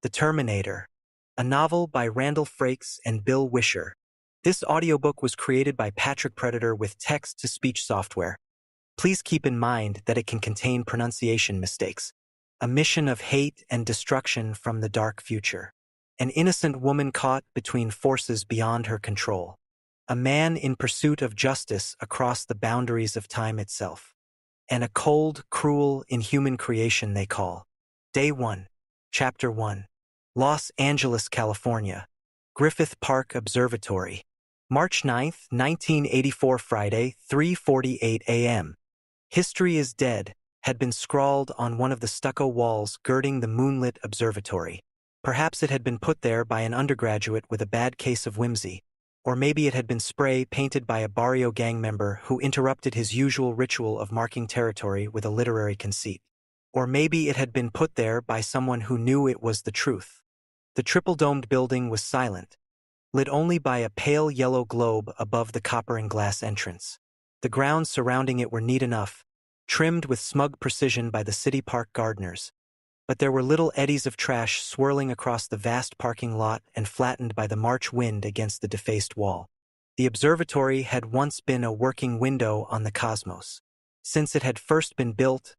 The Terminator, a novel by Randall Frakes and Bill Wisher. This audiobook was created by Patrick Predator with text-to-speech software. Please keep in mind that it can contain pronunciation mistakes. A mission of hate and destruction from the dark future. An innocent woman caught between forces beyond her control. A man in pursuit of justice across the boundaries of time itself. And a cold, cruel, inhuman creation they call. Day 1. Chapter 1. Los Angeles, California. Griffith Park Observatory. March 9, 1984, Friday, 3:48 a.m. History is dead had been scrawled on one of the stucco walls girding the moonlit observatory. Perhaps it had been put there by an undergraduate with a bad case of whimsy, or maybe it had been spray painted by a barrio gang member who interrupted his usual ritual of marking territory with a literary conceit. Or maybe it had been put there by someone who knew it was the truth. The triple-domed building was silent, lit only by a pale yellow globe above the copper and glass entrance. The grounds surrounding it were neat enough, trimmed with smug precision by the city park gardeners, but there were little eddies of trash swirling across the vast parking lot and flattened by the March wind against the defaced wall. The observatory had once been a working window on the cosmos. Since it had first been built,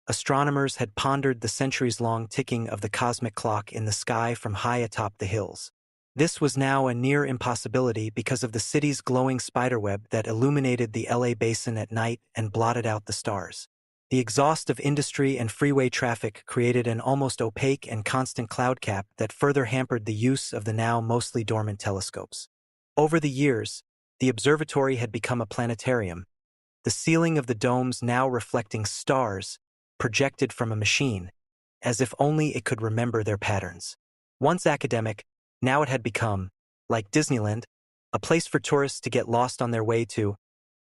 astronomers had pondered the centuries-long ticking of the cosmic clock in the sky from high atop the hills. This was now a near impossibility because of the city's glowing spiderweb that illuminated the LA basin at night and blotted out the stars. The exhaust of industry and freeway traffic created an almost opaque and constant cloud cap that further hampered the use of the now mostly dormant telescopes. Over the years, the observatory had become a planetarium, the ceiling of the domes now reflecting stars projected from a machine, as if only it could remember their patterns. Once academic, now it had become, like Disneyland, a place for tourists to get lost on their way to,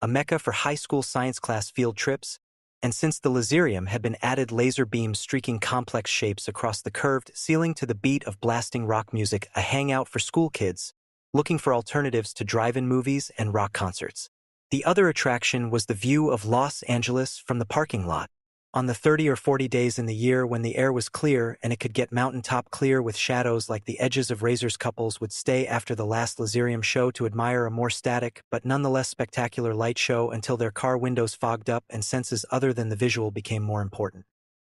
a mecca for high school science class field trips, and since the laserium had been added laser beams streaking complex shapes across the curved ceiling to the beat of blasting rock music, a hangout for school kids, looking for alternatives to drive-in movies and rock concerts. The other attraction was the view of Los Angeles from the parking lot. On the 30 or 40 days in the year when the air was clear and it could get mountaintop clear with shadows like the edges of razors, couples would stay after the last laserium show to admire a more static but nonetheless spectacular light show until their car windows fogged up and senses other than the visual became more important.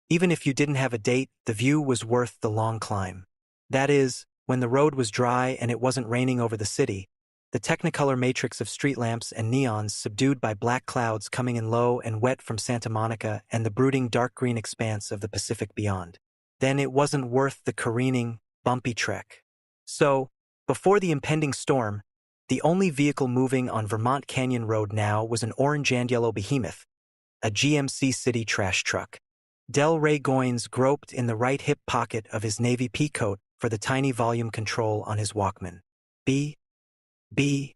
Even if you didn't have a date, the view was worth the long climb. That is, when the road was dry and it wasn't raining over the city, the technicolor matrix of street lamps and neons subdued by black clouds coming in low and wet from Santa Monica and the brooding dark green expanse of the Pacific beyond. Then it wasn't worth the careening, bumpy trek. So, before the impending storm, the only vehicle moving on Vermont Canyon Road now was an orange and yellow behemoth, a GMC City trash truck. Del Rey Goines groped in the right hip pocket of his navy pea coat for the tiny volume control on his Walkman. B.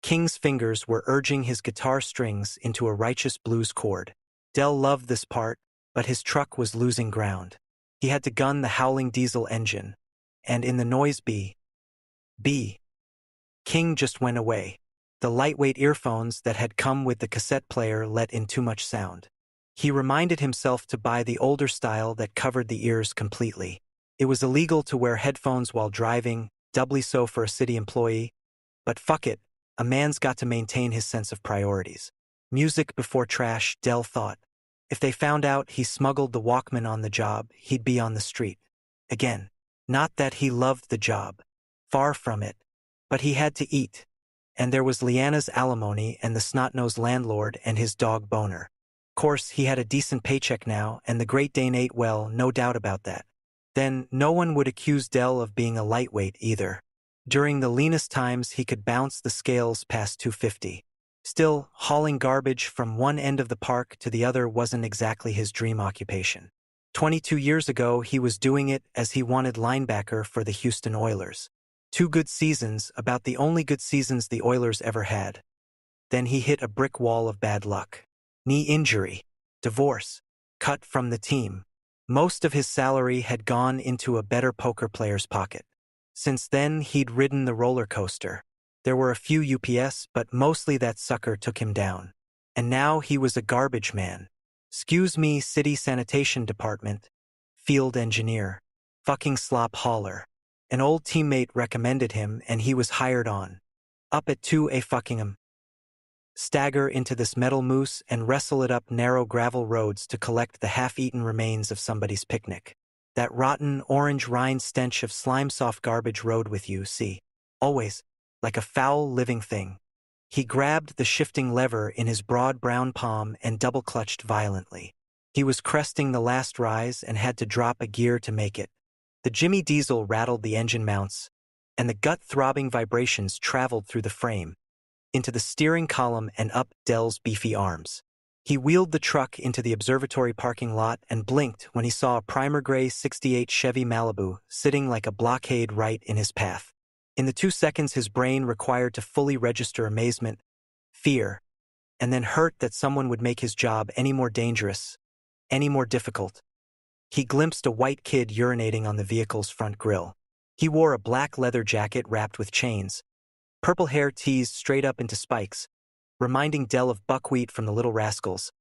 King's fingers were urging his guitar strings into a righteous blues chord. Del loved this part, but his truck was losing ground. He had to gun the howling diesel engine, and in the noise B. King just went away. The lightweight earphones that had come with the cassette player let in too much sound. He reminded himself to buy the older style that covered the ears completely. It was illegal to wear headphones while driving, doubly so for a city employee. But fuck it, a man's got to maintain his sense of priorities. Music before trash, Del thought. If they found out he smuggled the Walkman on the job, he'd be on the street. Again, not that he loved the job. Far from it. But he had to eat. And there was Leanna's alimony and the snot-nosed landlord and his dog Boner. Course, he had a decent paycheck now, and the Great Dane ate well, no doubt about that. Then, no one would accuse Del of being a lightweight either. During the leanest times, he could bounce the scales past 250. Still, hauling garbage from one end of the park to the other wasn't exactly his dream occupation. 22 years ago, he was doing it as he wanted linebacker for the Houston Oilers. 2 good seasons, about the only good seasons the Oilers ever had. Then he hit a brick wall of bad luck. Knee injury, divorce, cut from the team. Most of his salary had gone into a better poker player's pocket. Since then, he'd ridden the roller coaster. There were a few UPS, but mostly that sucker took him down. And now he was a garbage man. Excuse me, city sanitation department. Field engineer. Fucking slop hauler. An old teammate recommended him and he was hired on. Up at 2 a fucking him. Stagger into this metal moose and wrestle it up narrow gravel roads to collect the half-eaten remains of somebody's picnic. That rotten, orange rind stench of slime-soft garbage rode with you, see. Always, like a foul, living thing. He grabbed the shifting lever in his broad brown palm and double-clutched violently. He was cresting the last rise and had to drop a gear to make it. The Jimmy Diesel rattled the engine mounts, and the gut-throbbing vibrations traveled through the frame, into the steering column and up Dell's beefy arms. He wheeled the truck into the observatory parking lot and blinked when he saw a primer gray '68 Chevy Malibu sitting like a blockade right in his path. In the 2 seconds his brain required to fully register amazement, fear, and then hurt that someone would make his job any more dangerous, any more difficult. He glimpsed a white kid urinating on the vehicle's front grille. He wore a black leather jacket wrapped with chains, purple hair teased straight up into spikes, reminding Dell of buckwheat from the Little Rascals,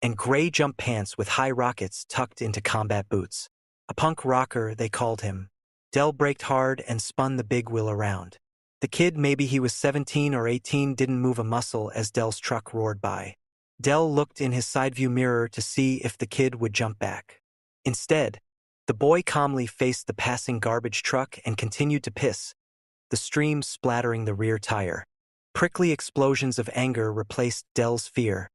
and gray jump pants with high rockets tucked into combat boots. A punk rocker, they called him. Dell braked hard and spun the big wheel around. The kid, maybe he was 17 or 18, didn't move a muscle as Dell's truck roared by. Dell looked in his side view mirror to see if the kid would jump back. Instead, the boy calmly faced the passing garbage truck and continued to piss, the stream splattering the rear tire. Prickly explosions of anger replaced Dell's fear,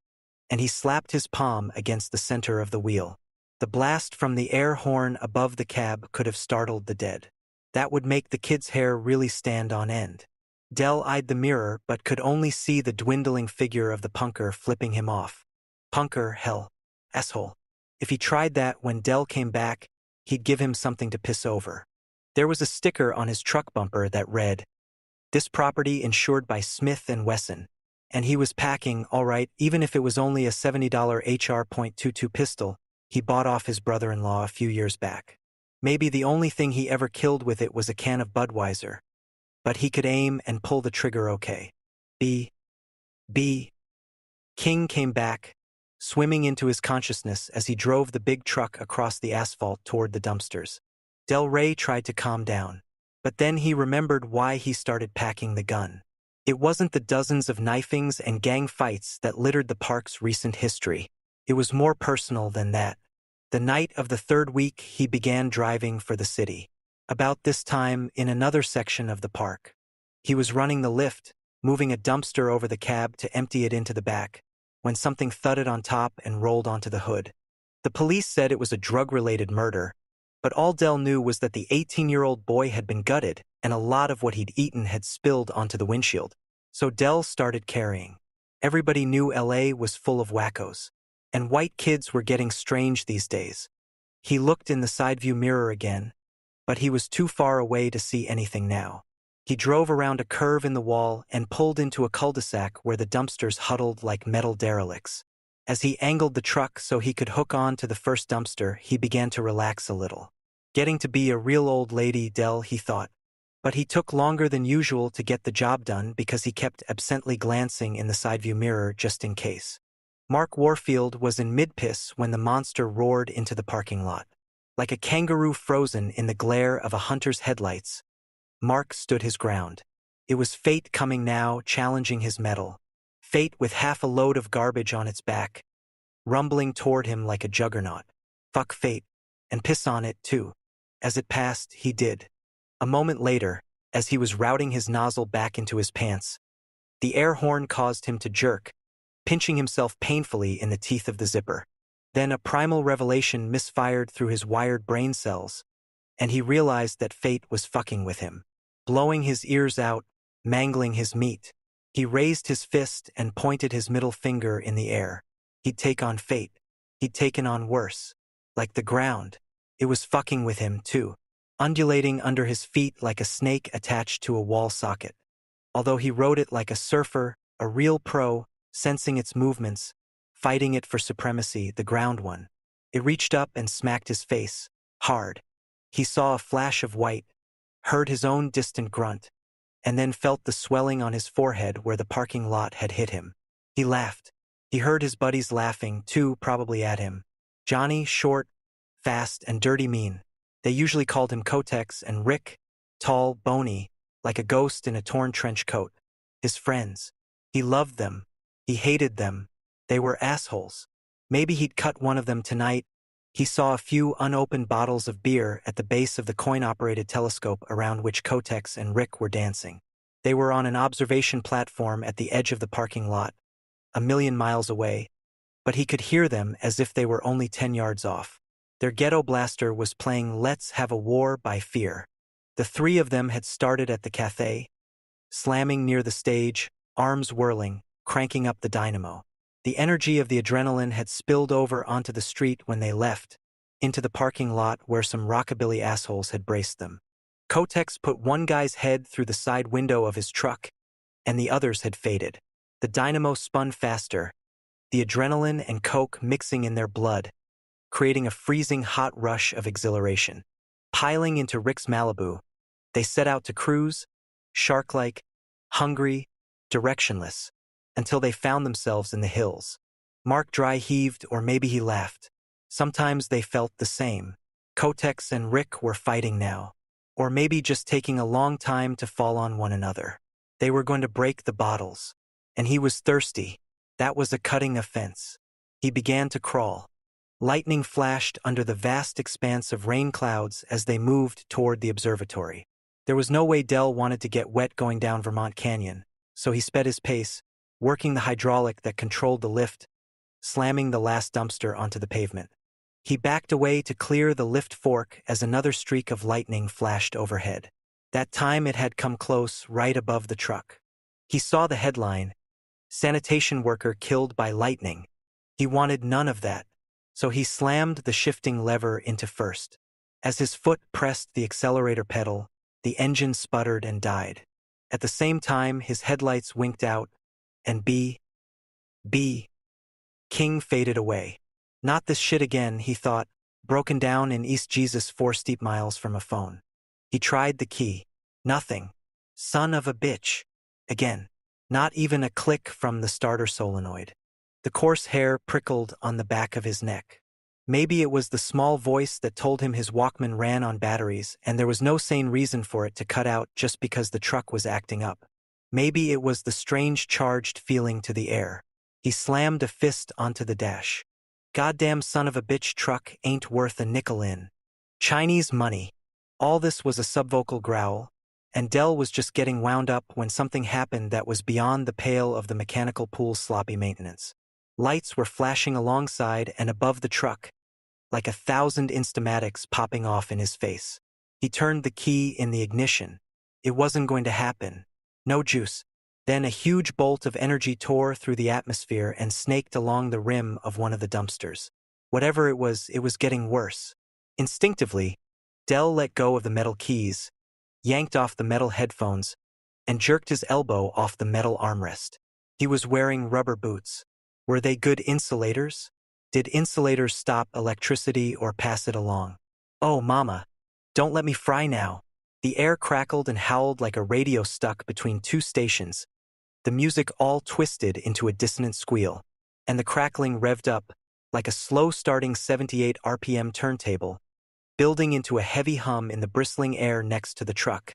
and he slapped his palm against the center of the wheel. The blast from the air horn above the cab could have startled the dead. That would make the kid's hair really stand on end. Dell eyed the mirror but could only see the dwindling figure of the punker flipping him off. Punker, hell. Asshole. If he tried that when Dell came back, he'd give him something to piss over. There was a sticker on his truck bumper that read, "This property insured by Smith & Wesson." And he was packing, all right, even if it was only a $70 HR.22 pistol he bought off his brother-in-law a few years back. Maybe the only thing he ever killed with it was a can of Budweiser. But he could aim and pull the trigger okay. B. King came back, swimming into his consciousness as he drove the big truck across the asphalt toward the dumpsters. Del Rey tried to calm down, but then he remembered why he started packing the gun. It wasn't the dozens of knifings and gang fights that littered the park's recent history. It was more personal than that. The night of the third week, he began driving for the city. About this time, in another section of the park, he was running the lift, moving a dumpster over the cab to empty it into the back, when something thudded on top and rolled onto the hood. The police said it was a drug-related murder, but all Dell knew was that the 18-year-old boy had been gutted and a lot of what he'd eaten had spilled onto the windshield. So Dell started carrying. Everybody knew LA was full of wackos, and white kids were getting strange these days. He looked in the side view mirror again, but he was too far away to see anything now. He drove around a curve in the wall and pulled into a cul-de-sac where the dumpsters huddled like metal derelicts. As he angled the truck so he could hook on to the first dumpster, he began to relax a little. Getting to be a real old lady, Dell, he thought. But he took longer than usual to get the job done because he kept absently glancing in the side view mirror just in case. Mark Warfield was in mid-piss when the monster roared into the parking lot. Like a kangaroo frozen in the glare of a hunter's headlights, Mark stood his ground. It was fate coming now, challenging his mettle. Fate with half a load of garbage on its back, rumbling toward him like a juggernaut. Fuck fate, and piss on it, too. As it passed, he did. A moment later, as he was routing his nozzle back into his pants, the air horn caused him to jerk, pinching himself painfully in the teeth of the zipper. Then a primal revelation misfired through his wired brain cells, and he realized that fate was fucking with him, blowing his ears out, mangling his meat. He raised his fist and pointed his middle finger in the air. He'd take on fate. He'd taken on worse. Like the ground. It was fucking with him, too, undulating under his feet like a snake attached to a wall socket. Although he rode it like a surfer, a real pro, sensing its movements, fighting it for supremacy, the ground one. It reached up and smacked his face, hard. He saw a flash of white, heard his own distant grunt, and then felt the swelling on his forehead where the parking lot had hit him. He laughed. He heard his buddies laughing, too, probably at him. Johnny, short, fast, and dirty mean. They usually called him Kotex, and Rick, tall, bony, like a ghost in a torn trench coat. His friends. He loved them. He hated them. They were assholes. Maybe he'd cut one of them tonight. He saw a few unopened bottles of beer at the base of the coin-operated telescope around which Kotex and Rick were dancing. They were on an observation platform at the edge of the parking lot, a million miles away, but he could hear them as if they were only 10 yards off. Their ghetto blaster was playing Let's Have a War by Fear. The three of them had started at the cafe, slamming near the stage, arms whirling, cranking up the dynamo. The energy of the adrenaline had spilled over onto the street when they left, into the parking lot where some rockabilly assholes had braced them. Kotex put one guy's head through the side window of his truck, and the others had faded. The dynamo spun faster, the adrenaline and coke mixing in their blood, creating a freezing hot rush of exhilaration. Piling into Rick's Malibu, they set out to cruise, shark-like, hungry, directionless, until they found themselves in the hills. Mark dry heaved, or maybe he laughed. Sometimes they felt the same. Kotex and Rick were fighting now, or maybe just taking a long time to fall on one another. They were going to break the bottles, and he was thirsty. That was a cutting offense. He began to crawl. Lightning flashed under the vast expanse of rain clouds as they moved toward the observatory. There was no way Del wanted to get wet going down Vermont Canyon, so he sped his pace, working the hydraulic that controlled the lift, slamming the last dumpster onto the pavement. He backed away to clear the lift fork as another streak of lightning flashed overhead. That time it had come close, right above the truck. He saw the headline, "Sanitation Worker Killed by Lightning." He wanted none of that, so he slammed the shifting lever into first. As his foot pressed the accelerator pedal, the engine sputtered and died. At the same time, his headlights winked out, and King faded away. Not this shit again, he thought, broken down in East Jesus 4 steep miles from a phone. He tried the key. Nothing. Son of a bitch. Again. Not even a click from the starter solenoid. The coarse hair prickled on the back of his neck. Maybe it was the small voice that told him his Walkman ran on batteries and there was no sane reason for it to cut out just because the truck was acting up. Maybe it was the strange charged feeling to the air. He slammed a fist onto the dash. Goddamn son of a bitch truck ain't worth a nickel in Chinese money. All this was a subvocal growl, and Del was just getting wound up when something happened that was beyond the pale of the mechanical pool's sloppy maintenance. Lights were flashing alongside and above the truck, like 1,000 Instamatics popping off in his face. He turned the key in the ignition. It wasn't going to happen. No juice. Then a huge bolt of energy tore through the atmosphere and snaked along the rim of one of the dumpsters. Whatever it was getting worse. Instinctively, Del let go of the metal keys, yanked off the metal headphones, and jerked his elbow off the metal armrest. He was wearing rubber boots. Were they good insulators? Did insulators stop electricity or pass it along? Oh, mama. Don't let me fry now. The air crackled and howled like a radio stuck between two stations. The music all twisted into a dissonant squeal, and the crackling revved up like a slow-starting 78 RPM turntable, building into a heavy hum in the bristling air next to the truck.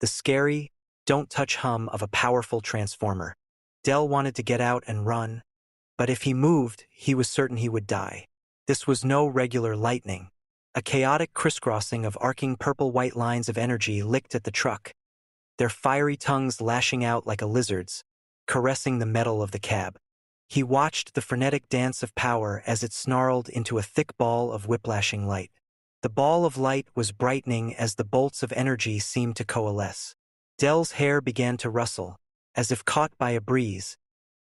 The scary, don't-touch hum of a powerful transformer. Del wanted to get out and run, but if he moved, he was certain he would die. This was no regular lightning. A chaotic crisscrossing of arcing purple-white lines of energy licked at the truck, their fiery tongues lashing out like a lizard's, caressing the metal of the cab. He watched the frenetic dance of power as it snarled into a thick ball of whiplashing light. The ball of light was brightening as the bolts of energy seemed to coalesce. Del's hair began to rustle, as if caught by a breeze,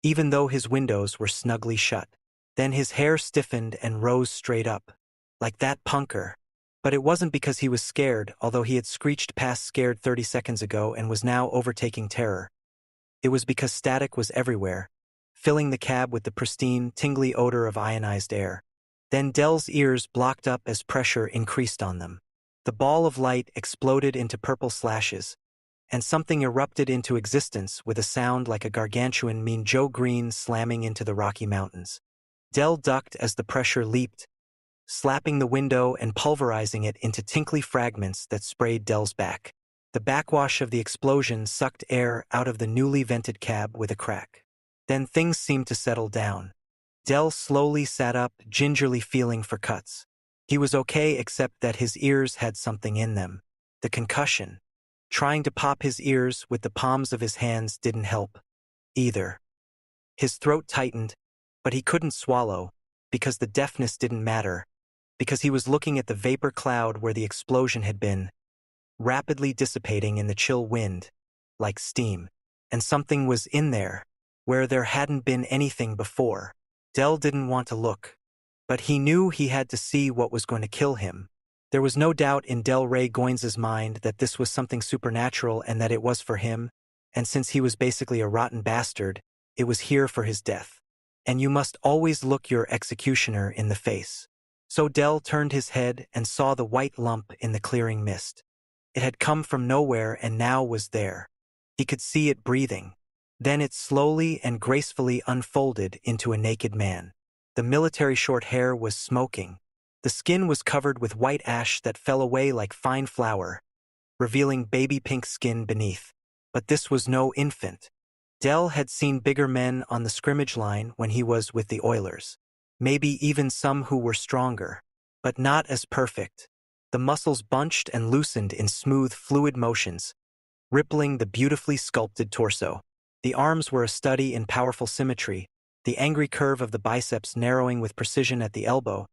even though his windows were snugly shut. Then his hair stiffened and rose straight up, like that punker. But it wasn't because he was scared, although he had screeched past scared 30 seconds ago and was now overtaking terror. It was because static was everywhere, filling the cab with the pristine, tingly odor of ionized air. Then Del's ears blocked up as pressure increased on them. The ball of light exploded into purple slashes, and something erupted into existence with a sound like a gargantuan Mean Joe Green slamming into the Rocky Mountains. Del ducked as the pressure leaped, slapping the window and pulverizing it into tinkly fragments that sprayed Dell's back. The backwash of the explosion sucked air out of the newly vented cab with a crack. Then things seemed to settle down. Dell slowly sat up, gingerly feeling for cuts. He was okay except that his ears had something in them. The concussion. Trying to pop his ears with the palms of his hands didn't help either. His throat tightened, but he couldn't swallow, because the deafness didn't matter, because he was looking at the vapor cloud where the explosion had been, rapidly dissipating in the chill wind, like steam. And something was in there, where there hadn't been anything before. Dell didn't want to look, but he knew he had to see what was going to kill him. There was no doubt in Del Rey Goins's mind that this was something supernatural and that it was for him, and since he was basically a rotten bastard, it was here for his death. And you must always look your executioner in the face. So Dell turned his head and saw the white lump in the clearing mist. It had come from nowhere and now was there. He could see it breathing. Then it slowly and gracefully unfolded into a naked man. The military short hair was smoking. The skin was covered with white ash that fell away like fine flour, revealing baby pink skin beneath. But this was no infant. Dell had seen bigger men on the scrimmage line when he was with the Oilers. Maybe even some who were stronger, but not as perfect. The muscles bunched and loosened in smooth, fluid motions, rippling the beautifully sculpted torso. The arms were a study in powerful symmetry, the angry curve of the biceps narrowing with precision at the elbow,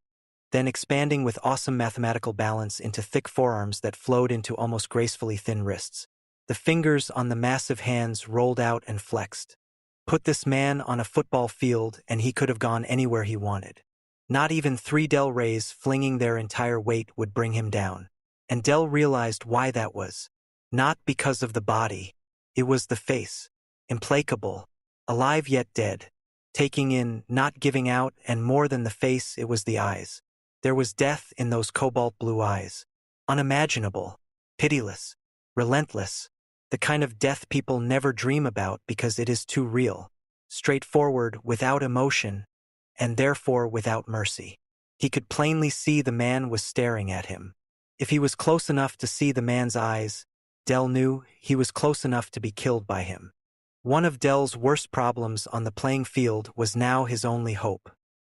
then expanding with awesome mathematical balance into thick forearms that flowed into almost gracefully thin wrists. The fingers on the massive hands rolled out and flexed. Put this man on a football field and he could have gone anywhere he wanted. Not even 3 Del Reys flinging their entire weight would bring him down. And Dell realized why that was. Not because of the body. It was the face. Implacable. Alive yet dead. Taking in, not giving out, and more than the face, it was the eyes. There was death in those cobalt blue eyes. Unimaginable. Pitiless. Relentless. The kind of death people never dream about because it is too real. Straightforward, without emotion, and therefore without mercy. He could plainly see the man was staring at him. If he was close enough to see the man's eyes, Dell knew he was close enough to be killed by him. One of Dell's worst problems on the playing field was now his only hope.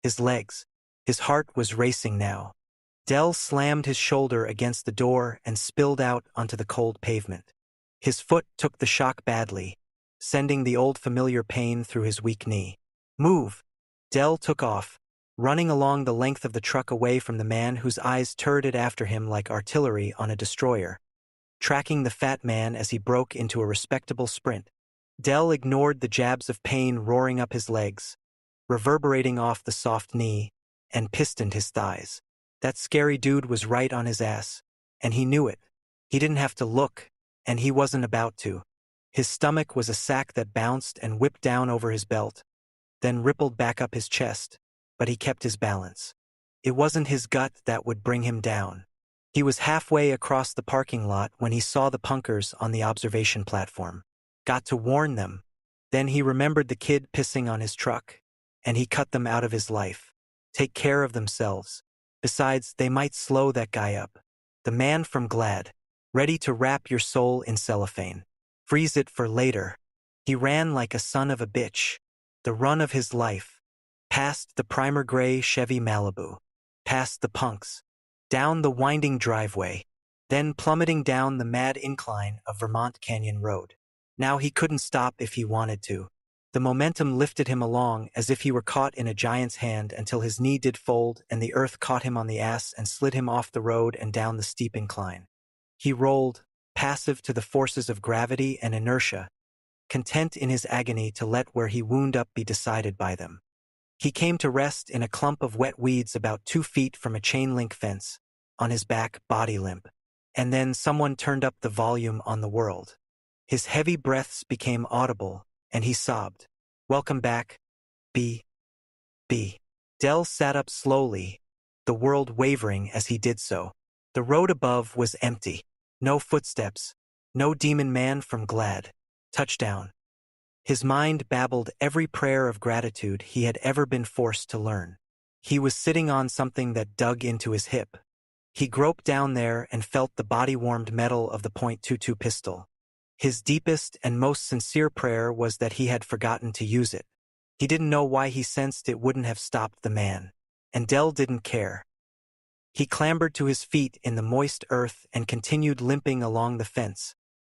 His legs. His heart was racing now. Dell slammed his shoulder against the door and spilled out onto the cold pavement. His foot took the shock badly, sending the old familiar pain through his weak knee. Move! Dell took off, running along the length of the truck away from the man whose eyes turreted after him like artillery on a destroyer, tracking the fat man as he broke into a respectable sprint. Dell ignored the jabs of pain roaring up his legs, reverberating off the soft knee, and pistoned his thighs. That scary dude was right on his ass, and he knew it. He didn't have to look, and he wasn't about to. His stomach was a sack that bounced and whipped down over his belt, then rippled back up his chest, but he kept his balance. It wasn't his gut that would bring him down. He was halfway across the parking lot when he saw the punkers on the observation platform. Got to warn them. Then he remembered the kid pissing on his truck, and he cut them out of his life. Take care of themselves. Besides, they might slow that guy up. The man from Glad, ready to wrap your soul in cellophane. Freeze it for later. He ran like a son of a bitch. The run of his life. Past the primer gray Chevy Malibu. Past the punks. Down the winding driveway. Then plummeting down the mad incline of Vermont Canyon Road. Now he couldn't stop if he wanted to. The momentum lifted him along as if he were caught in a giant's hand until his knee did fold and the earth caught him on the ass and slid him off the road and down the steep incline. He rolled, passive to the forces of gravity and inertia, content in his agony to let where he wound up be decided by them. He came to rest in a clump of wet weeds about 2 feet from a chain-link fence, on his back, body limp. And then someone turned up the volume on the world. His heavy breaths became audible, and he sobbed. Welcome back, B. Dell sat up slowly, the world wavering as he did so. The road above was empty. No footsteps. No demon man from Glad. Touchdown. His mind babbled every prayer of gratitude he had ever been forced to learn. He was sitting on something that dug into his hip. He groped down there and felt the body-warmed metal of the .22 pistol. His deepest and most sincere prayer was that he had forgotten to use it. He didn't know why he sensed it wouldn't have stopped the man. And Dell didn't care. He clambered to his feet in the moist earth and continued limping along the fence,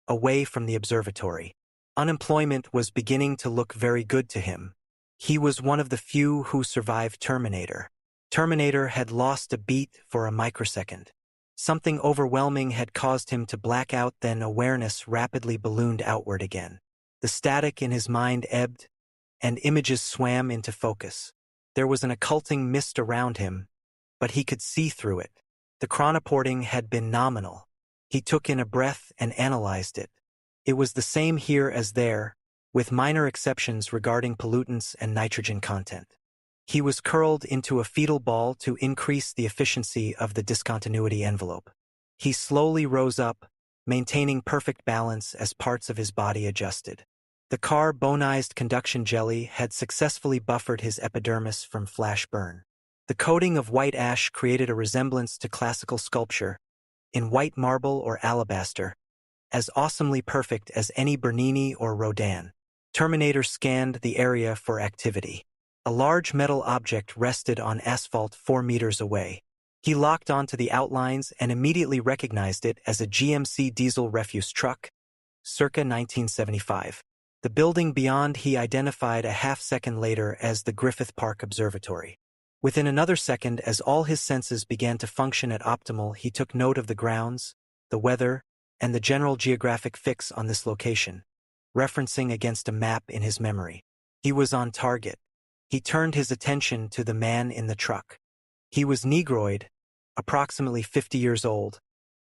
away from the observatory. Unemployment was beginning to look very good to him. He was one of the few who survived Terminator. Terminator had lost a beat for a microsecond. Something overwhelming had caused him to black out, then awareness rapidly ballooned outward again. The static in his mind ebbed, and images swam into focus. There was an occulting mist around him, but he could see through it. The chronoporting had been nominal. He took in a breath and analyzed it. It was the same here as there, with minor exceptions regarding pollutants and nitrogen content. He was curled into a fetal ball to increase the efficiency of the discontinuity envelope. He slowly rose up, maintaining perfect balance as parts of his body adjusted. The carbonized conduction jelly had successfully buffered his epidermis from flash burn. The coating of white ash created a resemblance to classical sculpture, in white marble or alabaster, as awesomely perfect as any Bernini or Rodin. Terminator scanned the area for activity. A large metal object rested on asphalt 4 meters away. He locked onto the outlines and immediately recognized it as a GMC diesel refuse truck, circa 1975. The building beyond he identified a half-second later as the Griffith Park Observatory. Within another second, as all his senses began to function at optimal, he took note of the grounds, the weather, and the general geographic fix on this location, referencing against a map in his memory. He was on target. He turned his attention to the man in the truck. He was Negroid, approximately 50 years old,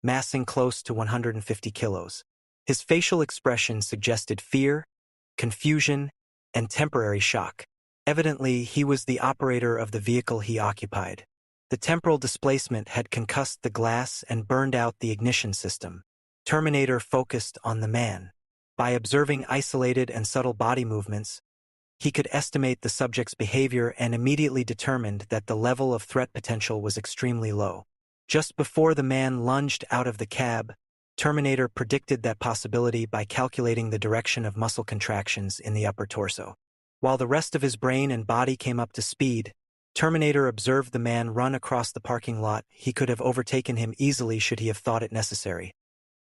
massing close to 150 kilos. His facial expression suggested fear, confusion, and temporary shock. Evidently, he was the operator of the vehicle he occupied. The temporal displacement had concussed the glass and burned out the ignition system. Terminator focused on the man. By observing isolated and subtle body movements, he could estimate the subject's behavior and immediately determined that the level of threat potential was extremely low. Just before the man lunged out of the cab, Terminator predicted that possibility by calculating the direction of muscle contractions in the upper torso. While the rest of his brain and body came up to speed, Terminator observed the man run across the parking lot. He could have overtaken him easily should he have thought it necessary.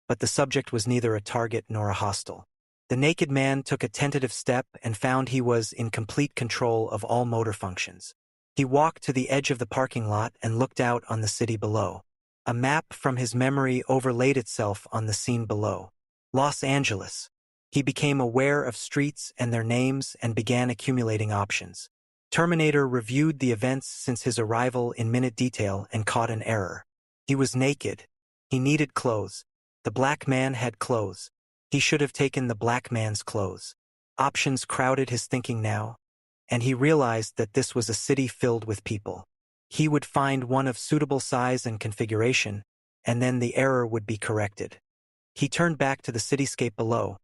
But the subject was neither a target nor a hostile. The naked man took a tentative step and found he was in complete control of all motor functions. He walked to the edge of the parking lot and looked out on the city below. A map from his memory overlaid itself on the scene below. Los Angeles. He became aware of streets and their names and began accumulating options. Terminator reviewed the events since his arrival in minute detail and caught an error. He was naked. He needed clothes. The black man had clothes. He should have taken the black man's clothes. Options crowded his thinking now, and he realized that this was a city filled with people. He would find one of suitable size and configuration, and then the error would be corrected. He turned back to the cityscape below,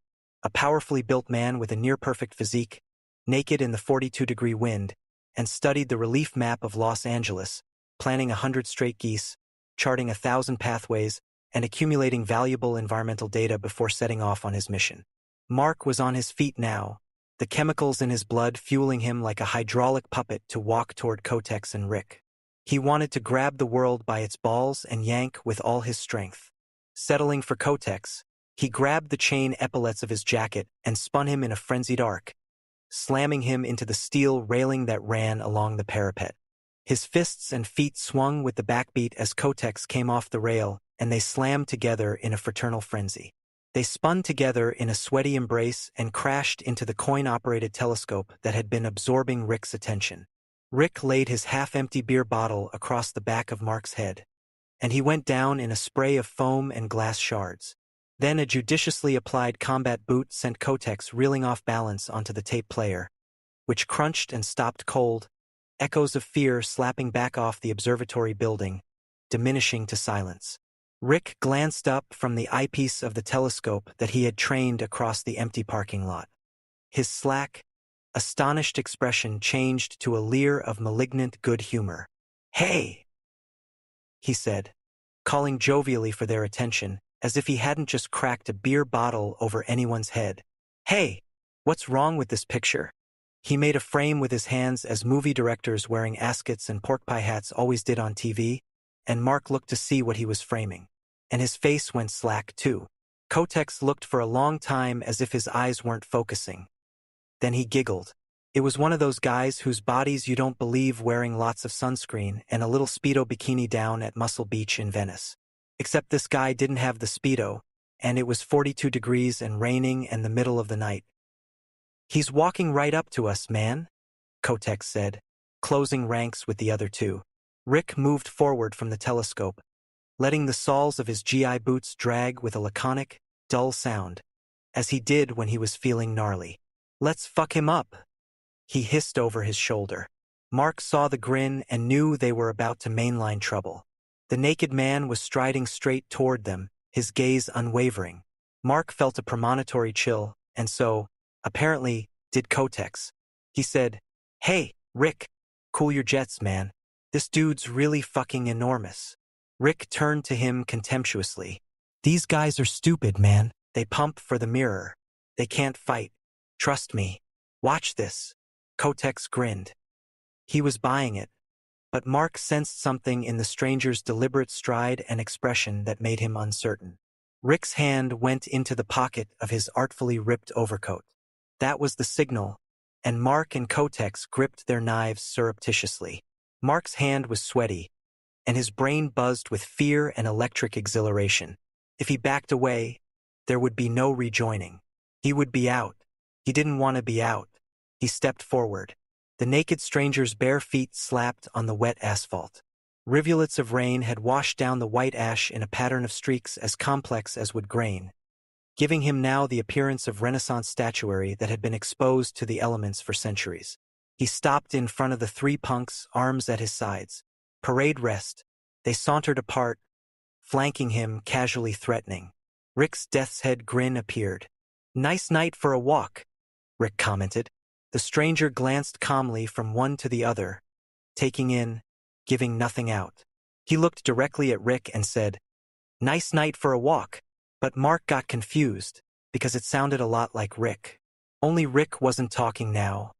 a powerfully built man with a near-perfect physique, naked in the 42-degree wind, and studied the relief map of Los Angeles, planning 100 straight geese, charting 1,000 pathways, and accumulating valuable environmental data before setting off on his mission. Mark was on his feet now, the chemicals in his blood fueling him like a hydraulic puppet to walk toward Kotex and Rick. He wanted to grab the world by its balls and yank with all his strength. Settling for Kotex, he grabbed the chain epaulets of his jacket and spun him in a frenzied arc, slamming him into the steel railing that ran along the parapet. His fists and feet swung with the backbeat as Kotex came off the rail, and they slammed together in a fraternal frenzy. They spun together in a sweaty embrace and crashed into the coin-operated telescope that had been absorbing Rick's attention. Rick laid his half-empty beer bottle across the back of Mark's head, and he went down in a spray of foam and glass shards. Then a judiciously applied combat boot sent Kotex reeling off balance onto the tape player, which crunched and stopped cold, echoes of fear slapping back off the observatory building, diminishing to silence. Rick glanced up from the eyepiece of the telescope that he had trained across the empty parking lot. His slack, astonished expression changed to a leer of malignant good humor. "Hey," he said, calling jovially for their attention, as if he hadn't just cracked a beer bottle over anyone's head. "Hey, what's wrong with this picture?" He made a frame with his hands as movie directors wearing askets and pork pie hats always did on TV, and Mark looked to see what he was framing. And his face went slack too. Kotex looked for a long time as if his eyes weren't focusing. Then he giggled. It was one of those guys whose bodies you don't believe wearing lots of sunscreen and a little Speedo bikini down at Muscle Beach in Venice. Except this guy didn't have the Speedo, and it was 42 degrees and raining and the middle of the night. "He's walking right up to us, man," Kotex said, closing ranks with the other two. Rick moved forward from the telescope, letting the soles of his GI boots drag with a laconic, dull sound, as he did when he was feeling gnarly. "Let's fuck him up," he hissed over his shoulder. Mark saw the grin and knew they were about to mainline trouble. The naked man was striding straight toward them, his gaze unwavering. Mark felt a premonitory chill, and so, apparently, did Kotex. He said, "Hey, Rick, cool your jets, man. This dude's really fucking enormous." Rick turned to him contemptuously. "These guys are stupid, man. They pump for the mirror. They can't fight. Trust me. Watch this." Kotex grinned. He was buying it, but Mark sensed something in the stranger's deliberate stride and expression that made him uncertain. Rick's hand went into the pocket of his artfully ripped overcoat. That was the signal, and Mark and Kotex gripped their knives surreptitiously. Mark's hand was sweaty, and his brain buzzed with fear and electric exhilaration. If he backed away, there would be no rejoining. He would be out. He didn't want to be out. He stepped forward. The naked stranger's bare feet slapped on the wet asphalt. Rivulets of rain had washed down the white ash in a pattern of streaks as complex as wood grain, giving him now the appearance of Renaissance statuary that had been exposed to the elements for centuries. He stopped in front of the three punks, arms at his sides. Parade rest. They sauntered apart, flanking him, casually threatening. Rick's death's head grin appeared. "Nice night for a walk," Rick commented. The stranger glanced calmly from one to the other, taking in, giving nothing out. He looked directly at Rick and said, "Nice night for a walk," but Mark got confused, because it sounded a lot like Rick. Only Rick wasn't talking now.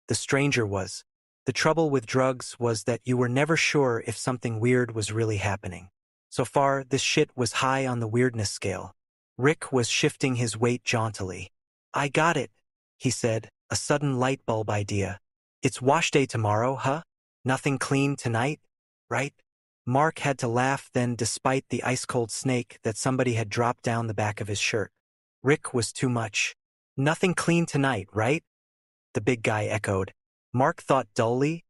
The stranger was. The trouble with drugs was that you were never sure if something weird was really happening. So far, this shit was high on the weirdness scale. Rick was shifting his weight jauntily. "I got it," he said, a sudden light bulb idea. "It's wash day tomorrow, huh? Nothing clean tonight, right?" Mark had to laugh then despite the ice-cold snake that somebody had dropped down the back of his shirt. Rick was too much. "Nothing clean tonight, right?" the big guy echoed. Mark thought dully,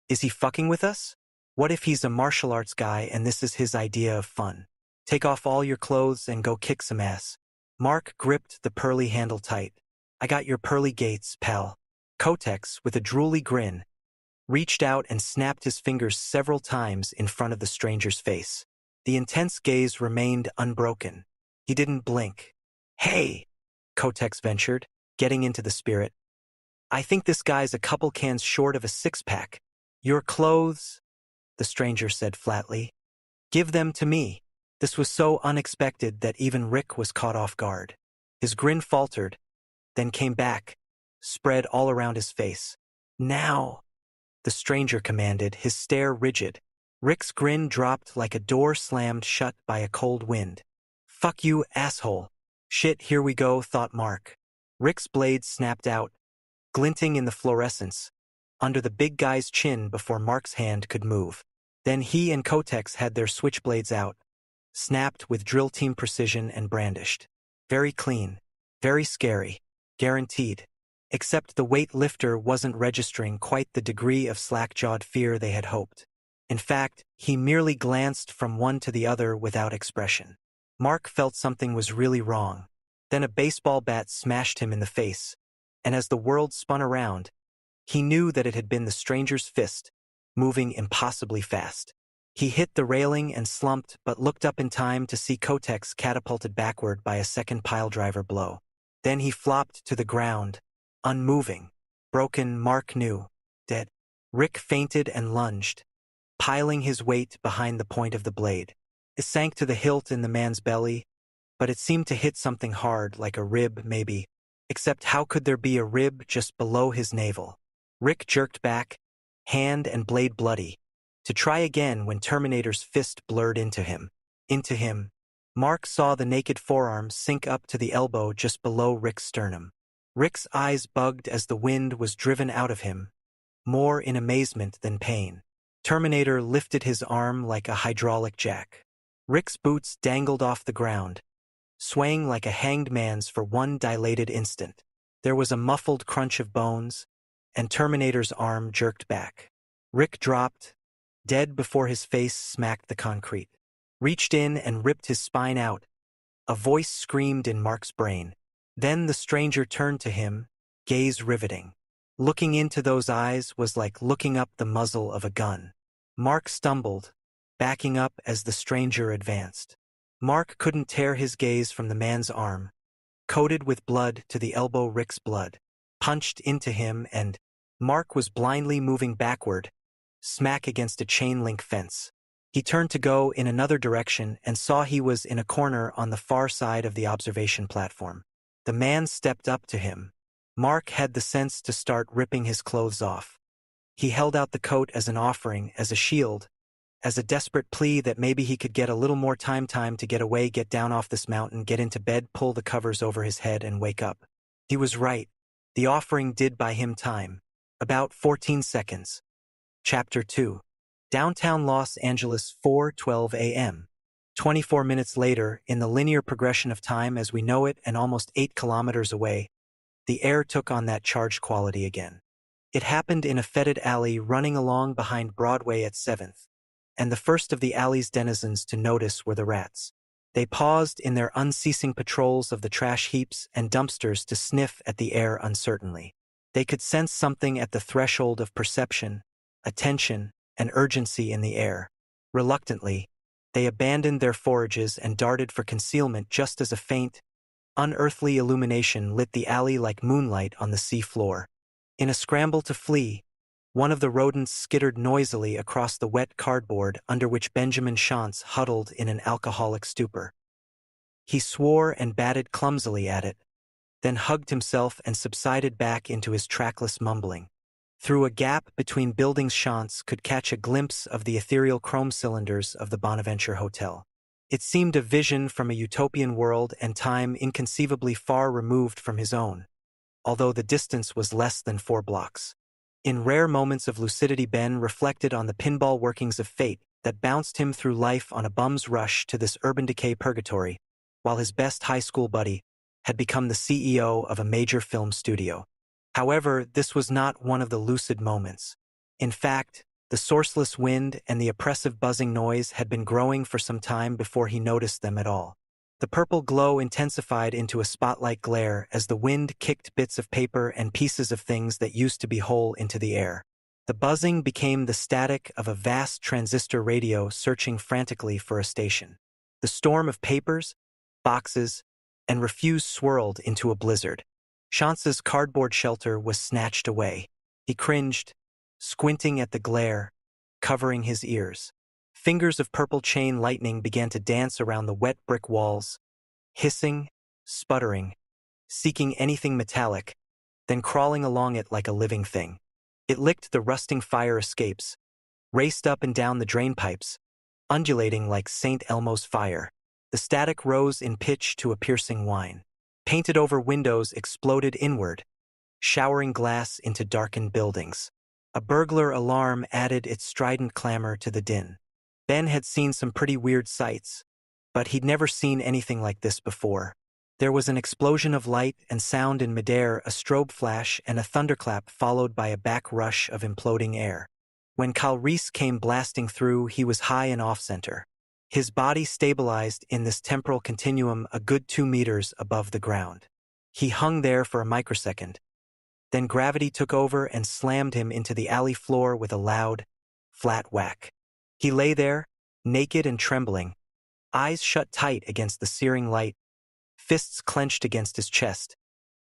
is he fucking with us? What if he's a martial arts guy and this is his idea of fun? Take off all your clothes and go kick some ass. Mark gripped the pearly handle tight. "I got your pearly gates, pal." Kotex, with a drooly grin, reached out and snapped his fingers several times in front of the stranger's face. The intense gaze remained unbroken. He didn't blink. "Hey," Kotex ventured, getting into the spirit. "I think this guy's a couple cans short of a six-pack. Your clothes," the stranger said flatly. "Give them to me." This was so unexpected that even Rick was caught off guard. His grin faltered, then came back, spread all around his face. "Now," the stranger commanded, his stare rigid. Rick's grin dropped like a door slammed shut by a cold wind. "Fuck you, asshole." "Shit, here we go," thought Mark. Rick's blade snapped out, glinting in the fluorescence, under the big guy's chin before Mark's hand could move. Then he and Kotex had their switchblades out, snapped with drill team precision and brandished. Very clean, very scary, guaranteed. Except the weightlifter wasn't registering quite the degree of slack-jawed fear they had hoped. In fact, he merely glanced from one to the other without expression. Mark felt something was really wrong. Then a baseball bat smashed him in the face, and as the world spun around, he knew that it had been the stranger's fist, moving impossibly fast. He hit the railing and slumped but looked up in time to see Kotex catapulted backward by a second piledriver blow. Then he flopped to the ground, unmoving. broken, Mark knew. Dead. Rick fainted and lunged, piling his weight behind the point of the blade. It sank to the hilt in the man's belly, but it seemed to hit something hard, like a rib, maybe. Except how could there be a rib just below his navel? Rick jerked back, hand and blade bloody, to try again when Terminator's fist blurred into him. Mark saw the naked forearm sink up to the elbow just below Rick's sternum. Rick's eyes bugged as the wind was driven out of him, more in amazement than pain. Terminator lifted his arm like a hydraulic jack. Rick's boots dangled off the ground, swaying like a hanged man's for one dilated instant. There was a muffled crunch of bones, and Terminator's arm jerked back. Rick dropped, dead before his face smacked the concrete. Reached in and ripped his spine out. A voice screamed in Mark's brain. Then the stranger turned to him, gaze riveting. Looking into those eyes was like looking up the muzzle of a gun. Mark stumbled, backing up as the stranger advanced. Mark couldn't tear his gaze from the man's arm, coated with blood to the elbow. Rick's blood punched into him, and Mark was blindly moving backward, smack against a chain-link fence. He turned to go in another direction and saw he was in a corner on the far side of the observation platform. The man stepped up to him. Mark had the sense to start ripping his clothes off. He held out the coat as an offering, as a shield, as a desperate plea that maybe he could get a little more time to get away, get down off this mountain, get into bed, pull the covers over his head and wake up. He was right. The offering did buy him time. About 14 seconds. Chapter 2. Downtown Los Angeles, 4:12 a.m. 24 minutes later, in the linear progression of time as we know it and almost 8 kilometers away, the air took on that charged quality again. It happened in a fetid alley running along behind Broadway at 7th, and the first of the alley's denizens to notice were the rats. They paused in their unceasing patrols of the trash heaps and dumpsters to sniff at the air uncertainly. They could sense something at the threshold of perception, attention, and urgency in the air. Reluctantly, they abandoned their forages and darted for concealment just as a faint, unearthly illumination lit the alley like moonlight on the sea floor. In a scramble to flee, one of the rodents skittered noisily across the wet cardboard under which Benjamin Shantz huddled in an alcoholic stupor. He swore and batted clumsily at it, then hugged himself and subsided back into his trackless mumbling. Through a gap between buildings, Shantz could catch a glimpse of the ethereal chrome cylinders of the Bonaventure Hotel. It seemed a vision from a utopian world and time inconceivably far removed from his own, although the distance was less than 4 blocks. In rare moments of lucidity, Ben reflected on the pinball workings of fate that bounced him through life on a bum's rush to this urban decay purgatory, while his best high school buddy had become the CEO of a major film studio. However, this was not one of the lucid moments. In fact, the sourceless wind and the oppressive buzzing noise had been growing for some time before he noticed them at all. The purple glow intensified into a spotlight glare as the wind kicked bits of paper and pieces of things that used to be whole into the air. The buzzing became the static of a vast transistor radio searching frantically for a station. The storm of papers, boxes, and refuse swirled into a blizzard. Shantz's cardboard shelter was snatched away. He cringed, squinting at the glare, covering his ears. Fingers of purple chain lightning began to dance around the wet brick walls, hissing, sputtering, seeking anything metallic, then crawling along it like a living thing. It licked the rusting fire escapes, raced up and down the drain pipes, undulating like St. Elmo's fire. The static rose in pitch to a piercing whine. Painted over windows exploded inward, showering glass into darkened buildings. A burglar alarm added its strident clamor to the din. Ben had seen some pretty weird sights, but he'd never seen anything like this before. There was an explosion of light and sound in midair, a strobe flash and a thunderclap followed by a back rush of imploding air. When Kyle Reese came blasting through, he was high and off-center. His body stabilized in this temporal continuum a good 2 meters above the ground. He hung there for a microsecond. Then gravity took over and slammed him into the alley floor with a loud, flat whack. He lay there, naked and trembling, eyes shut tight against the searing light, fists clenched against his chest,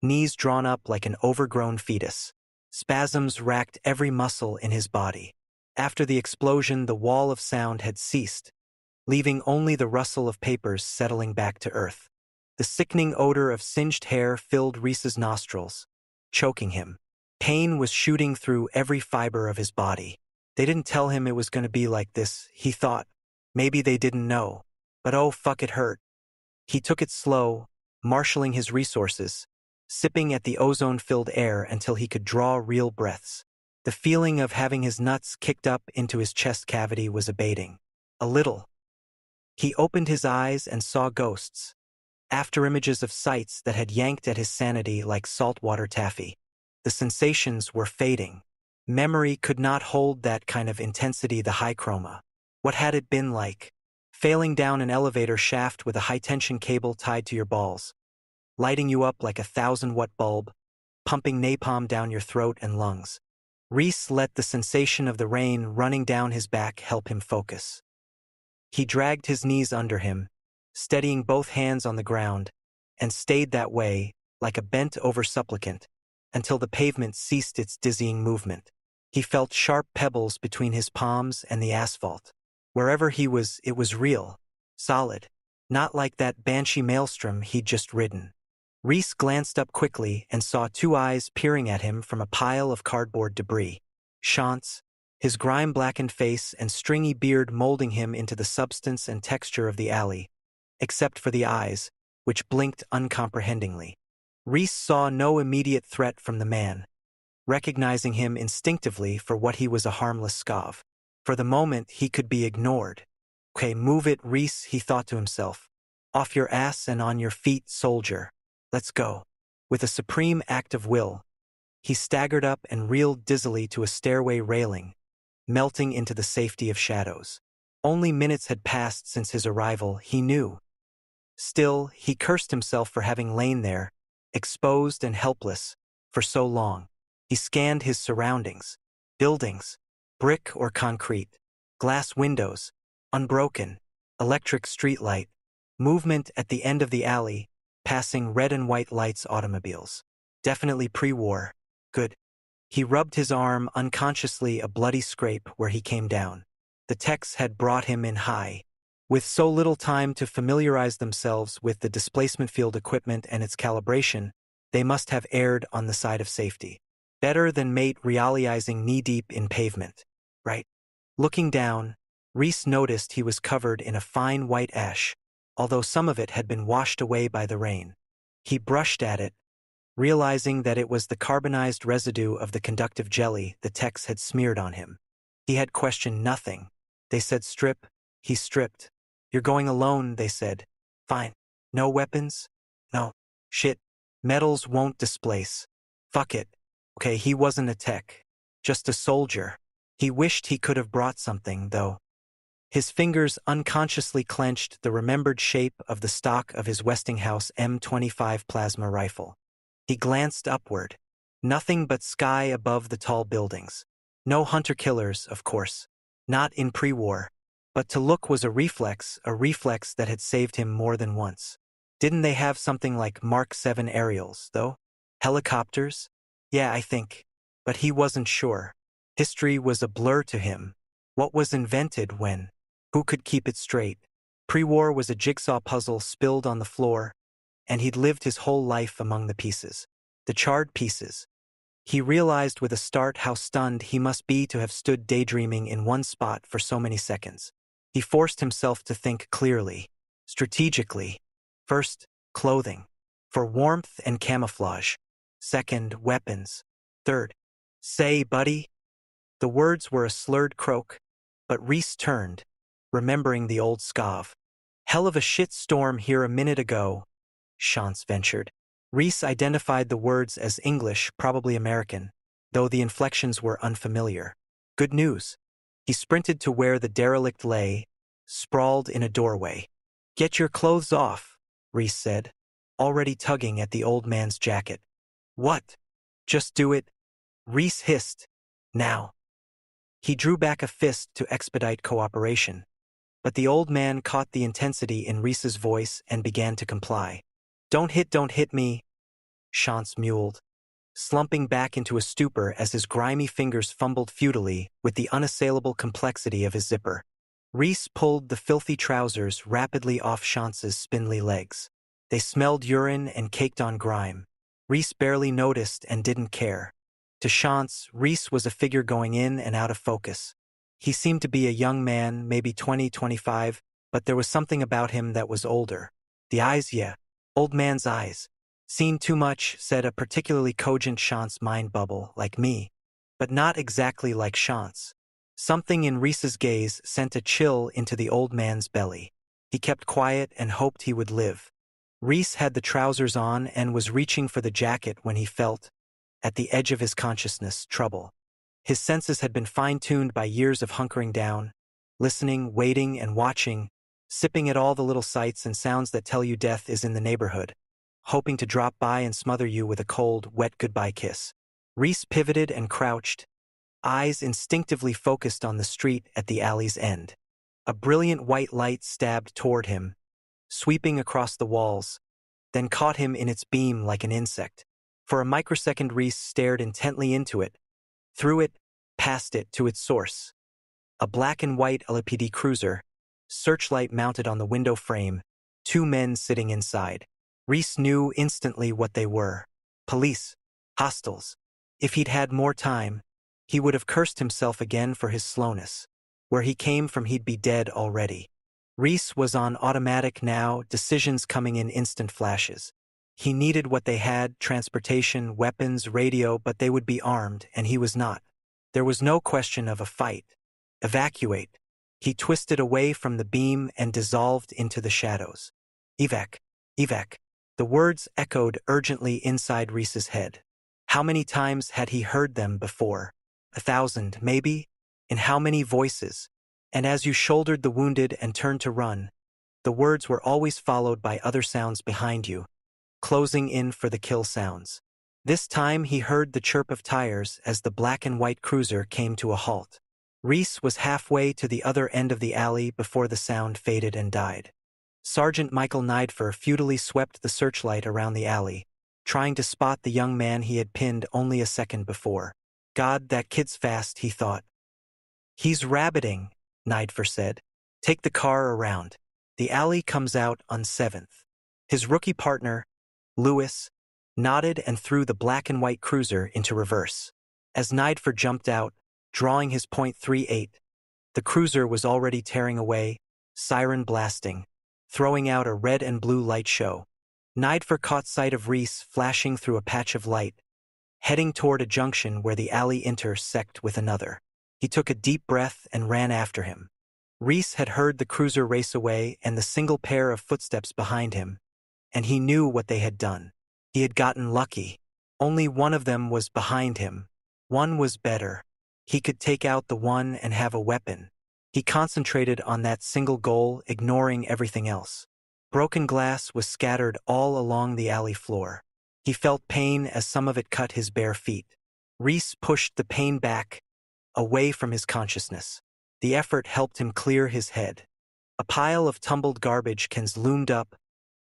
knees drawn up like an overgrown fetus. Spasms racked every muscle in his body. After the explosion, the wall of sound had ceased, leaving only the rustle of papers settling back to earth. The sickening odor of singed hair filled Reese's nostrils, choking him. Pain was shooting through every fiber of his body. They didn't tell him it was going to be like this, he thought. Maybe they didn't know. But oh fuck, it hurt. He took it slow, marshaling his resources, sipping at the ozone-filled air until he could draw real breaths. The feeling of having his nuts kicked up into his chest cavity was abating. A little. He opened his eyes and saw ghosts, afterimages of sights that had yanked at his sanity like saltwater taffy. The sensations were fading. Memory could not hold that kind of intensity, the high chroma. What had it been like? Failing down an elevator shaft with a high-tension cable tied to your balls, lighting you up like a 1,000-watt bulb, pumping napalm down your throat and lungs. Reese let the sensation of the rain running down his back help him focus. He dragged his knees under him, steadying both hands on the ground, and stayed that way, like a bent-over supplicant, until the pavement ceased its dizzying movement. He felt sharp pebbles between his palms and the asphalt. Wherever he was, it was real, solid, not like that banshee maelstrom he'd just ridden. Reese glanced up quickly and saw two eyes peering at him from a pile of cardboard debris. Chance, his grime-blackened face and stringy beard molding him into the substance and texture of the alley, except for the eyes, which blinked uncomprehendingly. Reese saw no immediate threat from the man, recognizing him instinctively for what he was, a harmless scav. For the moment, he could be ignored. Okay, move it, Reese, he thought to himself. Off your ass and on your feet, soldier. Let's go. With a supreme act of will, he staggered up and reeled dizzily to a stairway railing, melting into the safety of shadows. Only minutes had passed since his arrival, he knew. Still, he cursed himself for having lain there, exposed and helpless, for so long. He scanned his surroundings. Buildings, brick or concrete, glass windows, unbroken, electric streetlight, movement at the end of the alley, passing red and white lights, automobiles. Definitely pre-war. Good. He rubbed his arm, unconsciously a bloody scrape where he came down. The techs had brought him in high. With so little time to familiarize themselves with the displacement field equipment and its calibration, they must have erred on the side of safety. Better than mate realizing knee-deep in pavement. Right. Looking down, Reese noticed he was covered in a fine white ash, although some of it had been washed away by the rain. He brushed at it, realizing that it was the carbonized residue of the conductive jelly the techs had smeared on him. He had questioned nothing. They said strip, he stripped. You're going alone, they said. Fine. No weapons? No. Shit. Metals won't displace. Fuck it. Okay, he wasn't a tech. Just a soldier. He wished he could have brought something, though. His fingers unconsciously clenched the remembered shape of the stock of his Westinghouse M25 plasma rifle. He glanced upward. Nothing but sky above the tall buildings. No hunter-killers, of course. Not in pre-war. But to look was a reflex that had saved him more than once. Didn't they have something like Mark 7 aerials, though? Helicopters? Yeah, I think. But he wasn't sure. History was a blur to him. What was invented when? Who could keep it straight? Pre-war was a jigsaw puzzle spilled on the floor, and he'd lived his whole life among the pieces. The charred pieces. He realized with a start how stunned he must be to have stood daydreaming in one spot for so many seconds. He forced himself to think clearly, strategically. First, clothing. For warmth and camouflage. Second, weapons. Third, say, buddy. The words were a slurred croak, but Reese turned, remembering the old scav. Hell of a shit storm here a minute ago, Chance ventured. Reese identified the words as English, probably American, though the inflections were unfamiliar. Good news. He sprinted to where the derelict lay, sprawled in a doorway. Get your clothes off, Reese said, already tugging at the old man's jacket. What? Just do it, Reese hissed. Now. He drew back a fist to expedite cooperation, but the old man caught the intensity in Reese's voice and began to comply. Don't hit me, Chance mewled. slumping back into a stupor as his grimy fingers fumbled futilely with the unassailable complexity of his zipper. Reese pulled the filthy trousers rapidly off Chance's spindly legs. They smelled urine and caked on grime. Reese barely noticed and didn't care. To Chance, Reese was a figure going in and out of focus. He seemed to be a young man, maybe 20, 25, but there was something about him that was older. The eyes, yeah, old man's eyes. Seen too much, said a particularly cogent Chance mind bubble, like me. But not exactly like Chance. Something in Reese's gaze sent a chill into the old man's belly. He kept quiet and hoped he would live. Reese had the trousers on and was reaching for the jacket when he felt, at the edge of his consciousness, trouble. His senses had been fine-tuned by years of hunkering down, listening, waiting, and watching, sipping at all the little sights and sounds that tell you death is in the neighborhood, hoping to drop by and smother you with a cold, wet goodbye kiss. Reese pivoted and crouched, eyes instinctively focused on the street at the alley's end. A brilliant white light stabbed toward him, sweeping across the walls, then caught him in its beam like an insect. For a microsecond Reese stared intently into it, through it, past it, to its source. A black and white LAPD cruiser, searchlight mounted on the window frame, two men sitting inside. Reese knew instantly what they were. Police. Hostiles. If he'd had more time, he would have cursed himself again for his slowness. Where he came from he'd be dead already. Reese was on automatic now, decisions coming in instant flashes. He needed what they had, transportation, weapons, radio, but they would be armed, and he was not. There was no question of a fight. Evacuate. He twisted away from the beam and dissolved into the shadows. Evac. Evac. The words echoed urgently inside Reese's head. How many times had he heard them before? 1,000, maybe? In how many voices? And as you shouldered the wounded and turned to run, the words were always followed by other sounds behind you, closing in for the kill sounds. This time he heard the chirp of tires as the black and white cruiser came to a halt. Reese was halfway to the other end of the alley before the sound faded and died. Sergeant Michael Nidfer futilely swept the searchlight around the alley, trying to spot the young man he had pinned only a second before. God, that kid's fast, he thought. He's rabbiting, Nidfer said. Take the car around. The alley comes out on 7th. His rookie partner, Lewis, nodded and threw the black and white cruiser into reverse. As Nidfer jumped out, drawing his .38, the cruiser was already tearing away, siren blasting, throwing out a red and blue light show. Nidfer caught sight of Reese flashing through a patch of light, heading toward a junction where the alley intersected with another. He took a deep breath and ran after him. Reese had heard the cruiser race away and the single pair of footsteps behind him, and he knew what they had done. He had gotten lucky. Only one of them was behind him. One was better. He could take out the one and have a weapon. He concentrated on that single goal, ignoring everything else. Broken glass was scattered all along the alley floor. He felt pain as some of it cut his bare feet. Reese pushed the pain back, away from his consciousness. The effort helped him clear his head. A pile of tumbled garbage cans loomed up,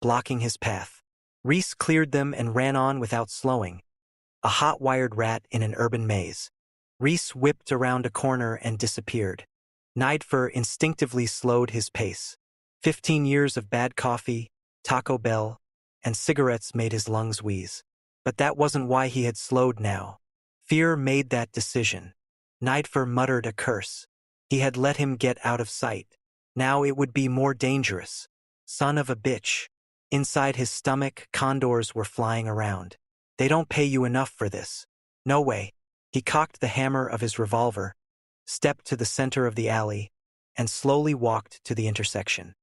blocking his path. Reese cleared them and ran on without slowing, a hot-wired rat in an urban maze. Reese whipped around a corner and disappeared. Nidfer instinctively slowed his pace. 15 years of bad coffee, Taco Bell, and cigarettes made his lungs wheeze. But that wasn't why he had slowed now. Fear made that decision. Nidfer muttered a curse. He had let him get out of sight. Now it would be more dangerous. Son of a bitch. Inside his stomach, condors were flying around. They don't pay you enough for this. No way. He cocked the hammer of his revolver, stepped to the center of the alley, and slowly walked to the intersection.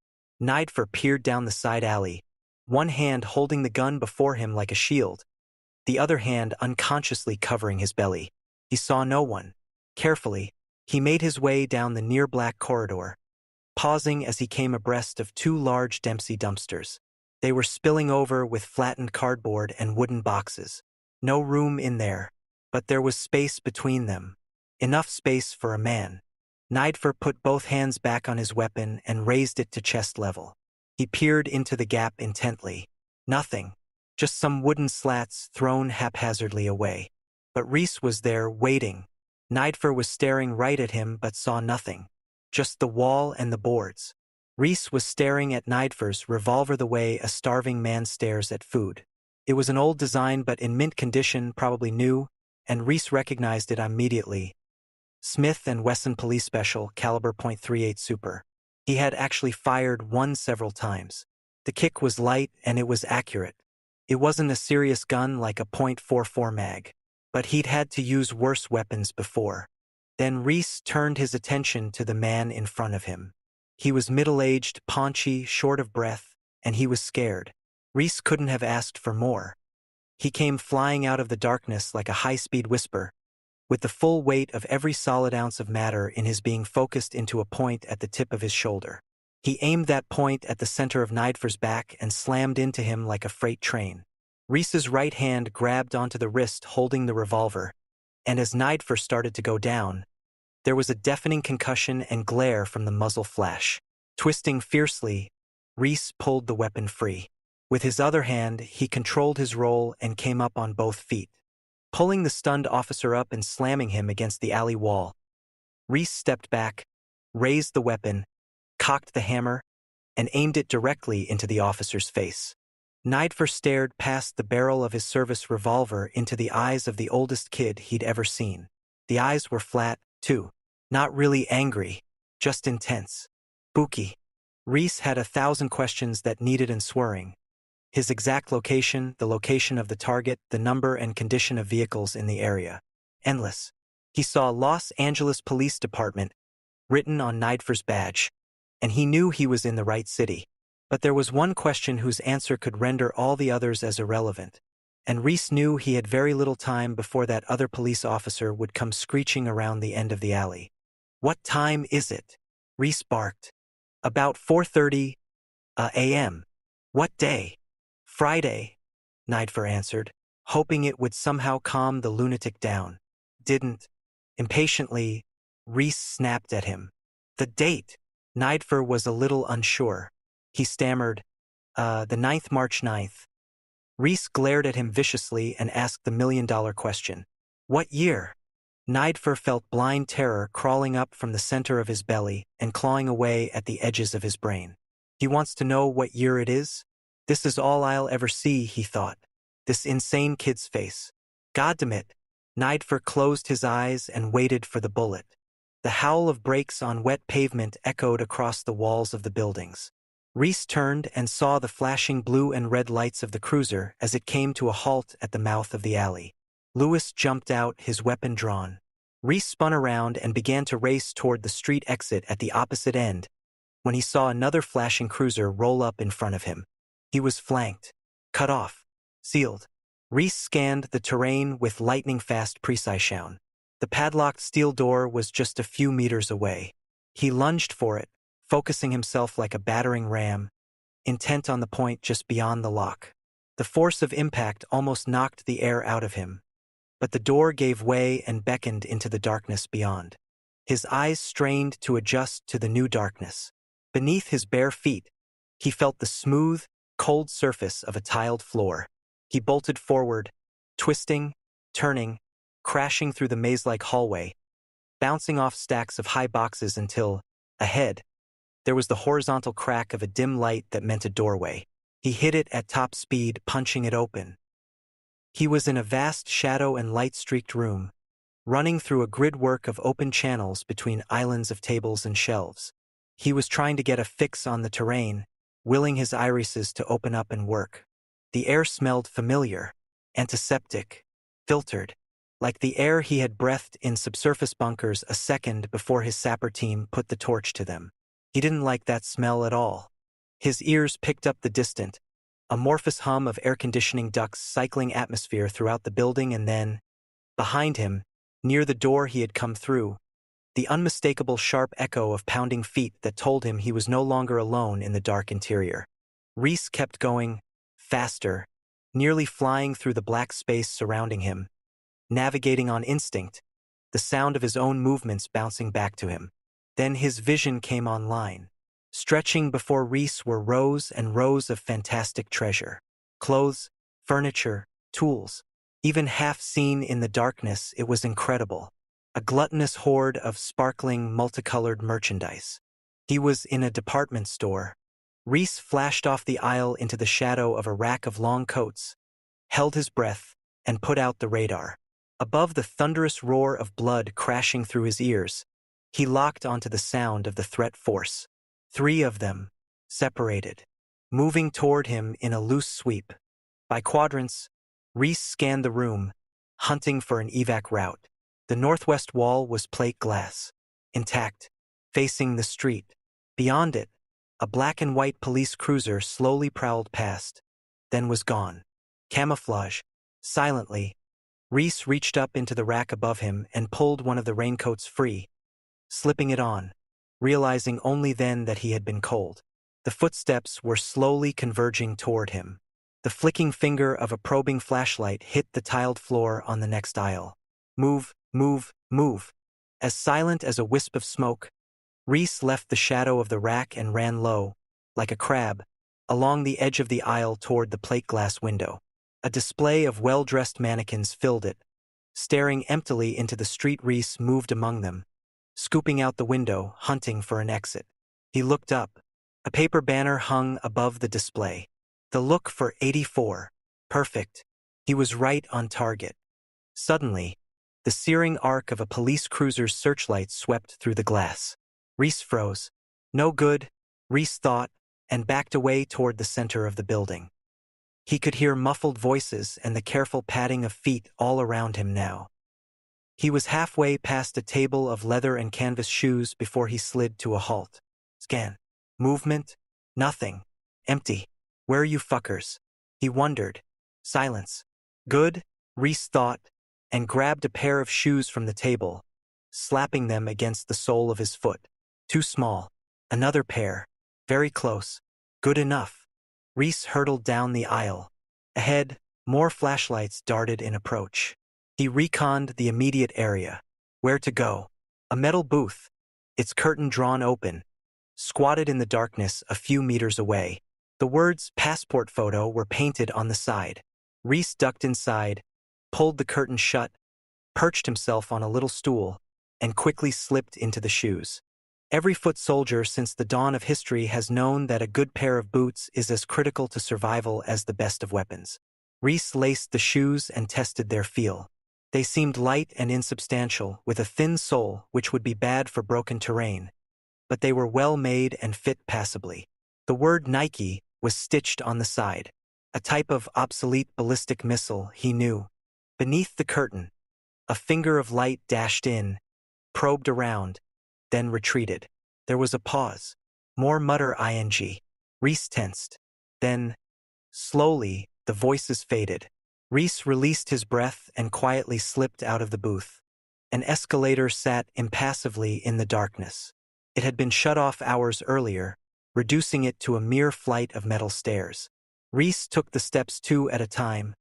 Nidfer peered down the side alley, one hand holding the gun before him like a shield, the other hand unconsciously covering his belly. He saw no one. Carefully, he made his way down the near-black corridor, pausing as he came abreast of two large Dempsey dumpsters. They were spilling over with flattened cardboard and wooden boxes. No room in there, but there was space between them. Enough space for a man. Nidfer put both hands back on his weapon and raised it to chest level. He peered into the gap intently. Nothing. just some wooden slats thrown haphazardly away. But Reese was there, waiting. Nidfer was staring right at him but saw nothing. Just the wall and the boards. Reese was staring at Nidfer's revolver the way a starving man stares at food. It was an old design but in mint condition, probably new, and Reese recognized it immediately. Smith & Wesson Police Special, caliber .38 Super. He had actually fired one several times. The kick was light and it was accurate. It wasn't a serious gun like a .44 mag. But he'd had to use worse weapons before. Then Reese turned his attention to the man in front of him. He was middle-aged, paunchy, short of breath, and he was scared. Reese couldn't have asked for more. He came flying out of the darkness like a high-speed whisper, with the full weight of every solid ounce of matter in his being focused into a point at the tip of his shoulder. He aimed that point at the center of Nidfer's back and slammed into him like a freight train. Reese's right hand grabbed onto the wrist holding the revolver, and as Nidfer started to go down, there was a deafening concussion and glare from the muzzle flash. Twisting fiercely, Reese pulled the weapon free. With his other hand, he controlled his roll and came up on both feet. Pulling the stunned officer up and slamming him against the alley wall, Reese stepped back, raised the weapon, cocked the hammer, and aimed it directly into the officer's face. Nidfer stared past the barrel of his service revolver into the eyes of the oldest kid he'd ever seen. The eyes were flat, too. Not really angry, just intense. Spooky. Reese had 1,000 questions that needed answering. His exact location, the location of the target, the number and condition of vehicles in the area. Endless. He saw Los Angeles Police Department written on Nidfer's badge, and he knew he was in the right city. But there was one question whose answer could render all the others as irrelevant, and Reese knew he had very little time before that other police officer would come screeching around the end of the alley. "What time is it?" Reese barked. "About 4:30 a.m. "What day?" "Friday," Nidfer answered, hoping it would somehow calm the lunatic down. Didn't. Impatiently, Reese snapped at him. "The date." Nidfer was a little unsure. He stammered, "The 9th, March 9th. Reese glared at him viciously and asked the million-dollar question. "What year?" Nidfer felt blind terror crawling up from the center of his belly and clawing away at the edges of his brain. He wants to know what year it is? This is all I'll ever see, he thought. This insane kid's face. Goddamit. Nidfer closed his eyes and waited for the bullet. The howl of brakes on wet pavement echoed across the walls of the buildings. Reese turned and saw the flashing blue and red lights of the cruiser as it came to a halt at the mouth of the alley. Lewis jumped out, his weapon drawn. Reese spun around and began to race toward the street exit at the opposite end, when he saw another flashing cruiser roll up in front of him. He was flanked, cut off, sealed. Reese scanned the terrain with lightning-fast precision. The padlocked steel door was just a few meters away. He lunged for it, focusing himself like a battering ram, intent on the point just beyond the lock. The force of impact almost knocked the air out of him, but the door gave way and beckoned into the darkness beyond. His eyes strained to adjust to the new darkness. Beneath his bare feet, he felt the smooth, cold surface of a tiled floor. He bolted forward, twisting, turning, crashing through the maze-like hallway, bouncing off stacks of high boxes until, ahead, there was the horizontal crack of a dim light that meant a doorway. He hit it at top speed, punching it open. He was in a vast shadow and light-streaked room, running through a gridwork of open channels between islands of tables and shelves. He was trying to get a fix on the terrain, willing his irises to open up and work. The air smelled familiar, antiseptic, filtered, like the air he had breathed in subsurface bunkers a second before his sapper team put the torch to them. He didn't like that smell at all. His ears picked up the distant, amorphous hum of air-conditioning ducts cycling atmosphere throughout the building, and then, behind him, near the door he had come through, the unmistakable sharp echo of pounding feet that told him he was no longer alone in the dark interior. Reese kept going, faster, nearly flying through the black space surrounding him, navigating on instinct, the sound of his own movements bouncing back to him. Then his vision came online. Stretching before Reese were rows and rows of fantastic treasure. Clothes, furniture, tools. Even half seen in the darkness, it was incredible. A gluttonous horde of sparkling, multicolored merchandise. He was in a department store. Reese flashed off the aisle into the shadow of a rack of long coats, held his breath, and put out the radar. Above the thunderous roar of blood crashing through his ears, he locked onto the sound of the threat force. 3 of them, separated, moving toward him in a loose sweep. By quadrants, Reese scanned the room, hunting for an evac route. The northwest wall was plate glass, intact, facing the street. Beyond it, a black and white police cruiser slowly prowled past, then was gone. Camouflage, silently, Reese reached up into the rack above him and pulled one of the raincoats free, slipping it on, realizing only then that he had been cold. The footsteps were slowly converging toward him. The flicking finger of a probing flashlight hit the tiled floor on the next aisle. Move, move, move. As silent as a wisp of smoke, Reese left the shadow of the rack and ran low, like a crab, along the edge of the aisle toward the plate glass window. A display of well-dressed mannequins filled it. Staring emptily into the street, Reese moved among them, scooping out the window, hunting for an exit. He looked up. A paper banner hung above the display. The look for 84. Perfect. He was right on target. Suddenly, the searing arc of a police cruiser's searchlight swept through the glass. Reese froze. No good, Reese thought, and backed away toward the center of the building. He could hear muffled voices and the careful padding of feet all around him now. He was halfway past a table of leather and canvas shoes before he slid to a halt. Scan. Movement. Nothing. Empty. Where are you fuckers? He wondered. Silence. Good, Reese thought, and grabbed a pair of shoes from the table, slapping them against the sole of his foot. Too small. Another pair. Very close. Good enough. Reese hurtled down the aisle. Ahead, more flashlights darted in approach. He reconned the immediate area. Where to go? A metal booth, its curtain drawn open, squatted in the darkness a few meters away. The words "passport photo" were painted on the side. Reese ducked inside, pulled the curtain shut, perched himself on a little stool, and quickly slipped into the shoes. Every foot soldier since the dawn of history has known that a good pair of boots is as critical to survival as the best of weapons. Reese laced the shoes and tested their feel. They seemed light and insubstantial, with a thin sole which would be bad for broken terrain, but they were well made and fit passably. The word Nike was stitched on the side, a type of obsolete ballistic missile, he knew. Beneath the curtain, a finger of light dashed in, probed around, then retreated. There was a pause. More mutter ing. Reese tensed. Then, slowly, the voices faded. Reese released his breath and quietly slipped out of the booth. An escalator sat impassively in the darkness. It had been shut off hours earlier, reducing it to a mere flight of metal stairs. Reese took the steps 2 at a time,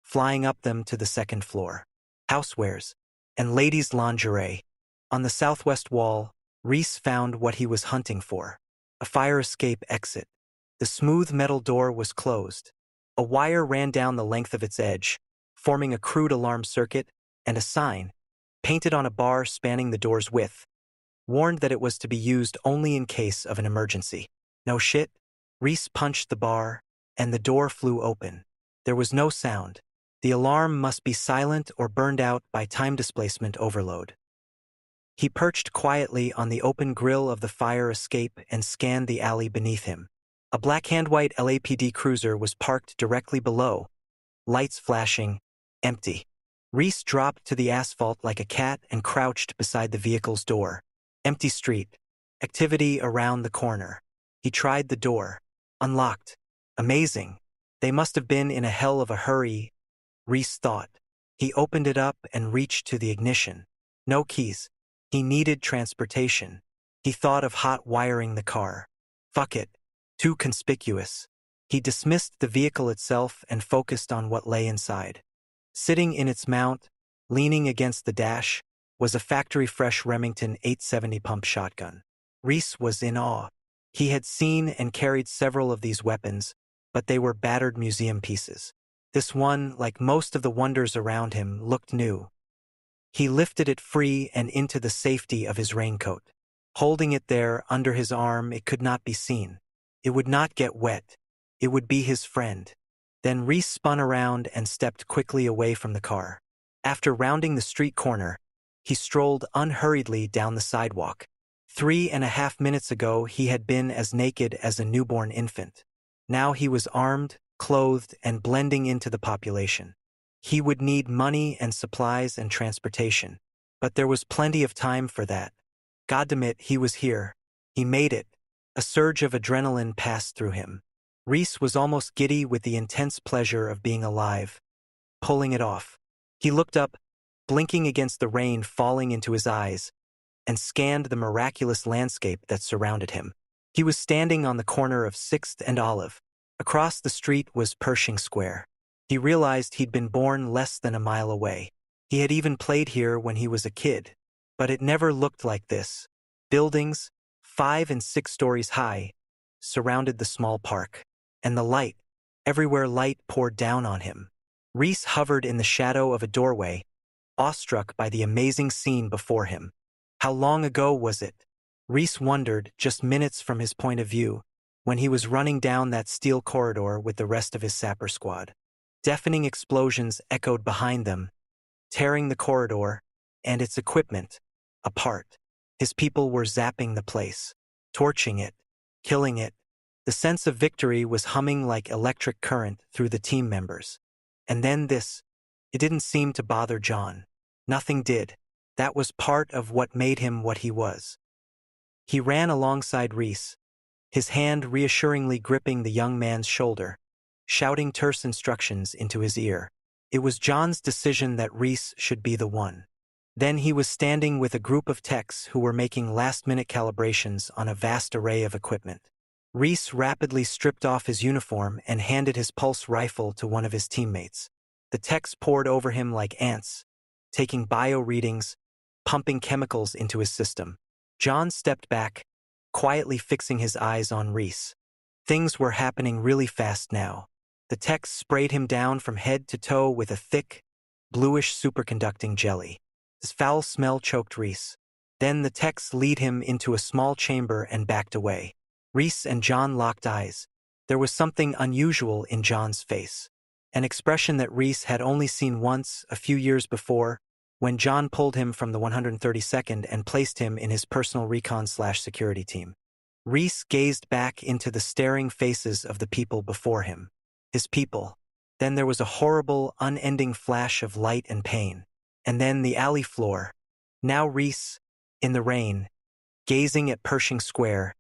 flying up them to the second floor. Housewares and ladies' lingerie. On the southwest wall, Reese found what he was hunting for: a fire escape exit. The smooth metal door was closed. A wire ran down the length of its edge, forming a crude alarm circuit, and a sign, painted on a bar spanning the door's width, warned that it was to be used only in case of an emergency. No shit? Reese punched the bar, and the door flew open. There was no sound. The alarm must be silent or burned out by time displacement overload. He perched quietly on the open grill of the fire escape and scanned the alley beneath him. A black and white LAPD cruiser was parked directly below, lights flashing, empty. Reese dropped to the asphalt like a cat and crouched beside the vehicle's door. Empty street. Activity around the corner. He tried the door. Unlocked. Amazing. They must have been in a hell of a hurry, Reese thought. He opened it up and reached to the ignition. No keys. He needed transportation. He thought of hot wiring the car. Fuck it. Too conspicuous. He dismissed the vehicle itself and focused on what lay inside. Sitting in its mount, leaning against the dash, was a factory-fresh Remington 870 pump shotgun. Reese was in awe. He had seen and carried several of these weapons, but they were battered museum pieces. This one, like most of the wonders around him, looked new. He lifted it free and into the safety of his raincoat. Holding it there under his arm, it could not be seen. It would not get wet. It would be his friend. Then Reese spun around and stepped quickly away from the car. After rounding the street corner, he strolled unhurriedly down the sidewalk. 3.5 minutes ago, he had been as naked as a newborn infant. Now he was armed, clothed, and blending into the population. He would need money and supplies and transportation, but there was plenty of time for that. Goddamn, he was here. He made it. A surge of adrenaline passed through him. Reese was almost giddy with the intense pleasure of being alive. Pulling it off. He looked up, blinking against the rain falling into his eyes, and scanned the miraculous landscape that surrounded him. He was standing on the corner of 6th and Olive. Across the street was Pershing Square. He realized he'd been born less than a mile away. He had even played here when he was a kid. But it never looked like this. Buildings, 5 and 6 stories high, surrounded the small park. And the light, everywhere light poured down on him. Reese hovered in the shadow of a doorway, awestruck by the amazing scene before him. How long ago was it? Reese wondered, just minutes from his point of view, when he was running down that steel corridor with the rest of his sapper squad. Deafening explosions echoed behind them, tearing the corridor and its equipment apart. His people were zapping the place, torching it, killing it. The sense of victory was humming like electric current through the team members. And then this. It didn't seem to bother John. Nothing did. That was part of what made him what he was. He ran alongside Reese, his hand reassuringly gripping the young man's shoulder, shouting terse instructions into his ear. It was John's decision that Reese should be the one. Then he was standing with a group of techs who were making last-minute calibrations on a vast array of equipment. Reese rapidly stripped off his uniform and handed his pulse rifle to one of his teammates. The techs poured over him like ants, taking bio readings, pumping chemicals into his system. John stepped back, quietly fixing his eyes on Reese. Things were happening really fast now. The techs sprayed him down from head to toe with a thick, bluish superconducting jelly. His foul smell choked Reese. Then the techs lead him into a small chamber and backed away. Reese and John locked eyes. There was something unusual in John's face. An expression that Reese had only seen once, a few years before, when John pulled him from the 132nd and placed him in his personal recon/security team. Reese gazed back into the staring faces of the people before him. His people. Then there was a horrible, unending flash of light and pain. And then the alley floor. Now Reese, in the rain, gazing at Pershing Square,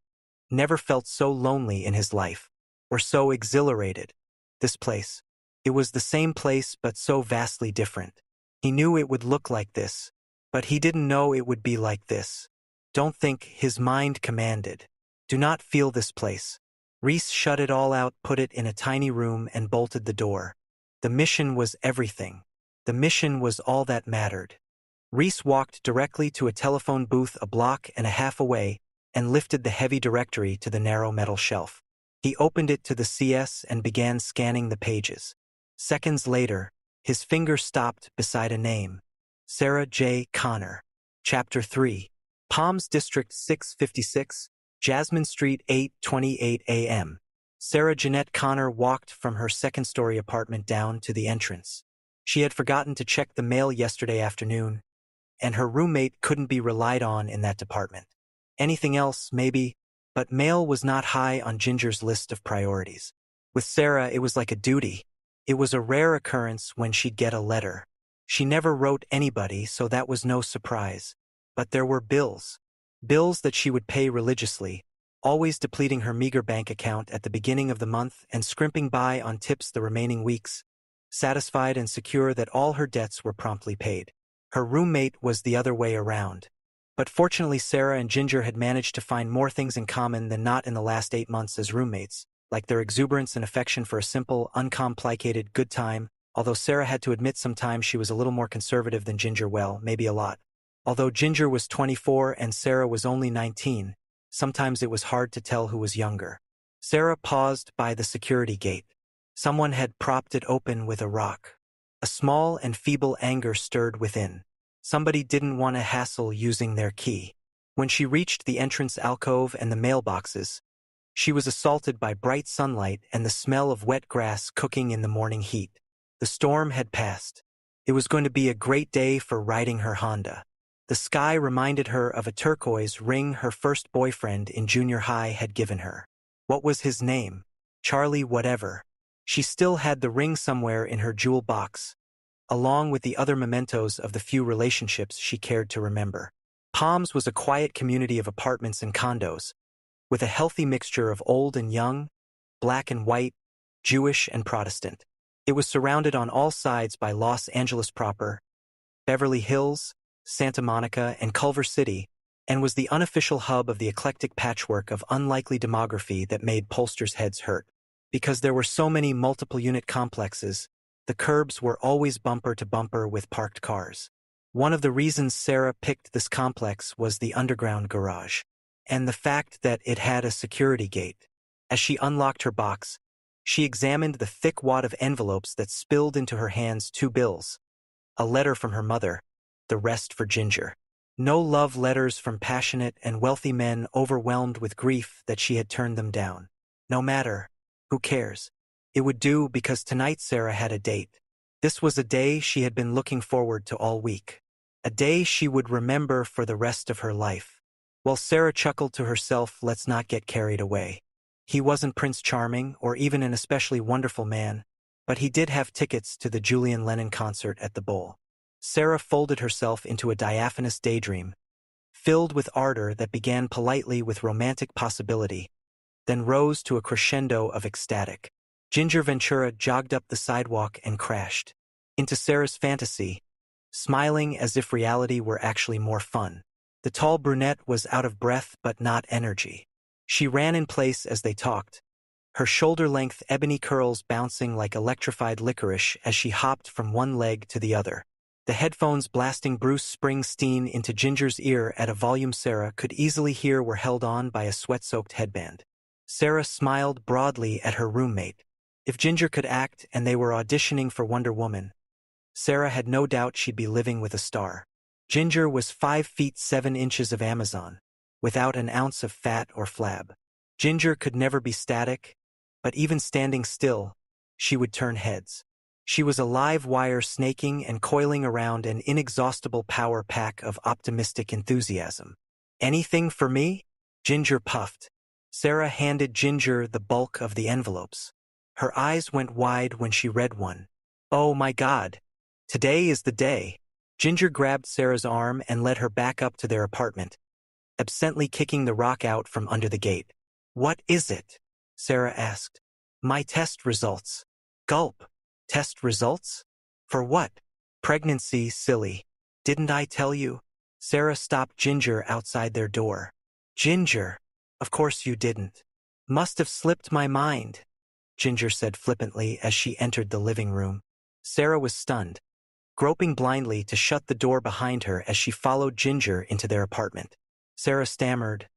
never felt so lonely in his life, or so exhilarated. This place. It was the same place but so vastly different. He knew it would look like this, but he didn't know it would be like this. Don't think, his mind commanded. Do not feel this place. Reese shut it all out, put it in a tiny room, and bolted the door. The mission was everything. The mission was all that mattered. Reese walked directly to a telephone booth a block and a half away and lifted the heavy directory to the narrow metal shelf. He opened it to the CS and began scanning the pages. Seconds later, his finger stopped beside a name. Sarah J. Connor. Chapter 3. Palms District 656, Jasmine Street, 8:28 a.m. Sarah Jeanette Connor walked from her second-story apartment down to the entrance. She had forgotten to check the mail yesterday afternoon, and her roommate couldn't be relied on in that department. Anything else, maybe, but mail was not high on Ginger's list of priorities. With Sarah, it was like a duty. It was a rare occurrence when she'd get a letter. She never wrote anybody, so that was no surprise. But there were bills. Bills that she would pay religiously, always depleting her meager bank account at the beginning of the month and scrimping by on tips the remaining weeks, satisfied and secure that all her debts were promptly paid. Her roommate was the other way around. But fortunately, Sarah and Ginger had managed to find more things in common than not in the last 8 months as roommates, like their exuberance and affection for a simple, uncomplicated good time, although Sarah had to admit sometimes she was a little more conservative than Ginger, well, maybe a lot. Although Ginger was 24 and Sarah was only 19, sometimes it was hard to tell who was younger. Sarah paused by the security gate. Someone had propped it open with a rock. A small and feeble anger stirred within. Somebody didn't want to hassle using their key. When she reached the entrance alcove and the mailboxes, she was assaulted by bright sunlight and the smell of wet grass cooking in the morning heat. The storm had passed. It was going to be a great day for riding her Honda. The sky reminded her of a turquoise ring her first boyfriend in junior high had given her. What was his name? Charlie whatever. She still had the ring somewhere in her jewel box, along with the other mementos of the few relationships she cared to remember. Palms was a quiet community of apartments and condos, with a healthy mixture of old and young, black and white, Jewish and Protestant. It was surrounded on all sides by Los Angeles proper, Beverly Hills, Santa Monica, and Culver City, and was the unofficial hub of the eclectic patchwork of unlikely demography that made pollsters' heads hurt. Because there were so many multiple-unit complexes, the curbs were always bumper to bumper with parked cars. One of the reasons Sarah picked this complex was the underground garage, and the fact that it had a security gate. As she unlocked her box, she examined the thick wad of envelopes that spilled into her hands. 2 bills. A letter from her mother, the rest for Ginger. No love letters from passionate and wealthy men overwhelmed with grief that she had turned them down. No matter. Who cares? It would do because tonight Sarah had a date. This was a day she had been looking forward to all week. A day she would remember for the rest of her life. While Sarah chuckled to herself, let's not get carried away. He wasn't Prince Charming or even an especially wonderful man, but he did have tickets to the Julian Lennon concert at the Bowl. Sarah folded herself into a diaphanous daydream, filled with ardor that began politely with romantic possibility, then rose to a crescendo of ecstatic. Ginger Ventura jogged up the sidewalk and crashed into Sarah's fantasy, smiling as if reality were actually more fun. The tall brunette was out of breath but not energy. She ran in place as they talked, her shoulder-length ebony curls bouncing like electrified licorice as she hopped from one leg to the other. The headphones blasting Bruce Springsteen into Ginger's ear at a volume Sarah could easily hear were held on by a sweat-soaked headband. Sarah smiled broadly at her roommate. If Ginger could act and they were auditioning for Wonder Woman, Sarah had no doubt she'd be living with a star. Ginger was 5 feet 7 inches of Amazon, without an ounce of fat or flab. Ginger could never be static, but even standing still, she would turn heads. She was a live wire snaking and coiling around an inexhaustible power pack of optimistic enthusiasm. Anything for me? Ginger puffed. Sarah handed Ginger the bulk of the envelopes. Her eyes went wide when she read one. Oh my God! Today is the day. Ginger grabbed Sarah's arm and led her back up to their apartment, absently kicking the rock out from under the gate. What is it? Sarah asked. My test results. Gulp. Test results? For what? Pregnancy, silly. Didn't I tell you? Sarah stopped Ginger outside their door. Ginger. Of course you didn't. Must have slipped my mind, Ginger said flippantly as she entered the living room. Sarah was stunned, groping blindly to shut the door behind her as she followed Ginger into their apartment. Sarah stammered,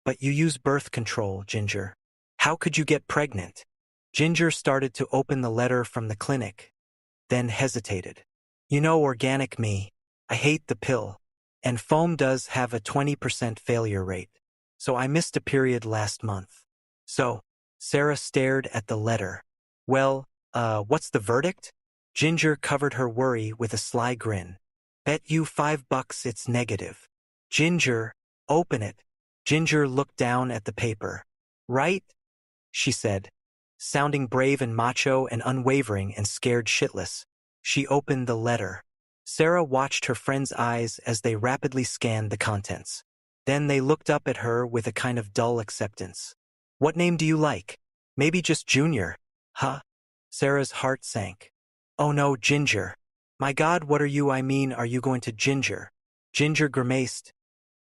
But you use birth control, Ginger. How could you get pregnant? Ginger started to open the letter from the clinic, then hesitated. You know, organic me. I hate the pill. And foam does have a 20% failure rate. So I missed a period last month. So, Sarah stared at the letter. Well, what's the verdict? Ginger covered her worry with a sly grin. Bet you $5 it's negative. Ginger, open it. Ginger looked down at the paper. Right? She said, sounding brave and macho and unwavering and scared shitless. She opened the letter. Sarah watched her friend's eyes as they rapidly scanned the contents. Then they looked up at her with a kind of dull acceptance. What name do you like? Maybe just Junior. Huh? Sarah's heart sank. Oh no, Ginger. My God, what are you? I mean, are you going to Ginger? Ginger grimaced,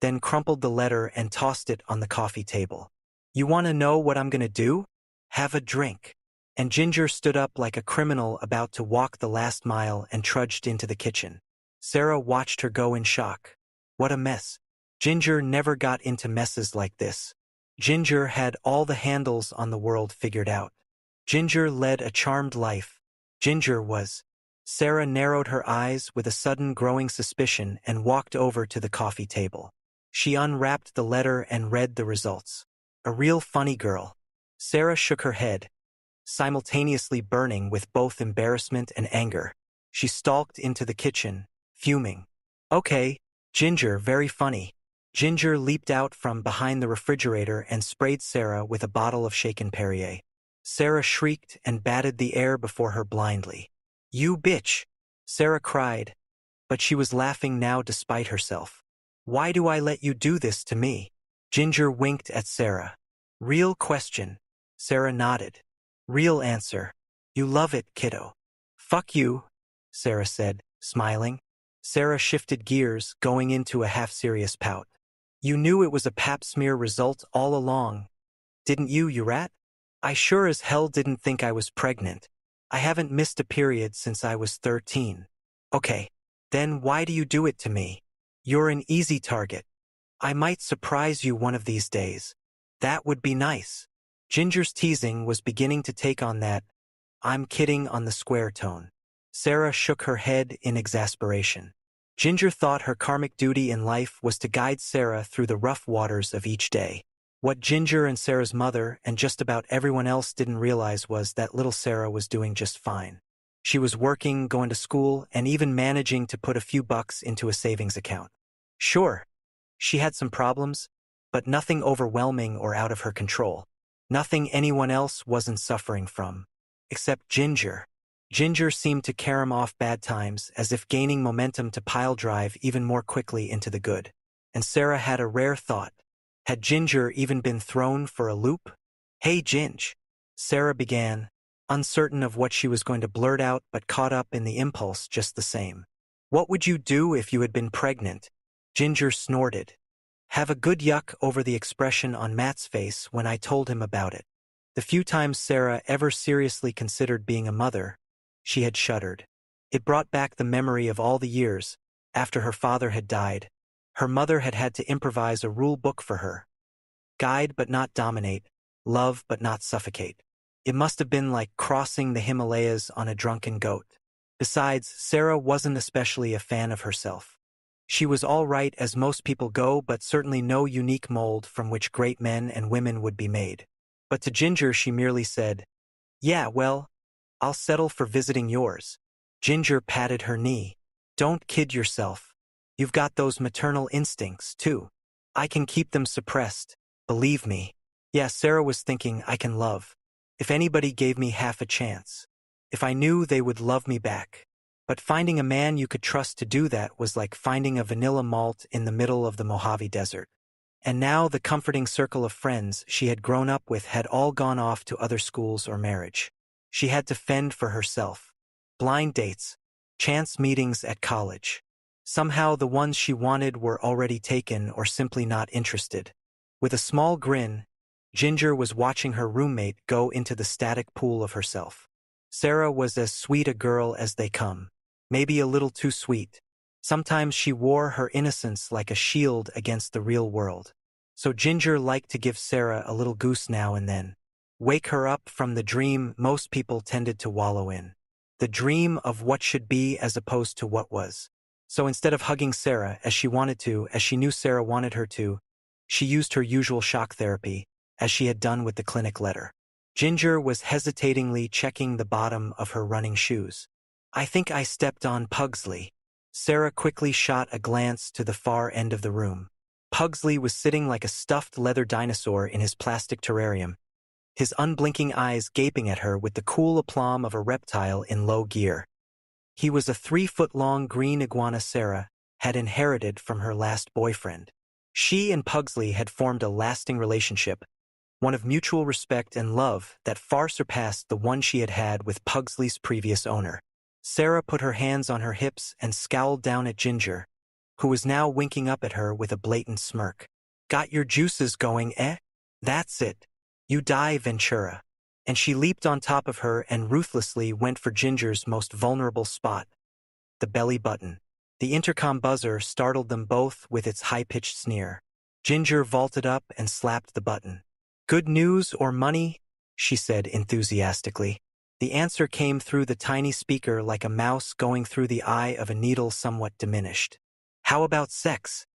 then crumpled the letter and tossed it on the coffee table. You want to know what I'm going to do? Have a drink. And Ginger stood up like a criminal about to walk the last mile and trudged into the kitchen. Sarah watched her go in shock. What a mess. Ginger never got into messes like this. Ginger had all the handles on the world figured out. Ginger led a charmed life. Ginger was. Sarah narrowed her eyes with a sudden growing suspicion and walked over to the coffee table. She unwrapped the letter and read the results. A real funny girl. Sarah shook her head, simultaneously burning with both embarrassment and anger. She stalked into the kitchen, fuming. Okay, Ginger, very funny. Ginger leaped out from behind the refrigerator and sprayed Sarah with a bottle of shaken Perrier. Sarah shrieked and batted the air before her blindly. You bitch! Sarah cried, but she was laughing now despite herself. Why do I let you do this to me? Ginger winked at Sarah. Real question. Sarah nodded. Real answer. You love it, kiddo. Fuck you, Sarah said, smiling. Sarah shifted gears, going into a half-serious pout. You knew it was a pap smear result all along, didn't you, you rat? I sure as hell didn't think I was pregnant. I haven't missed a period since I was 13. Okay, then why do you do it to me? You're an easy target. I might surprise you one of these days. That would be nice. Ginger's teasing was beginning to take on that I'm kidding on the square tone. Sarah shook her head in exasperation. Ginger thought her karmic duty in life was to guide Sarah through the rough waters of each day. What Ginger and Sarah's mother and just about everyone else didn't realize was that little Sarah was doing just fine. She was working, going to school, and even managing to put a few bucks into a savings account. Sure, she had some problems, but nothing overwhelming or out of her control. Nothing anyone else wasn't suffering from. Except Ginger. Ginger seemed to carry off bad times as if gaining momentum to pile drive even more quickly into the good. And Sarah had a rare thought. Had Ginger even been thrown for a loop? Hey, Ginge, Sarah began, uncertain of what she was going to blurt out but caught up in the impulse just the same. What would you do if you had been pregnant? Ginger snorted. Have a good yuck over the expression on Matt's face when I told him about it. The few times Sarah ever seriously considered being a mother, she had shuddered. It brought back the memory of all the years, after her father had died, her mother had had to improvise a rule book for her. Guide but not dominate, love but not suffocate. It must have been like crossing the Himalayas on a drunken goat. Besides, Sarah wasn't especially a fan of herself. She was all right as most people go, but certainly no unique mold from which great men and women would be made. But to Ginger she merely said, Yeah, well, I'll settle for visiting yours. Ginger patted her knee. Don't kid yourself. You've got those maternal instincts, too. I can keep them suppressed, believe me. Yeah, Sarah was thinking I can love. If anybody gave me half a chance. If I knew they would love me back. But finding a man you could trust to do that was like finding a vanilla malt in the middle of the Mojave Desert. And now the comforting circle of friends she had grown up with had all gone off to other schools or marriage. She had to fend for herself. Blind dates, chance meetings at college. Somehow the ones she wanted were already taken or simply not interested. With a small grin, Ginger was watching her roommate go into the static pool of herself. Sarah was as sweet a girl as they come. Maybe a little too sweet. Sometimes she wore her innocence like a shield against the real world. So Ginger liked to give Sarah a little goose now and then. Wake her up from the dream most people tended to wallow in. The dream of what should be as opposed to what was. So instead of hugging Sarah as she wanted to, as she knew Sarah wanted her to, she used her usual shock therapy, as she had done with the clinic letter. Ginger was hesitatingly checking the bottom of her running shoes. I think I stepped on Pugsley. Sarah quickly shot a glance to the far end of the room. Pugsley was sitting like a stuffed leather dinosaur in his plastic terrarium, his unblinking eyes gaping at her with the cool aplomb of a reptile in low gear. He was a 3-foot-long green iguana Sarah had inherited from her last boyfriend. She and Pugsley had formed a lasting relationship, one of mutual respect and love that far surpassed the one she had had with Pugsley's previous owner. Sarah put her hands on her hips and scowled down at Ginger, who was now winking up at her with a blatant smirk. Got your juices going, eh? That's it. You die, Ventura. And she leaped on top of her and ruthlessly went for Ginger's most vulnerable spot, the belly button. The intercom buzzer startled them both with its high-pitched sneer. Ginger vaulted up and slapped the button. Good news or money? she said enthusiastically. The answer came through the tiny speaker like a mouse going through the eye of a needle somewhat diminished. How about sex?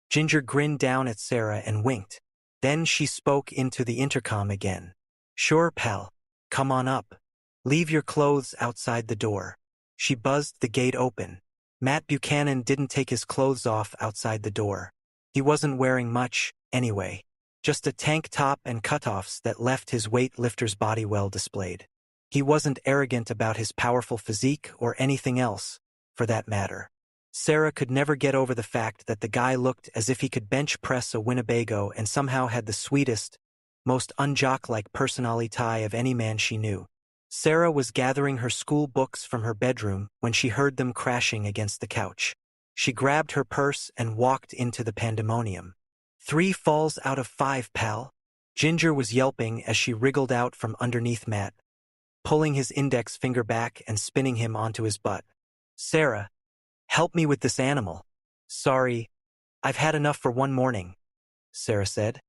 Ginger grinned down at Sarah and winked. Then she spoke into the intercom again. Sure, pal. Come on up. Leave your clothes outside the door. She buzzed the gate open. Matt Buchanan didn't take his clothes off outside the door. He wasn't wearing much, anyway. Just a tank top and cutoffs that left his weightlifter's body well displayed. He wasn't arrogant about his powerful physique or anything else, for that matter. Sarah could never get over the fact that the guy looked as if he could bench press a Winnebago and somehow had the sweetest, most unjock-like personality of any man she knew. Sarah was gathering her school books from her bedroom when she heard them crashing against the couch. She grabbed her purse and walked into the pandemonium. 3 falls out of 5, pal. Ginger was yelping as she wriggled out from underneath Matt, pulling his index finger back and spinning him onto his butt. Sarah, help me with this animal. Sorry, I've had enough for one morning, Sarah said,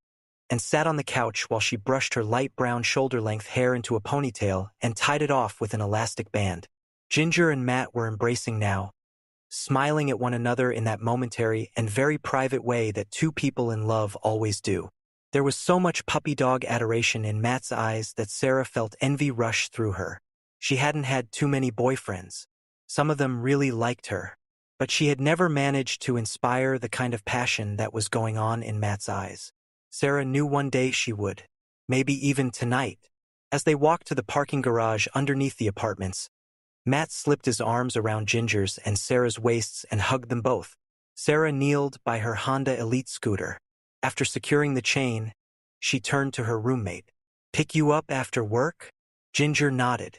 and sat on the couch while she brushed her light brown shoulder-length hair into a ponytail and tied it off with an elastic band. Ginger and Matt were embracing now, smiling at one another in that momentary and very private way that two people in love always do. There was so much puppy-dog adoration in Matt's eyes that Sarah felt envy rush through her. She hadn't had too many boyfriends. Some of them really liked her, but she had never managed to inspire the kind of passion that was going on in Matt's eyes. Sarah knew one day she would, maybe even tonight. As they walked to the parking garage underneath the apartments, Matt slipped his arms around Ginger's and Sarah's waists and hugged them both. Sarah kneeled by her Honda Elite scooter. After securing the chain, she turned to her roommate. Pick you up after work? Ginger nodded.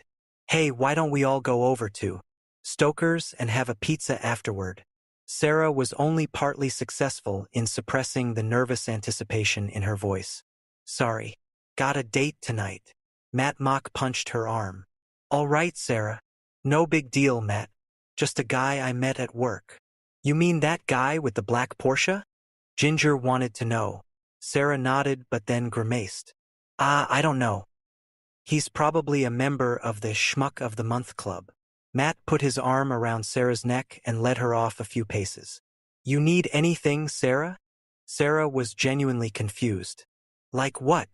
Hey, why don't we all go over to Stoker's and have a pizza afterward? Sarah was only partly successful in suppressing the nervous anticipation in her voice. Sorry, got a date tonight. Matt mock punched her arm. All right, Sarah. No big deal, Matt. Just a guy I met at work. You mean that guy with the black Porsche? Ginger wanted to know. Sarah nodded but then grimaced. I don't know. He's probably a member of the Schmuck of the Month Club. Matt put his arm around Sarah's neck and led her off a few paces. You need anything, Sarah? Sarah was genuinely confused. Like what?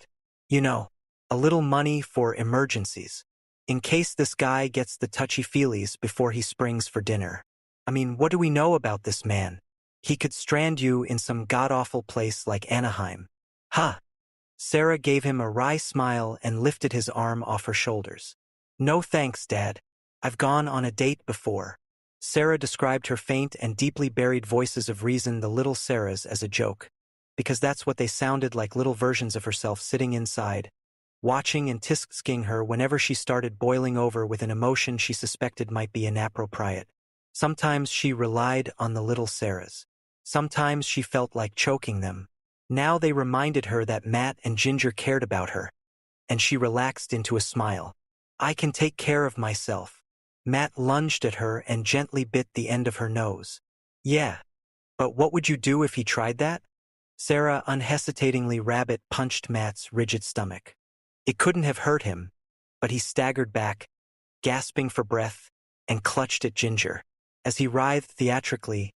You know, a little money for emergencies. In case this guy gets the touchy-feelies before he springs for dinner. I mean, what do we know about this man? He could strand you in some god-awful place like Anaheim. Huh. Sarah gave him a wry smile and lifted his arm off her shoulders. No thanks, Dad. I've gone on a date before. Sarah described her faint and deeply buried voices of reason, the little Sarahs, as a joke, because that's what they sounded like, little versions of herself sitting inside, watching and tisk-sking her whenever she started boiling over with an emotion she suspected might be inappropriate. Sometimes she relied on the little Sarahs. Sometimes she felt like choking them. Now they reminded her that Matt and Ginger cared about her, and she relaxed into a smile. I can take care of myself. Matt lunged at her and gently bit the end of her nose. Yeah, but what would you do if he tried that? Sarah unhesitatingly rabbit-punched Matt's rigid stomach. It couldn't have hurt him, but he staggered back, gasping for breath, and clutched at Ginger. As he writhed theatrically,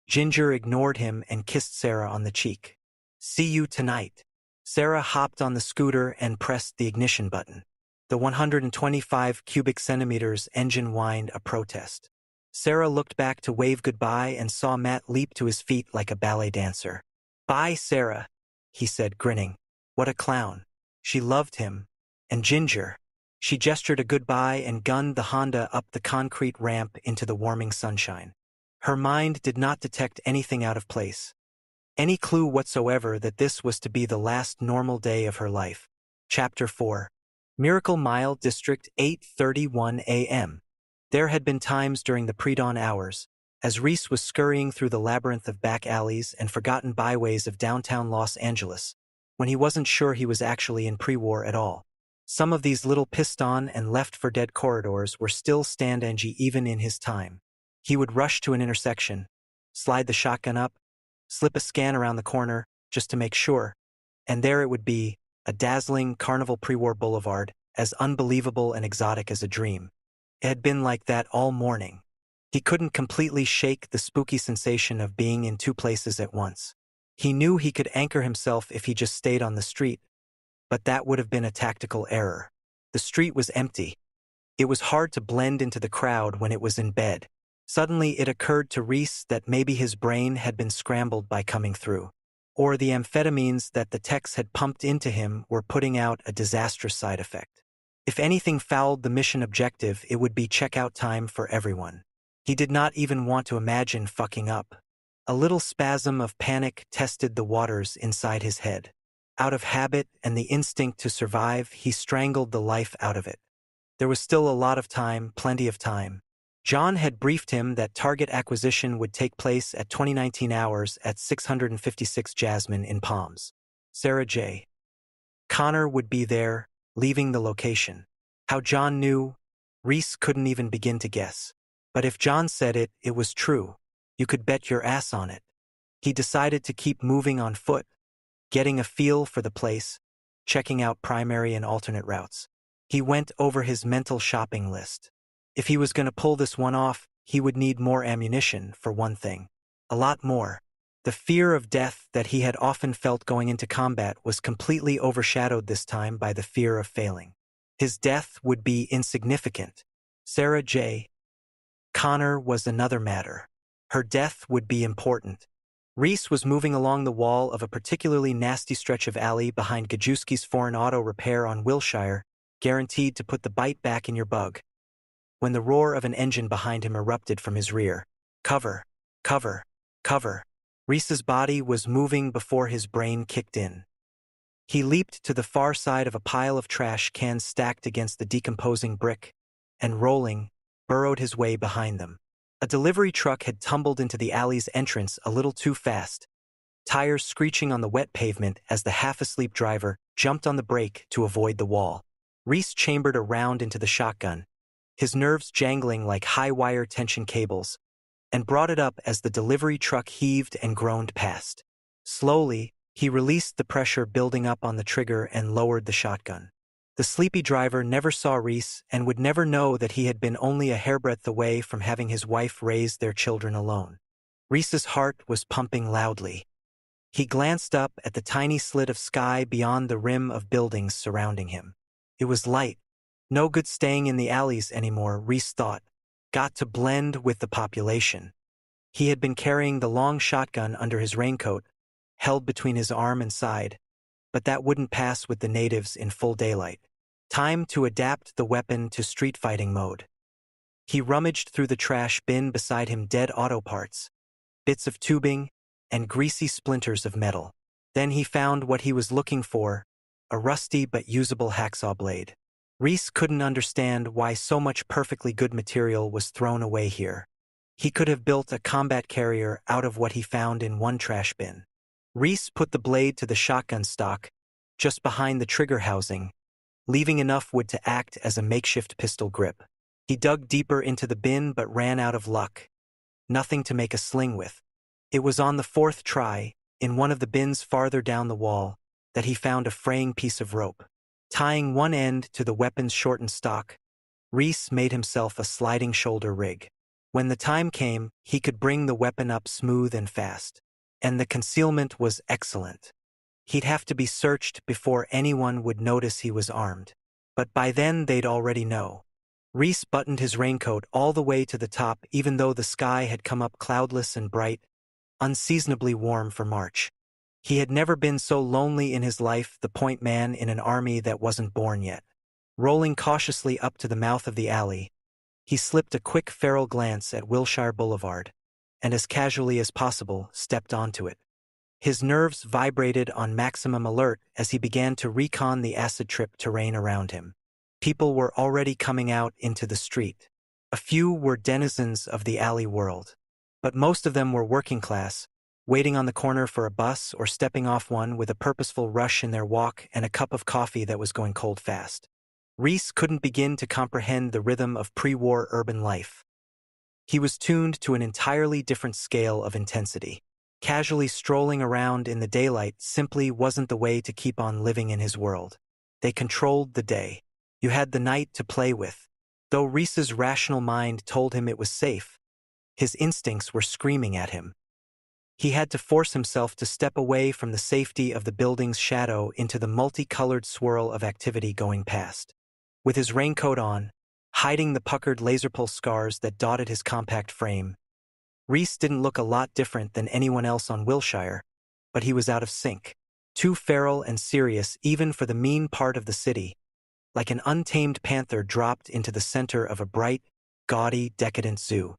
Ginger ignored him and kissed Sarah on the cheek. See you tonight. Sarah hopped on the scooter and pressed the ignition button. The 125 cubic centimeters engine whined a protest. Sarah looked back to wave goodbye and saw Matt leap to his feet like a ballet dancer. Bye, Sarah, he said, grinning. What a clown. She loved him. And Ginger. She gestured a goodbye and gunned the Honda up the concrete ramp into the warming sunshine. Her mind did not detect anything out of place, any clue whatsoever that this was to be the last normal day of her life. Chapter 4. Miracle Mile District, 8:31 a.m. There had been times during the pre-dawn hours, as Reese was scurrying through the labyrinth of back alleys and forgotten byways of downtown Los Angeles, when he wasn't sure he was actually in pre-war at all. Some of these little piston and left-for-dead corridors were still stand-engy even in his time. He would rush to an intersection, slide the shotgun up, slip a scan around the corner, just to make sure, and there it would be, a dazzling Carnival pre-war boulevard, as unbelievable and exotic as a dream. It had been like that all morning. He couldn't completely shake the spooky sensation of being in two places at once. He knew he could anchor himself if he just stayed on the street, but that would have been a tactical error. The street was empty. It was hard to blend into the crowd when it was in bed. Suddenly it occurred to Reese that maybe his brain had been scrambled by coming through. Or the amphetamines that the techs had pumped into him were putting out a disastrous side effect. If anything fouled the mission objective, it would be checkout time for everyone. He did not even want to imagine fucking up. A little spasm of panic tested the waters inside his head. Out of habit and the instinct to survive, he strangled the life out of it. There was still a lot of time, plenty of time. John had briefed him that target acquisition would take place at 2019 hours at 656 Jasmine in Palms. Sarah J. Connor would be there, leaving the location. How John knew, Reese couldn't even begin to guess. But if John said it, it was true. You could bet your ass on it. He decided to keep moving on foot, getting a feel for the place, checking out primary and alternate routes. He went over his mental shopping list. If he was going to pull this one off, he would need more ammunition, for one thing. A lot more. The fear of death that he had often felt going into combat was completely overshadowed this time by the fear of failing. His death would be insignificant. Sarah J. Connor was another matter. Her death would be important. Reese was moving along the wall of a particularly nasty stretch of alley behind Gajewski's Foreign Auto Repair on Wilshire, guaranteed to put the bite back in your bug, when the roar of an engine behind him erupted from his rear. Cover, cover, cover. Reese's body was moving before his brain kicked in. He leaped to the far side of a pile of trash cans stacked against the decomposing brick, and rolling, burrowed his way behind them. A delivery truck had tumbled into the alley's entrance a little too fast, tires screeching on the wet pavement as the half-asleep driver jumped on the brake to avoid the wall. Reese chambered a round into the shotgun, his nerves jangling like high-wire tension cables, and brought it up as the delivery truck heaved and groaned past. Slowly, he released the pressure building up on the trigger and lowered the shotgun. The sleepy driver never saw Reese and would never know that he had been only a hairbreadth away from having his wife raise their children alone. Reese's heart was pumping loudly. He glanced up at the tiny slit of sky beyond the rim of buildings surrounding him. It was light. No good staying in the alleys anymore, Reese thought. Got to blend with the population. He had been carrying the long shotgun under his raincoat, held between his arm and side, but that wouldn't pass with the natives in full daylight. Time to adapt the weapon to street fighting mode. He rummaged through the trash bin beside him, dead auto parts, bits of tubing, and greasy splinters of metal. Then he found what he was looking for, a rusty but usable hacksaw blade. Reese couldn't understand why so much perfectly good material was thrown away here. He could have built a combat carrier out of what he found in one trash bin. Reese put the blade to the shotgun stock, just behind the trigger housing, leaving enough wood to act as a makeshift pistol grip. He dug deeper into the bin but ran out of luck. Nothing to make a sling with. It was on the fourth try, in one of the bins farther down the wall, that he found a fraying piece of rope. Tying one end to the weapon's shortened stock, Reese made himself a sliding shoulder rig. When the time came, he could bring the weapon up smooth and fast. And the concealment was excellent. He'd have to be searched before anyone would notice he was armed. But by then they'd already know. Reese buttoned his raincoat all the way to the top even though the sky had come up cloudless and bright, unseasonably warm for March. He had never been so lonely in his life, the point man in an army that wasn't born yet. Rolling cautiously up to the mouth of the alley, he slipped a quick feral glance at Wilshire Boulevard, and as casually as possible stepped onto it. His nerves vibrated on maximum alert as he began to recon the acid-trip terrain around him. People were already coming out into the street. A few were denizens of the alley world, but most of them were working class, waiting on the corner for a bus or stepping off one with a purposeful rush in their walk and a cup of coffee that was going cold fast. Reese couldn't begin to comprehend the rhythm of pre-war urban life. He was tuned to an entirely different scale of intensity. Casually strolling around in the daylight simply wasn't the way to keep on living in his world. They controlled the day. You had the night to play with. Though Reese's rational mind told him it was safe, his instincts were screaming at him. He had to force himself to step away from the safety of the building's shadow into the multicolored swirl of activity going past. With his raincoat on, hiding the puckered laser pulse scars that dotted his compact frame, Reese didn't look a lot different than anyone else on Wilshire, but he was out of sync, too feral and serious even for the mean part of the city, like an untamed panther dropped into the center of a bright, gaudy, decadent zoo.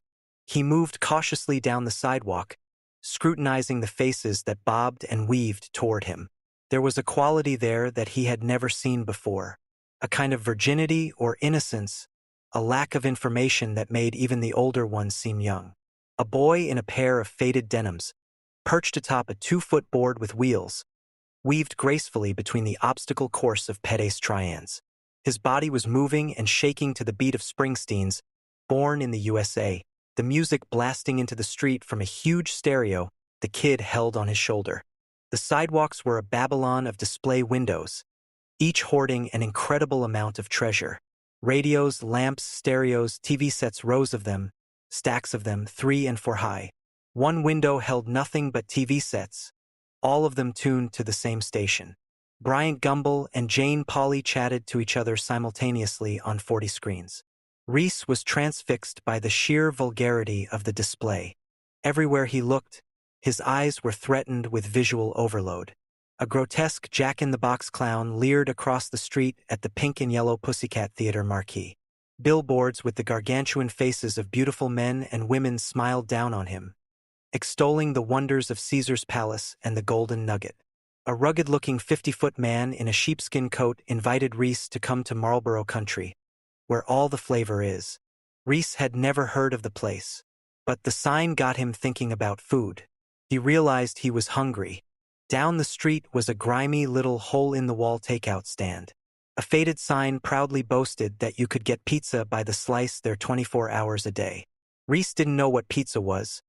He moved cautiously down the sidewalk, scrutinizing the faces that bobbed and weaved toward him. There was a quality there that he had never seen before, a kind of virginity or innocence, a lack of information that made even the older ones seem young. A boy in a pair of faded denims, perched atop a 2-foot board with wheels, weaved gracefully between the obstacle course of pedestrians. His body was moving and shaking to the beat of Springsteen's Born in the USA, the music blasting into the street from a huge stereo the kid held on his shoulder. The sidewalks were a Babylon of display windows, each hoarding an incredible amount of treasure. Radios, lamps, stereos, TV sets, rows of them, stacks of them, 3 and 4 high. One window held nothing but TV sets, all of them tuned to the same station. Bryant Gumbel and Jane Pauley chatted to each other simultaneously on 40 screens. Reese was transfixed by the sheer vulgarity of the display. Everywhere he looked, his eyes were threatened with visual overload. A grotesque Jack-in-the-Box clown leered across the street at the pink and yellow Pussycat Theater marquee. Billboards with the gargantuan faces of beautiful men and women smiled down on him, extolling the wonders of Caesar's Palace and the Golden Nugget. A rugged-looking 50-foot man in a sheepskin coat invited Reese to come to Marlborough Country, where all the flavor is. Reese had never heard of the place, but the sign got him thinking about food. He realized he was hungry. Down the street was a grimy little hole-in-the-wall takeout stand. A faded sign proudly boasted that you could get pizza by the slice there 24 hours a day. Reese didn't know what pizza was,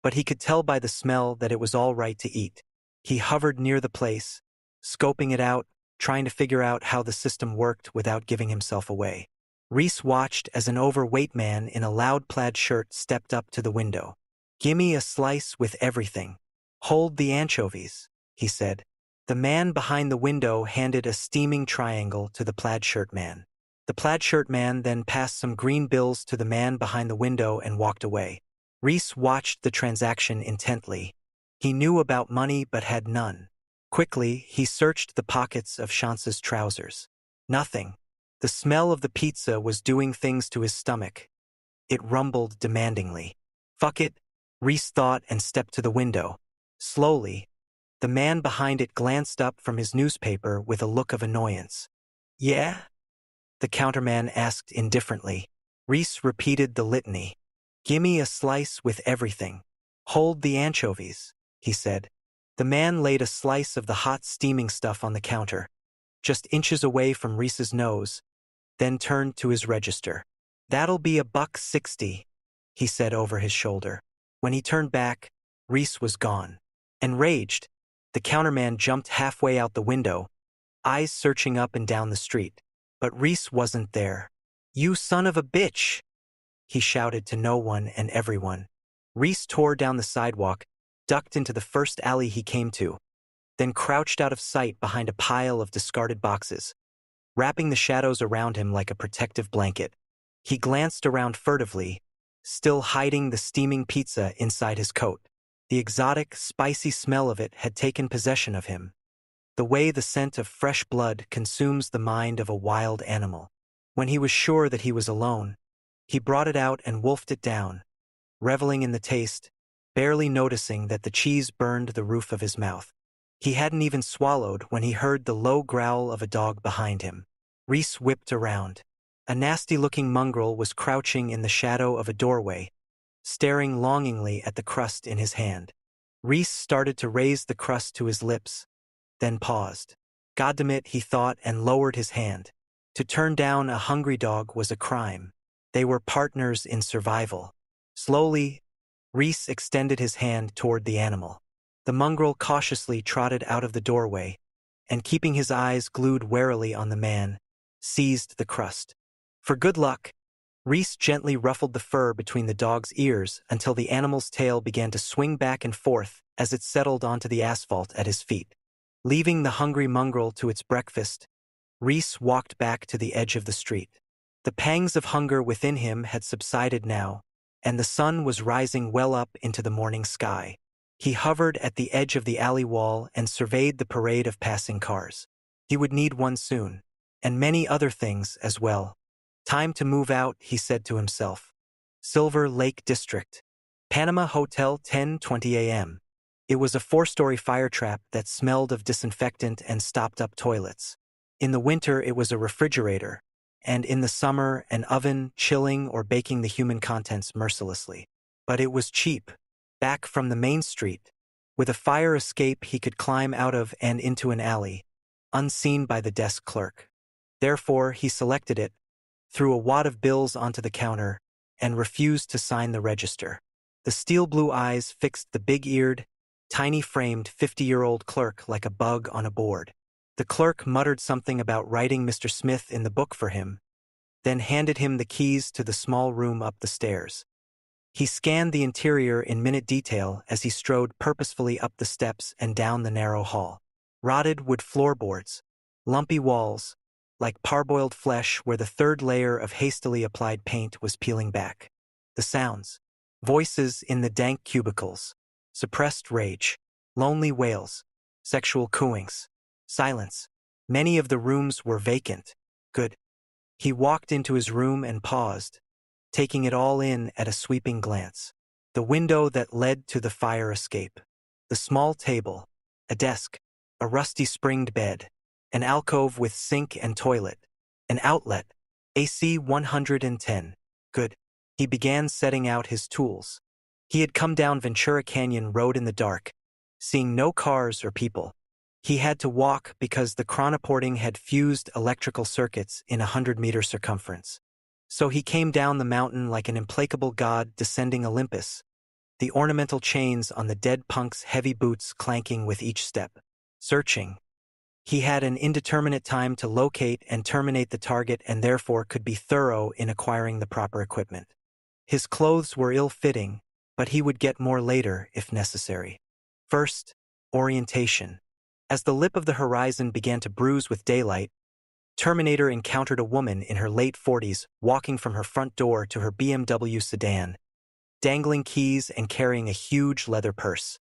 but he could tell by the smell that it was all right to eat. He hovered near the place, scoping it out, trying to figure out how the system worked without giving himself away. Reese watched as an overweight man in a loud plaid shirt stepped up to the window. "Gimme a slice with everything. Hold the anchovies," he said. The man behind the window handed a steaming triangle to the plaid shirt man. The plaid shirt man then passed some green bills to the man behind the window and walked away. Reese watched the transaction intently. He knew about money but had none. Quickly, he searched the pockets of Chance's trousers. Nothing. The smell of the pizza was doing things to his stomach. It rumbled demandingly. "Fuck it," Reese thought and stepped to the window. Slowly, the man behind it glanced up from his newspaper with a look of annoyance. "Yeah?" the counterman asked indifferently. Reese repeated the litany. "Gimme a slice with everything. Hold the anchovies," he said. The man laid a slice of the hot steaming stuff on the counter, just inches away from Reese's nose, then turned to his register. "That'll be $1.60, he said over his shoulder. When he turned back, Reese was gone. Enraged, the counterman jumped halfway out the window, eyes searching up and down the street. But Reese wasn't there. "You son of a bitch!" he shouted to no one and everyone. Reese tore down the sidewalk, ducked into the first alley he came to, then crouched out of sight behind a pile of discarded boxes, wrapping the shadows around him like a protective blanket. He glanced around furtively, still hiding the steaming pizza inside his coat. The exotic, spicy smell of it had taken possession of him, the way the scent of fresh blood consumes the mind of a wild animal. When he was sure that he was alone, he brought it out and wolfed it down, reveling in the taste, barely noticing that the cheese burned the roof of his mouth. He hadn't even swallowed when he heard the low growl of a dog behind him. Reese whipped around. A nasty-looking mongrel was crouching in the shadow of a doorway, staring longingly at the crust in his hand. Reese started to raise the crust to his lips, then paused. Goddamit, he thought, and lowered his hand. To turn down a hungry dog was a crime. They were partners in survival. Slowly, Reese extended his hand toward the animal. The mongrel cautiously trotted out of the doorway, and keeping his eyes glued warily on the man, seized the crust. For good luck, Reese gently ruffled the fur between the dog's ears until the animal's tail began to swing back and forth as it settled onto the asphalt at his feet. Leaving the hungry mongrel to its breakfast, Reese walked back to the edge of the street. The pangs of hunger within him had subsided now, and the sun was rising well up into the morning sky. He hovered at the edge of the alley wall and surveyed the parade of passing cars. He would need one soon, and many other things as well. Time to move out, he said to himself. Silver Lake District. Panama Hotel, 10:20 a.m. It was a 4-story fire trap that smelled of disinfectant and stopped-up toilets. In the winter, it was a refrigerator, and in the summer, an oven, chilling or baking the human contents mercilessly. But it was cheap, back from the main street, with a fire escape he could climb out of and into an alley, unseen by the desk clerk. Therefore, he selected it, threw a wad of bills onto the counter, and refused to sign the register. The steel-blue eyes fixed the big-eared, tiny-framed 50-year-old clerk like a bug on a board. The clerk muttered something about writing Mr. Smith in the book for him, then handed him the keys to the small room up the stairs. He scanned the interior in minute detail as he strode purposefully up the steps and down the narrow hall. Rotted wood floorboards, lumpy walls, like parboiled flesh where the third layer of hastily applied paint was peeling back. The sounds. Voices in the dank cubicles. Suppressed rage. Lonely wails. Sexual cooings. Silence. Many of the rooms were vacant. Good. He walked into his room and paused, taking it all in at a sweeping glance. The window that led to the fire escape. The small table. A desk. A rusty springed bed. An alcove with sink and toilet. An outlet. AC 110. Good. He began setting out his tools. He had come down Ventura Canyon Road in the dark, seeing no cars or people. He had to walk because the chronoporting had fused electrical circuits in 100-meter circumference. So he came down the mountain like an implacable god descending Olympus, the ornamental chains on the dead punk's heavy boots clanking with each step. Searching. He had an indeterminate time to locate and terminate the target and therefore could be thorough in acquiring the proper equipment. His clothes were ill-fitting, but he would get more later if necessary. First, orientation. As the lip of the horizon began to bruise with daylight, Terminator encountered a woman in her late 40s walking from her front door to her BMW sedan, dangling keys and carrying a huge leather purse.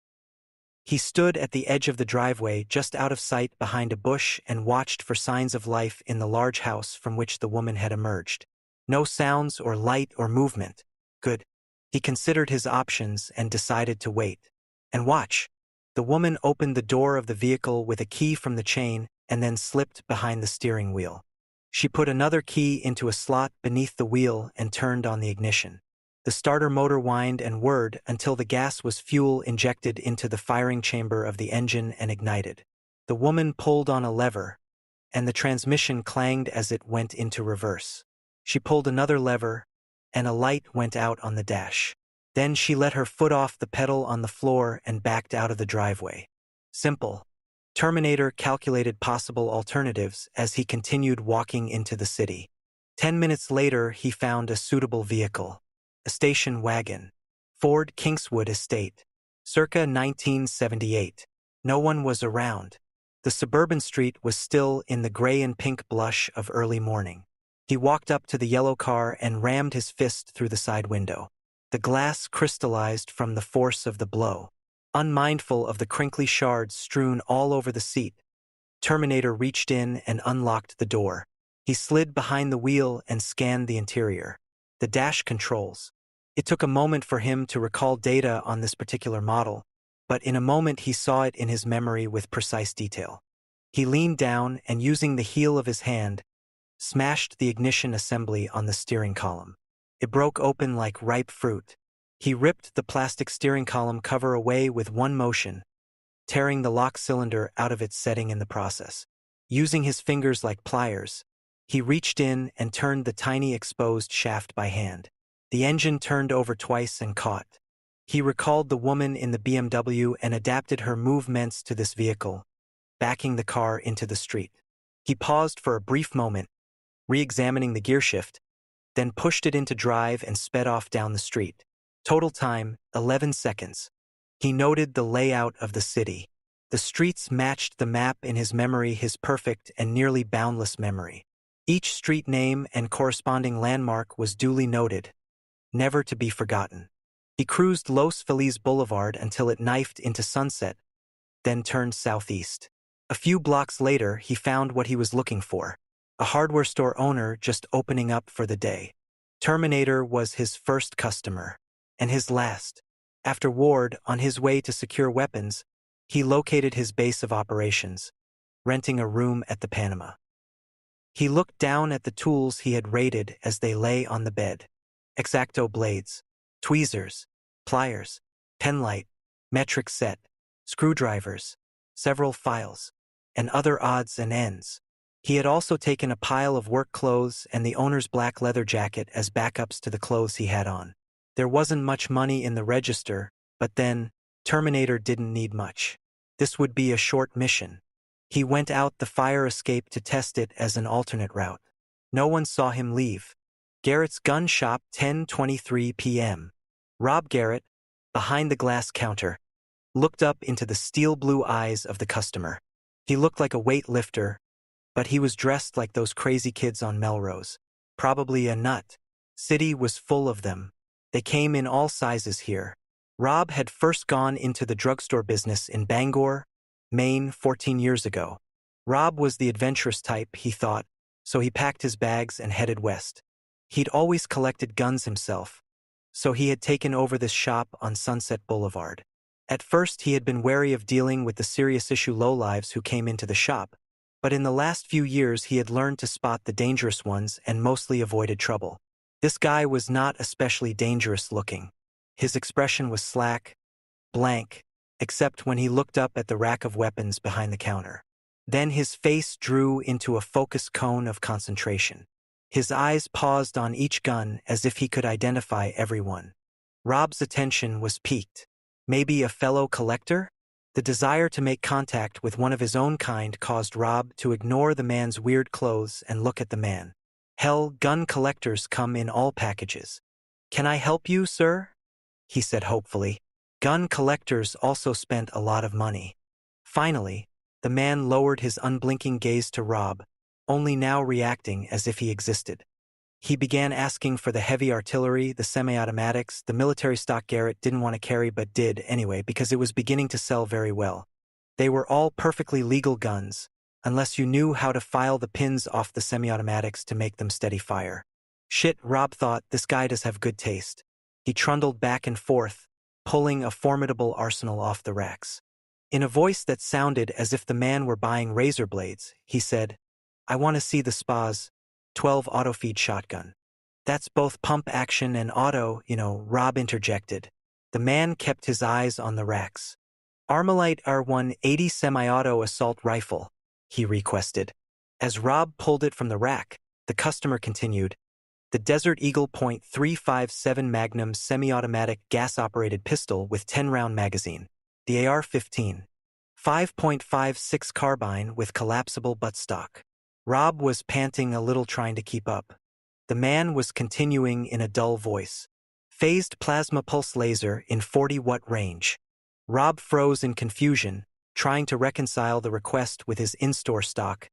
He stood at the edge of the driveway just out of sight behind a bush and watched for signs of life in the large house from which the woman had emerged. No sounds or light or movement. Good. He considered his options and decided to wait. And watch. The woman opened the door of the vehicle with a key from the chain and then slipped behind the steering wheel. She put another key into a slot beneath the wheel and turned on the ignition. The starter motor whined and whirred until the gas was fuel injected into the firing chamber of the engine and ignited. The woman pulled on a lever, and the transmission clanged as it went into reverse. She pulled another lever, and a light went out on the dash. Then she let her foot off the pedal on the floor and backed out of the driveway. Simple. Terminator calculated possible alternatives as he continued walking into the city. 10 minutes later, he found a suitable vehicle. A station wagon. Ford Kingswood Estate. Circa 1978. No one was around. The suburban street was still in the gray and pink blush of early morning. He walked up to the yellow car and rammed his fist through the side window. The glass crystallized from the force of the blow. Unmindful of the crinkly shards strewn all over the seat, Terminator reached in and unlocked the door. He slid behind the wheel and scanned the interior. The dash controls. It took a moment for him to recall data on this particular model, but in a moment he saw it in his memory with precise detail. He leaned down and, using the heel of his hand, smashed the ignition assembly on the steering column. It broke open like ripe fruit. He ripped the plastic steering column cover away with one motion, tearing the lock cylinder out of its setting in the process. Using his fingers like pliers, he reached in and turned the tiny exposed shaft by hand. The engine turned over twice and caught. He recalled the woman in the BMW and adapted her movements to this vehicle, backing the car into the street. He paused for a brief moment, re-examining the gearshift, then pushed it into drive and sped off down the street. Total time, 11 seconds. He noted the layout of the city. The streets matched the map in his memory, his perfect and nearly boundless memory. Each street name and corresponding landmark was duly noted, never to be forgotten. He cruised Los Feliz Boulevard until it knifed into sunset, then turned southeast. A few blocks later, he found what he was looking for. A hardware store owner just opening up for the day. Terminator was his first customer, and his last. After Ward, on his way to secure weapons, he located his base of operations, renting a room at the Panama. He looked down at the tools he had raided as they lay on the bed. X-Acto blades, tweezers, pliers, penlight, metric set, screwdrivers, several files, and other odds and ends. He had also taken a pile of work clothes and the owner's black leather jacket as backups to the clothes he had on. There wasn't much money in the register, but then, Terminator didn't need much. This would be a short mission. He went out the fire escape to test it as an alternate route. No one saw him leave. Garrett's gun shop, 10:23 p.m. Rob Garrett, behind the glass counter, looked up into the steel blue eyes of the customer. He looked like a weightlifter, but he was dressed like those crazy kids on Melrose. Probably a nut. City was full of them. They came in all sizes here. Rob had first gone into the drugstore business in Bangor, Maine 14 years ago. Rob was the adventurous type, he thought, so he packed his bags and headed west. He'd always collected guns himself, so he had taken over this shop on Sunset Boulevard. At first, he had been wary of dealing with the serious-issue lowlives who came into the shop, but in the last few years he had learned to spot the dangerous ones and mostly avoided trouble. This guy was not especially dangerous-looking. His expression was slack, blank, except when he looked up at the rack of weapons behind the counter. Then his face drew into a focused cone of concentration. His eyes paused on each gun as if he could identify everyone. Rob's attention was piqued. Maybe a fellow collector? The desire to make contact with one of his own kind caused Rob to ignore the man's weird clothes and look at the man. Hell, gun collectors come in all packages. "Can I help you, sir?" he said hopefully. Gun collectors also spent a lot of money. Finally, the man lowered his unblinking gaze to Rob, only now reacting as if he existed. He began asking for the heavy artillery, the semi-automatics, the military stock Garrett didn't want to carry but did anyway because it was beginning to sell very well. They were all perfectly legal guns, unless you knew how to file the pins off the semi-automatics to make them steady fire. Shit, Rob thought, this guy does have good taste. He trundled back and forth, pulling a formidable arsenal off the racks. In a voice that sounded as if the man were buying razor blades, he said, "I want to see the SPA's 12 auto-feed shotgun." "That's both pump action and auto, Rob interjected. The man kept his eyes on the racks. "Armalite R180 semi-auto assault rifle," he requested. As Rob pulled it from the rack, the customer continued, "The Desert Eagle .357 Magnum semi-automatic gas-operated pistol with 10-round magazine. The AR-15. 5.56 carbine with collapsible buttstock." Rob was panting a little trying to keep up. The man was continuing in a dull voice. "Phased plasma pulse laser in 40-watt range." Rob froze in confusion, trying to reconcile the request with his in-store stock,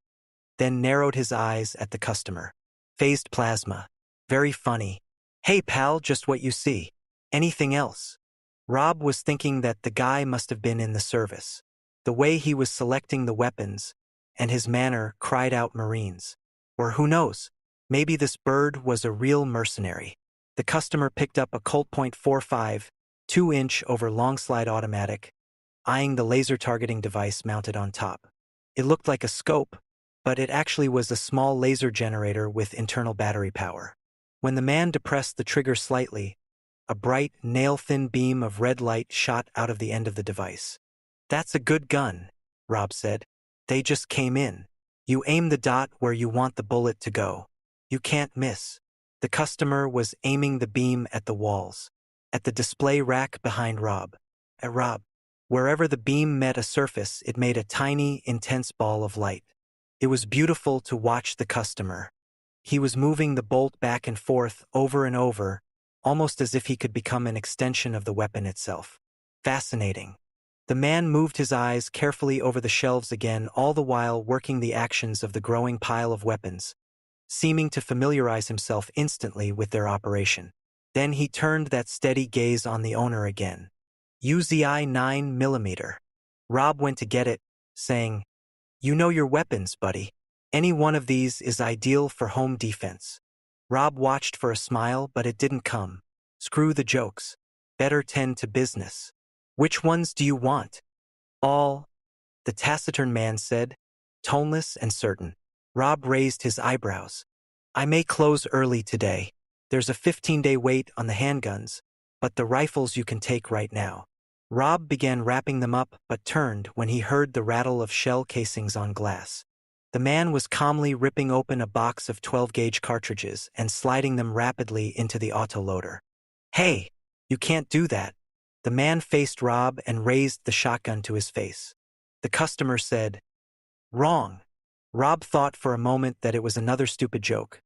then narrowed his eyes at the customer. "Phased plasma. Very funny. Hey pal, just what you see. Anything else?" Rob was thinking that the guy must have been in the service. The way he was selecting the weapons, and his manner cried out Marines. Or who knows, maybe this bird was a real mercenary. The customer picked up a Colt .45, 2-inch over long slide automatic, eyeing the laser targeting device mounted on top. It looked like a scope, but it actually was a small laser generator with internal battery power. When the man depressed the trigger slightly, a bright, nail-thin beam of red light shot out of the end of the device. "That's a good gun," Rob said. "They just came in. You aim the dot where you want the bullet to go. You can't miss." The customer was aiming the beam at the walls, at the display rack behind Rob. At Rob. Wherever the beam met a surface, it made a tiny, intense ball of light. It was beautiful to watch the customer, He was moving the bolt back and forth over and over, almost as if he could become an extension of the weapon itself. Fascinating. The man moved his eyes carefully over the shelves again, all the while working the actions of the growing pile of weapons, seeming to familiarize himself instantly with their operation. Then he turned that steady gaze on the owner again. UZI 9mm. Rob went to get it, saying, "You know your weapons, buddy. Any one of these is ideal for home defense." Rob watched for a smile, but it didn't come. Screw the jokes. Better tend to business. "Which ones do you want?" "All," the taciturn man said, toneless and certain. Rob raised his eyebrows. "I may close early today. There's a 15-day wait on the handguns, but the rifles you can take right now." Rob began wrapping them up but turned when he heard the rattle of shell casings on glass. The man was calmly ripping open a box of 12-gauge cartridges and sliding them rapidly into the autoloader. "Hey, you can't do that." The man faced Rob and raised the shotgun to his face. The customer said, "Wrong." Rob thought for a moment that it was another stupid joke.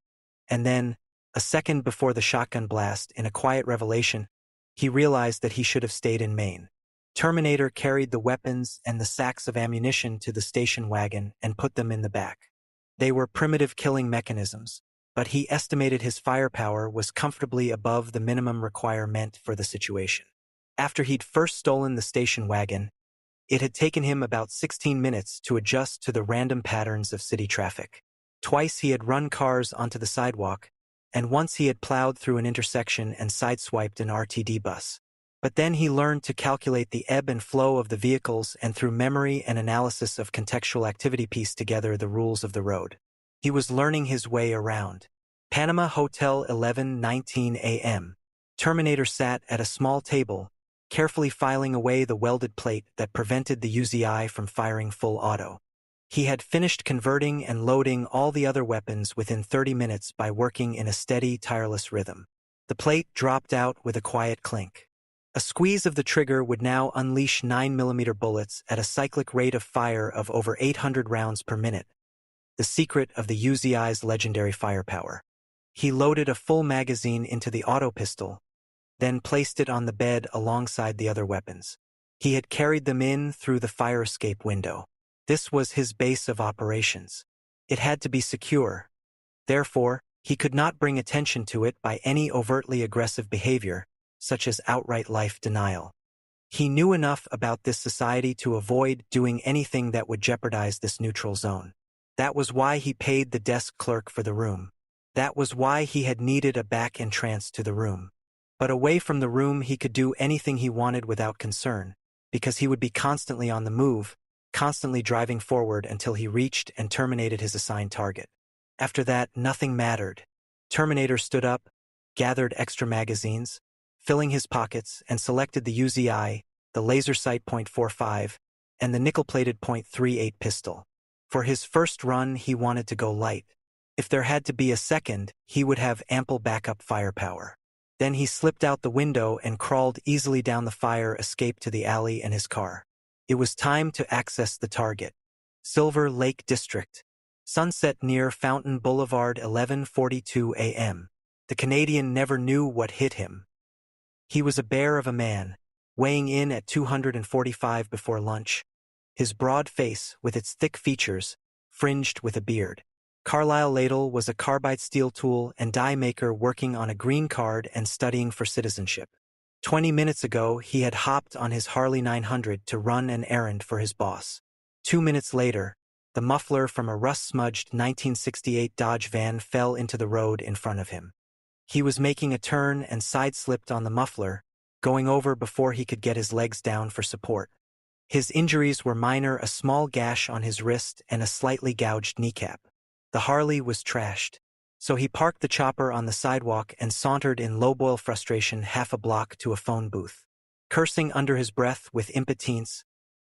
And then, a second before the shotgun blast, in a quiet revelation, he realized that he should have stayed in Maine. Terminator carried the weapons and the sacks of ammunition to the station wagon and put them in the back. They were primitive killing mechanisms, but he estimated his firepower was comfortably above the minimum requirement for the situation. After he'd first stolen the station wagon, it had taken him about 16 minutes to adjust to the random patterns of city traffic. Twice he had run cars onto the sidewalk, and once he had plowed through an intersection and sideswiped an RTD bus. But then he learned to calculate the ebb and flow of the vehicles and through memory and analysis of contextual activity piece together the rules of the road. He was learning his way around. Panama Hotel, 11:19 a.m. Terminator sat at a small table, carefully filing away the welded plate that prevented the UZI from firing full auto. He had finished converting and loading all the other weapons within 30 minutes by working in a steady, tireless rhythm. The plate dropped out with a quiet clink. A squeeze of the trigger would now unleash 9mm bullets at a cyclic rate of fire of over 800 rounds per minute, the secret of the UZI's legendary firepower. He loaded a full magazine into the auto pistol, then placed it on the bed alongside the other weapons. He had carried them in through the fire escape window. This was his base of operations. It had to be secure. Therefore, he could not bring attention to it by any overtly aggressive behavior, such as outright life denial. He knew enough about this society to avoid doing anything that would jeopardize this neutral zone. That was why he paid the desk clerk for the room. That was why he had needed a back entrance to the room. But away from the room he could do anything he wanted without concern, because he would be constantly on the move, constantly driving forward until he reached and terminated his assigned target. After that, nothing mattered. Terminator stood up, gathered extra magazines, filling his pockets, and selected the UZI, the laser sight .45, and the nickel-plated .38 pistol. For his first run, he wanted to go light. If there had to be a second, he would have ample backup firepower. Then he slipped out the window and crawled easily down the fire escape to the alley and his car. It was time to access the target. Silver Lake District. Sunset near Fountain Boulevard, 11:42 a.m. The Canadian never knew what hit him. He was a bear of a man, weighing in at 245 before lunch. His broad face, with its thick features, fringed with a beard. Carlisle Ladle was a carbide steel tool and die maker working on a green card and studying for citizenship. 20 minutes ago, he had hopped on his Harley 900 to run an errand for his boss. 2 minutes later, the muffler from a rust-smudged 1968 Dodge van fell into the road in front of him. He was making a turn and side-slipped on the muffler, going over before he could get his legs down for support. His injuries were minor: a small gash on his wrist and a slightly gouged kneecap. The Harley was trashed, so he parked the chopper on the sidewalk and sauntered in low-boil frustration half a block to a phone booth. Cursing under his breath with impotence,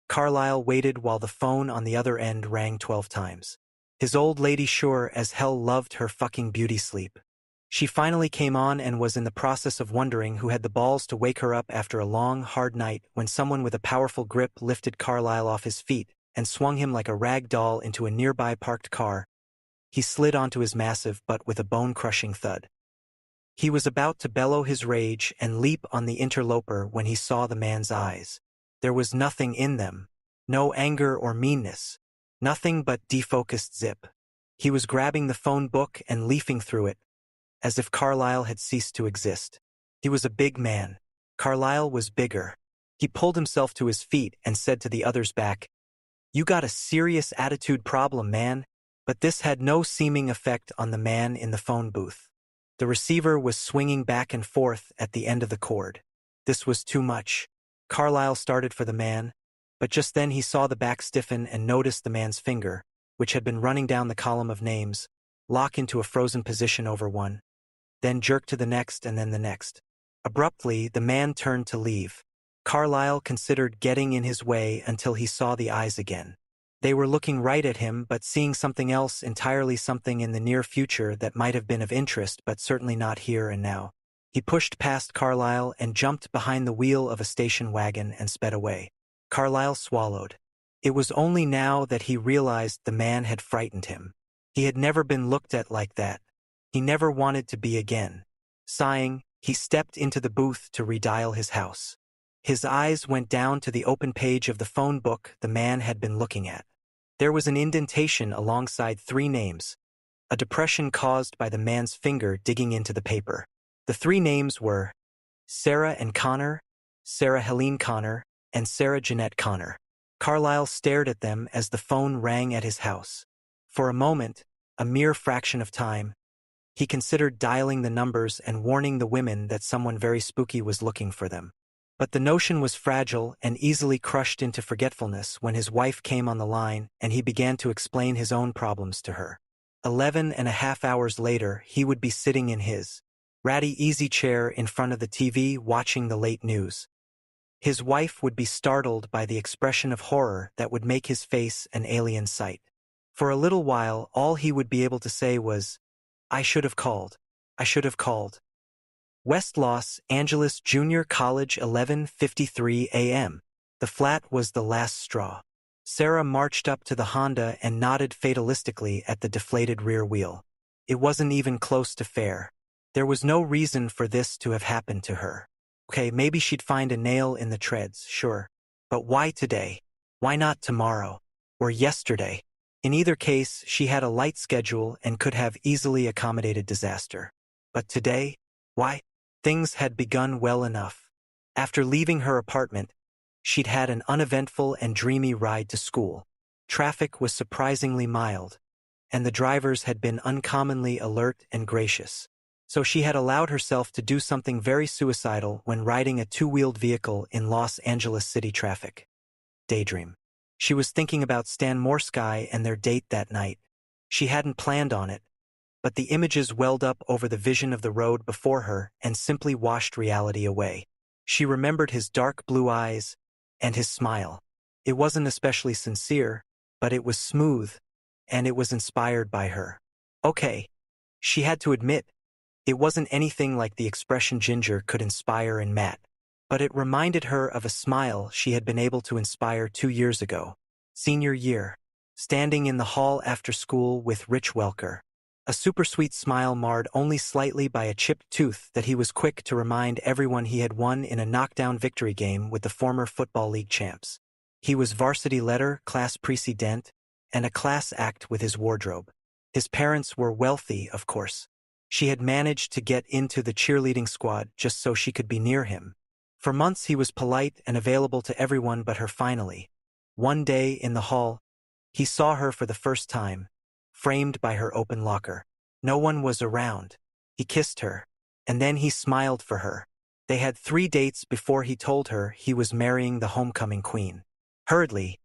Carlisle waited while the phone on the other end rang 12 times. His old lady sure as hell loved her fucking beauty sleep. She finally came on and was in the process of wondering who had the balls to wake her up after a long, hard night when someone with a powerful grip lifted Carlisle off his feet and swung him like a rag doll into a nearby parked car, he slid onto his massive butt with a bone-crushing thud. He was about to bellow his rage and leap on the interloper when he saw the man's eyes. There was nothing in them. No anger or meanness. Nothing but defocused zip. He was grabbing the phone book and leafing through it, as if Carlyle had ceased to exist. He was a big man. Carlyle was bigger. He pulled himself to his feet and said to the others back, "You got a serious attitude problem, man." But this had no seeming effect on the man in the phone booth. The receiver was swinging back and forth at the end of the cord. This was too much. Carlyle started for the man, but just then he saw the back stiffen and noticed the man's finger, which had been running down the column of names, lock into a frozen position over one, then jerk to the next and then the next. Abruptly, the man turned to leave. Carlyle considered getting in his way until he saw the eyes again. They were looking right at him but seeing something else entirely, something in the near future that might have been of interest but certainly not here and now. He pushed past Carlyle and jumped behind the wheel of a station wagon and sped away. Carlyle swallowed. It was only now that he realized the man had frightened him. He had never been looked at like that. He never wanted to be again. Sighing, he stepped into the booth to redial his house. His eyes went down to the open page of the phone book the man had been looking at. There was an indentation alongside 3 names, a depression caused by the man's finger digging into the paper. The 3 names were Sarah and Connor, Sarah Helene Connor, and Sarah Jeanette Connor. Carlyle stared at them as the phone rang at his house. For a moment, a mere fraction of time, he considered dialing the numbers and warning the women that someone very spooky was looking for them. But the notion was fragile and easily crushed into forgetfulness when his wife came on the line and he began to explain his own problems to her. 11.5 hours later, he would be sitting in his ratty easy chair in front of the TV watching the late news. His wife would be startled by the expression of horror that would make his face an alien sight. For a little while, all he would be able to say was, "I should have called. I should have called." West Los Angeles Junior College, 11:53 a.m. The flat was the last straw. Sarah marched up to the Honda and nodded fatalistically at the deflated rear wheel. It wasn't even close to fair. There was no reason for this to have happened to her. Okay, maybe she'd find a nail in the treads, sure. But why today? Why not tomorrow? Or yesterday? In either case, she had a light schedule and could have easily accommodated disaster. But today? Why? Things had begun well enough. After leaving her apartment, she'd had an uneventful and dreamy ride to school. Traffic was surprisingly mild, and the drivers had been uncommonly alert and gracious. So she had allowed herself to do something very suicidal when riding a 2-wheeled vehicle in Los Angeles city traffic. Daydream. She was thinking about Stan Morsky and their date that night. She hadn't planned on it, but the images welled up over the vision of the road before her and simply washed reality away. She remembered his dark blue eyes and his smile. It wasn't especially sincere, but it was smooth, and it was inspired by her. Okay, she had to admit, it wasn't anything like the expression Ginger could inspire in Matt, but it reminded her of a smile she had been able to inspire 2 years ago, senior year, standing in the hall after school with Rich Welker. A super-sweet smile marred only slightly by a chipped tooth that he was quick to remind everyone he had won in a knockdown victory game with the former Football League champs. He was varsity letter, class president, and a class act with his wardrobe. His parents were wealthy, of course. She had managed to get into the cheerleading squad just so she could be near him. For months he was polite and available to everyone but her. Finally, one day in the hall, he saw her for the first time, framed by her open locker. No one was around. He kissed her, and then he smiled for her. They had 3 dates before he told her he was marrying the homecoming queen. Hurriedly,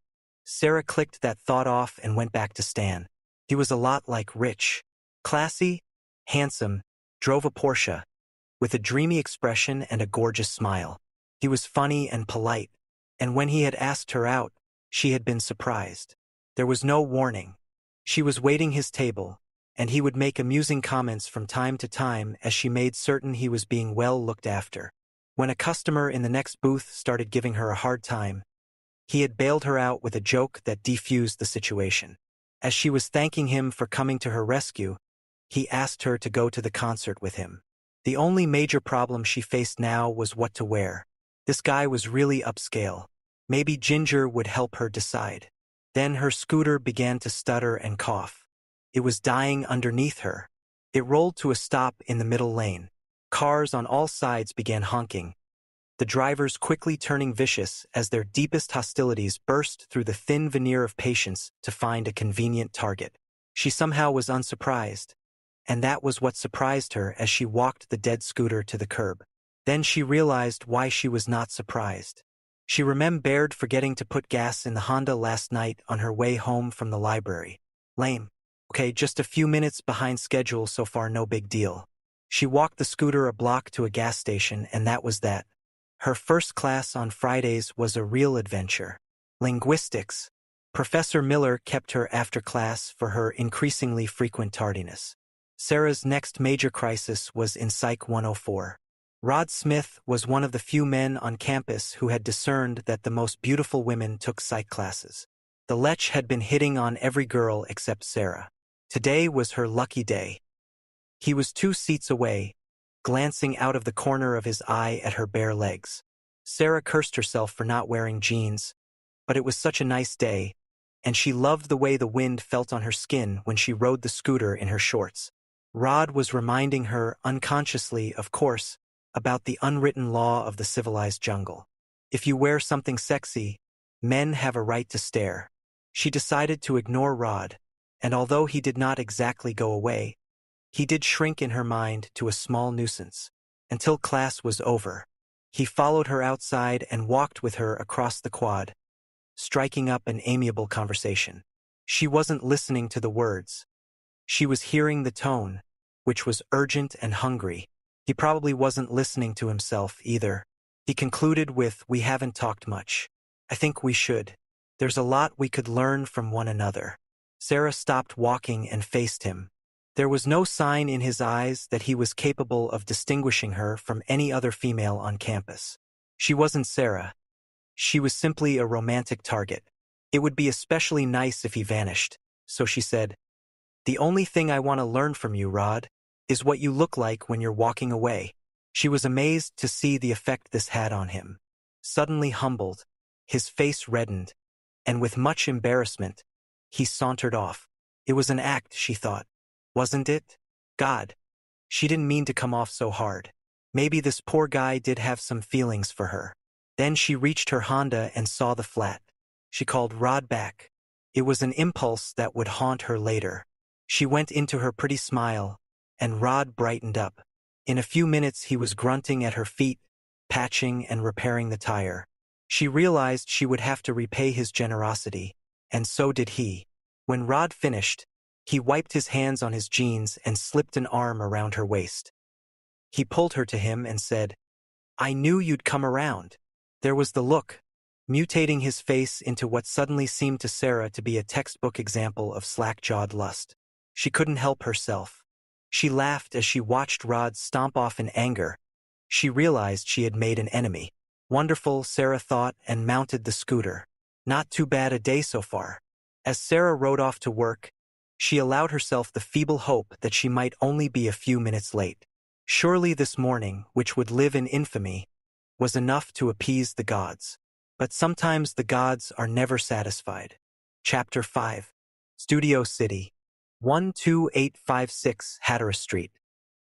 Sarah clicked that thought off and went back to Stan. He was a lot like Rich. Classy, handsome, drove a Porsche, with a dreamy expression and a gorgeous smile. He was funny and polite, and when he had asked her out, she had been surprised. There was no warning. She was waiting his table, and he would make amusing comments from time to time as she made certain he was being well looked after. When a customer in the next booth started giving her a hard time, he had bailed her out with a joke that defused the situation. As she was thanking him for coming to her rescue, he asked her to go to the concert with him. The only major problem she faced now was what to wear. This guy was really upscale. Maybe Ginger would help her decide. Then her scooter began to stutter and cough. It was dying underneath her. It rolled to a stop in the middle lane. Cars on all sides began honking, the drivers quickly turning vicious as their deepest hostilities burst through the thin veneer of patience to find a convenient target. She somehow was unsurprised, and that was what surprised her as she walked the dead scooter to the curb. Then she realized why she was not surprised. She remembered forgetting to put gas in the Honda last night on her way home from the library. Lame. Okay, just a few minutes behind schedule so far, no big deal. She walked the scooter a block to a gas station, and that was that. Her first class on Fridays was a real adventure. Linguistics. Professor Miller kept her after class for her increasingly frequent tardiness. Sarah's next major crisis was in Psych 104. Rod Smith was one of the few men on campus who had discerned that the most beautiful women took psych classes. The lech had been hitting on every girl except Sarah. Today was her lucky day. He was 2 seats away, glancing out of the corner of his eye at her bare legs. Sarah cursed herself for not wearing jeans, but it was such a nice day, and she loved the way the wind felt on her skin when she rode the scooter in her shorts. Rod was reminding her, unconsciously, of course, about the unwritten law of the civilized jungle. If you wear something sexy, men have a right to stare. She decided to ignore Rod, and although he did not exactly go away, he did shrink in her mind to a small nuisance. Until class was over. He followed her outside and walked with her across the quad, striking up an amiable conversation. She wasn't listening to the words. She was hearing the tone, which was urgent and hungry. He probably wasn't listening to himself either. He concluded with, "We haven't talked much. I think we should. There's a lot we could learn from one another." Sarah stopped walking and faced him. There was no sign in his eyes that he was capable of distinguishing her from any other female on campus. She wasn't Sarah. She was simply a romantic target. It would be especially nice if he vanished, so she said, "The only thing I want to learn from you, Rod, is what you look like when you're walking away." She was amazed to see the effect this had on him. Suddenly humbled, his face reddened, and with much embarrassment, he sauntered off. It was an act, she thought. Wasn't it? God. She didn't mean to come off so hard. Maybe this poor guy did have some feelings for her. Then she reached her Honda and saw the flat. She called Rod back. It was an impulse that would haunt her later. She went into her pretty smile, and Rod brightened up. In a few minutes he was grunting at her feet, patching and repairing the tire. She realized she would have to repay his generosity, and so did he. When Rod finished, he wiped his hands on his jeans and slipped an arm around her waist. He pulled her to him and said, "I knew you'd come around." There was the look, mutating his face into what suddenly seemed to Sarah to be a textbook example of slack-jawed lust. She couldn't help herself. She laughed as she watched Rod stomp off in anger. She realized she had made an enemy. Wonderful, Sarah thought, and mounted the scooter. Not too bad a day so far. As Sarah rode off to work, she allowed herself the feeble hope that she might only be a few minutes late. Surely this morning, which would live in infamy, was enough to appease the gods. But sometimes the gods are never satisfied. Chapter 5. Studio City. 12856 Hatteras Street.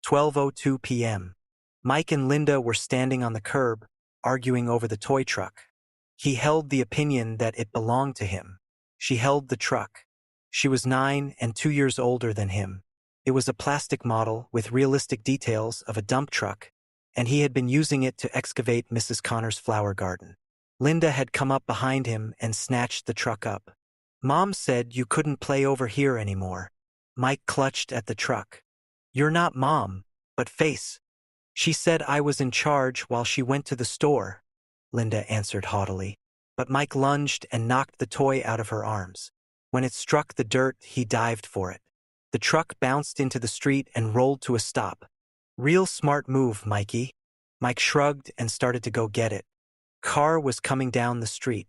12:02 p.m. Mike and Linda were standing on the curb, arguing over the toy truck. He held the opinion that it belonged to him. She held the truck. She was 9 and 2 years older than him. It was a plastic model with realistic details of a dump truck, and he had been using it to excavate Mrs. Connor's flower garden. Linda had come up behind him and snatched the truck up. "Mom said you couldn't play over here anymore." Mike clutched at the truck. "You're not Mom, but Face. She said I was in charge while she went to the store," Linda answered haughtily. But Mike lunged and knocked the toy out of her arms. When it struck the dirt, he dived for it. The truck bounced into the street and rolled to a stop. "Real smart move, Mikey." Mike shrugged and started to go get it. Car was coming down the street.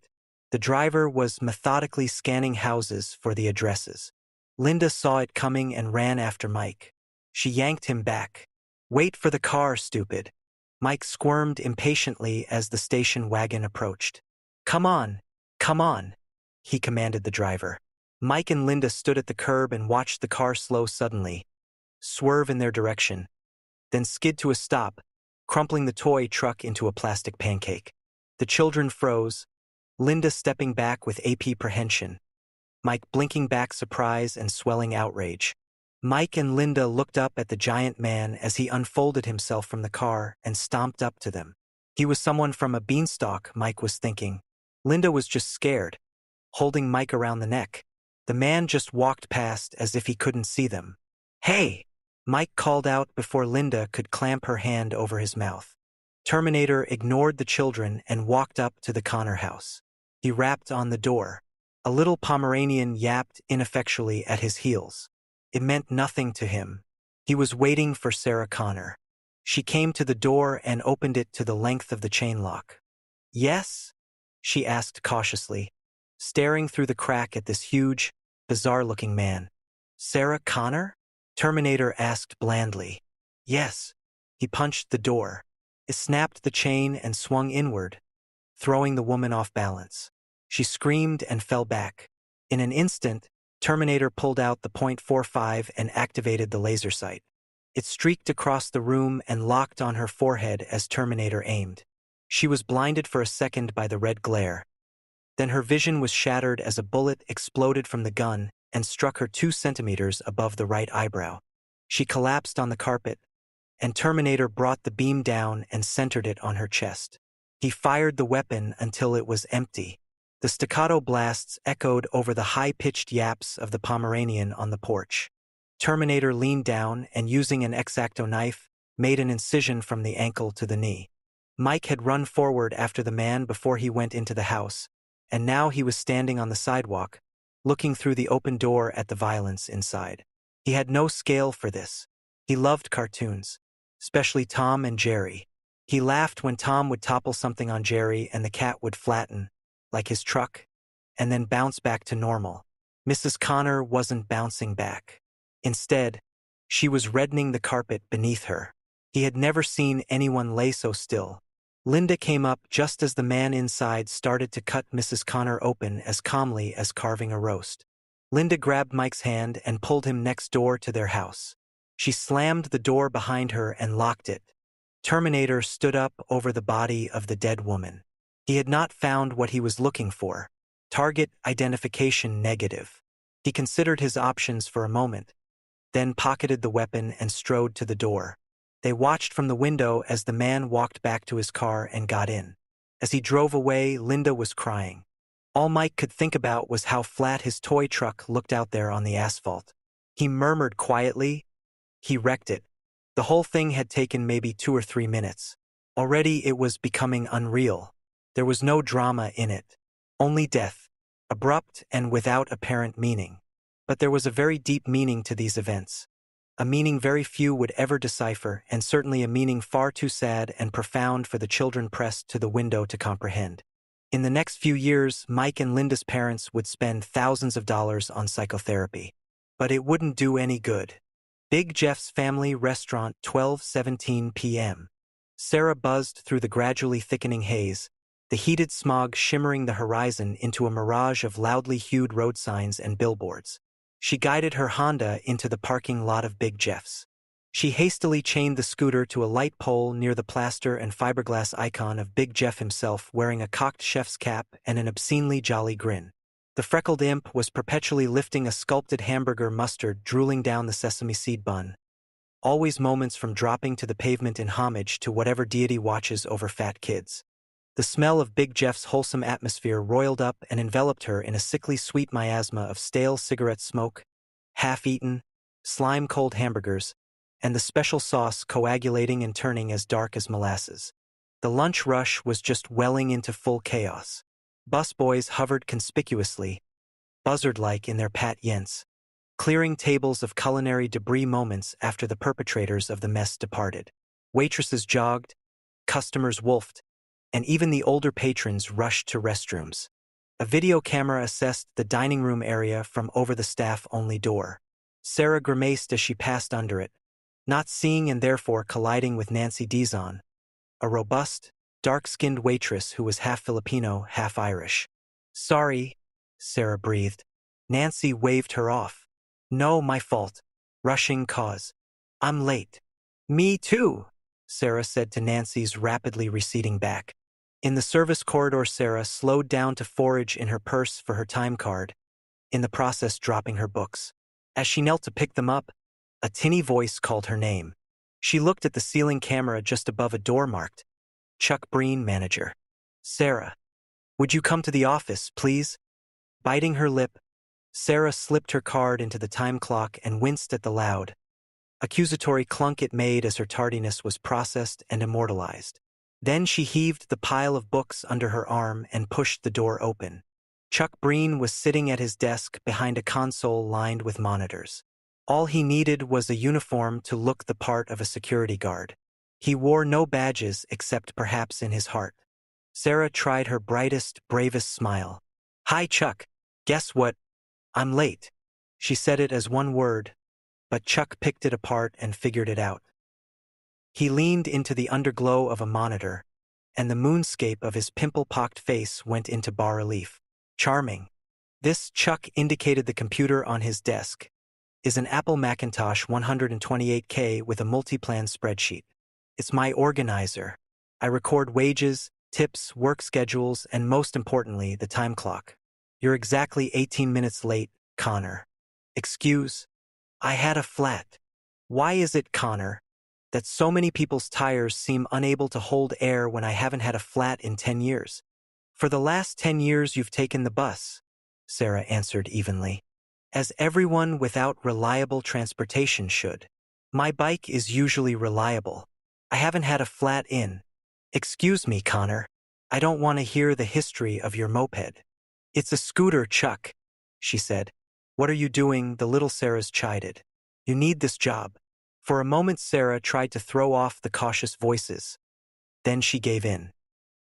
The driver was methodically scanning houses for the addresses. Linda saw it coming and ran after Mike. She yanked him back. "Wait for the car, stupid." Mike squirmed impatiently as the station wagon approached. Come on, he commanded the driver. Mike and Linda stood at the curb and watched the car slow suddenly, swerve in their direction, then skid to a stop, crumpling the toy truck into a plastic pancake. The children froze, Linda stepping back with apprehension, Mike blinking back surprise and swelling outrage. Mike and Linda looked up at the giant man as he unfolded himself from the car and stomped up to them. He was someone from a beanstalk, Mike was thinking. Linda was just scared, holding Mike around the neck. The man just walked past as if he couldn't see them. "Hey!" Mike called out before Linda could clamp her hand over his mouth. Terminator ignored the children and walked up to the Connor house. He rapped on the door. A little Pomeranian yapped ineffectually at his heels. It meant nothing to him. He was waiting for Sarah Connor. She came to the door and opened it to the length of the chain lock. "Yes?" she asked cautiously, staring through the crack at this huge, bizarre-looking man. "Sarah Connor?" Terminator asked blandly. "Yes." He punched the door. It snapped the chain and swung inward, throwing the woman off balance. She screamed and fell back. In an instant, Terminator pulled out the .45 and activated the laser sight. It streaked across the room and locked on her forehead as Terminator aimed. She was blinded for a second by the red glare. Then her vision was shattered as a bullet exploded from the gun and struck her 2 centimeters above the right eyebrow. She collapsed on the carpet, and Terminator brought the beam down and centered it on her chest. He fired the weapon until it was empty. The staccato blasts echoed over the high-pitched yaps of the Pomeranian on the porch. Terminator leaned down and, using an X-Acto knife, made an incision from the ankle to the knee. Mike had run forward after the man before he went into the house, and now he was standing on the sidewalk, looking through the open door at the violence inside. He had no scale for this. He loved cartoons, especially Tom and Jerry. He laughed when Tom would topple something on Jerry and the cat would flatten, like his truck, and then bounce back to normal. Mrs. Connor wasn't bouncing back. Instead, she was reddening the carpet beneath her. He had never seen anyone lay so still. Linda came up just as the man inside started to cut Mrs. Connor open as calmly as carving a roast. Linda grabbed Mike's hand and pulled him next door to their house. She slammed the door behind her and locked it. Terminator stood up over the body of the dead woman. He had not found what he was looking for. Target identification negative. He considered his options for a moment, then pocketed the weapon and strode to the door. They watched from the window as the man walked back to his car and got in. As he drove away, Linda was crying. All Mike could think about was how flat his toy truck looked out there on the asphalt. He murmured quietly, "He wrecked it." The whole thing had taken maybe 2 or 3 minutes. Already it was becoming unreal. There was no drama in it. Only death, abrupt and without apparent meaning. But there was a very deep meaning to these events. A meaning very few would ever decipher, and certainly a meaning far too sad and profound for the children pressed to the window to comprehend. In the next few years, Mike and Linda's parents would spend thousands of dollars on psychotherapy. But it wouldn't do any good. Big Jeff's Family Restaurant, 12:17 p.m. Sarah buzzed through the gradually thickening haze, the heated smog shimmering the horizon into a mirage of loudly hued road signs and billboards. She guided her Honda into the parking lot of Big Jeff's. She hastily chained the scooter to a light pole near the plaster and fiberglass icon of Big Jeff himself wearing a cocked chef's cap and an obscenely jolly grin. The freckled imp was perpetually lifting a sculpted hamburger mustard drooling down the sesame seed bun. Always moments from dropping to the pavement in homage to whatever deity watches over fat kids. The smell of Big Jeff's wholesome atmosphere roiled up and enveloped her in a sickly sweet miasma of stale cigarette smoke, half-eaten, slime-cold hamburgers, and the special sauce coagulating and turning as dark as molasses. The lunch rush was just welling into full chaos. Busboys hovered conspicuously, buzzard-like in their pat yents, clearing tables of culinary debris moments after the perpetrators of the mess departed. Waitresses jogged, customers wolfed, and even the older patrons rushed to restrooms. A video camera assessed the dining room area from over the staff-only door. Sarah grimaced as she passed under it, not seeing and therefore colliding with Nancy Dizon, a robust, dark-skinned waitress who was half Filipino, half Irish. "Sorry," Sarah breathed. Nancy waved her off. "No, my fault. Rushing cause. I'm late." "Me too," Sarah said to Nancy's rapidly receding back. In the service corridor, Sarah slowed down to forage in her purse for her time card, in the process dropping her books. As she knelt to pick them up, a tinny voice called her name. She looked at the ceiling camera just above a door marked, "Chuck Breen, manager." "Sarah, would you come to the office, please?" Biting her lip, Sarah slipped her card into the time clock and winced at the loud, accusatory clunk it made as her tardiness was processed and immortalized. Then she heaved the pile of books under her arm and pushed the door open. Chuck Breen was sitting at his desk behind a console lined with monitors. All he needed was a uniform to look the part of a security guard. He wore no badges except perhaps in his heart. Sarah tried her brightest, bravest smile. "Hi, Chuck. Guess what? I'm late." She said it as one word, but Chuck picked it apart and figured it out. He leaned into the underglow of a monitor, and the moonscape of his pimple-pocked face went into bas-relief. "Charming." This, Chuck indicated the computer on his desk, is an Apple Macintosh 128K with a multi-plan spreadsheet. It's my organizer. I record wages, tips, work schedules, and most importantly, the time clock. "You're exactly 18 minutes late, Connor." "Excuse? I had a flat." "Why is it, Connor, that so many people's tires seem unable to hold air when I haven't had a flat in 10 years? "For the last 10 years you've taken the bus," Sarah answered evenly. "As everyone without reliable transportation should. My bike is usually reliable. I haven't had a flat in—" "Excuse me, Connor. I don't want to hear the history of your moped." "It's a scooter, Chuck," she said. "What are you doing?" the little Sarah's chided. "You need this job." For a moment Sarah tried to throw off the cautious voices. Then she gave in.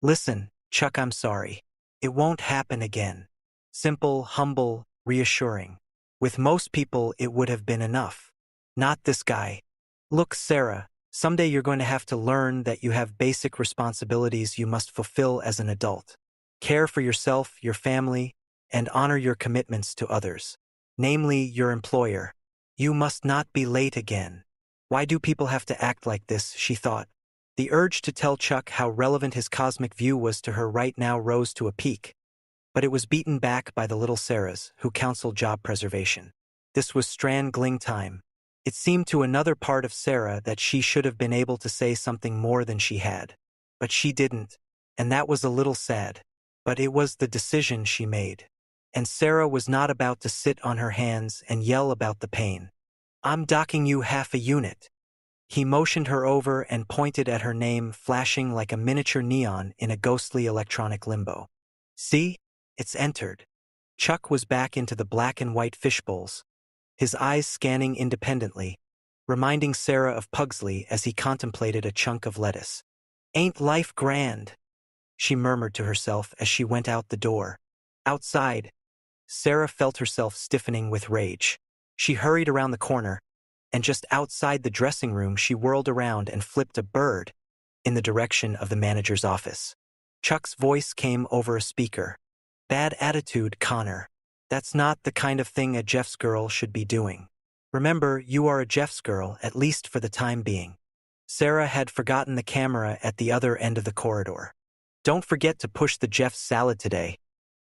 "Listen, Chuck, I'm sorry. It won't happen again." Simple, humble, reassuring. With most people it would have been enough. Not this guy. "Look, Sarah, someday you're going to have to learn that you have basic responsibilities you must fulfill as an adult. Care for yourself, your family, and honor your commitments to others. Namely, your employer. You must not be late again." Why do people have to act like this, she thought. The urge to tell Chuck how relevant his cosmic view was to her right now rose to a peak, but it was beaten back by the little Sarahs, who counseled job preservation. This was strangling time. It seemed to another part of Sarah that she should have been able to say something more than she had. But she didn't, and that was a little sad. But it was the decision she made. And Sarah was not about to sit on her hands and yell about the pain. "I'm docking you half a unit." He motioned her over and pointed at her name flashing like a miniature neon in a ghostly electronic limbo. "See? It's entered." Chuck was back into the black and white fishbowls, his eyes scanning independently, reminding Sarah of Pugsley as he contemplated a chunk of lettuce. "Ain't life grand?" she murmured to herself as she went out the door. Outside, Sarah felt herself stiffening with rage. She hurried around the corner, and just outside the dressing room she whirled around and flipped a bird in the direction of the manager's office. Chuck's voice came over a speaker. "Bad attitude, Connor. That's not the kind of thing a Jeff's girl should be doing. Remember, you are a Jeff's girl, at least for the time being." Sarah had forgotten the camera at the other end of the corridor. "Don't forget to push the Jeff's salad today.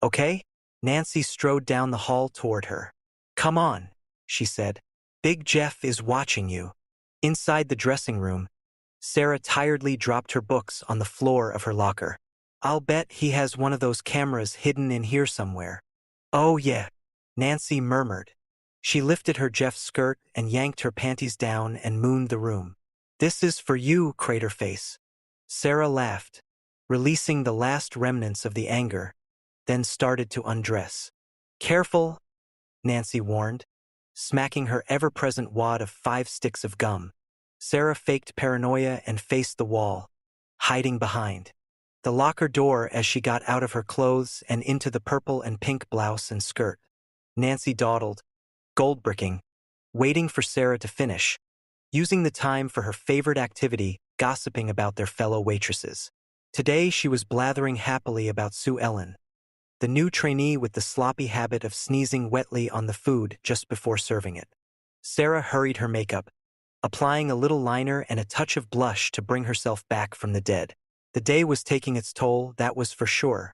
Okay?" Nancy strode down the hall toward her. "Come on," she said. "Big Jeff is watching you." Inside the dressing room, Sarah tiredly dropped her books on the floor of her locker. "I'll bet he has one of those cameras hidden in here somewhere." "Oh yeah," Nancy murmured. She lifted her Jeff skirt and yanked her panties down and mooned the room. "This is for you, crater face." Sarah laughed, releasing the last remnants of the anger, then started to undress. "Careful," Nancy warned, smacking her ever-present wad of 5 sticks of gum. Sarah faked paranoia and faced the wall, hiding behind. the locker door as she got out of her clothes and into the purple and pink blouse and skirt. Nancy dawdled, gold-bricking, waiting for Sarah to finish, using the time for her favorite activity, gossiping about their fellow waitresses. Today she was blathering happily about Sue Ellen, the new trainee with the sloppy habit of sneezing wetly on the food just before serving it. Sarah hurried her makeup, applying a little liner and a touch of blush to bring herself back from the dead. The day was taking its toll, that was for sure.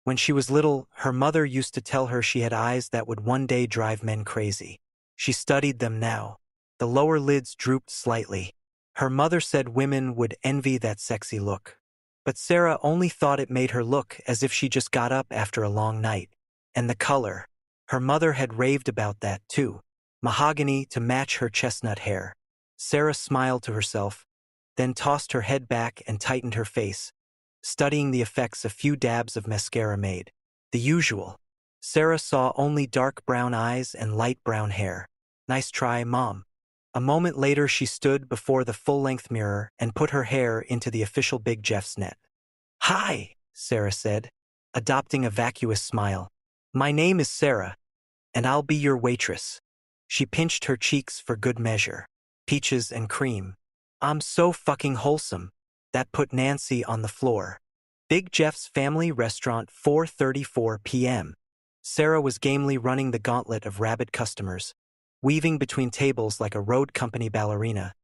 When she was little, her mother used to tell her she had eyes that would one day drive men crazy. She studied them now. The lower lids drooped slightly. Her mother said women would envy that sexy look. But Sarah only thought it made her look as if she just got up after a long night. And the color. Her mother had raved about that too. Mahogany to match her chestnut hair. Sarah smiled to herself, then tossed her head back and tightened her face, studying the effects a few dabs of mascara made. The usual. Sarah saw only dark brown eyes and light brown hair. Nice try, Mom. A moment later she stood before the full-length mirror and put her hair into the official Big Jeff's net. "Hi," Sarah said, adopting a vacuous smile. "My name is Sarah, and I'll be your waitress." She pinched her cheeks for good measure. Peaches and cream. "I'm so fucking wholesome." That put Nancy on the floor. Big Jeff's Family Restaurant, 4:34 p.m. Sarah was gamely running the gauntlet of rabid customers, weaving between tables like a road company ballerina,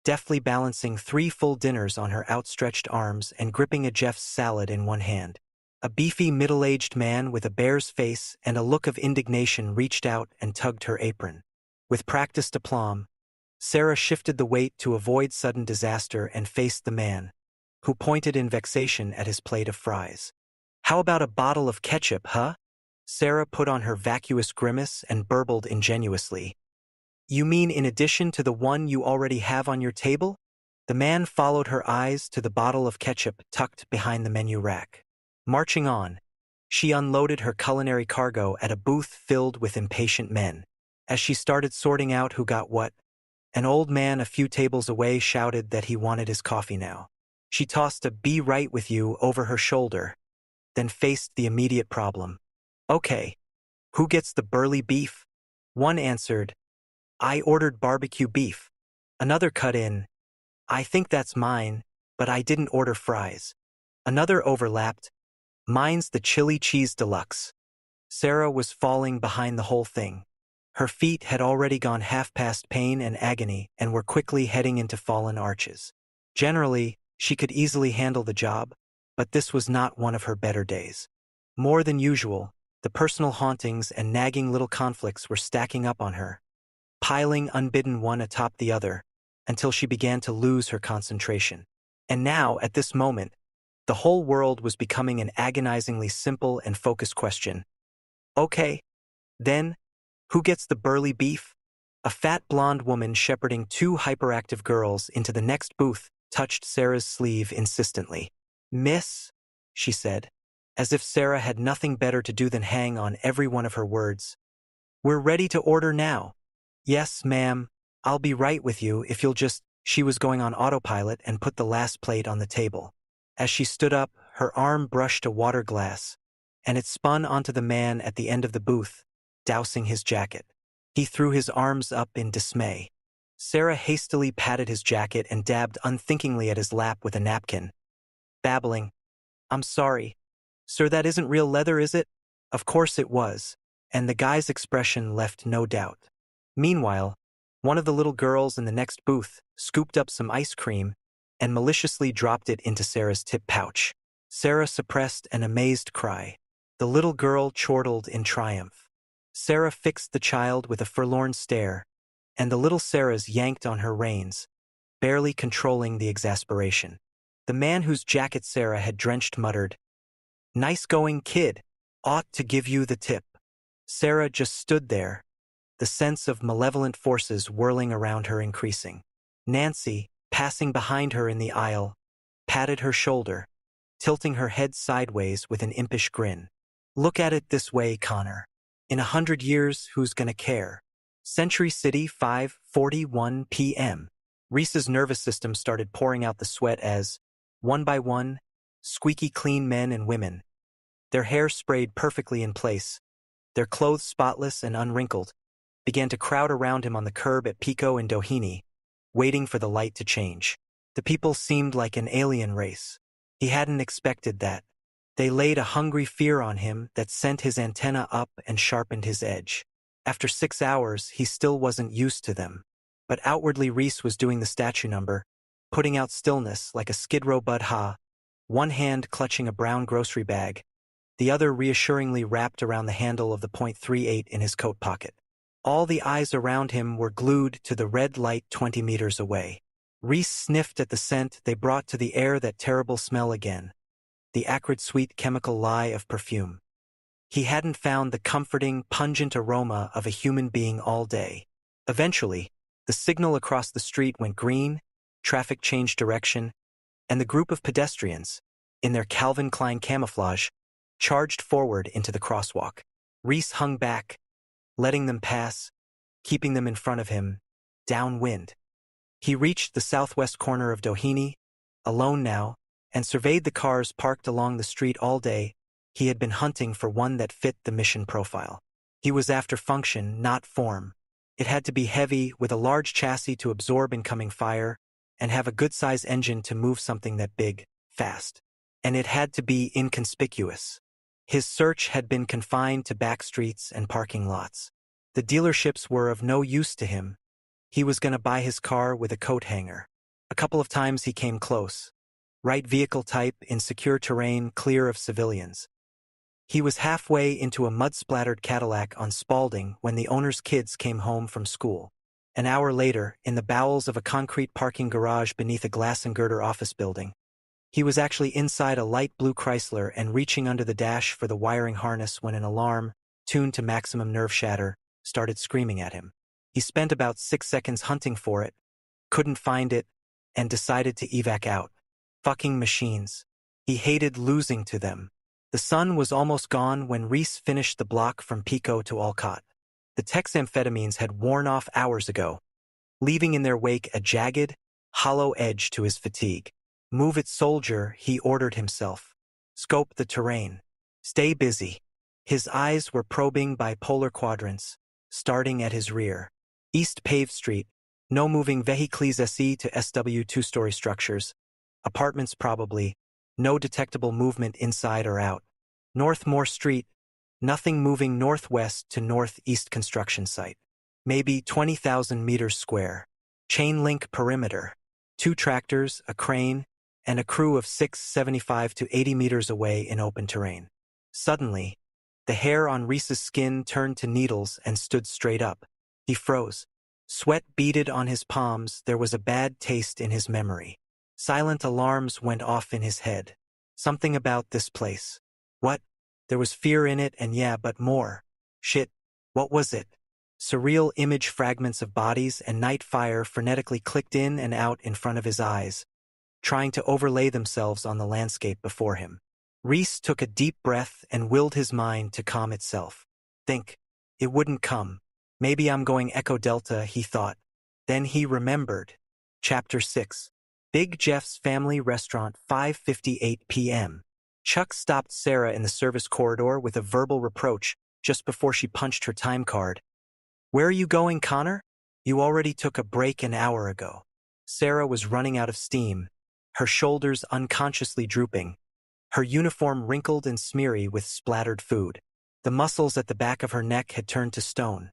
deftly balancing 3 full dinners on her outstretched arms and gripping a Jeff's salad in one hand. A beefy middle-aged man with a bear's face and a look of indignation reached out and tugged her apron. With practiced aplomb, Sarah shifted the weight to avoid sudden disaster and faced the man, who pointed in vexation at his plate of fries. "How about a bottle of ketchup, huh?" Sarah put on her vacuous grimace and burbled ingenuously. "You mean in addition to the one you already have on your table?" The man followed her eyes to the bottle of ketchup tucked behind the menu rack. Marching on, she unloaded her culinary cargo at a booth filled with impatient men. As she started sorting out who got what, an old man a few tables away shouted that he wanted his coffee now. She tossed a "be right with you" over her shoulder, then faced the immediate problem. "Okay, who gets the burly beef?" One answered, "I ordered barbecue beef." Another cut in, "I think that's mine, but I didn't order fries." Another overlapped, "Mine's the chili cheese deluxe." Sarah was falling behind the whole thing. Her feet had already gone half past pain and agony and were quickly heading into fallen arches. Generally, she could easily handle the job, but this was not one of her better days. More than usual, the personal hauntings and nagging little conflicts were stacking up on her, piling unbidden one atop the other, until she began to lose her concentration. And now, at this moment, the whole world was becoming an agonizingly simple and focused question. "Okay, then, who gets the burly beef?" A fat blonde woman shepherding 2 hyperactive girls into the next booth touched Sarah's sleeve insistently. "Miss," she said, as if Sarah had nothing better to do than hang on every one of her words, "we're ready to order now." "Yes, ma'am, I'll be right with you if you'll just—" She was going on autopilot and put the last plate on the table. As she stood up, her arm brushed a water glass, and it spun onto the man at the end of the booth, dousing his jacket. He threw his arms up in dismay. Sarah hastily patted his jacket and dabbed unthinkingly at his lap with a napkin, babbling, "I'm sorry. Sir, that isn't real leather, is it?" Of course it was, and the guy's expression left no doubt. Meanwhile, one of the little girls in the next booth scooped up some ice cream and maliciously dropped it into Sarah's tip pouch. Sarah suppressed an amazed cry. The little girl chortled in triumph. Sarah fixed the child with a forlorn stare, and the little Sarahs yanked on her reins, barely controlling the exasperation. The man whose jacket Sarah had drenched muttered, "Nice going, kid. Ought to give you the tip." Sarah just stood there, the sense of malevolent forces whirling around her increasing. Nancy, passing behind her in the aisle, patted her shoulder, tilting her head sideways with an impish grin. "Look at it this way, Connor. In 100 years, who's gonna care?" Century City, 5:41 p.m. Reese's nervous system started pouring out the sweat as, one by one, squeaky clean men and women, their hair sprayed perfectly in place, their clothes spotless and unwrinkled, began to crowd around him on the curb at Pico and Doheny, waiting for the light to change. The people seemed like an alien race. He hadn't expected that. They laid a hungry fear on him that sent his antenna up and sharpened his edge. After 6 hours, he still wasn't used to them. But outwardly Reese was doing the statue number, putting out stillness like a Skid Row Bud Ha, one hand clutching a brown grocery bag, the other reassuringly wrapped around the handle of the .38 in his coat pocket. All the eyes around him were glued to the red light 20 meters away. Reese sniffed at the scent they brought to the air, that terrible smell again, the acrid sweet chemical lie of perfume. He hadn't found the comforting, pungent aroma of a human being all day. Eventually, the signal across the street went green, traffic changed direction, and the group of pedestrians, in their Calvin Klein camouflage, charged forward into the crosswalk. Reese hung back, letting them pass, keeping them in front of him, downwind. He reached the southwest corner of Doheny, alone now, and surveyed the cars parked along the street all day. He had been hunting for one that fit the mission profile. He was after function, not form. It had to be heavy, with a large chassis to absorb incoming fire, and have a good-size engine to move something that big, fast. And it had to be inconspicuous. His search had been confined to back streets and parking lots. The dealerships were of no use to him. He was going to buy his car with a coat hanger. A couple of times he came close. Right vehicle type, in secure terrain, clear of civilians. He was halfway into a mud-splattered Cadillac on Spalding when the owner's kids came home from school. An hour later, in the bowels of a concrete parking garage beneath a glass and girder office building, he was actually inside a light blue Chrysler and reaching under the dash for the wiring harness when an alarm, tuned to maximum nerve shatter, started screaming at him. He spent about 6 seconds hunting for it, couldn't find it, and decided to evac out. Fucking machines. He hated losing to them. The sun was almost gone when Reese finished the block from Pico to Olcott. The texamphetamines had worn off hours ago, leaving in their wake a jagged, hollow edge to his fatigue. Move it, soldier, he ordered himself. Scope the terrain. Stay busy. His eyes were probing bipolar quadrants, starting at his rear. East paved street, no moving vehicles SE to SW two-story structures. Apartments probably, no detectable movement inside or out. North Moore Street, nothing moving northwest to northeast construction site. Maybe 20,000 meters square. Chain link perimeter. 2 tractors, a crane, and a crew of 6 75 to 80 meters away in open terrain. Suddenly, the hair on Reese's skin turned to needles and stood straight up. He froze. Sweat beaded on his palms. There was a bad taste in his memory. Silent alarms went off in his head. Something about this place. What? There was fear in it, and yeah, but more. Shit. What was it? Surreal image fragments of bodies and night fire frenetically clicked in and out in front of his eyes, trying to overlay themselves on the landscape before him. Reese took a deep breath and willed his mind to calm itself. Think. It wouldn't come. Maybe I'm going Echo Delta, he thought. Then he remembered. Chapter 6. Big Jeff's Family Restaurant, 5:58 p.m. Chuck stopped Sarah in the service corridor with a verbal reproach just before she punched her time card. Where are you going, Connor? You already took a break an hour ago. Sarah was running out of steam, her shoulders unconsciously drooping, her uniform wrinkled and smeary with splattered food. The muscles at the back of her neck had turned to stone,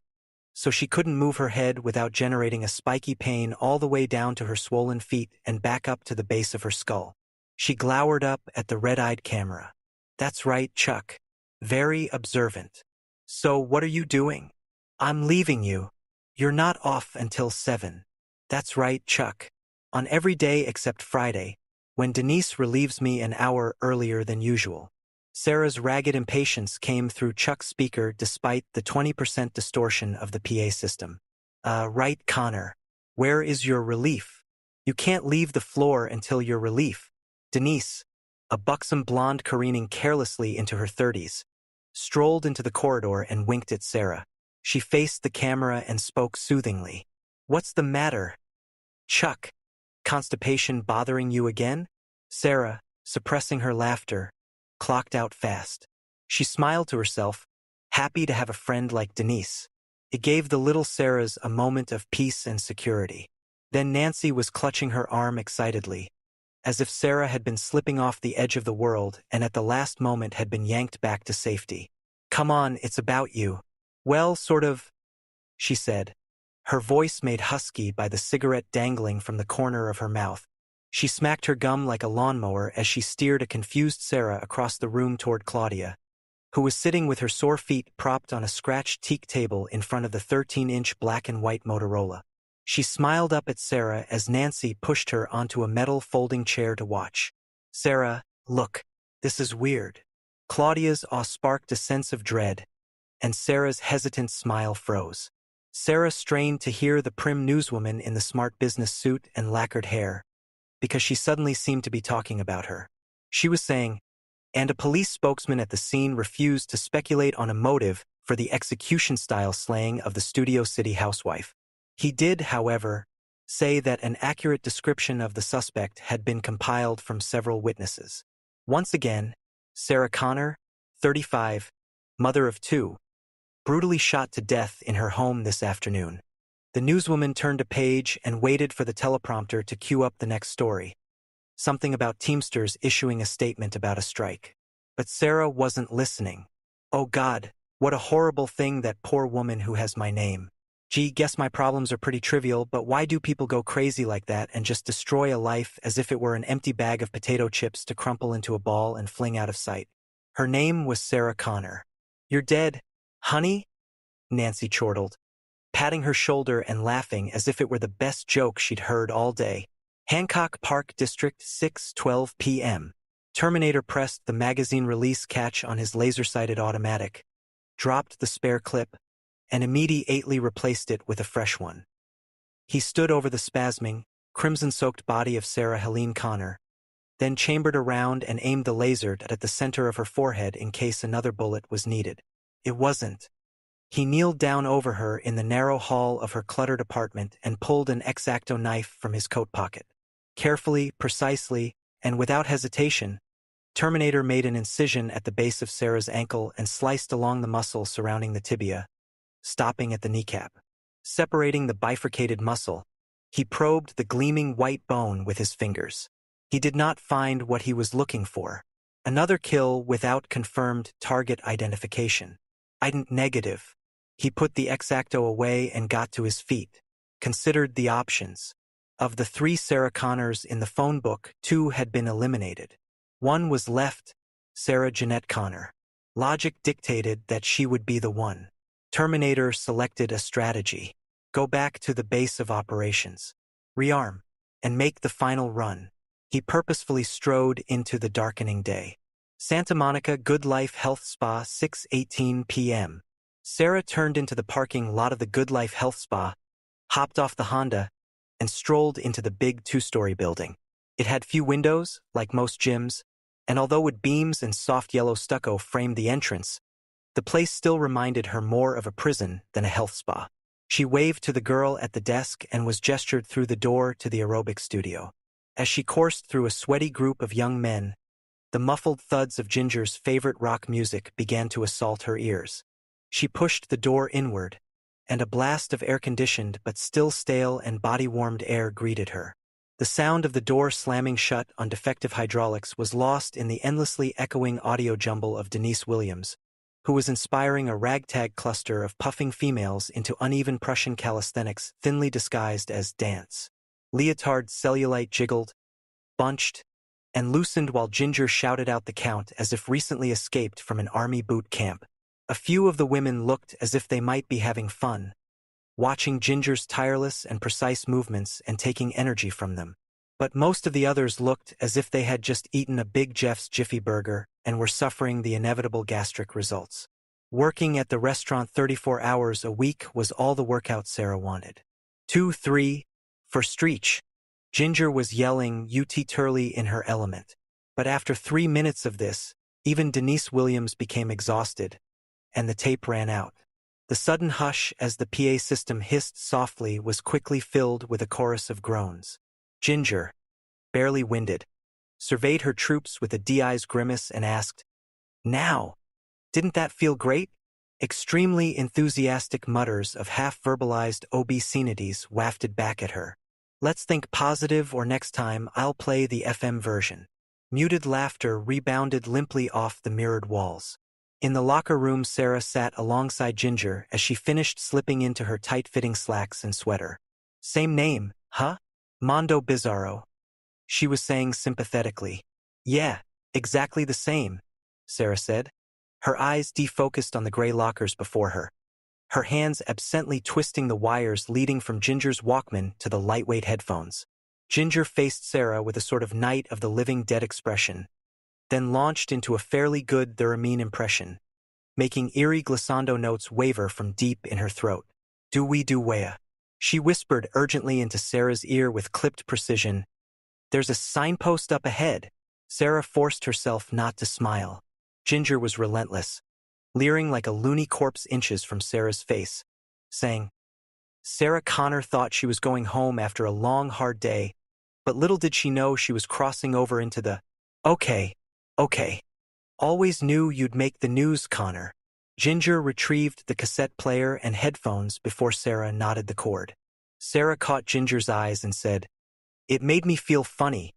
so she couldn't move her head without generating a spiky pain all the way down to her swollen feet and back up to the base of her skull. She glowered up at the red-eyed camera. That's right, Chuck. Very observant. So what are you doing? I'm leaving you. You're not off until 7. That's right, Chuck. On every day except Friday, when Denise relieves me an hour earlier than usual. Sarah's ragged impatience came through Chuck's speaker despite the 20% distortion of the PA system. Right, Connor. Where is your relief? You can't leave the floor until your relief. Denise, a buxom blonde careening carelessly into her 30s, strolled into the corridor and winked at Sarah. She faced the camera and spoke soothingly. What's the matter? Chuck, constipation bothering you again? Sarah, suppressing her laughter, clocked out fast. She smiled to herself, happy to have a friend like Denise. It gave the little Sarahs a moment of peace and security. Then Nancy was clutching her arm excitedly, as if Sarah had been slipping off the edge of the world and at the last moment had been yanked back to safety. "Come on, it's about you." "Well, sort of," she said, her voice made husky by the cigarette dangling from the corner of her mouth. She smacked her gum like a lawnmower as she steered a confused Sarah across the room toward Claudia, who was sitting with her sore feet propped on a scratched teak table in front of the 13-inch black and white Motorola. She smiled up at Sarah as Nancy pushed her onto a metal folding chair to watch. "Sarah, look, this is weird." Claudia's awe sparked a sense of dread, and Sarah's hesitant smile froze. Sarah strained to hear the prim newswoman in the smart business suit and lacquered hair, because she suddenly seemed to be talking about her. She was saying, and a police spokesman at the scene refused to speculate on a motive for the execution-style slaying of the Studio City housewife. He did, however, say that an accurate description of the suspect had been compiled from several witnesses. Once again, Sarah Connor, 35, mother of two, brutally shot to death in her home this afternoon. The newswoman turned a page and waited for the teleprompter to cue up the next story. Something about Teamsters issuing a statement about a strike. But Sarah wasn't listening. "Oh God, what a horrible thing, that poor woman who has my name. Gee, guess my problems are pretty trivial, but why do people go crazy like that and just destroy a life as if it were an empty bag of potato chips to crumple into a ball and fling out of sight?" Her name was Sarah Connor. "You're dead, honey?" Nancy chortled, patting her shoulder and laughing as if it were the best joke she'd heard all day. Hancock Park District, 6:12 p.m. Terminator pressed the magazine release catch on his laser-sighted automatic, dropped the spare clip, and immediately replaced it with a fresh one. He stood over the spasming, crimson-soaked body of Sarah Helene Connor, then chambered around and aimed the laser at the center of her forehead in case another bullet was needed. It wasn't. He kneeled down over her in the narrow hall of her cluttered apartment and pulled an X-Acto knife from his coat pocket. Carefully, precisely, and without hesitation, Terminator made an incision at the base of Sarah's ankle and sliced along the muscle surrounding the tibia, stopping at the kneecap. Separating the bifurcated muscle, he probed the gleaming white bone with his fingers. He did not find what he was looking for. Another kill without confirmed target identification. Negative. He put the X-Acto away and got to his feet, considered the options. Of the 3 Sarah Connors in the phone book, 2 had been eliminated. One was left, Sarah Jeanette Connor. Logic dictated that she would be the one. Terminator selected a strategy. Go back to the base of operations. Rearm. And make the final run. He purposefully strode into the darkening day. Santa Monica Good Life Health Spa, 6:18 p.m. Sarah turned into the parking lot of the Good Life Health Spa, hopped off the Honda, and strolled into the big 2-story building. It had few windows, like most gyms, and although wood beams and soft yellow stucco framed the entrance, the place still reminded her more of a prison than a health spa. She waved to the girl at the desk and was gestured through the door to the aerobic studio. As she coursed through a sweaty group of young men, the muffled thuds of Ginger's favorite rock music began to assault her ears. She pushed the door inward, and a blast of air-conditioned but still stale and body-warmed air greeted her. The sound of the door slamming shut on defective hydraulics was lost in the endlessly echoing audio jumble of Denise Williams, who was inspiring a ragtag cluster of puffing females into uneven Prussian calisthenics thinly disguised as dance. Leotard cellulite jiggled, bunched, and loosened while Ginger shouted out the count as if recently escaped from an army boot camp. A few of the women looked as if they might be having fun, watching Ginger's tireless and precise movements and taking energy from them. But most of the others looked as if they had just eaten a Big Jeff's Jiffy Burger and were suffering the inevitable gastric results. Working at the restaurant 34 hours a week was all the workout Sarah wanted. 2, 3, for Streech. Ginger was yelling UT Turley in her element. But after 3 minutes of this, even Denise Williams became exhausted, and the tape ran out. The sudden hush as the PA system hissed softly was quickly filled with a chorus of groans. Ginger, barely winded, surveyed her troops with a D-eyes grimace and asked, "Now, didn't that feel great?" Extremely enthusiastic mutters of half-verbalized obscenities wafted back at her. "Let's think positive, or next time I'll play the FM version." Muted laughter rebounded limply off the mirrored walls. In the locker room, Sarah sat alongside Ginger as she finished slipping into her tight-fitting slacks and sweater. "Same name, huh? Mondo Bizarro," she was saying sympathetically. "Yeah, exactly the same," Sarah said, her eyes defocused on the gray lockers before her, her hands absently twisting the wires leading from Ginger's Walkman to the lightweight headphones. Ginger faced Sarah with a sort of Night of the Living Dead expression, then launched into a fairly good theremin impression, making eerie glissando notes waver from deep in her throat. "Do we do wea?" She whispered urgently into Sarah's ear with clipped precision. "There's a signpost up ahead." Sarah forced herself not to smile. Ginger was relentless, leering like a loony corpse inches from Sarah's face, saying, Sarah Connor thought she was going home after a long, hard day, but little did she know she was crossing over into the, "Okay, okay. Always knew you'd make the news, Connor." Ginger retrieved the cassette player and headphones before Sarah knotted the cord. Sarah caught Ginger's eyes and said, "It made me feel funny,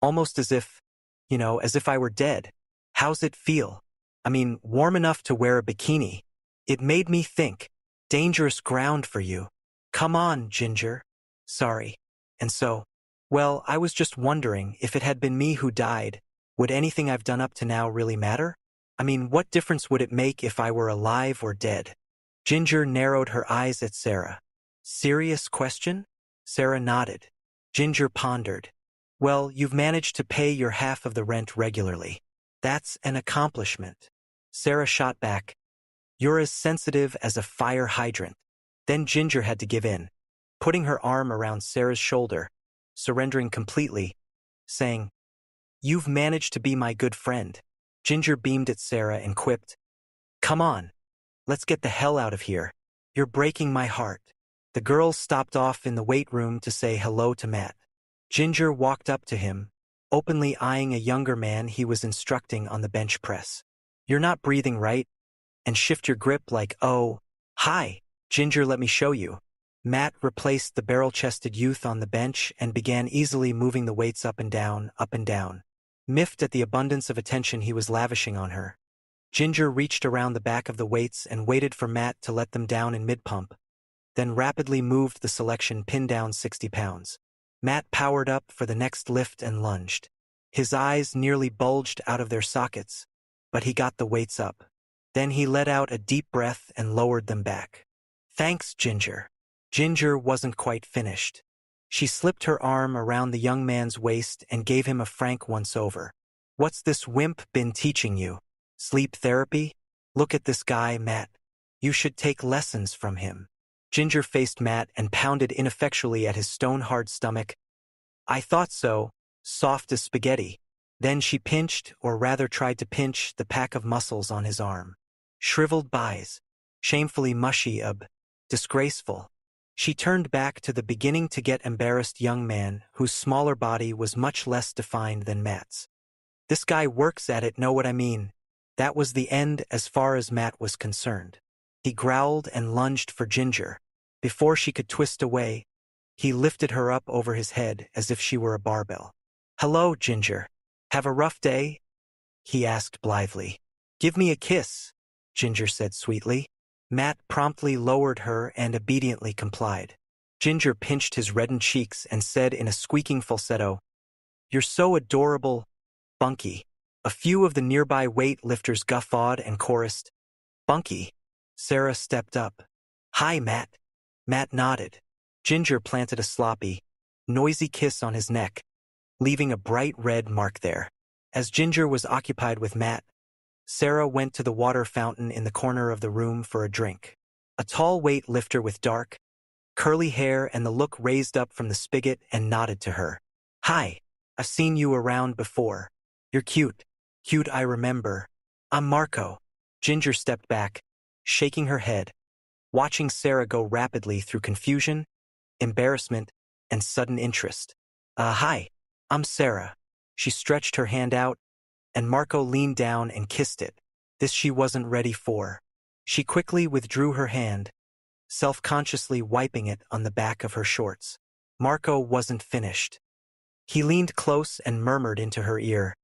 almost as if, as if I were dead." "How's it feel?" "I mean, warm enough to wear a bikini." "It made me think. Dangerous ground for you." "Come on, Ginger." "Sorry." "And so, well, I was just wondering, if it had been me who died, would anything I've done up to now really matter? I mean, what difference would it make if I were alive or dead?" Ginger narrowed her eyes at Sarah. "Serious question?" Sarah nodded. Ginger pondered. "Well, you've managed to pay your half of the rent regularly. That's an accomplishment." Sarah shot back, "You're as sensitive as a fire hydrant." Then Ginger had to give in, putting her arm around Sarah's shoulder, surrendering completely, saying, "You've managed to be my good friend." Ginger beamed at Sarah and quipped, "Come on, let's get the hell out of here. You're breaking my heart." The girls stopped off in the weight room to say hello to Matt. Ginger walked up to him, openly eyeing a younger man he was instructing on the bench press. "You're not breathing right, and shift your grip like, oh, hi, Ginger, let me show you." Matt replaced the barrel-chested youth on the bench and began easily moving the weights up and down, miffed at the abundance of attention he was lavishing on her. Ginger reached around the back of the weights and waited for Matt to let them down in mid-pump, then rapidly moved the selection pin down 60 pounds. Matt powered up for the next lift and lunged. His eyes nearly bulged out of their sockets, but he got the weights up. Then he let out a deep breath and lowered them back. "Thanks, Ginger." Ginger wasn't quite finished. She slipped her arm around the young man's waist and gave him a frank once-over. "What's this wimp been teaching you? Sleep therapy? Look at this guy, Matt. You should take lessons from him." Ginger faced Matt and pounded ineffectually at his stone-hard stomach. "I thought so, soft as spaghetti." Then she pinched, or rather tried to pinch, the pack of muscles on his arm. Shriveled eyes, shamefully mushy, disgraceful. She turned back to the beginning to get embarrassed young man whose smaller body was much less defined than Matt's. "This guy works at it, know what I mean?" That was the end as far as Matt was concerned. He growled and lunged for Ginger. Before she could twist away, he lifted her up over his head as if she were a barbell. "Hello, Ginger. Have a rough day?" he asked blithely. "Give me a kiss," Ginger said sweetly. Matt promptly lowered her and obediently complied. Ginger pinched his reddened cheeks and said in a squeaking falsetto, "You're so adorable, Bunky." A few of the nearby weight lifters guffawed and chorused, "Bunky." Sarah stepped up. "Hi, Matt." Matt nodded. Ginger planted a sloppy, noisy kiss on his neck, leaving a bright red mark there. As Ginger was occupied with Matt, Sarah went to the water fountain in the corner of the room for a drink. A tall weight lifter with dark, curly hair and the look raised up from the spigot and nodded to her. "Hi, I've seen you around before. You're cute." "Cute, I remember. I'm Marco." Ginger stepped back, shaking her head, watching Sarah go rapidly through confusion, embarrassment, and sudden interest. Hi, I'm Sarah." She stretched her hand out, and Marco leaned down and kissed it. This she wasn't ready for. She quickly withdrew her hand, self-consciously wiping it on the back of her shorts. Marco wasn't finished. He leaned close and murmured into her ear,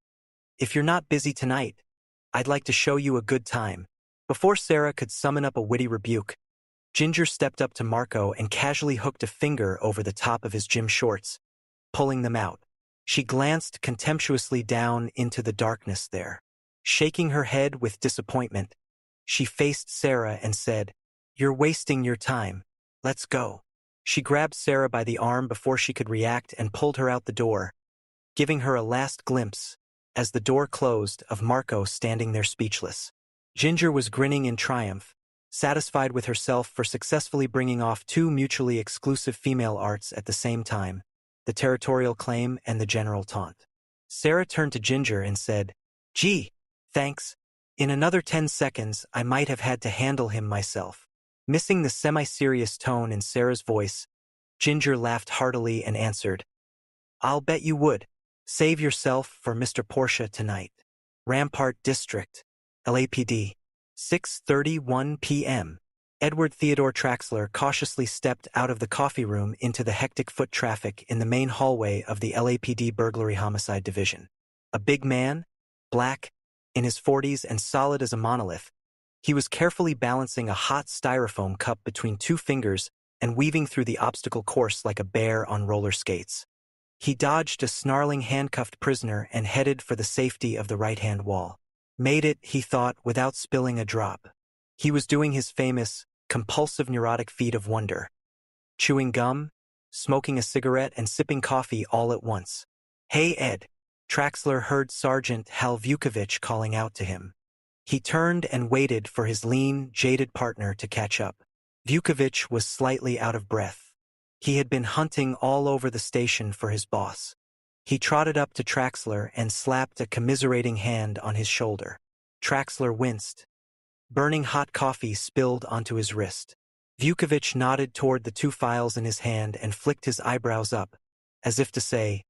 "If you're not busy tonight, I'd like to show you a good time." Before Sarah could summon up a witty rebuke, Ginger stepped up to Marco and casually hooked a finger over the top of his gym shorts, pulling them out. She glanced contemptuously down into the darkness there. Shaking her head with disappointment, she faced Sarah and said, "You're wasting your time. Let's go." She grabbed Sarah by the arm before she could react and pulled her out the door, giving her a last glimpse, as the door closed, of Marco standing there speechless. Ginger was grinning in triumph, satisfied with herself for successfully bringing off two mutually exclusive female arts at the same time, the territorial claim and the general taunt. Sarah turned to Ginger and said, "Gee, thanks. In another 10 seconds, I might have had to handle him myself." Missing the semi-serious tone in Sarah's voice, Ginger laughed heartily and answered, "I'll bet you would. Save yourself for Mr. Portia tonight." Rampart District, LAPD, 6:31 p.m. Edward Theodore Traxler cautiously stepped out of the coffee room into the hectic foot traffic in the main hallway of the LAPD Burglary Homicide Division. A big man, black, in his 40s and solid as a monolith, he was carefully balancing a hot styrofoam cup between two fingers and weaving through the obstacle course like a bear on roller skates. He dodged a snarling handcuffed prisoner and headed for the safety of the right-hand wall. Made it, he thought, without spilling a drop. He was doing his famous, compulsive neurotic feat of wonder. Chewing gum, smoking a cigarette, and sipping coffee all at once. "Hey, Ed," Traxler heard Sergeant Hal Vukovich calling out to him. He turned and waited for his lean, jaded partner to catch up. Vukovich was slightly out of breath. He had been hunting all over the station for his boss. He trotted up to Traxler and slapped a commiserating hand on his shoulder. Traxler winced. Burning hot coffee spilled onto his wrist. Vukovich nodded toward the two files in his hand and flicked his eyebrows up, as if to say,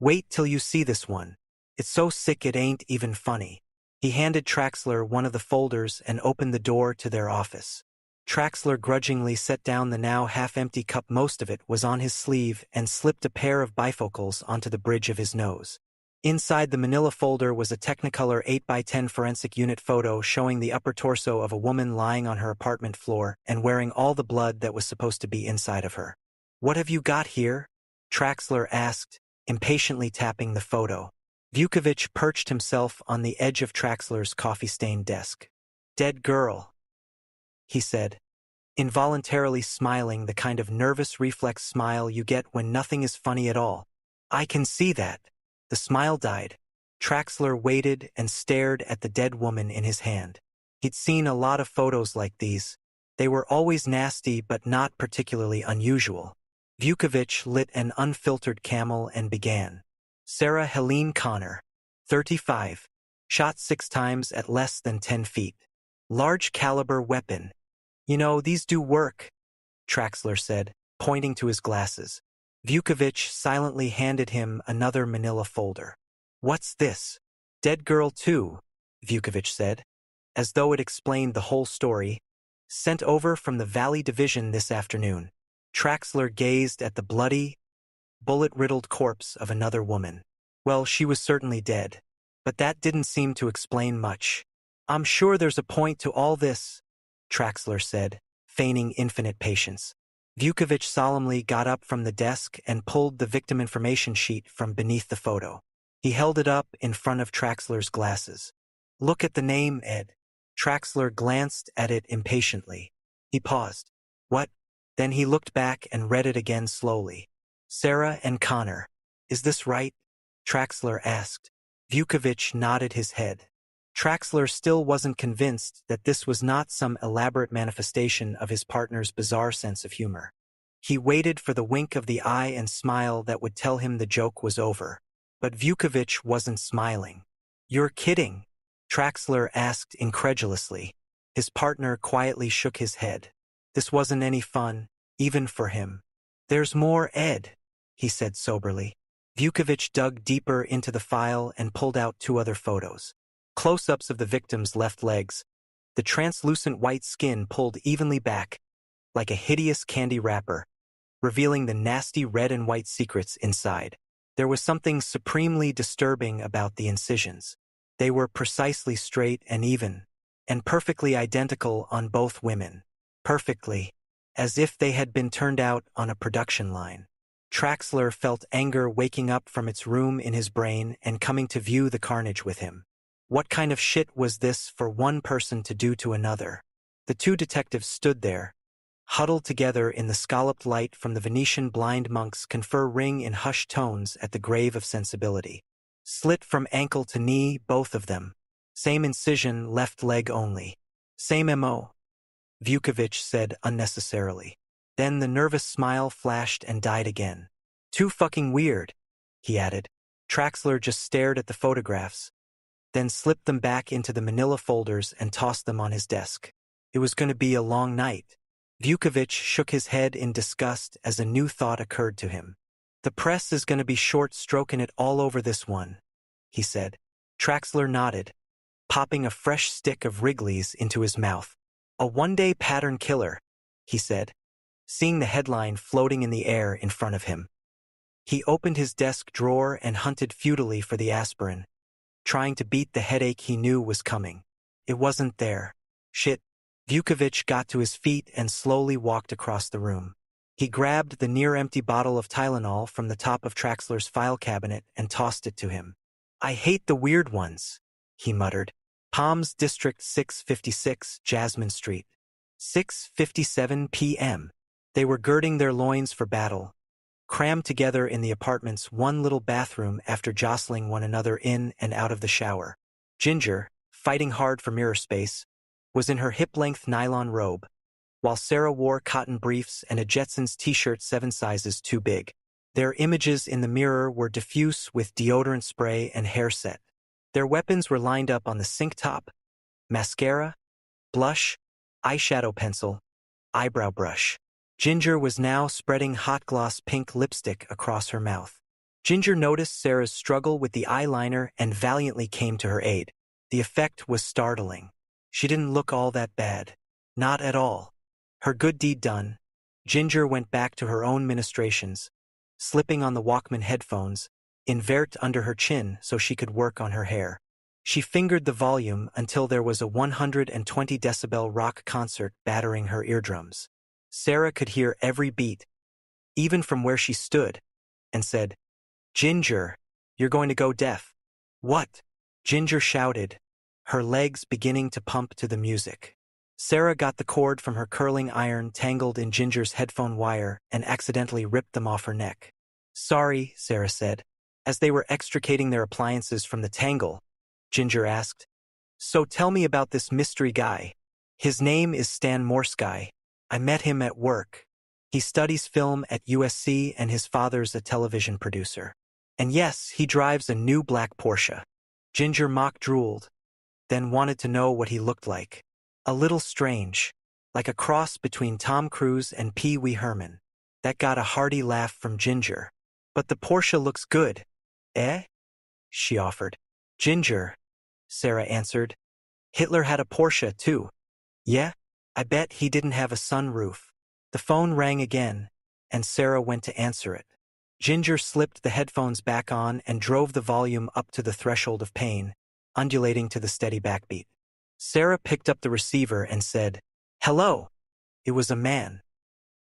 "Wait till you see this one. It's so sick it ain't even funny." He handed Traxler one of the folders and opened the door to their office. Traxler grudgingly set down the now half-empty cup. Most of it was on his sleeve, and slipped a pair of bifocals onto the bridge of his nose. Inside the manila folder was a Technicolor 8x10 forensic unit photo showing the upper torso of a woman lying on her apartment floor and wearing all the blood that was supposed to be inside of her. "What have you got here?" Traxler asked, impatiently tapping the photo. Vukovich perched himself on the edge of Traxler's coffee-stained desk. "Dead girl," he said, involuntarily smiling, the kind of nervous reflex smile you get when nothing is funny at all. "I can see that." The smile died. Traxler waited and stared at the dead woman in his hand. He'd seen a lot of photos like these. They were always nasty but not particularly unusual. Vukovich lit an unfiltered Camel and began. Sarah Helene Connor, 35, shot 6 times at less than 10 feet. Large caliber weapon. "You know, these do work," Traxler said, pointing to his glasses. Vukovich silently handed him another manila folder. "What's this?" "Dead girl 2, Vukovich said, as though it explained the whole story. "Sent over from the Valley Division this afternoon." Traxler gazed at the bloody, bullet-riddled corpse of another woman. Well, she was certainly dead, but that didn't seem to explain much. "I'm sure there's a point to all this," Traxler said, feigning infinite patience. Vukovich solemnly got up from the desk and pulled the victim information sheet from beneath the photo. He held it up in front of Traxler's glasses. "Look at the name, Ed." Traxler glanced at it impatiently. He paused. "What?" Then he looked back and read it again slowly. "Sarah and Connor. Is this right?" Traxler asked. Vukovich nodded his head. Traxler still wasn't convinced that this was not some elaborate manifestation of his partner's bizarre sense of humor. He waited for the wink of the eye and smile that would tell him the joke was over. But Vukovich wasn't smiling. "You're kidding?" Traxler asked incredulously. His partner quietly shook his head. This wasn't any fun, even for him. "There's more, Ed," he said soberly. Vukovic dug deeper into the file and pulled out 2 other photos. Close-ups of the victim's left legs, the translucent white skin pulled evenly back, like a hideous candy wrapper, revealing the nasty red and white secrets inside. There was something supremely disturbing about the incisions. They were precisely straight and even, and perfectly identical on both women. Perfectly, as if they had been turned out on a production line. Traxler felt anger waking up from its room in his brain and coming to view the carnage with him. What kind of shit was this for one person to do to another? The 2 detectives stood there, huddled together in the scalloped light from the Venetian blind monk's confer ring in hushed tones at the grave of sensibility. Slit from ankle to knee, both of them. Same incision, left leg only. Same M.O., Vukovic said unnecessarily. Then the nervous smile flashed and died again. Too fucking weird, he added. Traxler just stared at the photographs, then slipped them back into the manila folders and tossed them on his desk. It was going to be a long night. Vukovic shook his head in disgust as a new thought occurred to him. The press is going to be short-stroking it all over this one, he said. Traxler nodded, popping a fresh stick of Wrigley's into his mouth. A one-day pattern killer, he said, seeing the headline floating in the air in front of him. He opened his desk drawer and hunted futilely for the aspirin, trying to beat the headache he knew was coming. It wasn't there. Shit. Vukovic got to his feet and slowly walked across the room. He grabbed the near-empty bottle of Tylenol from the top of Traxler's file cabinet and tossed it to him. I hate the weird ones, he muttered. Palms District 656, Jasmine Street. 6:57 p.m. They were girding their loins for battle, crammed together in the apartment's one little bathroom after jostling one another in and out of the shower. Ginger, fighting hard for mirror space, was in her hip-length nylon robe, while Sarah wore cotton briefs and a Jetsons t-shirt 7 sizes too big. Their images in the mirror were diffuse with deodorant spray and hair set. Their weapons were lined up on the sink top: mascara, blush, eyeshadow pencil, eyebrow brush. Ginger was now spreading hot gloss pink lipstick across her mouth. Ginger noticed Sarah's struggle with the eyeliner and valiantly came to her aid. The effect was startling. She didn't look all that bad. Not at all. Her good deed done, Ginger went back to her own ministrations, slipping on the Walkman headphones, invert under her chin so she could work on her hair. She fingered the volume until there was a 120 decibel rock concert battering her eardrums. Sarah could hear every beat, even from where she stood, and said, "Ginger, you're going to go deaf." "What?" Ginger shouted, her legs beginning to pump to the music. Sarah got the cord from her curling iron tangled in Ginger's headphone wire and accidentally ripped them off her neck. "Sorry," Sarah said. As they were extricating their appliances from the tangle, Ginger asked, "So tell me about this mystery guy. His name is Stan Morsky. I met him at work. He studies film at USC and his father's a television producer. And yes, he drives a new black Porsche." Ginger mock drooled, then wanted to know what he looked like. A little strange, like a cross between Tom Cruise and Pee Wee Herman. That got a hearty laugh from Ginger. "But the Porsche looks good, eh?" she offered. "Ginger," Sarah answered. "Hitler had a Porsche, too." "Yeah? I bet he didn't have a sunroof." The phone rang again, and Sarah went to answer it. Ginger slipped the headphones back on and drove the volume up to the threshold of pain, undulating to the steady backbeat. Sarah picked up the receiver and said, "Hello." It was a man.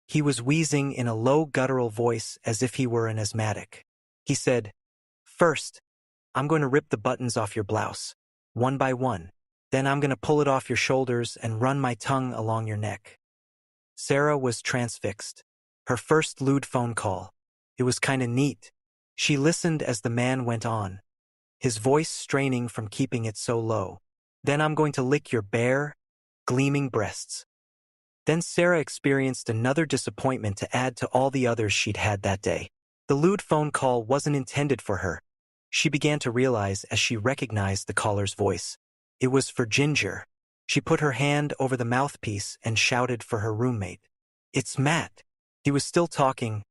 He was wheezing in a low guttural voice as if he were an asthmatic. He said, "First, I'm going to rip the buttons off your blouse, one by one. Then I'm going to pull it off your shoulders and run my tongue along your neck." Sarah was transfixed. Her first lewd phone call. It was kinda neat. She listened as the man went on, his voice straining from keeping it so low. "Then I'm going to lick your bare, gleaming breasts." Then Sarah experienced another disappointment to add to all the others she'd had that day. The lewd phone call wasn't intended for her. She began to realize as she recognized the caller's voice. It was for Ginger. She put her hand over the mouthpiece and shouted for her roommate. "It's Matt." He was still talking,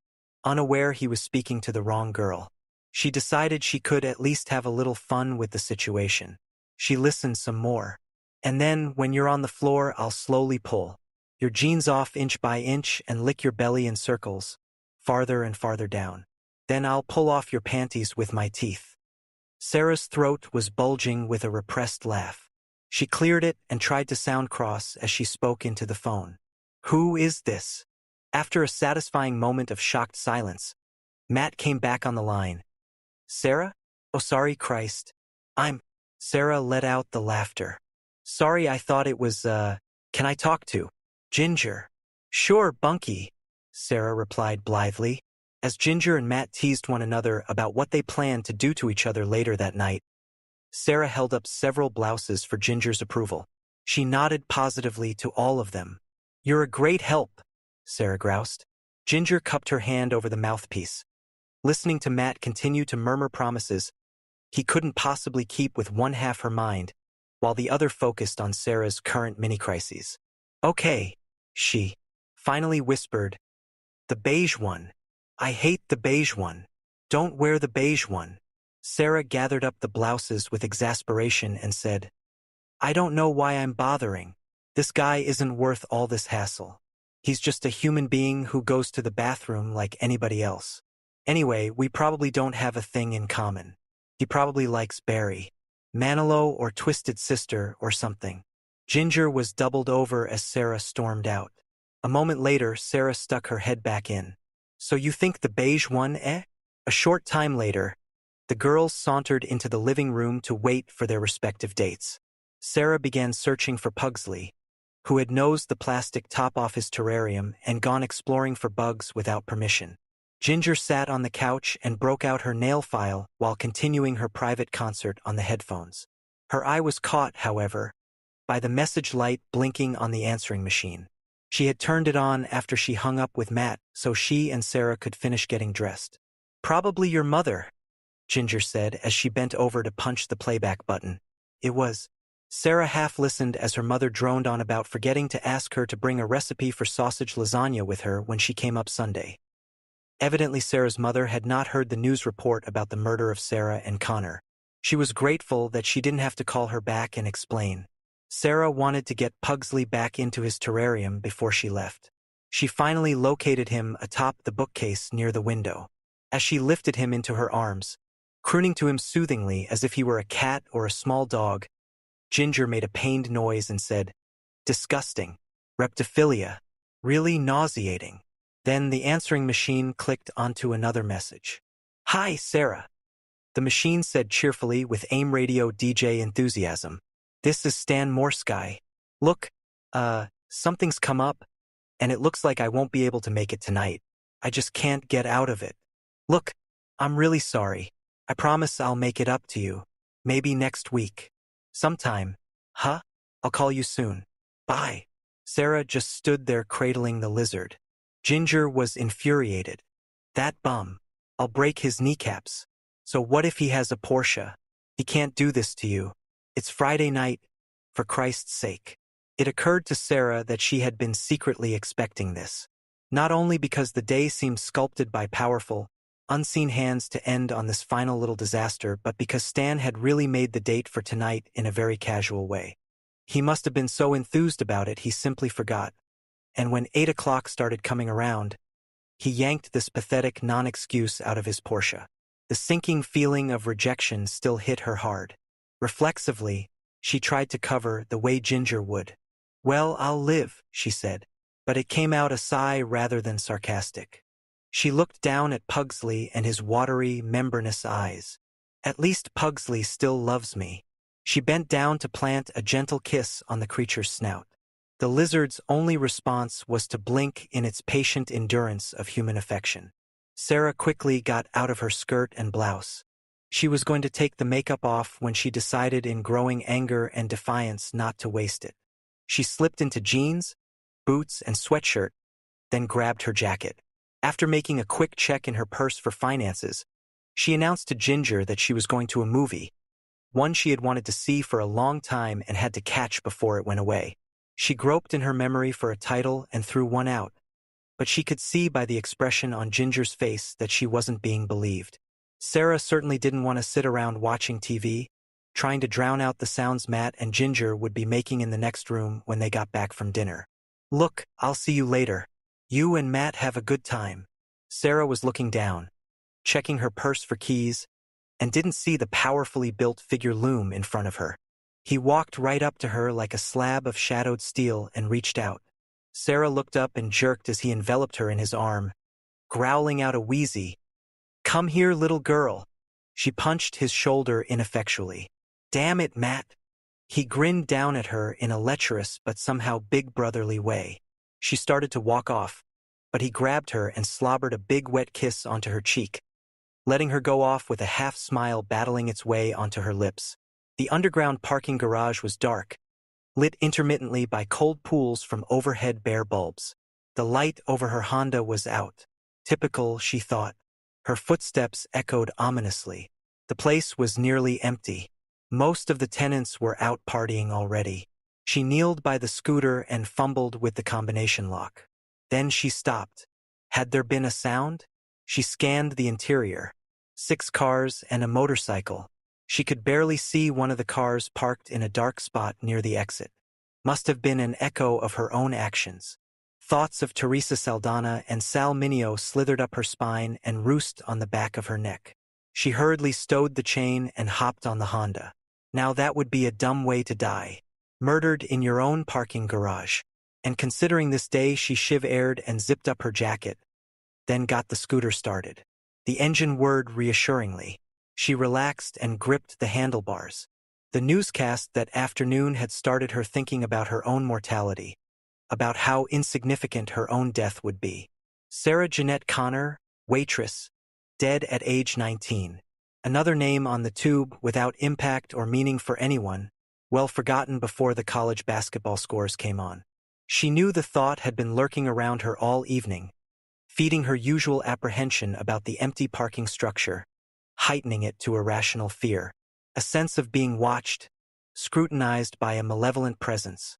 unaware he was speaking to the wrong girl. She decided she could at least have a little fun with the situation. She listened some more. And then, when you're on the floor, I'll slowly pull your jeans off inch by inch and lick your belly in circles, farther and farther down. Then I'll pull off your panties with my teeth. Sarah's throat was bulging with a repressed laugh. She cleared it and tried to sound cross as she spoke into the phone. Who is this? After a satisfying moment of shocked silence, Matt came back on the line. Sarah? Oh, sorry, Christ. Sarah let out the laughter. Sorry, I thought it was, can I talk to Ginger? Sure, Bunky, Sarah replied blithely. As Ginger and Matt teased one another about what they planned to do to each other later that night, Sarah held up several blouses for Ginger's approval. She nodded positively to all of them. You're a great help, Sarah groused. Ginger cupped her hand over the mouthpiece. Listening to Matt continue to murmur promises he couldn't possibly keep with one half her mind, while the other focused on Sarah's current mini-crises. Okay, she finally whispered. The beige one. I hate the beige one. Don't wear the beige one. Sarah gathered up the blouses with exasperation and said, I don't know why I'm bothering. This guy isn't worth all this hassle. He's just a human being who goes to the bathroom like anybody else. Anyway, we probably don't have a thing in common. He probably likes Barry Manilow or Twisted Sister or something. Ginger was doubled over as Sarah stormed out. A moment later, Sarah stuck her head back in. So you think the beige one, eh? A short time later, the girls sauntered into the living room to wait for their respective dates. Sarah began searching for Pugsley, who had nosed the plastic top off his terrarium and gone exploring for bugs without permission. Ginger sat on the couch and broke out her nail file while continuing her private concert on the headphones. Her eye was caught, however, by the message light blinking on the answering machine. She had turned it on after she hung up with Matt so she and Sarah could finish getting dressed. Probably your mother, Ginger said as she bent over to punch the playback button. It was. Sarah half listened as her mother droned on about forgetting to ask her to bring a recipe for sausage lasagna with her when she came up Sunday. Evidently, Sarah's mother had not heard the news report about the murder of Sarah and Connor. She was grateful that she didn't have to call her back and explain. Sarah wanted to get Pugsley back into his terrarium before she left. She finally located him atop the bookcase near the window. As she lifted him into her arms, crooning to him soothingly as if he were a cat or a small dog, Ginger made a pained noise and said, Disgusting. Reptophilia. Really nauseating. Then the answering machine clicked onto another message. Hi, Sarah. The machine said cheerfully with AIM radio DJ enthusiasm. This is Stan Morsky. Look, something's come up, and it looks like I won't be able to make it tonight. I just can't get out of it. Look, I'm really sorry. I promise I'll make it up to you. Maybe next week. Sometime. Huh? I'll call you soon. Bye. Sarah just stood there cradling the lizard. Ginger was infuriated. That bum. I'll break his kneecaps. So what if he has a Porsche? He can't do this to you. It's Friday night, for Christ's sake. It occurred to Sarah that she had been secretly expecting this. Not only because the day seemed sculpted by powerful, unseen hands to end on this final little disaster, but because Stan had really made the date for tonight in a very casual way. He must have been so enthused about it he simply forgot. And when 8 o'clock started coming around, he yanked this pathetic non-excuse out of his Porsche. The sinking feeling of rejection still hit her hard. Reflexively, she tried to cover the way Ginger would. Well, I'll live, she said, but it came out a sigh rather than sarcastic. She looked down at Pugsley and his watery, membranous eyes. At least Pugsley still loves me. She bent down to plant a gentle kiss on the creature's snout. The lizard's only response was to blink in its patient endurance of human affection. Sarah quickly got out of her skirt and blouse. She was going to take the makeup off when she decided in growing anger and defiance not to waste it. She slipped into jeans, boots, and sweatshirt, then grabbed her jacket. After making a quick check in her purse for finances, she announced to Ginger that she was going to a movie, one she had wanted to see for a long time and had to catch before it went away. She groped in her memory for a title and threw one out, but she could see by the expression on Ginger's face that she wasn't being believed. Sarah certainly didn't want to sit around watching TV, trying to drown out the sounds Matt and Ginger would be making in the next room when they got back from dinner. "Look, I'll see you later. You and Matt have a good time." Sarah was looking down, checking her purse for keys, and didn't see the powerfully built figure loom in front of her. He walked right up to her like a slab of shadowed steel and reached out. Sarah looked up and jerked as he enveloped her in his arm, growling out a wheezy, "Come here, little girl." She punched his shoulder ineffectually. "Damn it, Matt." He grinned down at her in a lecherous but somehow big brotherly way. She started to walk off, but he grabbed her and slobbered a big wet kiss onto her cheek, letting her go off with a half-smile battling its way onto her lips. The underground parking garage was dark, lit intermittently by cold pools from overhead bare bulbs. The light over her Honda was out. Typical, she thought. Her footsteps echoed ominously. The place was nearly empty. Most of the tenants were out partying already. She kneeled by the scooter and fumbled with the combination lock. Then she stopped. Had there been a sound? She scanned the interior. 6 cars and a motorcycle. She could barely see one of the cars parked in a dark spot near the exit. Must have been an echo of her own actions. Thoughts of Teresa Saldana and Sal Mineo slithered up her spine and roost on the back of her neck. She hurriedly stowed the chain and hopped on the Honda. Now that would be a dumb way to die. Murdered in your own parking garage. And considering this day, she shiv-aired and zipped up her jacket, then got the scooter started. The engine whirred reassuringly. She relaxed and gripped the handlebars. The newscast that afternoon had started her thinking about her own mortality, about how insignificant her own death would be. Sarah Jeanette Connor, waitress, dead at age 19. Another name on the tube without impact or meaning for anyone, well forgotten before the college basketball scores came on. She knew the thought had been lurking around her all evening, feeding her usual apprehension about the empty parking structure, heightening it to irrational fear. A sense of being watched, scrutinized by a malevolent presence,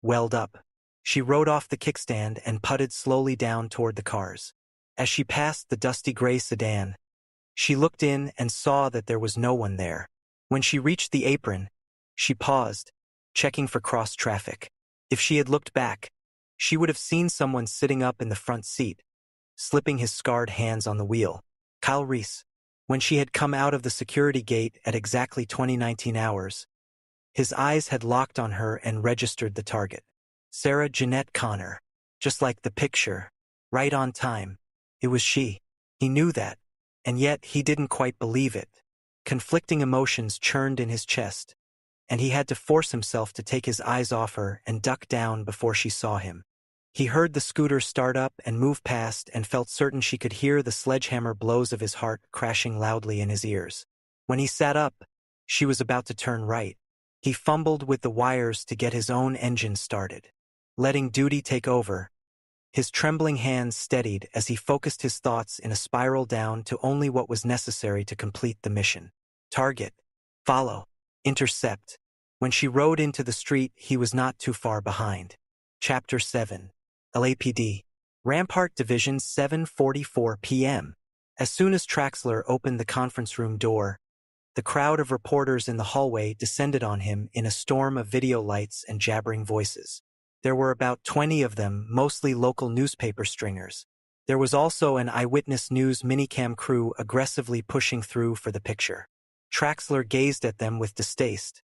welled up. She rode off the kickstand and putted slowly down toward the cars. As she passed the dusty gray sedan, she looked in and saw that there was no one there. When she reached the apron, she paused, checking for cross traffic. If she had looked back, she would have seen someone sitting up in the front seat, slipping his scarred hands on the wheel. Kyle Reese. When she had come out of the security gate at exactly 2019 hours, his eyes had locked on her and registered the target. Sarah Jeanette Connor. Just like the picture. Right on time. It was she. He knew that, and yet he didn't quite believe it. Conflicting emotions churned in his chest, and he had to force himself to take his eyes off her and duck down before she saw him. He heard the scooter start up and move past and felt certain she could hear the sledgehammer blows of his heart crashing loudly in his ears. When he sat up, she was about to turn right. He fumbled with the wires to get his own engine started. Letting duty take over, his trembling hands steadied as he focused his thoughts in a spiral down to only what was necessary to complete the mission. Target. Follow. Intercept. When she rode into the street, he was not too far behind. Chapter 7. LAPD. Rampart Division, 7:44 p.m. As soon as Traxler opened the conference room door, the crowd of reporters in the hallway descended on him in a storm of video lights and jabbering voices. There were about 20 of them, mostly local newspaper stringers. There was also an Eyewitness News minicam crew aggressively pushing through for the picture. Traxler gazed at them with distaste,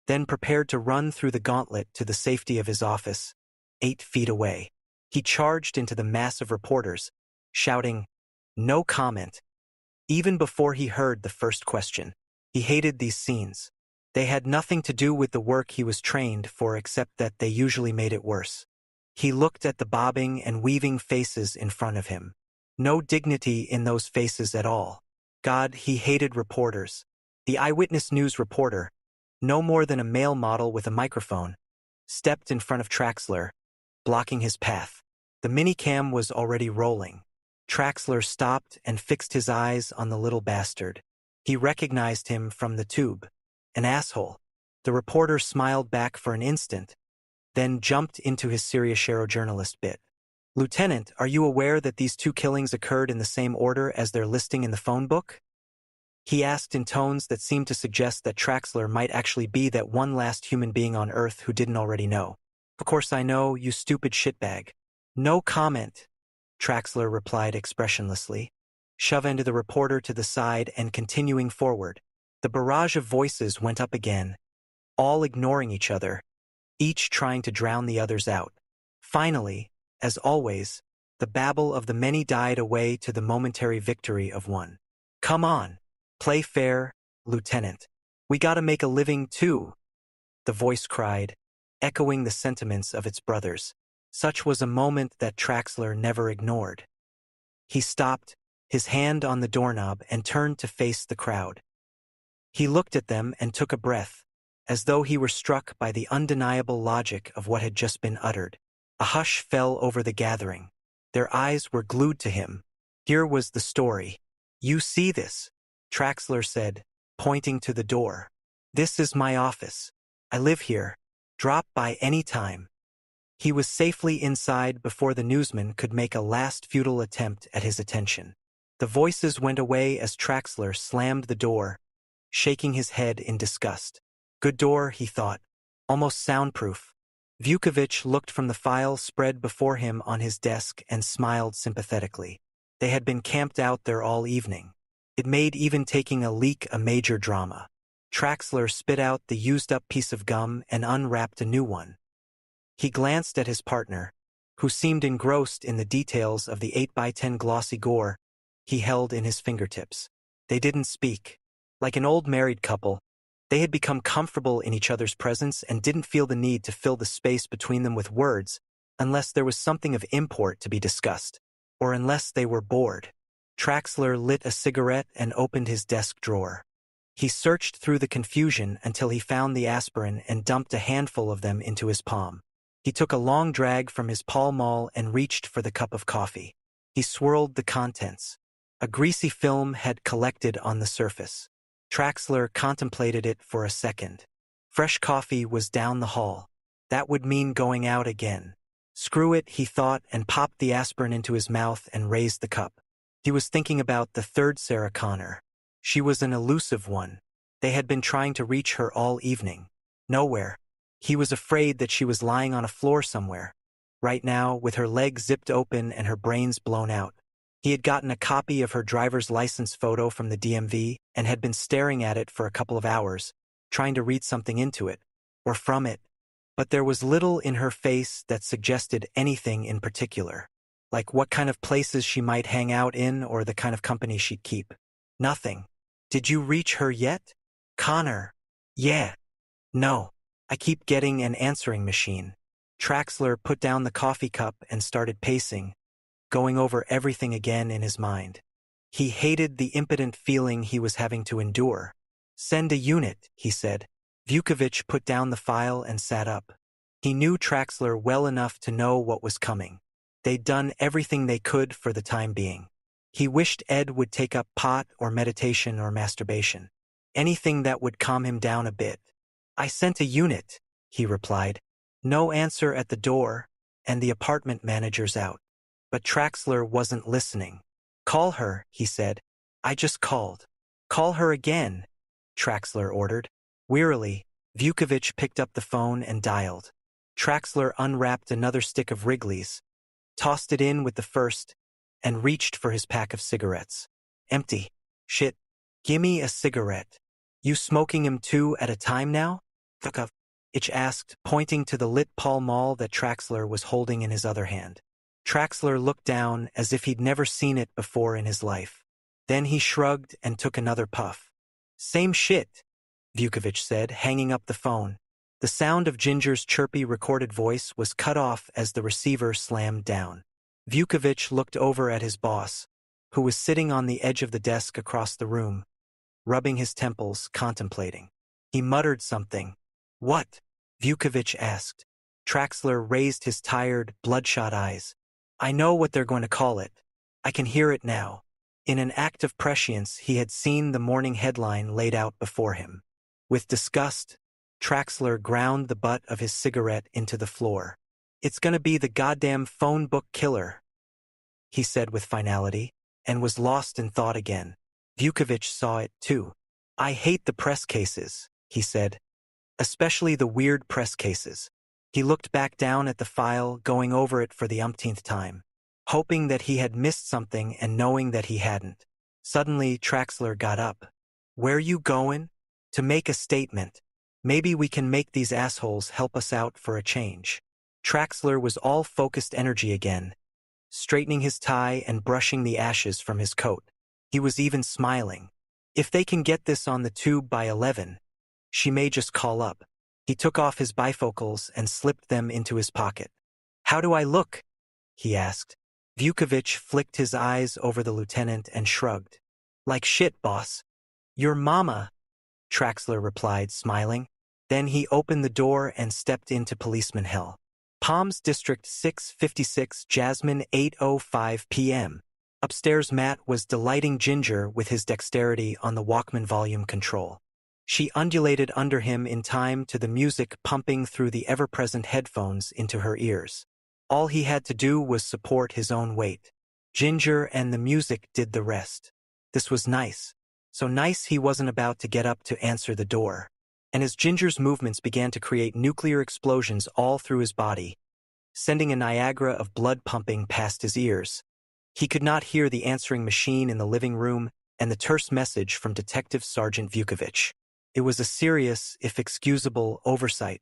then prepared to run through the gauntlet to the safety of his office, 8 feet away. He charged into the mass of reporters, shouting, "No comment," even before he heard the first question. He hated these scenes. They had nothing to do with the work he was trained for except that they usually made it worse. He looked at the bobbing and weaving faces in front of him. No dignity in those faces at all. God, he hated reporters. The Eyewitness News reporter, no more than a male model with a microphone, stepped in front of Traxler, blocking his path. The minicam was already rolling. Traxler stopped and fixed his eyes on the little bastard. He recognized him from the tube. An asshole. The reporter smiled back for an instant, then jumped into his Sirius journalist bit. "Lieutenant, are you aware that these 2 killings occurred in the same order as their listing in the phone book?" He asked in tones that seemed to suggest that Traxler might actually be that one last human being on Earth who didn't already know. Of course I know, you stupid shitbag. No comment, Traxler replied expressionlessly, shoving the reporter to the side and continuing forward. The barrage of voices went up again, all ignoring each other, each trying to drown the others out. Finally, as always, the babble of the many died away to the momentary victory of one. Come on, play fair, Lieutenant. We gotta make a living too, the voice cried, echoing the sentiments of its brothers. Such was a moment that Traxler never ignored. He stopped, his hand on the doorknob, and turned to face the crowd. He looked at them and took a breath, as though he were struck by the undeniable logic of what had just been uttered. A hush fell over the gathering. Their eyes were glued to him. Here was the story. You see this, Traxler said, pointing to the door. This is my office. I live here. Drop by any time. He was safely inside before the newsman could make a last futile attempt at his attention. The voices went away as Traxler slammed the door, shaking his head in disgust. Good door, he thought. Almost soundproof. Vukovich looked from the file spread before him on his desk and smiled sympathetically. They had been camped out there all evening. It made even taking a leak a major drama. Traxler spit out the used-up piece of gum and unwrapped a new one. He glanced at his partner, who seemed engrossed in the details of the 8x10 glossy gore he held in his fingertips. They didn't speak. Like an old married couple, they had become comfortable in each other's presence and didn't feel the need to fill the space between them with words unless there was something of import to be discussed, or unless they were bored. Traxler lit a cigarette and opened his desk drawer. He searched through the confusion until he found the aspirin and dumped a handful of them into his palm. He took a long drag from his Pall Mall and reached for the cup of coffee. He swirled the contents. A greasy film had collected on the surface. Traxler contemplated it for a second. Fresh coffee was down the hall. That would mean going out again. Screw it, he thought, and popped the aspirin into his mouth and raised the cup. He was thinking about the third Sarah Connor. She was an elusive one. They had been trying to reach her all evening. Nowhere. He was afraid that she was lying on a floor somewhere. Right now, with her legs zipped open and her brains blown out. He had gotten a copy of her driver's license photo from the DMV and had been staring at it for a couple of hours, trying to read something into it, or from it. But there was little in her face that suggested anything in particular, like what kind of places she might hang out in or the kind of company she'd keep. Nothing. Did you reach her yet? Connor. Yeah. No. I keep getting an answering machine. Traxler put down the coffee cup and started pacing, going over everything again in his mind. He hated the impotent feeling he was having to endure. Send a unit, he said. Vukovich put down the file and sat up. He knew Traxler well enough to know what was coming. They'd done everything they could for the time being. He wished Ed would take up pot or meditation or masturbation. Anything that would calm him down a bit. I sent a unit, he replied. No answer at the door, and the apartment manager's out. But Traxler wasn't listening. Call her, he said. I just called. Call her again, Traxler ordered. Wearily, Vukovich picked up the phone and dialed. Traxler unwrapped another stick of Wrigley's, tossed it in with the first, and reached for his pack of cigarettes. Empty. Shit. Gimme a cigarette. You smoking 'em two at a time now? Vukovich asked, pointing to the lit Pall Mall that Traxler was holding in his other hand. Traxler looked down as if he'd never seen it before in his life. Then he shrugged and took another puff. Same shit, Vukovich said, hanging up the phone. The sound of Ginger's chirpy recorded voice was cut off as the receiver slammed down. Vukovich looked over at his boss, who was sitting on the edge of the desk across the room, rubbing his temples, contemplating. He muttered something. What? Vukovich asked. Traxler raised his tired, bloodshot eyes. I know what they're going to call it. I can hear it now. In an act of prescience, he had seen the morning headline laid out before him. With disgust, Traxler ground the butt of his cigarette into the floor. It's going to be the goddamn phone book killer, he said with finality, and was lost in thought again. Vukovic saw it too. "I hate the press cases," he said. "Especially the weird press cases." He looked back down at the file, going over it for the umpteenth time, hoping that he had missed something and knowing that he hadn't. Suddenly, Traxler got up. "Where you goin'?" "To make a statement. Maybe we can make these assholes help us out for a change." Traxler was all focused energy again, straightening his tie and brushing the ashes from his coat. He was even smiling. "If they can get this on the tube by 11, she may just call up." He took off his bifocals and slipped them into his pocket. "How do I look?" he asked. Vukovic flicked his eyes over the lieutenant and shrugged. "Like shit, boss." "Your mama," Traxler replied, smiling. Then he opened the door and stepped into policeman hell. Palms District 656, Jasmine, 8:05 p.m. Upstairs, Matt was delighting Ginger with his dexterity on the Walkman volume control. She undulated under him in time to the music pumping through the ever-present headphones into her ears. All he had to do was support his own weight. Ginger and the music did the rest. This was nice. So nice he wasn't about to get up to answer the door. And as Ginger's movements began to create nuclear explosions all through his body, sending a Niagara of blood pumping past his ears, he could not hear the answering machine in the living room and the terse message from Detective Sergeant Vukovic. It was a serious, if excusable, oversight.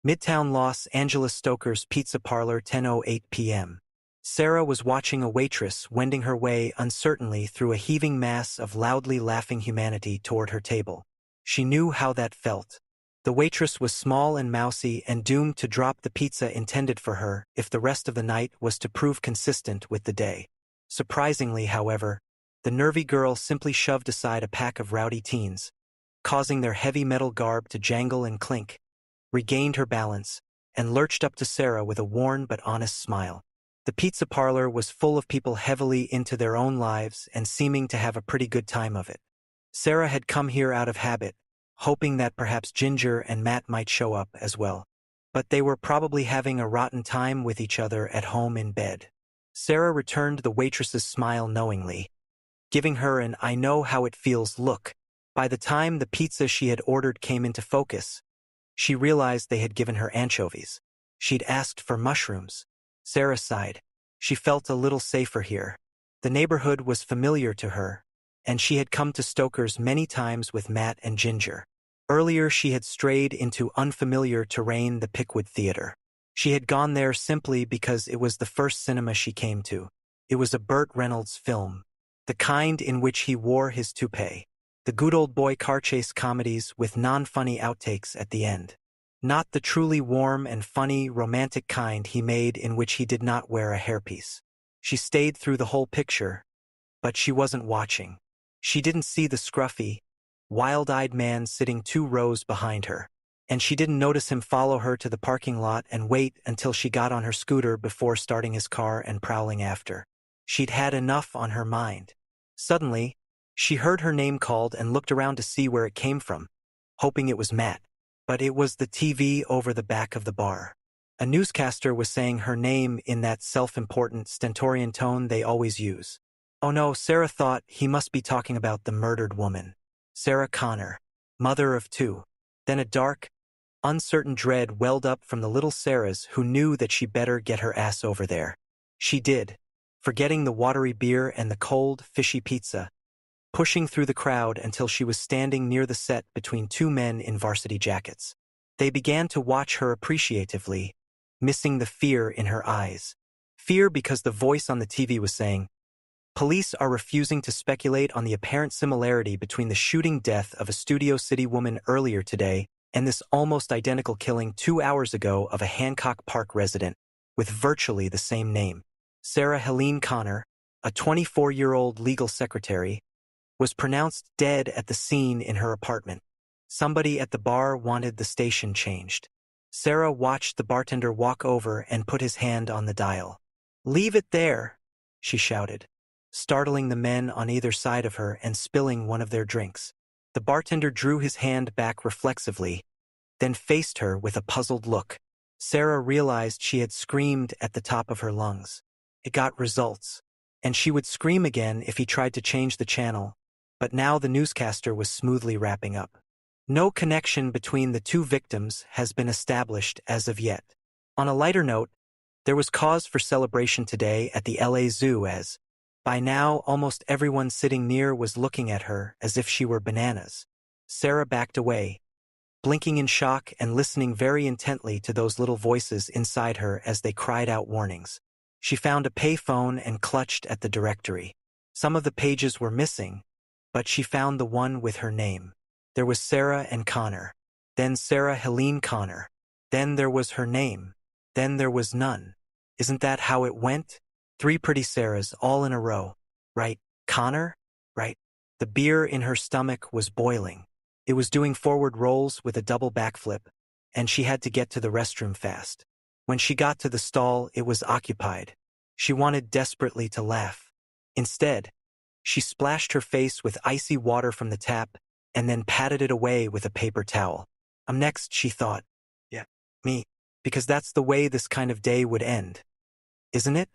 Midtown Los Angeles Stoker's Pizza Parlor, 10:08 p.m. Sarah was watching a waitress wending her way uncertainly through a heaving mass of loudly laughing humanity toward her table. She knew how that felt. The waitress was small and mousy and doomed to drop the pizza intended for her if the rest of the night was to prove consistent with the day. Surprisingly, however, the nervy girl simply shoved aside a pack of rowdy teens, causing their heavy metal garb to jangle and clink, regained her balance, and lurched up to Sarah with a worn but honest smile. The pizza parlor was full of people heavily into their own lives and seeming to have a pretty good time of it. Sarah had come here out of habit, hoping that perhaps Ginger and Matt might show up as well. But they were probably having a rotten time with each other at home in bed. Sarah returned the waitress's smile knowingly, giving her an "I know how it feels" look. By the time the pizza she had ordered came into focus, she realized they had given her anchovies. She'd asked for mushrooms. Sarah sighed. She felt a little safer here. The neighborhood was familiar to her, and she had come to Stoker's many times with Matt and Ginger. Earlier she had strayed into unfamiliar terrain, the Pickwood Theater. She had gone there simply because it was the first cinema she came to. It was a Burt Reynolds film, the kind in which he wore his toupee. The good old boy car chase comedies with non-funny outtakes at the end. Not the truly warm and funny, romantic kind he made in which he did not wear a hairpiece. She stayed through the whole picture, but she wasn't watching. She didn't see the scruffy, wild-eyed man sitting 2 rows behind her, and she didn't notice him follow her to the parking lot and wait until she got on her scooter before starting his car and prowling after. She'd had enough on her mind. Suddenly, she heard her name called and looked around to see where it came from, hoping it was Matt. But it was the TV over the back of the bar. A newscaster was saying her name in that self-important, stentorian tone they always use. Oh no, Sarah thought he must be talking about the murdered woman. Sarah Connor, mother of 2. Then a dark, uncertain dread welled up from the little Sarahs who knew that she better get her ass over there. She did, forgetting the watery beer and the cold, fishy pizza, pushing through the crowd until she was standing near the set between 2 men in varsity jackets. They began to watch her appreciatively, missing the fear in her eyes. Fear because the voice on the TV was saying, "Police are refusing to speculate on the apparent similarity between the shooting death of a Studio City woman earlier today and this almost identical killing 2 hours ago of a Hancock Park resident with virtually the same name." Sarah Helene Connor, a 24-year-old legal secretary, was pronounced dead at the scene in her apartment. Somebody at the bar wanted the station changed. Sarah watched the bartender walk over and put his hand on the dial. "Leave it there," she shouted, startling the men on either side of her and spilling one of their drinks. The bartender drew his hand back reflexively, then faced her with a puzzled look. Sarah realized she had screamed at the top of her lungs. It got results, and she would scream again if he tried to change the channel, but now the newscaster was smoothly wrapping up. No connection between the two victims has been established as of yet. On a lighter note, there was cause for celebration today at the LA Zoo as, by now, almost everyone sitting near was looking at her as if she were bananas. Sarah backed away, blinking in shock and listening very intently to those little voices inside her as they cried out warnings. She found a payphone and clutched at the directory. Some of the pages were missing, but she found the one with her name. There was Sarah and Connor. Then Sarah Helene Connor. Then there was her name. Then there was none. Isn't that how it went? 3 pretty Sarahs all in a row. Right, Connor? Right. The beer in her stomach was boiling. It was doing forward rolls with a double backflip, and she had to get to the restroom fast. When she got to the stall, it was occupied. She wanted desperately to laugh. Instead, she splashed her face with icy water from the tap and then patted it away with a paper towel. I'm next, she thought. Yeah, me. Because that's the way this kind of day would end. Isn't it?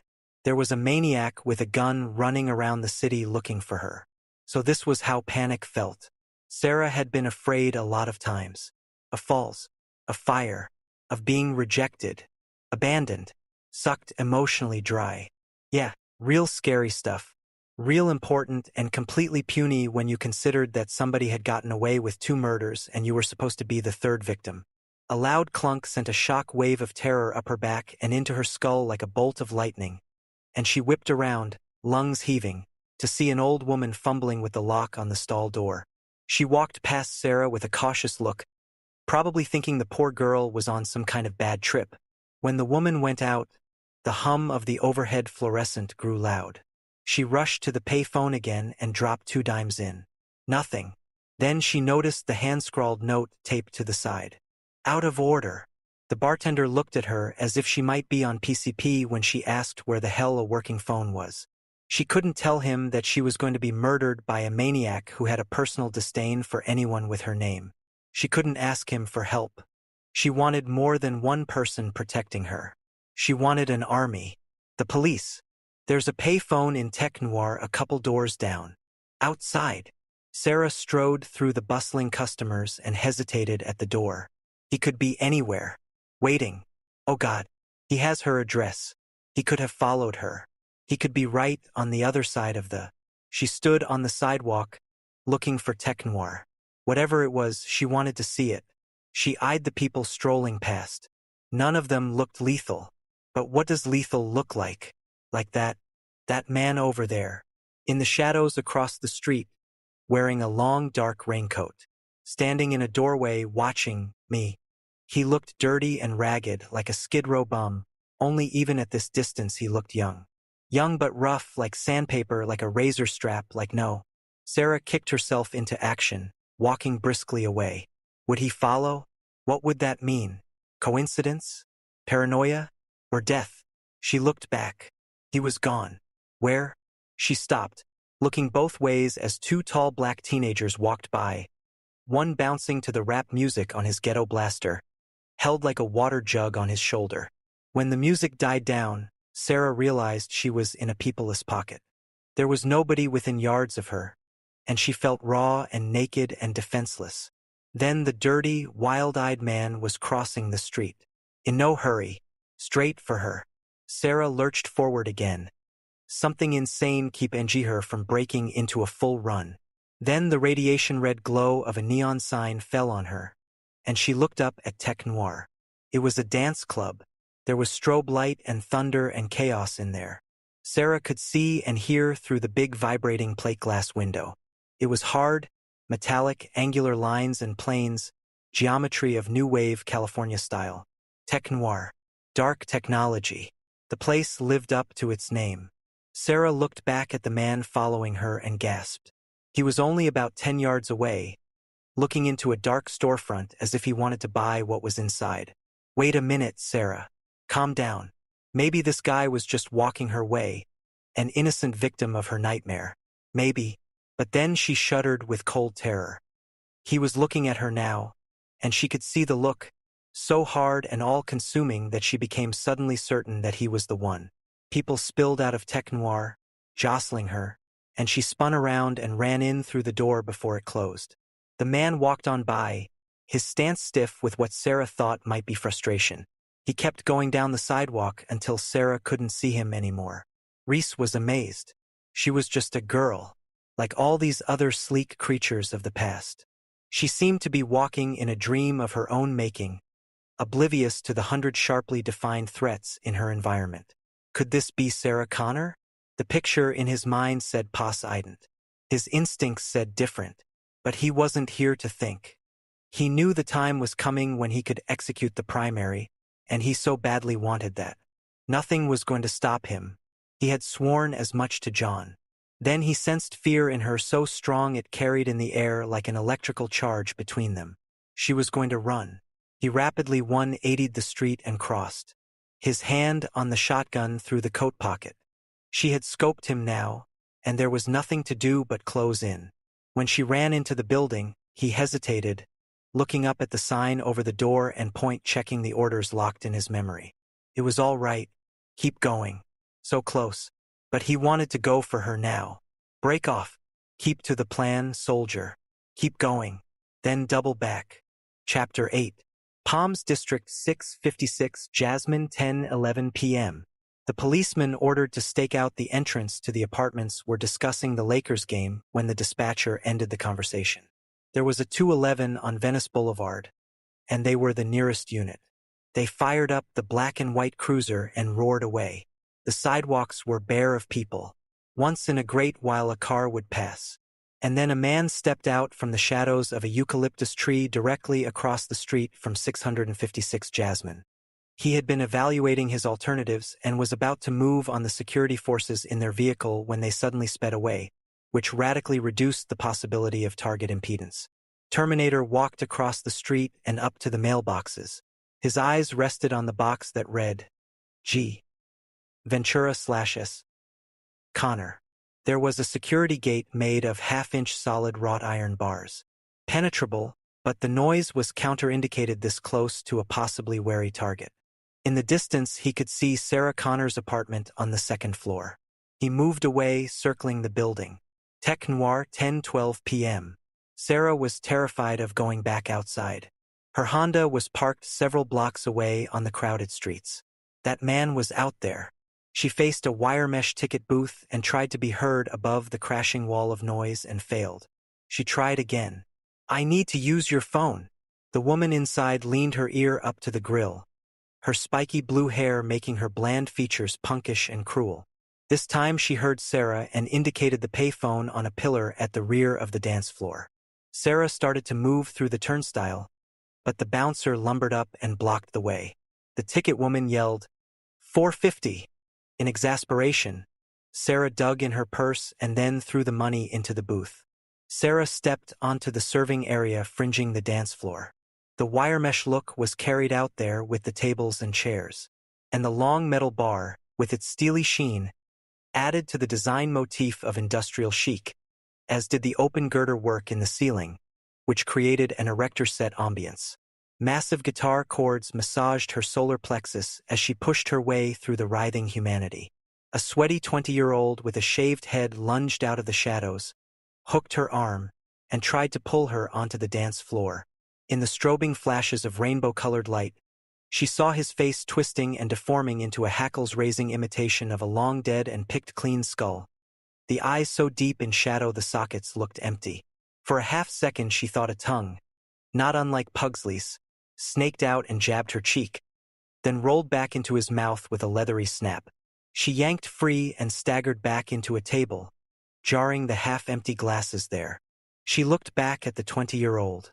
There was a maniac with a gun running around the city looking for her. So this was how panic felt. Sarah had been afraid a lot of times. Of falls, of fire, of being rejected, abandoned, sucked emotionally dry. Yeah, real scary stuff. Real important and completely puny when you considered that somebody had gotten away with 2 murders and you were supposed to be the 3rd victim. A loud clunk sent a shock wave of terror up her back and into her skull like a bolt of lightning, and she whipped around, lungs heaving, to see an old woman fumbling with the lock on the stall door. She walked past Sarah with a cautious look, probably thinking the poor girl was on some kind of bad trip. When the woman went out, the hum of the overhead fluorescent grew loud. She rushed to the payphone again and dropped 2 dimes in. Nothing. Then she noticed the hand-scrawled note taped to the side. Out of order. The bartender looked at her as if she might be on PCP when she asked where the hell a working phone was. She couldn't tell him that she was going to be murdered by a maniac who had a personal disdain for anyone with her name. She couldn't ask him for help. She wanted more than one person protecting her. She wanted an army. The police. There's a payphone in Tech Noir a couple doors down. Outside. Sarah strode through the bustling customers and hesitated at the door. He could be anywhere. Waiting. Oh God. He has her address. He could have followed her. He could be right on the other side of the... She stood on the sidewalk, looking for Tech Noir. Whatever it was, she wanted to see it. She eyed the people strolling past. None of them looked lethal. But what does lethal look like? Like that man over there, in the shadows across the street, wearing a long dark raincoat, standing in a doorway watching me. He looked dirty and ragged like a Skid Row bum, only even at this distance he looked young. Young but rough like sandpaper, like a razor strap, like no. Sarah kicked herself into action, walking briskly away. Would he follow? What would that mean? Coincidence? Paranoia? Or death? She looked back. He was gone. Where? She stopped, looking both ways as 2 tall black teenagers walked by, one bouncing to the rap music on his ghetto blaster, held like a water jug on his shoulder. When the music died down, Sarah realized she was in a peopleless pocket. There was nobody within yards of her, and she felt raw and naked and defenseless. Then the dirty, wild-eyed man was crossing the street. In no hurry, straight for her. Sarah lurched forward again. Something insane kept her from breaking into a full run. Then the radiation-red glow of a neon sign fell on her, and she looked up at Tech Noir. It was a dance club. There was strobe light and thunder and chaos in there. Sarah could see and hear through the big vibrating plate glass window. It was hard, metallic, angular lines and planes, geometry of new wave California style. Tech Noir. Dark technology. The place lived up to its name. Sarah looked back at the man following her and gasped. He was only about 10 yards away, looking into a dark storefront as if he wanted to buy what was inside. Wait a minute, Sarah. Calm down. Maybe this guy was just walking her way, an innocent victim of her nightmare. Maybe. But then she shuddered with cold terror. He was looking at her now, and she could see the look, so hard and all-consuming that she became suddenly certain that he was the one. People spilled out of Tech Noir, jostling her, and she spun around and ran in through the door before it closed. The man walked on by, his stance stiff with what Sarah thought might be frustration. He kept going down the sidewalk until Sarah couldn't see him anymore. Reese was amazed. She was just a girl, like all these other sleek creatures of the past. She seemed to be walking in a dream of her own making, oblivious to the 100 sharply defined threats in her environment. Could this be Sarah Connor? The picture in his mind said Poseidon. His instincts said different, but he wasn't here to think. He knew the time was coming when he could execute the primary, and he so badly wanted that. Nothing was going to stop him. He had sworn as much to John. Then he sensed fear in her so strong it carried in the air like an electrical charge between them. She was going to run. He rapidly 180'd the street and crossed, his hand on the shotgun through the coat pocket. She had scoped him now, and there was nothing to do but close in. When she ran into the building, he hesitated, looking up at the sign over the door and checking the orders locked in his memory. It was all right. Keep going. So close. But he wanted to go for her now. Break off. Keep to the plan, soldier. Keep going. Then double back. Chapter 8. Palms District 656, Jasmine, 10:11 p.m. The policemen ordered to stake out the entrance to the apartments were discussing the Lakers game when the dispatcher ended the conversation. There was a 211 on Venice Boulevard, and they were the nearest unit. They fired up the black and white cruiser and roared away. The sidewalks were bare of people. Once in a great while a car would pass. And then a man stepped out from the shadows of a eucalyptus tree directly across the street from 656 Jasmine. He had been evaluating his alternatives and was about to move on the security forces in their vehicle when they suddenly sped away, which radically reduced the possibility of target impedance. Terminator walked across the street and up to the mailboxes. His eyes rested on the box that read, G. Ventura/S. Connor. There was a security gate made of half-inch solid wrought iron bars. Penetrable, but the noise was counterindicated this close to a possibly wary target. In the distance he could see Sarah Connor's apartment on the second floor. He moved away, circling the building. Tech Noir, 10:12 p.m. Sarah was terrified of going back outside. Her Honda was parked several blocks away on the crowded streets. That man was out there. She faced a wire mesh ticket booth and tried to be heard above the crashing wall of noise and failed. She tried again. I need to use your phone. The woman inside leaned her ear up to the grill, her spiky blue hair making her bland features punkish and cruel. This time she heard Sarah and indicated the payphone on a pillar at the rear of the dance floor. Sarah started to move through the turnstile, but the bouncer lumbered up and blocked the way. The ticket woman yelled, $4.50. In exasperation, Sarah dug in her purse and then threw the money into the booth. Sarah stepped onto the serving area fringing the dance floor. The wire mesh look was carried out there with the tables and chairs, and the long metal bar, with its steely sheen, added to the design motif of industrial chic, as did the open girder work in the ceiling, which created an erector-set ambience. Massive guitar chords massaged her solar plexus as she pushed her way through the writhing humanity. A sweaty 20-year-old with a shaved head lunged out of the shadows, hooked her arm, and tried to pull her onto the dance floor. In the strobing flashes of rainbow-colored light, she saw his face twisting and deforming into a hackles-raising imitation of a long-dead and picked-clean skull. The eyes so deep in shadow the sockets looked empty. For a half-second she thought a tongue, not unlike Pugsley's, snaked out and jabbed her cheek, then rolled back into his mouth with a leathery snap. She yanked free and staggered back into a table, jarring the half-empty glasses there. She looked back at the 20-year-old.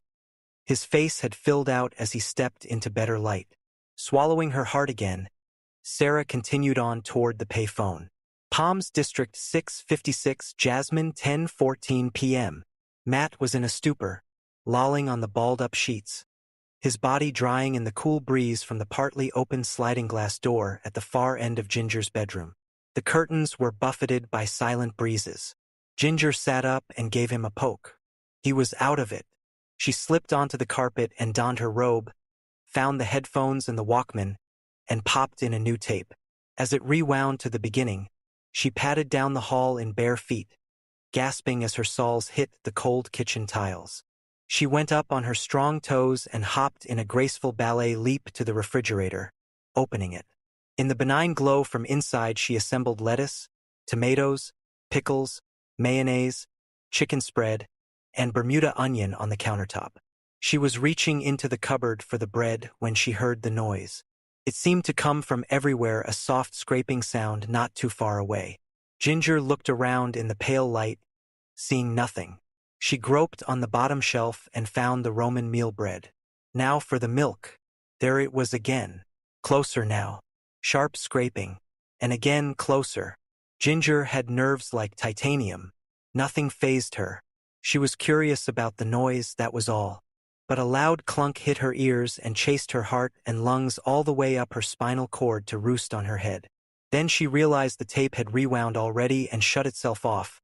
His face had filled out as he stepped into better light. Swallowing her heart again, Sarah continued on toward the payphone. Palms District 656, Jasmine, 10:14 p.m. Matt was in a stupor, lolling on the balled-up sheets, his body drying in the cool breeze from the partly open sliding glass door at the far end of Ginger's bedroom. The curtains were buffeted by silent breezes. Ginger sat up and gave him a poke. He was out of it. She slipped onto the carpet and donned her robe, found the headphones and the Walkman, and popped in a new tape. As it rewound to the beginning, she padded down the hall in bare feet, gasping as her soles hit the cold kitchen tiles. She went up on her strong toes and hopped in a graceful ballet leap to the refrigerator, opening it. In the benign glow from inside, she assembled lettuce, tomatoes, pickles, mayonnaise, chicken spread, and Bermuda onion on the countertop. She was reaching into the cupboard for the bread when she heard the noise. It seemed to come from everywhere, a soft scraping sound not too far away. Ginger looked around in the pale light, seeing nothing. She groped on the bottom shelf and found the Roman meal bread. Now for the milk. There it was again. Closer now. Sharp scraping. And again closer. Ginger had nerves like titanium. Nothing fazed her. She was curious about the noise, that was all. But a loud clunk hit her ears and chased her heart and lungs all the way up her spinal cord to roost on her head. Then she realized the tape had rewound already and shut itself off,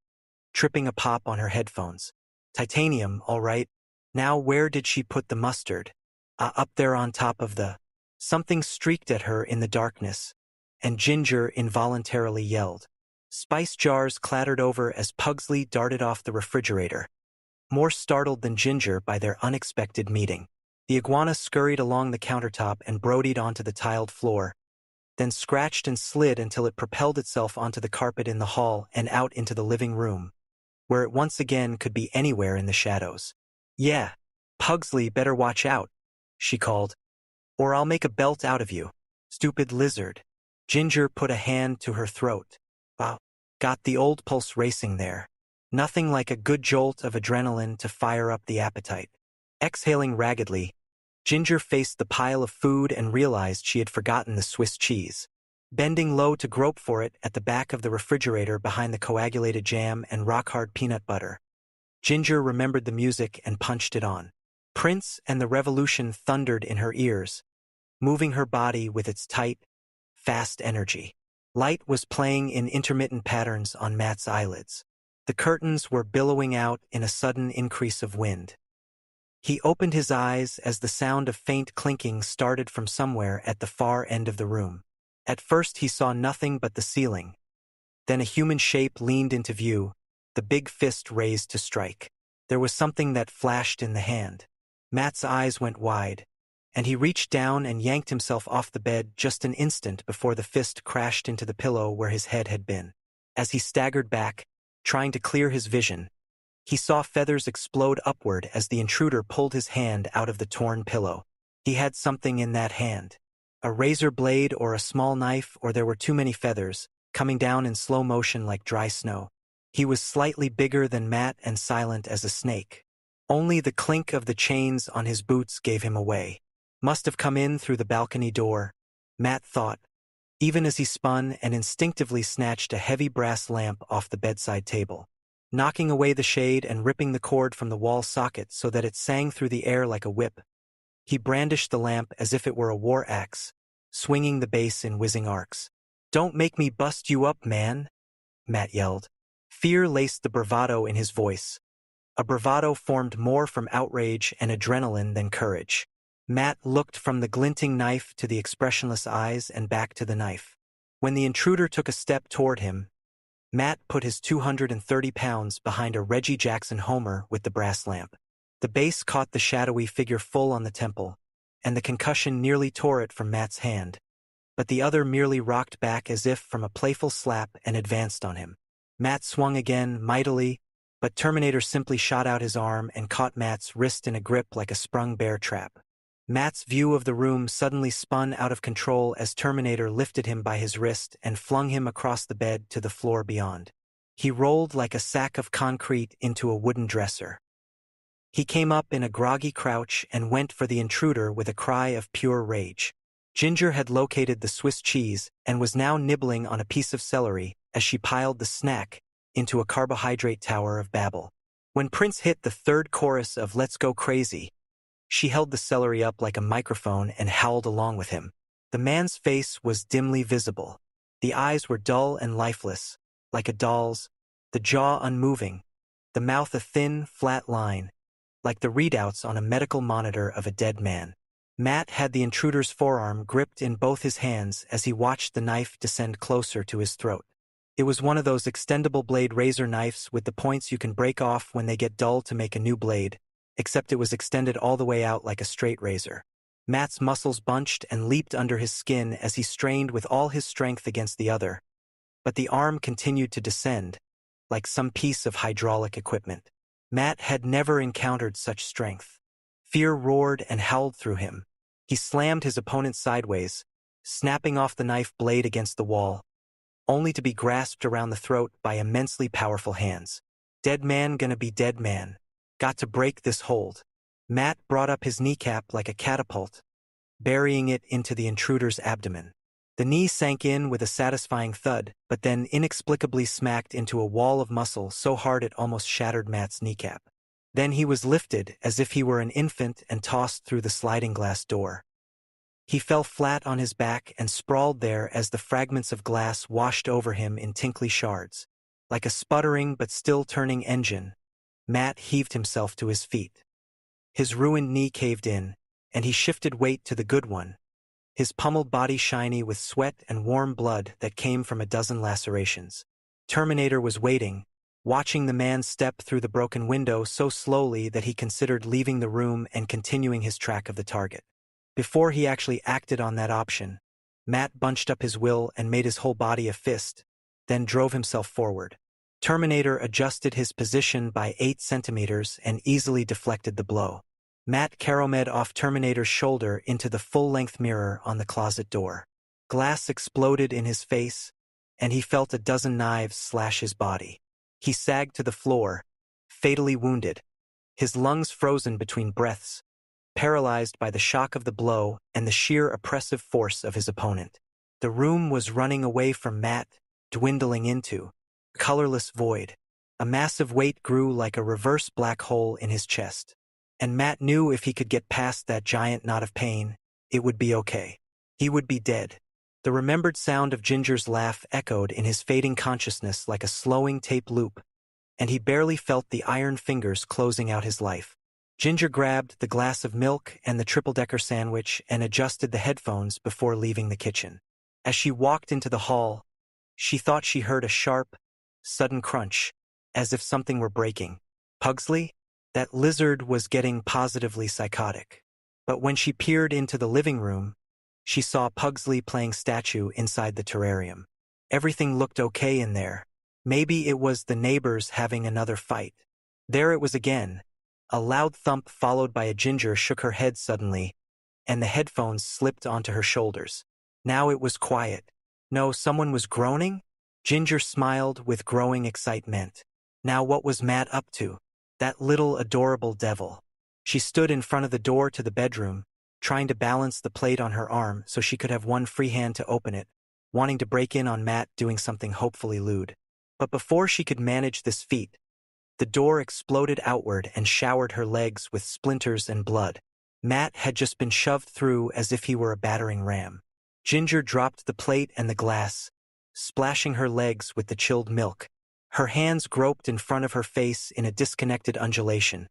tripping a pop on her headphones. Titanium, all right. Now where did she put the mustard? Up there on top of the... Something streaked at her in the darkness, and Ginger involuntarily yelled. Spice jars clattered over as Pugsley darted off the refrigerator, more startled than Ginger by their unexpected meeting. The iguana scurried along the countertop and brodied onto the tiled floor, then scratched and slid until it propelled itself onto the carpet in the hall and out into the living room, where it once again could be anywhere in the shadows. Yeah, Pugsley, better watch out, she called, or I'll make a belt out of you, stupid lizard. Ginger put a hand to her throat. Wow, got the old pulse racing there. Nothing like a good jolt of adrenaline to fire up the appetite. Exhaling raggedly, Ginger faced the pile of food and realized she had forgotten the Swiss cheese. Bending low to grope for it at the back of the refrigerator behind the coagulated jam and rock-hard peanut butter, Ginger remembered the music and punched it on. Prince and the Revolution thundered in her ears, moving her body with its tight, fast energy. Light was playing in intermittent patterns on Matt's eyelids. The curtains were billowing out in a sudden increase of wind. He opened his eyes as the sound of faint clinking started from somewhere at the far end of the room. At first he saw nothing but the ceiling. Then a human shape leaned into view, the big fist raised to strike. There was something that flashed in the hand. Matt's eyes went wide, and he reached down and yanked himself off the bed just an instant before the fist crashed into the pillow where his head had been. As he staggered back, trying to clear his vision, he saw feathers explode upward as the intruder pulled his hand out of the torn pillow. He had something in that hand. A razor blade or a small knife, or there were too many feathers, coming down in slow motion like dry snow. He was slightly bigger than Matt and silent as a snake. Only the clink of the chains on his boots gave him away. Must have come in through the balcony door, Matt thought, even as he spun and instinctively snatched a heavy brass lamp off the bedside table. Knocking away the shade and ripping the cord from the wall socket so that it sang through the air like a whip, he brandished the lamp as if it were a war axe, swinging the base in whizzing arcs. "Don't make me bust you up, man," Matt yelled. Fear laced the bravado in his voice, a bravado formed more from outrage and adrenaline than courage. Matt looked from the glinting knife to the expressionless eyes and back to the knife. When the intruder took a step toward him, Matt put his 230 pounds behind a Reggie Jackson Homer with the brass lamp. The base caught the shadowy figure full on the temple, and the concussion nearly tore it from Matt's hand, but the other merely rocked back as if from a playful slap and advanced on him. Matt swung again, mightily, but Terminator simply shot out his arm and caught Matt's wrist in a grip like a sprung bear trap. Matt's view of the room suddenly spun out of control as Terminator lifted him by his wrist and flung him across the bed to the floor beyond. He rolled like a sack of concrete into a wooden dresser. He came up in a groggy crouch and went for the intruder with a cry of pure rage. Ginger had located the Swiss cheese and was now nibbling on a piece of celery as she piled the snack into a carbohydrate tower of babble. When Prince hit the third chorus of Let's Go Crazy, she held the celery up like a microphone and howled along with him. The man's face was dimly visible. The eyes were dull and lifeless, like a doll's, the jaw unmoving, the mouth a thin, flat line, like the readouts on a medical monitor of a dead man. Matt had the intruder's forearm gripped in both his hands as he watched the knife descend closer to his throat. It was one of those extendable blade razor knives with the points you can break off when they get dull to make a new blade, except it was extended all the way out like a straight razor. Matt's muscles bunched and leaped under his skin as he strained with all his strength against the other. But the arm continued to descend, like some piece of hydraulic equipment. Matt had never encountered such strength. Fear roared and howled through him. He slammed his opponent sideways, snapping off the knife blade against the wall, only to be grasped around the throat by immensely powerful hands. Dead man gonna be dead man. Got to break this hold. Matt brought up his kneecap like a catapult, burying it into the intruder's abdomen. The knee sank in with a satisfying thud, but then inexplicably smacked into a wall of muscle so hard it almost shattered Matt's kneecap. Then he was lifted as if he were an infant and tossed through the sliding glass door. He fell flat on his back and sprawled there as the fragments of glass washed over him in tinkly shards. Like a sputtering but still turning engine, Matt heaved himself to his feet. His ruined knee caved in, and he shifted weight to the good one, his pummeled body shiny with sweat and warm blood that came from a dozen lacerations. Terminator was waiting, watching the man step through the broken window so slowly that he considered leaving the room and continuing his track of the target. Before he actually acted on that option, Matt bunched up his will and made his whole body a fist, then drove himself forward. Terminator adjusted his position by 8 centimeters and easily deflected the blow. Matt caromed off Terminator's shoulder into the full-length mirror on the closet door. Glass exploded in his face, and he felt a dozen knives slash his body. He sagged to the floor, fatally wounded, his lungs frozen between breaths, paralyzed by the shock of the blow and the sheer oppressive force of his opponent. The room was running away from Matt, dwindling into a colorless void. A massive weight grew like a reverse black hole in his chest. And Matt knew if he could get past that giant knot of pain, it would be okay. He would be dead. The remembered sound of Ginger's laugh echoed in his fading consciousness like a slowing tape loop, and he barely felt the iron fingers closing out his life. Ginger grabbed the glass of milk and the triple-decker sandwich and adjusted the headphones before leaving the kitchen. As she walked into the hall, she thought she heard a sharp, sudden crunch, as if something were breaking. Pugsley? That lizard was getting positively psychotic. But when she peered into the living room, she saw Pugsley playing statue inside the terrarium. Everything looked okay in there. Maybe it was the neighbors having another fight. There it was again. A loud thump followed by a Ginger shook her head suddenly, and the headphones slipped onto her shoulders. Now it was quiet. No, someone was groaning? Ginger smiled with growing excitement. Now what was Matt up to? That little adorable devil. She stood in front of the door to the bedroom, trying to balance the plate on her arm so she could have one free hand to open it, wanting to break in on Matt doing something hopefully lewd. But before she could manage this feat, the door exploded outward and showered her legs with splinters and blood. Matt had just been shoved through as if he were a battering ram. Ginger dropped the plate and the glass, splashing her legs with the chilled milk. Her hands groped in front of her face in a disconnected undulation,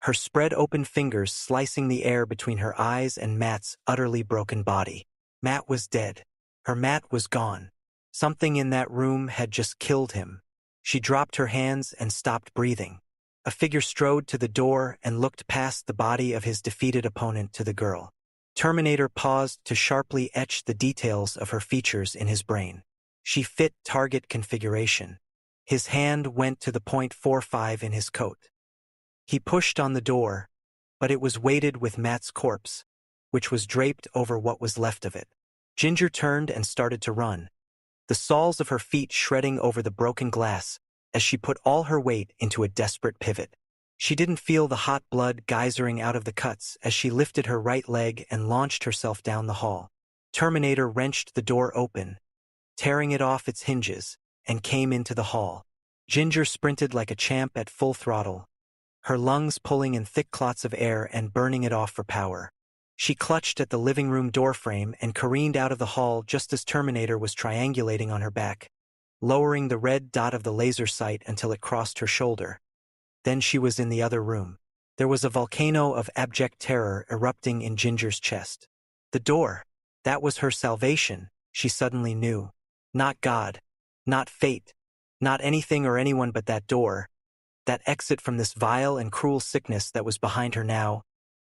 her spread-open fingers slicing the air between her eyes and Matt's utterly broken body. Matt was dead. Her Matt was gone. Something in that room had just killed him. She dropped her hands and stopped breathing. A figure strode to the door and looked past the body of his defeated opponent to the girl. Terminator paused to sharply etch the details of her features in his brain. She fit target configuration. His hand went to the .45 in his coat. He pushed on the door, but it was weighted with Matt's corpse, which was draped over what was left of it. Ginger turned and started to run, the soles of her feet shredding over the broken glass as she put all her weight into a desperate pivot. She didn't feel the hot blood geysering out of the cuts as she lifted her right leg and launched herself down the hall. Terminator wrenched the door open, tearing it off its hinges, and came into the hall. Ginger sprinted like a champ at full throttle, her lungs pulling in thick clots of air and burning it off for power. She clutched at the living room doorframe and careened out of the hall just as Terminator was triangulating on her back, lowering the red dot of the laser sight until it crossed her shoulder. Then she was in the other room. There was a volcano of abject terror erupting in Ginger's chest. The door. That was her salvation, she suddenly knew. Not God. Not fate. Not anything or anyone but that door. That exit from this vile and cruel sickness that was behind her now.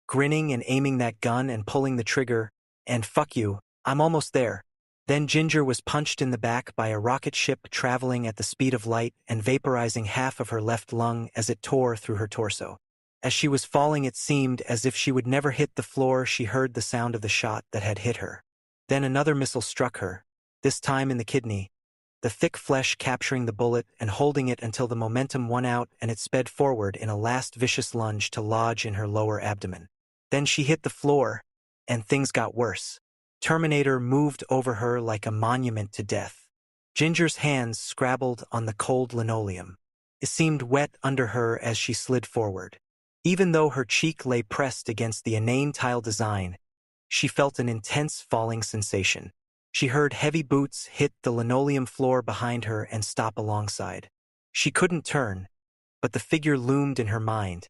Grinning and aiming that gun and pulling the trigger. And fuck you, I'm almost there. Then Ginger was punched in the back by a rocket ship traveling at the speed of light and vaporizing half of her left lung as it tore through her torso. As she was falling, it seemed as if she would never hit the floor. She heard the sound of the shot that had hit her. Then another missile struck her, this time in the kidney, the thick flesh capturing the bullet and holding it until the momentum won out and it sped forward in a last vicious lunge to lodge in her lower abdomen. Then she hit the floor, and things got worse. Terminator moved over her like a monument to death. Ginger's hands scrabbled on the cold linoleum. It seemed wet under her as she slid forward. Even though her cheek lay pressed against the inane tile design, she felt an intense falling sensation. She heard heavy boots hit the linoleum floor behind her and stop alongside. She couldn't turn, but the figure loomed in her mind,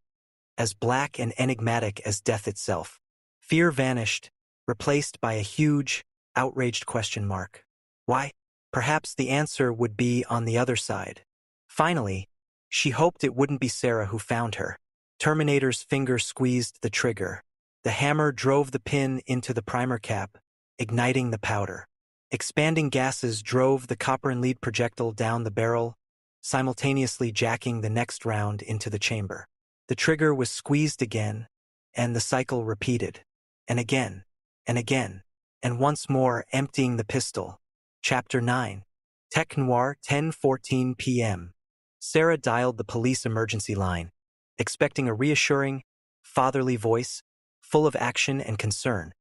as black and enigmatic as death itself. Fear vanished, replaced by a huge, outraged question mark. Why? Perhaps the answer would be on the other side. Finally, she hoped it wouldn't be Sarah who found her. Terminator's finger squeezed the trigger. The hammer drove the pin into the primer cap, igniting the powder. Expanding gases drove the copper and lead projectile down the barrel, simultaneously jacking the next round into the chamber. The trigger was squeezed again, and the cycle repeated. And again, and again, and once more, emptying the pistol. Chapter 9. Tech Noir, 10:14 p.m. Sarah dialed the police emergency line, expecting a reassuring, fatherly voice, full of action and concern,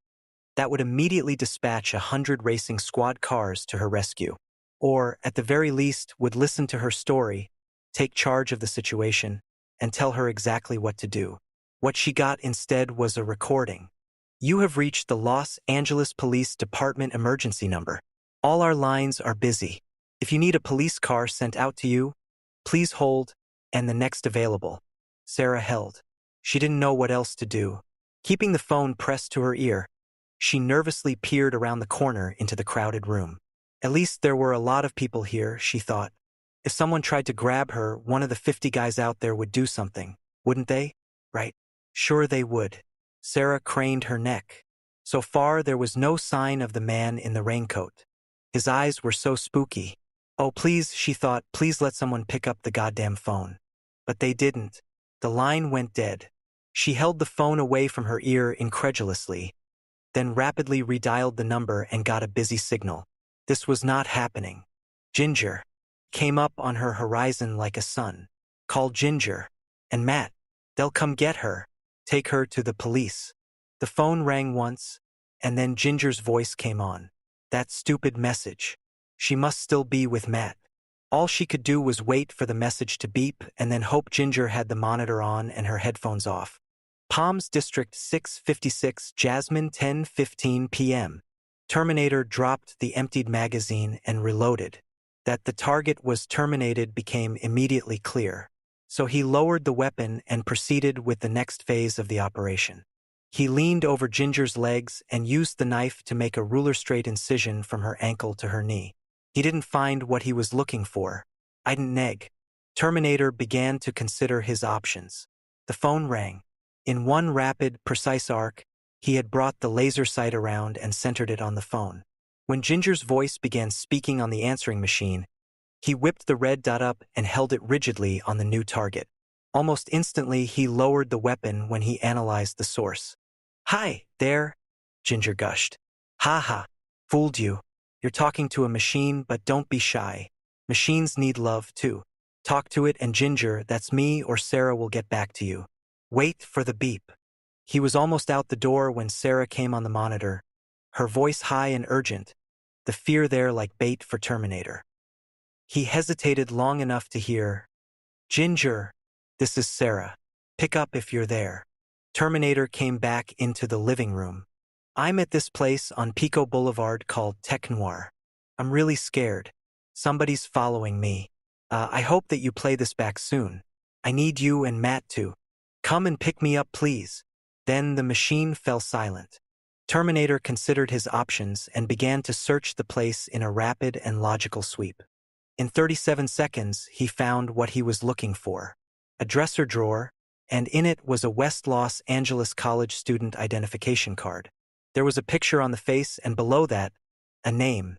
that would immediately dispatch 100 racing squad cars to her rescue. Or, at the very least, would listen to her story, take charge of the situation, and tell her exactly what to do. What she got instead was a recording. You have reached the Los Angeles Police Department emergency number. All our lines are busy. If you need a police car sent out to you, please hold, and the next available. Sarah held. She didn't know what else to do. Keeping the phone pressed to her ear, she nervously peered around the corner into the crowded room. At least there were a lot of people here, she thought. If someone tried to grab her, one of the 50 guys out there would do something, wouldn't they? Right? Sure they would. Sarah craned her neck. So far, there was no sign of the man in the raincoat. His eyes were so spooky. Oh, please, she thought, please let someone pick up the goddamn phone. But they didn't. The line went dead. She held the phone away from her ear incredulously, then rapidly redialed the number and got a busy signal. This was not happening. Ginger came up on her horizon like a sun. Call Ginger. And Matt. They'll come get her. Take her to the police. The phone rang once, and then Ginger's voice came on. That stupid message. She must still be with Matt. All she could do was wait for the message to beep and then hope Ginger had the monitor on and her headphones off. Palms District 656, Jasmine, 10:15 p.m. Terminator dropped the emptied magazine and reloaded. That the target was terminated became immediately clear. So he lowered the weapon and proceeded with the next phase of the operation. He leaned over Ginger's legs and used the knife to make a ruler-straight incision from her ankle to her knee. He didn't find what he was looking for. I didn't neg. Terminator began to consider his options. The phone rang. In one rapid, precise arc, he had brought the laser sight around and centered it on the phone. When Ginger's voice began speaking on the answering machine, he whipped the red dot up and held it rigidly on the new target. Almost instantly, he lowered the weapon when he analyzed the source. Hi, there, Ginger gushed. Ha ha, fooled you. You're talking to a machine, but don't be shy. Machines need love, too. Talk to it, and Ginger, that's me or Sarah, will get back to you. Wait for the beep. He was almost out the door when Sarah came on the monitor, her voice high and urgent, the fear there like bait for Terminator. He hesitated long enough to hear, Ginger, this is Sarah. Pick up if you're there. Terminator came back into the living room. I'm at this place on Pico Boulevard called Tech Noir. I'm really scared. Somebody's following me. I hope that you play this back soon. I need you and Matt to come and pick me up, please. Then the machine fell silent. Terminator considered his options and began to search the place in a rapid and logical sweep. In 37 seconds, he found what he was looking for. A dresser drawer, and in it was a West Los Angeles college student identification card. There was a picture on the face, and below that, a name.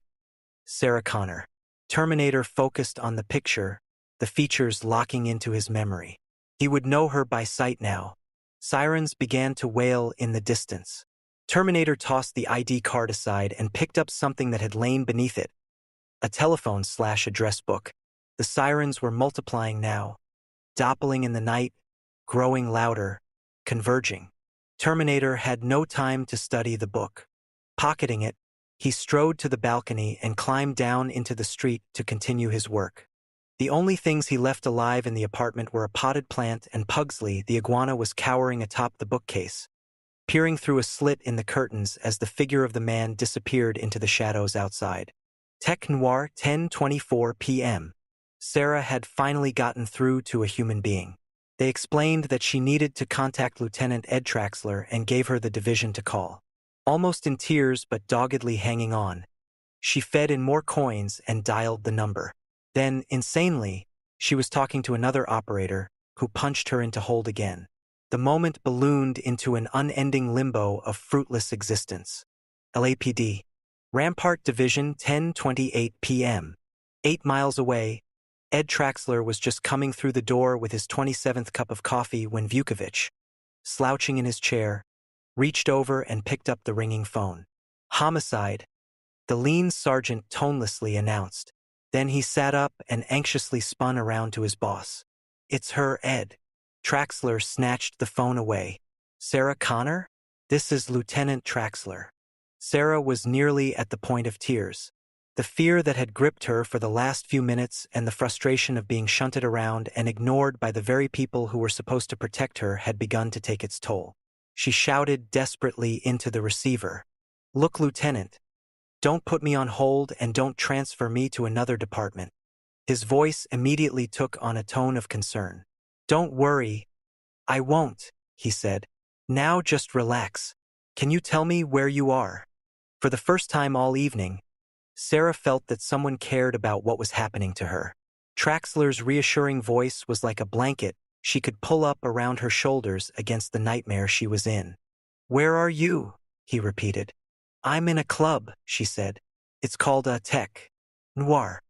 Sarah Connor. Terminator focused on the picture, the features locking into his memory. He would know her by sight now. Sirens began to wail in the distance. Terminator tossed the ID card aside and picked up something that had lain beneath it. A telephone/address book. The sirens were multiplying now, doppling in the night, growing louder, converging. Terminator had no time to study the book. Pocketing it, he strode to the balcony and climbed down into the street to continue his work. The only things he left alive in the apartment were a potted plant, and Pugsley, the iguana, was cowering atop the bookcase, peering through a slit in the curtains as the figure of the man disappeared into the shadows outside. Tech Noir, 10:24 p.m. Sarah had finally gotten through to a human being. They explained that she needed to contact Lieutenant Ed Traxler and gave her the division to call. Almost in tears but doggedly hanging on, she fed in more coins and dialed the number. Then, insanely, she was talking to another operator who punched her into hold again. The moment ballooned into an unending limbo of fruitless existence. LAPD. Rampart Division, 10:28 p.m. 8 miles away, Ed Traxler was just coming through the door with his 27th cup of coffee when Vukovich, slouching in his chair, reached over and picked up the ringing phone. Homicide, the lean sergeant tonelessly announced. Then he sat up and anxiously spun around to his boss. "It's her, Ed." Traxler snatched the phone away. "Sarah Connor? This is Lieutenant Traxler." Sarah was nearly at the point of tears. The fear that had gripped her for the last few minutes and the frustration of being shunted around and ignored by the very people who were supposed to protect her had begun to take its toll. She shouted desperately into the receiver. "Look, Lieutenant, don't put me on hold and don't transfer me to another department." His voice immediately took on a tone of concern. "Don't worry, I won't," he said. "Now just relax. Can you tell me where you are?" For the first time all evening, Sarah felt that someone cared about what was happening to her. Traxler's reassuring voice was like a blanket she could pull up around her shoulders against the nightmare she was in. "Where are you?" he repeated. "I'm in a club," she said. "It's called a Tech Noir."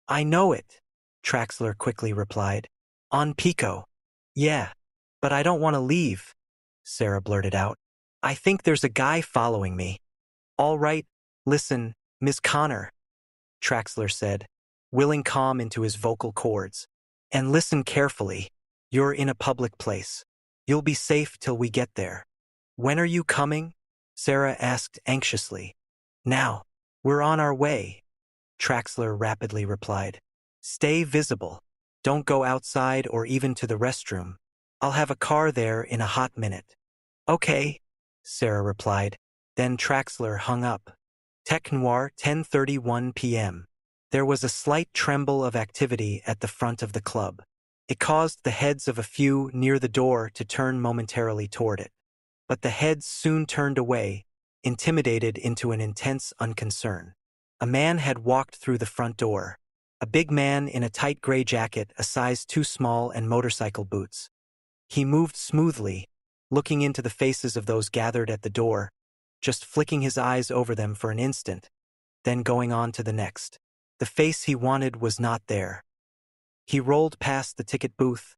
"I know it," Traxler quickly replied. "On Pico." "Yeah, but I don't want to leave," Sarah blurted out. "I think there's a guy following me." "All right, listen, Miss Connor," Traxler said, willing calm into his vocal cords. "And listen carefully. You're in a public place. You'll be safe till we get there." "When are you coming?" Sarah asked anxiously. "Now. We're on our way," Traxler rapidly replied. "Stay visible. Don't go outside or even to the restroom. I'll have a car there in a hot minute." "Okay," Sarah replied. Then Traxler hung up. Tech Noir, 10:31 p.m. There was a slight tremble of activity at the front of the club. It caused the heads of a few near the door to turn momentarily toward it. But the heads soon turned away, intimidated into an intense unconcern. A man had walked through the front door. A big man in a tight gray jacket, a size too small, and motorcycle boots. He moved smoothly, looking into the faces of those gathered at the door, just flicking his eyes over them for an instant, then going on to the next. The face he wanted was not there. He rolled past the ticket booth,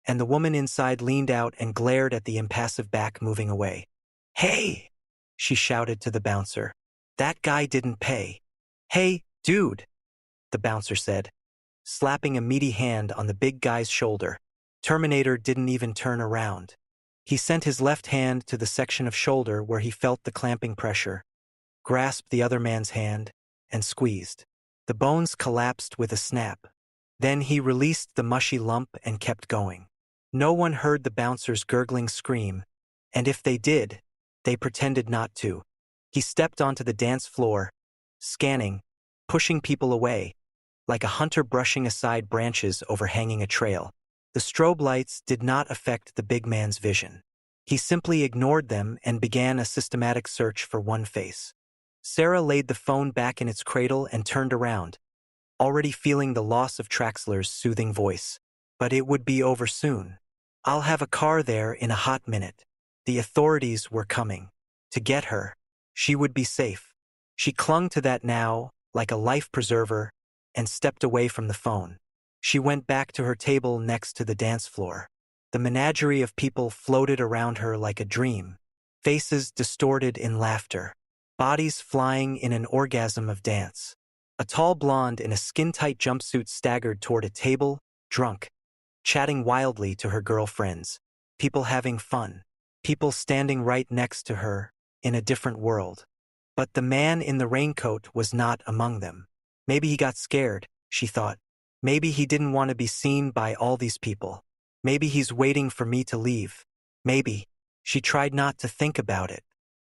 and the woman inside leaned out and glared at the impassive back moving away. "Hey!" she shouted to the bouncer. "That guy didn't pay." "Hey, dude!" the bouncer said, slapping a meaty hand on the big guy's shoulder. Terminator didn't even turn around. He sent his left hand to the section of shoulder where he felt the clamping pressure, grasped the other man's hand, and squeezed. The bones collapsed with a snap. Then he released the mushy lump and kept going. No one heard the bouncer's gurgling scream, and if they did, they pretended not to. He stepped onto the dance floor, scanning, pushing people away, like a hunter brushing aside branches overhanging a trail. The strobe lights did not affect the big man's vision. He simply ignored them and began a systematic search for one face. Sarah laid the phone back in its cradle and turned around, already feeling the loss of Traxler's soothing voice. But it would be over soon. I'll have a car there in a hot minute. The authorities were coming. To get her. She would be safe. She clung to that now, like a life preserver, and stepped away from the phone. She went back to her table next to the dance floor. The menagerie of people floated around her like a dream, faces distorted in laughter, bodies flying in an orgasm of dance. A tall blonde in a skin-tight jumpsuit staggered toward a table, drunk, chatting wildly to her girlfriends. People having fun. People standing right next to her, in a different world. But the man in the raincoat was not among them. Maybe he got scared, she thought. Maybe he didn't want to be seen by all these people. Maybe he's waiting for me to leave. Maybe. She tried not to think about it.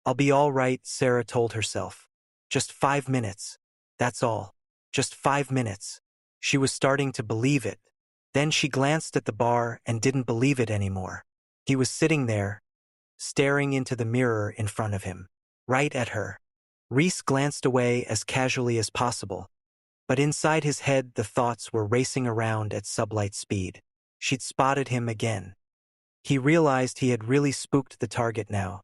I'll be all right, Sarah told herself. Just 5 minutes. That's all. Just 5 minutes. She was starting to believe it. Then she glanced at the bar and didn't believe it anymore. He was sitting there, staring into the mirror in front of him. Right at her. Reese glanced away as casually as possible. But inside his head the thoughts were racing around at sublight speed. She'd spotted him again. He realized he had really spooked the target now.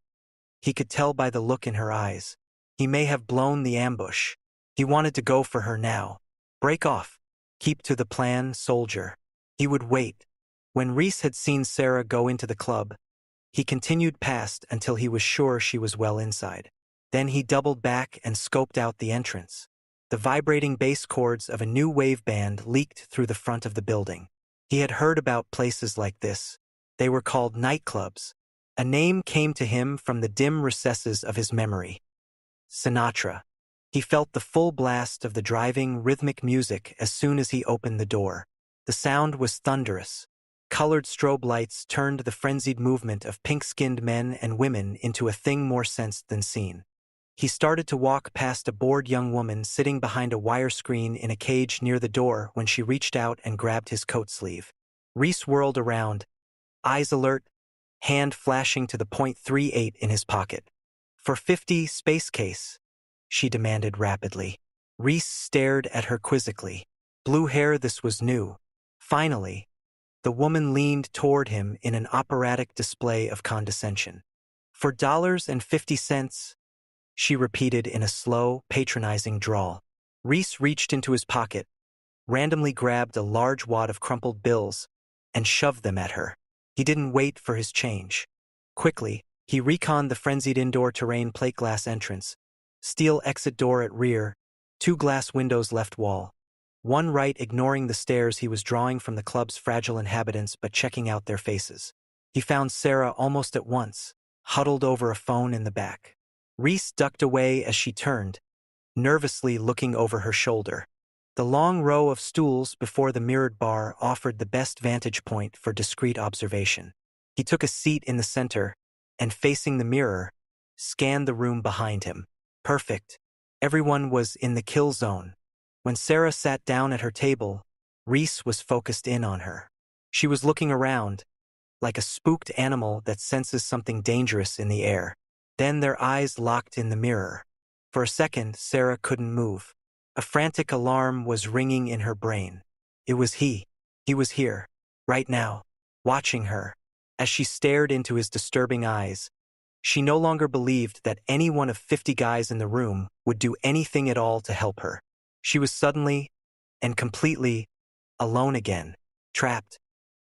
He could tell by the look in her eyes. He may have blown the ambush. He wanted to go for her now. Break off. Keep to the plan, soldier. He would wait. When Reese had seen Sarah go into the club, he continued past until he was sure she was well inside. Then he doubled back and scoped out the entrance. The vibrating bass chords of a new wave band leaked through the front of the building. He had heard about places like this. They were called nightclubs. A name came to him from the dim recesses of his memory. Sinatra. He felt the full blast of the driving, rhythmic music as soon as he opened the door. The sound was thunderous. Colored strobe lights turned the frenzied movement of pink-skinned men and women into a thing more sensed than seen. He started to walk past a bored young woman sitting behind a wire screen in a cage near the door when she reached out and grabbed his coat sleeve. Reese whirled around, eyes alert, hand flashing to the .38 in his pocket. "For 50, space case," she demanded rapidly. Reese stared at her quizzically. Blue hair, this was new. Finally, the woman leaned toward him in an operatic display of condescension. "For $1.50, she repeated in a slow, patronizing drawl. Reese reached into his pocket, randomly grabbed a large wad of crumpled bills, and shoved them at her. He didn't wait for his change. Quickly, he reconned the frenzied indoor terrain plate glass entrance, steel exit door at rear, 2 glass windows left wall. One right ignoring the stares he was drawing from the club's fragile inhabitants but checking out their faces. He found Sarah almost at once, huddled over a phone in the back. Reese ducked away as she turned, nervously looking over her shoulder. The long row of stools before the mirrored bar offered the best vantage point for discreet observation. He took a seat in the center and, facing the mirror, scanned the room behind him. Perfect. Everyone was in the kill zone. When Sarah sat down at her table, Reese was focused in on her. She was looking around, like a spooked animal that senses something dangerous in the air. Then their eyes locked in the mirror. For a second, Sarah couldn't move. A frantic alarm was ringing in her brain. It was he. He was here, right now, watching her. As she stared into his disturbing eyes, she no longer believed that any one of 50 guys in the room would do anything at all to help her. She was suddenly and completely alone again, trapped.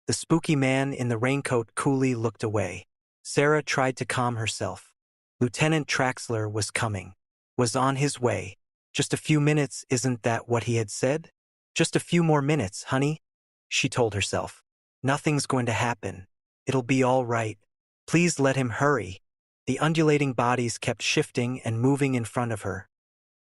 The spooky man in the raincoat coolly looked away. Sarah tried to calm herself. Lieutenant Traxler was coming, was on his way. Just a few minutes, isn't that what he had said? Just a few more minutes, honey, she told herself. Nothing's going to happen. It'll be all right. Please let him hurry. The undulating bodies kept shifting and moving in front of her,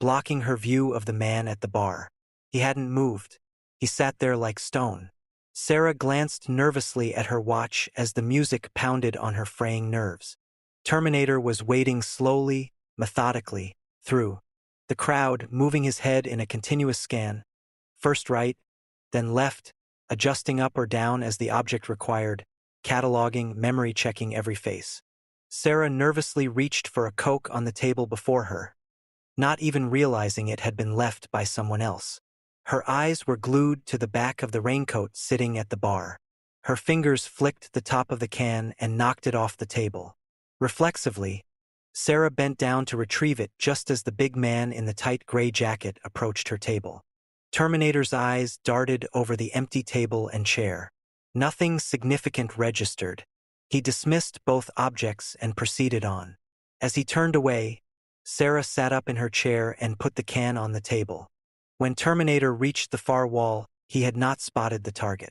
blocking her view of the man at the bar. He hadn't moved. He sat there like stone. Sarah glanced nervously at her watch as the music pounded on her fraying nerves. Terminator was wading slowly, methodically, through the crowd, moving his head in a continuous scan, first right, then left, adjusting up or down as the object required, cataloging, memory-checking every face. Sarah nervously reached for a Coke on the table before her, not even realizing it had been left by someone else. Her eyes were glued to the back of the raincoat sitting at the bar. Her fingers flicked the top of the can and knocked it off the table. Reflexively, Sarah bent down to retrieve it just as the big man in the tight gray jacket approached her table. Terminator's eyes darted over the empty table and chair. Nothing significant registered. He dismissed both objects and proceeded on. As he turned away, Sarah sat up in her chair and put the can on the table. When Terminator reached the far wall, he had not spotted the target.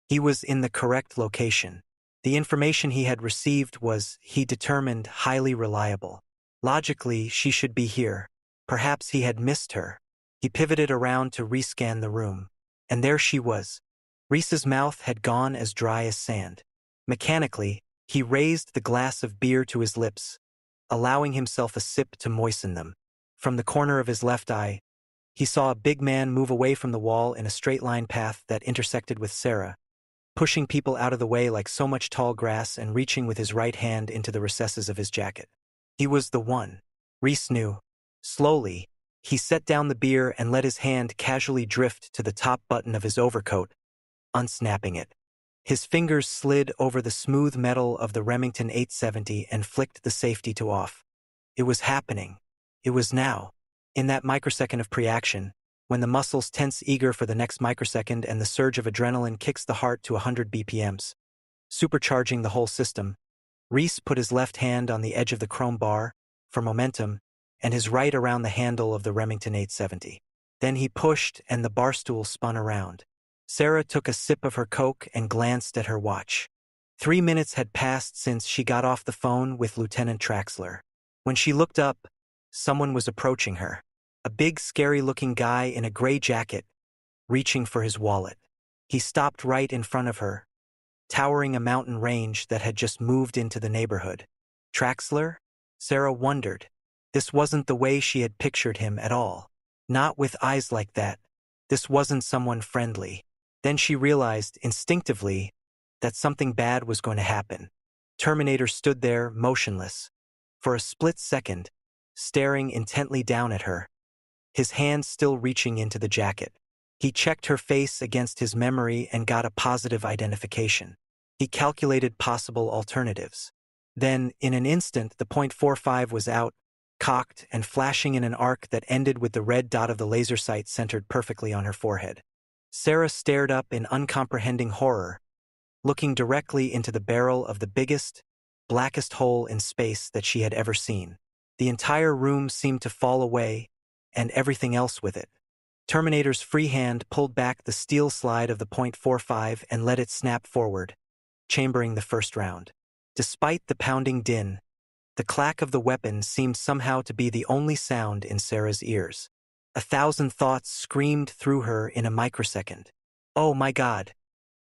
He was in the correct location. The information he had received was, he determined, highly reliable. Logically, she should be here. Perhaps he had missed her. He pivoted around to rescan the room. And there she was. Reese's mouth had gone as dry as sand. Mechanically, he raised the glass of beer to his lips, allowing himself a sip to moisten them. From the corner of his left eye, he saw a big man move away from the wall in a straight-line path that intersected with Sarah, pushing people out of the way like so much tall grass and reaching with his right hand into the recesses of his jacket. He was the one. Reese knew. Slowly, he set down the beer and let his hand casually drift to the top button of his overcoat, unsnapping it. His fingers slid over the smooth metal of the Remington 870 and flicked the safety to off. It was happening. It was now. In that microsecond of pre-action, when the muscles tense eager for the next microsecond and the surge of adrenaline kicks the heart to 100 BPMs, supercharging the whole system, Reese put his left hand on the edge of the chrome bar, for momentum, and his right around the handle of the Remington 870. Then he pushed and the barstool spun around. Sarah took a sip of her Coke and glanced at her watch. 3 minutes had passed since she got off the phone with Lieutenant Traxler. When she looked up, someone was approaching her. A big, scary-looking guy in a gray jacket, reaching for his wallet. He stopped right in front of her, towering a mountain range that had just moved into the neighborhood. Traxler? Sarah wondered. This wasn't the way she had pictured him at all. Not with eyes like that. This wasn't someone friendly. Then she realized, instinctively, that something bad was going to happen. Terminator stood there, motionless, for a split second, staring intently down at her, his hand still reaching into the jacket. He checked her face against his memory and got a positive identification. He calculated possible alternatives. Then, in an instant, the .45 was out, cocked and flashing in an arc that ended with the red dot of the laser sight centered perfectly on her forehead. Sarah stared up in uncomprehending horror, looking directly into the barrel of the biggest, blackest hole in space that she had ever seen. The entire room seemed to fall away, and everything else with it. Terminator's free hand pulled back the steel slide of the .45 and let it snap forward, chambering the first round. Despite the pounding din, the clack of the weapon seemed somehow to be the only sound in Sarah's ears. 1,000 thoughts screamed through her in a microsecond. Oh my God.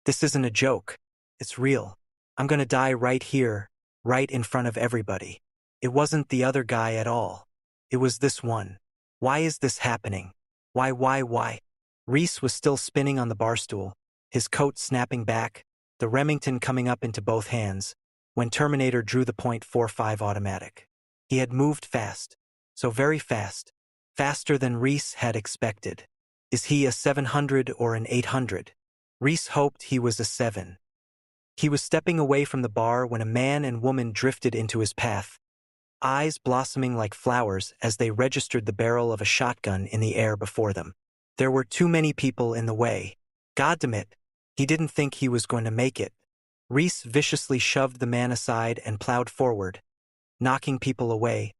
This isn't a joke. It's real. I'm gonna die right here, right in front of everybody. It wasn't the other guy at all. It was this one. Why is this happening? Why? Reese was still spinning on the barstool, his coat snapping back, the Remington coming up into both hands, when Terminator drew the .45 automatic. He had moved fast, so very fast, faster than Reese had expected. Is he a 700 or an 800? Reese hoped he was a 7. He was stepping away from the bar when a man and woman drifted into his path, eyes blossoming like flowers as they registered the barrel of a shotgun in the air before them. There were too many people in the way. Goddamn, he didn't think he was going to make it. Reese viciously shoved the man aside and plowed forward, knocking people away,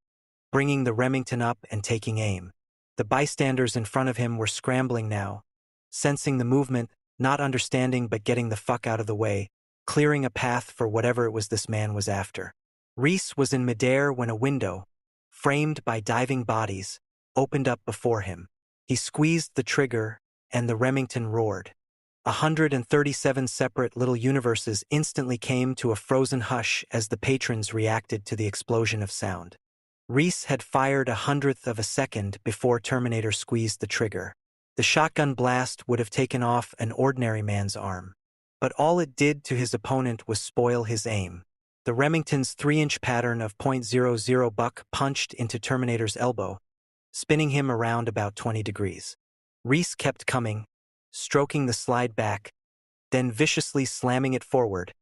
bringing the Remington up and taking aim. The bystanders in front of him were scrambling now, sensing the movement, not understanding but getting the fuck out of the way, clearing a path for whatever it was this man was after. Reese was in midair when a window, framed by diving bodies, opened up before him. He squeezed the trigger, and the Remington roared. 137 separate little universes instantly came to a frozen hush as the patrons reacted to the explosion of sound. Reese had fired 1/100th of a second before Terminator squeezed the trigger. The shotgun blast would have taken off an ordinary man's arm. But all it did to his opponent was spoil his aim. The Remington's 3-inch pattern of .00 buck punched into Terminator's elbow, spinning him around about 20 degrees. Reese kept coming, stroking the slide back, then viciously slamming it forward,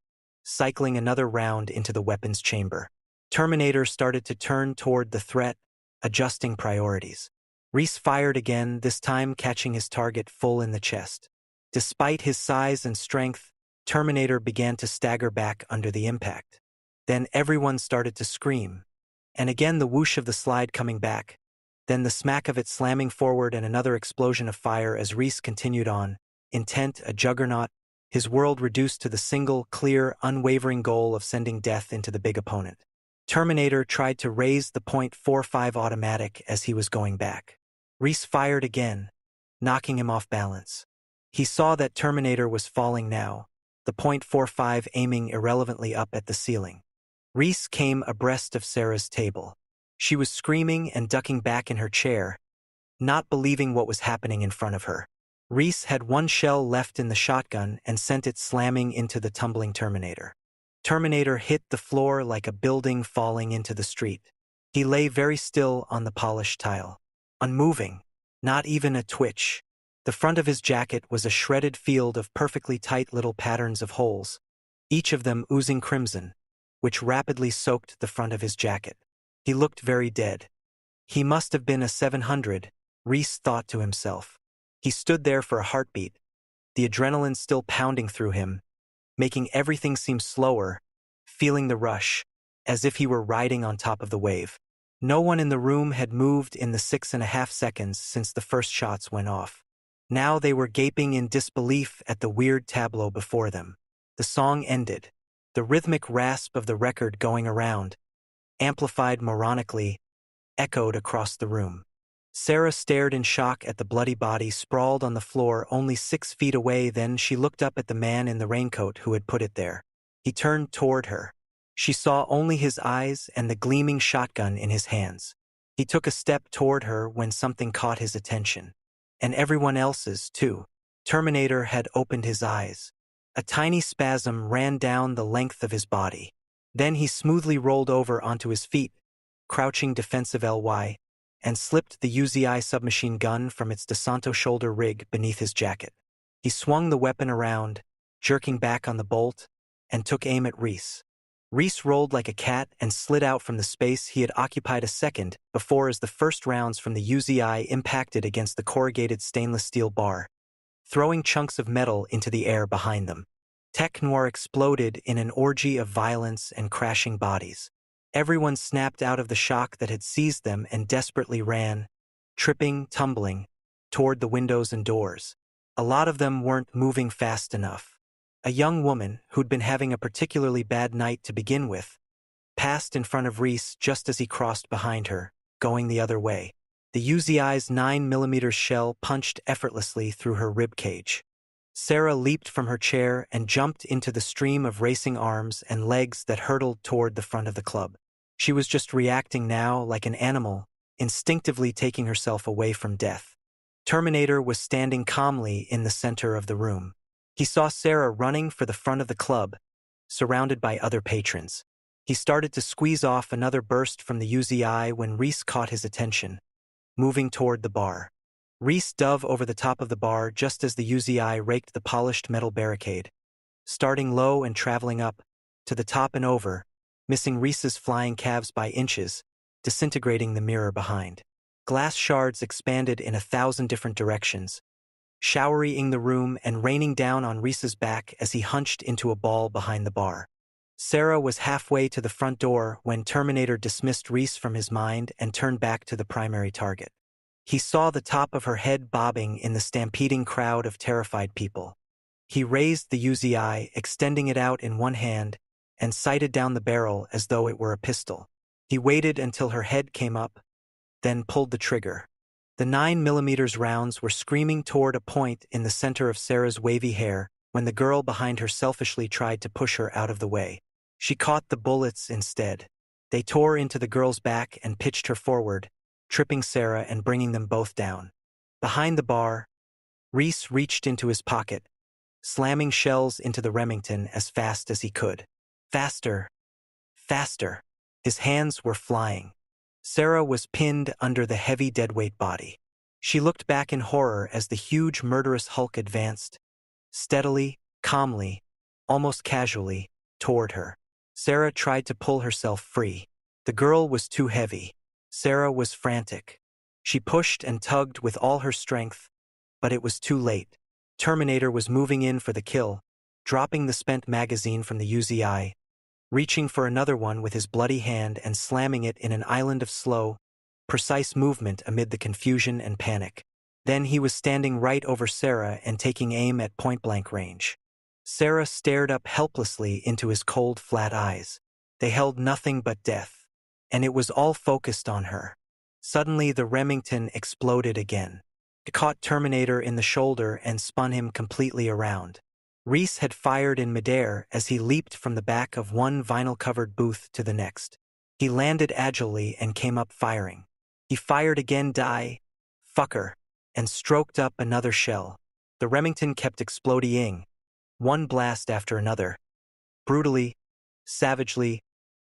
cycling another round into the weapons chamber. Terminator started to turn toward the threat, adjusting priorities. Reese fired again, this time catching his target full in the chest. Despite his size and strength, Terminator began to stagger back under the impact. Then everyone started to scream. And again the whoosh of the slide coming back, then the smack of it slamming forward and another explosion of fire as Reese continued on, intent, a juggernaut, his world reduced to the single, clear, unwavering goal of sending death into the big opponent. Terminator tried to raise the .45 automatic as he was going back. Reese fired again, knocking him off balance. He saw that Terminator was falling now, the .45 aiming irrelevantly up at the ceiling. Reese came abreast of Sarah's table. She was screaming and ducking back in her chair, not believing what was happening in front of her. Reese had one shell left in the shotgun and sent it slamming into the tumbling Terminator. Terminator hit the floor like a building falling into the street. He lay very still on the polished tile, unmoving, not even a twitch. The front of his jacket was a shredded field of perfectly tight little patterns of holes, each of them oozing crimson, which rapidly soaked the front of his jacket. He looked very dead. He must have been a 700, Reese thought to himself. He stood there for a heartbeat, the adrenaline still pounding through him, making everything seem slower, feeling the rush, as if he were riding on top of the wave. No one in the room had moved in the 6.5 seconds since the first shots went off. Now they were gaping in disbelief at the weird tableau before them. The song ended. The rhythmic rasp of the record going around, amplified moronically, echoed across the room. Sarah stared in shock at the bloody body sprawled on the floor only 6 feet away. Then she looked up at the man in the raincoat who had put it there. He turned toward her. She saw only his eyes and the gleaming shotgun in his hands. He took a step toward her when something caught his attention. And everyone else's, too. Terminator had opened his eyes. A tiny spasm ran down the length of his body. Then he smoothly rolled over onto his feet, crouching defensive LY, and slipped the UZI submachine gun from its DeSanto shoulder rig beneath his jacket. He swung the weapon around, jerking back on the bolt, and took aim at Reese. Reese rolled like a cat and slid out from the space he had occupied a second before as the first rounds from the UZI impacted against the corrugated stainless steel bar, throwing chunks of metal into the air behind them. Tech Noir exploded in an orgy of violence and crashing bodies. Everyone snapped out of the shock that had seized them and desperately ran, tripping, tumbling, toward the windows and doors. A lot of them weren't moving fast enough. A young woman, who'd been having a particularly bad night to begin with, passed in front of Reese just as he crossed behind her, going the other way. The UZI's 9mm shell punched effortlessly through her rib cage. Sarah leaped from her chair and jumped into the stream of racing arms and legs that hurtled toward the front of the club. She was just reacting now like an animal, instinctively taking herself away from death. Terminator was standing calmly in the center of the room. He saw Sarah running for the front of the club, surrounded by other patrons. He started to squeeze off another burst from the UZI when Reese caught his attention, moving toward the bar. Reese dove over the top of the bar just as the UZI raked the polished metal barricade, starting low and traveling up, to the top and over, missing Reese's flying calves by inches, disintegrating the mirror behind. Glass shards expanded in 1,000 different directions, showerying the room and raining down on Reese's back as he hunched into a ball behind the bar. Sarah was halfway to the front door when Terminator dismissed Reese from his mind and turned back to the primary target. He saw the top of her head bobbing in the stampeding crowd of terrified people. He raised the UZI, extending it out in one hand, and sighted down the barrel as though it were a pistol. He waited until her head came up, then pulled the trigger. The 9mm rounds were screaming toward a point in the center of Sarah's wavy hair when the girl behind her selfishly tried to push her out of the way. She caught the bullets instead. They tore into the girl's back and pitched her forward, tripping Sarah and bringing them both down. Behind the bar, Reese reached into his pocket, slamming shells into the Remington as fast as he could. Faster, faster. His hands were flying. Sarah was pinned under the heavy deadweight body. She looked back in horror as the huge murderous hulk advanced, steadily, calmly, almost casually, toward her. Sarah tried to pull herself free. The girl was too heavy. Sarah was frantic. She pushed and tugged with all her strength, but it was too late. Terminator was moving in for the kill, dropping the spent magazine from the UZI, reaching for another one with his bloody hand and slamming it in an island of slow, precise movement amid the confusion and panic. Then he was standing right over Sarah and taking aim at point-blank range. Sarah stared up helplessly into his cold, flat eyes. They held nothing but death, and it was all focused on her. Suddenly the Remington exploded again. It caught Terminator in the shoulder and spun him completely around. Reese had fired in midair as he leaped from the back of one vinyl-covered booth to the next. He landed agilely and came up firing. He fired again, fucker, and stroked up another shell. The Remington kept exploding, one blast after another, brutally, savagely,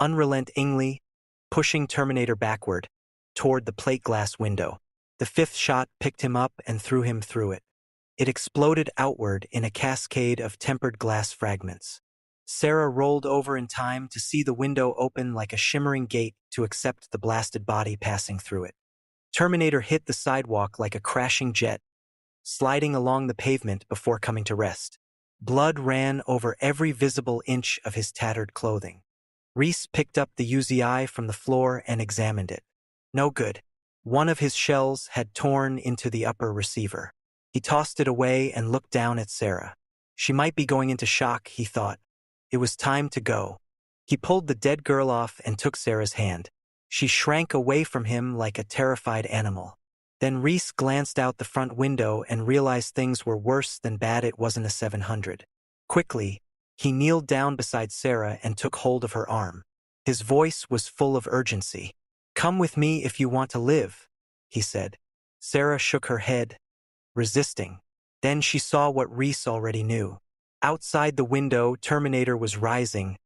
unrelentingly, pushing Terminator backward, toward the plate glass window. The fifth shot picked him up and threw him through it. It exploded outward in a cascade of tempered glass fragments. Sarah rolled over in time to see the window open like a shimmering gate to accept the blasted body passing through it. Terminator hit the sidewalk like a crashing jet, sliding along the pavement before coming to rest. Blood ran over every visible inch of his tattered clothing. Reese picked up the UZI from the floor and examined it. No good. One of his shells had torn into the upper receiver. He tossed it away and looked down at Sarah. She might be going into shock, he thought. It was time to go. He pulled the dead girl off and took Sarah's hand. She shrank away from him like a terrified animal. Then Reese glanced out the front window and realized things were worse than bad. It wasn't a 700. Quickly, he kneeled down beside Sarah and took hold of her arm. His voice was full of urgency. "Come with me if you want to live," he said. Sarah shook her head, resisting. Then she saw what Reese already knew. Outside the window, Terminator was rising,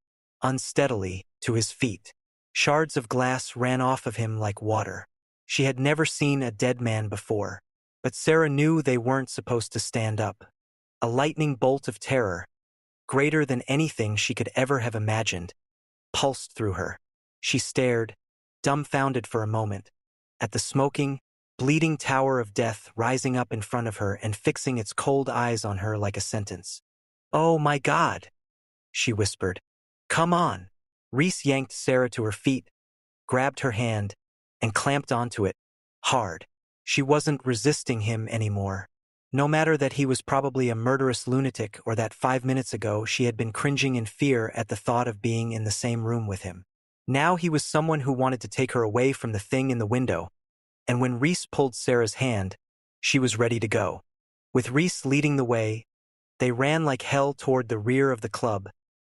unsteadily, to his feet. Shards of glass ran off of him like water. She had never seen a dead man before, but Sarah knew they weren't supposed to stand up. A lightning bolt of terror, greater than anything she could ever have imagined, pulsed through her. She stared, dumbfounded for a moment, at the smoking, bleeding tower of death rising up in front of her and fixing its cold eyes on her like a sentence. "Oh my God," she whispered. "Come on." Reese yanked Sarah to her feet, grabbed her hand, and clamped onto it, hard. She wasn't resisting him anymore. No matter that he was probably a murderous lunatic or that 5 minutes ago she had been cringing in fear at the thought of being in the same room with him. Now he was someone who wanted to take her away from the thing in the window, and when Reese pulled Sarah's hand, she was ready to go. With Reese leading the way, they ran like hell toward the rear of the club,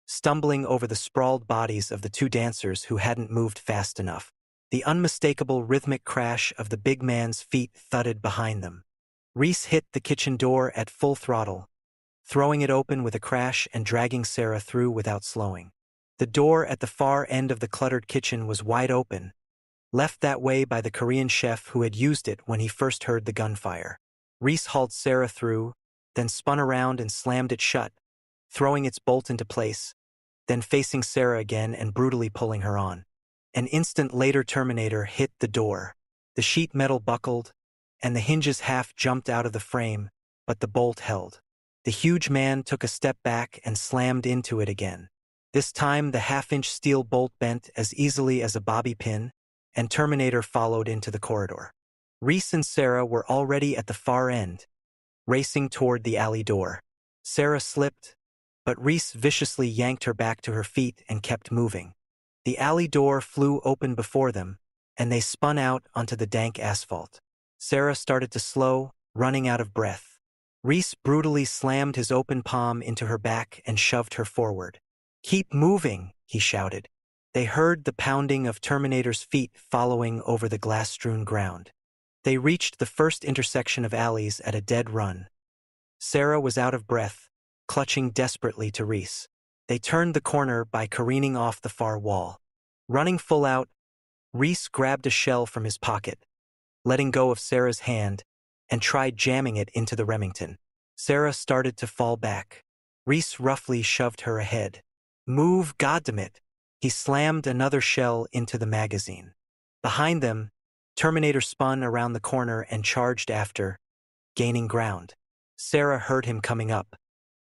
stumbling over the sprawled bodies of the two dancers who hadn't moved fast enough. The unmistakable rhythmic crash of the big man's feet thudded behind them. Reese hit the kitchen door at full throttle, throwing it open with a crash and dragging Sarah through without slowing. The door at the far end of the cluttered kitchen was wide open, left that way by the Korean chef who had used it when he first heard the gunfire. Reese hauled Sarah through, then spun around and slammed it shut, throwing its bolt into place, then facing Sarah again and brutally pulling her on. An instant later, Terminator hit the door. The sheet metal buckled, and the hinges half jumped out of the frame, but the bolt held. The huge man took a step back and slammed into it again. This time the half-inch steel bolt bent as easily as a bobby pin, and Terminator followed into the corridor. Reese and Sarah were already at the far end, racing toward the alley door. Sarah slipped, but Reese viciously yanked her back to her feet and kept moving. The alley door flew open before them, and they spun out onto the dank asphalt. Sarah started to slow, running out of breath. Reese brutally slammed his open palm into her back and shoved her forward. "Keep moving," he shouted. They heard the pounding of Terminator's feet following over the glass-strewn ground. They reached the first intersection of alleys at a dead run. Sarah was out of breath, clutching desperately to Reese. They turned the corner by careening off the far wall. Running full out, Reese grabbed a shell from his pocket. Letting go of Sarah's hand, and tried jamming it into the Remington. Sarah started to fall back. Reese roughly shoved her ahead. "Move, goddammit!" He slammed another shell into the magazine. Behind them, Terminator spun around the corner and charged after, gaining ground. Sarah heard him coming up.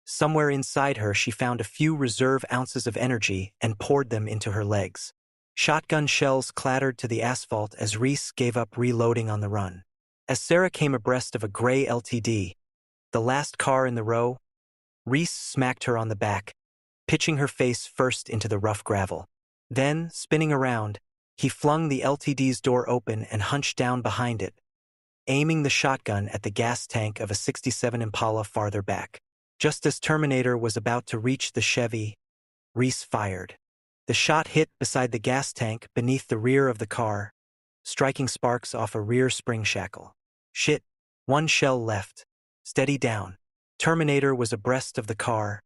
Somewhere inside her, she found a few reserve ounces of energy and poured them into her legs. Shotgun shells clattered to the asphalt as Reese gave up reloading on the run. As Sarah came abreast of a gray LTD, the last car in the row, Reese smacked her on the back, pitching her face first into the rough gravel. Then, spinning around, he flung the LTD's door open and hunched down behind it, aiming the shotgun at the gas tank of a '67 Impala farther back. Just as Terminator was about to reach the Chevy, Reese fired. The shot hit beside the gas tank beneath the rear of the car, striking sparks off a rear spring shackle. "Shit, one shell left. Steady down." Terminator was abreast of the car,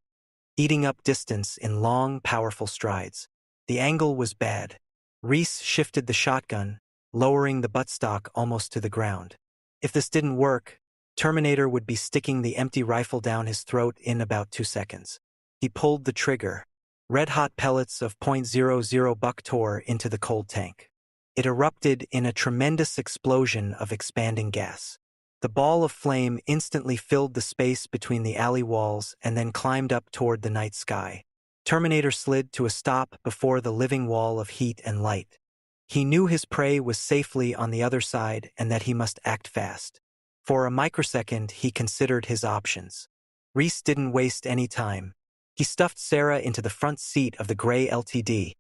eating up distance in long, powerful strides. The angle was bad. Reese shifted the shotgun, lowering the buttstock almost to the ground. If this didn't work, Terminator would be sticking the empty rifle down his throat in about 2 seconds. He pulled the trigger. Red-hot pellets of .00 buck tore into the cold tank. It erupted in a tremendous explosion of expanding gas. The ball of flame instantly filled the space between the alley walls and then climbed up toward the night sky. Terminator slid to a stop before the living wall of heat and light. He knew his prey was safely on the other side and that he must act fast. For a microsecond, he considered his options. Reese didn't waste any time. He stuffed Sarah into the front seat of the gray LTD,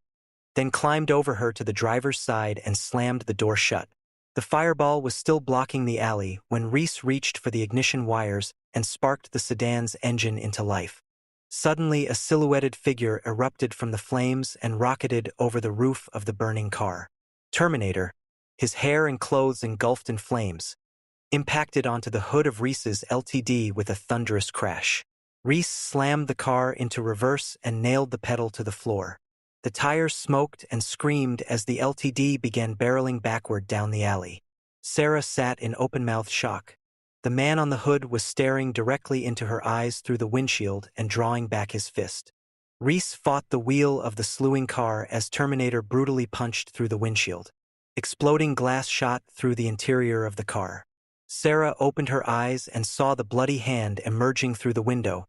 then climbed over her to the driver's side and slammed the door shut. The fireball was still blocking the alley when Reese reached for the ignition wires and sparked the sedan's engine into life. Suddenly, a silhouetted figure erupted from the flames and rocketed over the roof of the burning car. Terminator, his hair and clothes engulfed in flames, impacted onto the hood of Reese's LTD with a thunderous crash. Reese slammed the car into reverse and nailed the pedal to the floor. The tires smoked and screamed as the LTD began barreling backward down the alley. Sarah sat in open-mouthed shock. The man on the hood was staring directly into her eyes through the windshield and drawing back his fist. Reese fought the wheel of the slewing car as Terminator brutally punched through the windshield. Exploding glass shot through the interior of the car. Sarah opened her eyes and saw the bloody hand emerging through the window,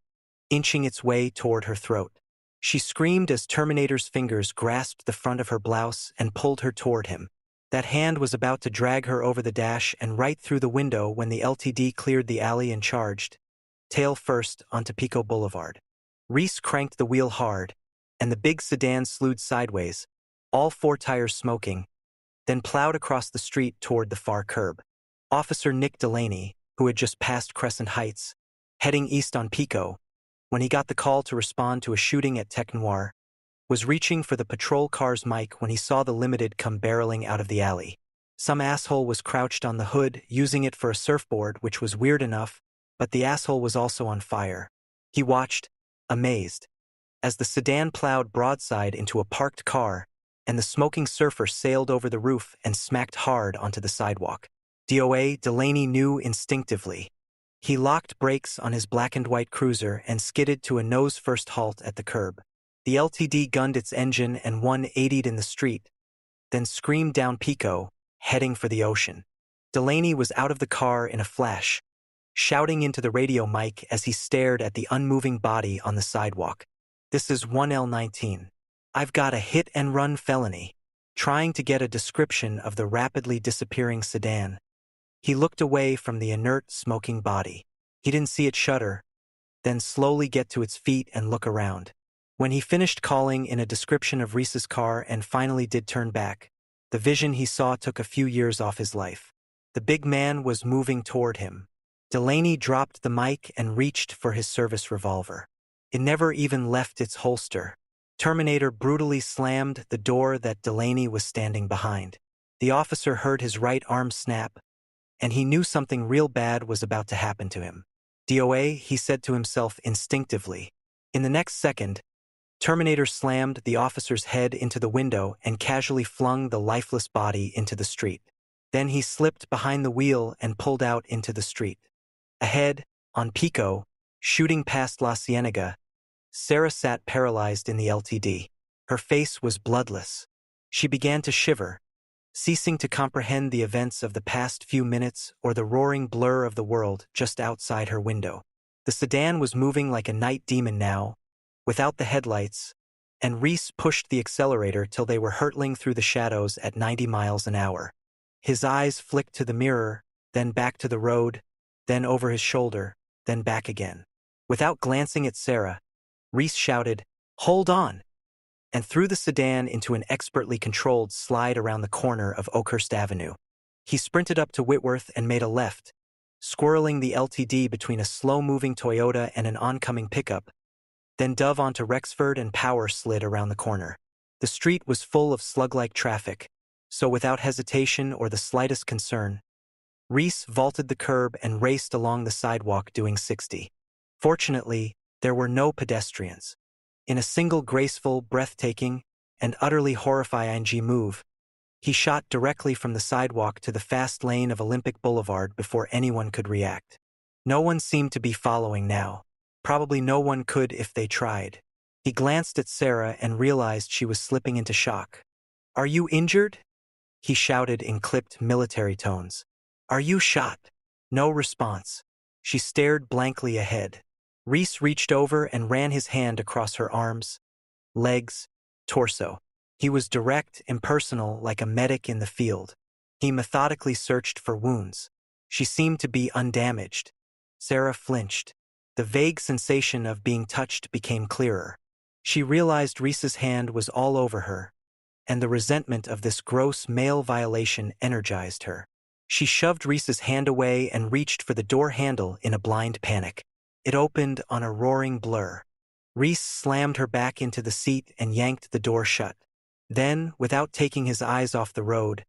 inching its way toward her throat. She screamed as Terminator's fingers grasped the front of her blouse and pulled her toward him. That hand was about to drag her over the dash and right through the window when the LTD cleared the alley and charged, tail first, onto Pico Boulevard. Reese cranked the wheel hard, and the big sedan slewed sideways, all 4 tires smoking, then plowed across the street toward the far curb. Officer Nick Delaney, who had just passed Crescent Heights, heading east on Pico, when he got the call to respond to a shooting at Tech Noir, was reaching for the patrol car's mic when he saw the Limited come barreling out of the alley. Some asshole was crouched on the hood, using it for a surfboard, which was weird enough, but the asshole was also on fire. He watched, amazed, as the sedan plowed broadside into a parked car, and the smoking surfer sailed over the roof and smacked hard onto the sidewalk. DOA, Delaney knew instinctively. He locked brakes on his black-and-white cruiser and skidded to a nose-first halt at the curb. The LTD gunned its engine and 180'd in the street, then screamed down Pico, heading for the ocean. Delaney was out of the car in a flash, shouting into the radio mic as he stared at the unmoving body on the sidewalk. "This is 1L19. I've got a hit-and-run felony." Trying to get a description of the rapidly disappearing sedan, he looked away from the inert, smoking body. He didn't see it shudder, then slowly get to its feet and look around. When he finished calling in a description of Reese's car and finally did turn back, the vision he saw took a few years off his life. The big man was moving toward him. Delaney dropped the mic and reached for his service revolver. It never even left its holster. Terminator brutally slammed the door that Delaney was standing behind. The officer heard his right arm snap, and he knew something real bad was about to happen to him. DOA, he said to himself instinctively. In the next second, Terminator slammed the officer's head into the window and casually flung the lifeless body into the street. Then he slipped behind the wheel and pulled out into the street. Ahead, on Pico, shooting past La Cienega, Sarah sat paralyzed in the LTD. Her face was bloodless. She began to shiver, ceasing to comprehend the events of the past few minutes or the roaring blur of the world just outside her window. The sedan was moving like a night demon now, without the headlights, and Reese pushed the accelerator till they were hurtling through the shadows at 90 miles an hour. His eyes flicked to the mirror, then back to the road, then over his shoulder, then back again. Without glancing at Sarah, Reese shouted, "Hold on!" and threw the sedan into an expertly controlled slide around the corner of Oakhurst Avenue. He sprinted up to Whitworth and made a left, squirreling the LTD between a slow-moving Toyota and an oncoming pickup, then dove onto Rexford and power slid around the corner. The street was full of slug-like traffic, so without hesitation or the slightest concern, Reese vaulted the curb and raced along the sidewalk doing 60. Fortunately, there were no pedestrians. In a single graceful, breathtaking, and utterly horrifying move, he shot directly from the sidewalk to the fast lane of Olympic Boulevard before anyone could react. No one seemed to be following now. Probably no one could if they tried. He glanced at Sarah and realized she was slipping into shock. "Are you injured?" he shouted in clipped military tones. "Are you shot?" No response. She stared blankly ahead. Reese reached over and ran his hand across her arms, legs, torso. He was direct, impersonal, like a medic in the field. He methodically searched for wounds. She seemed to be undamaged. Sarah flinched. The vague sensation of being touched became clearer. She realized Reese's hand was all over her, and the resentment of this gross male violation energized her. She shoved Reese's hand away and reached for the door handle in a blind panic. It opened on a roaring blur. Reese slammed her back into the seat and yanked the door shut. Then, without taking his eyes off the road,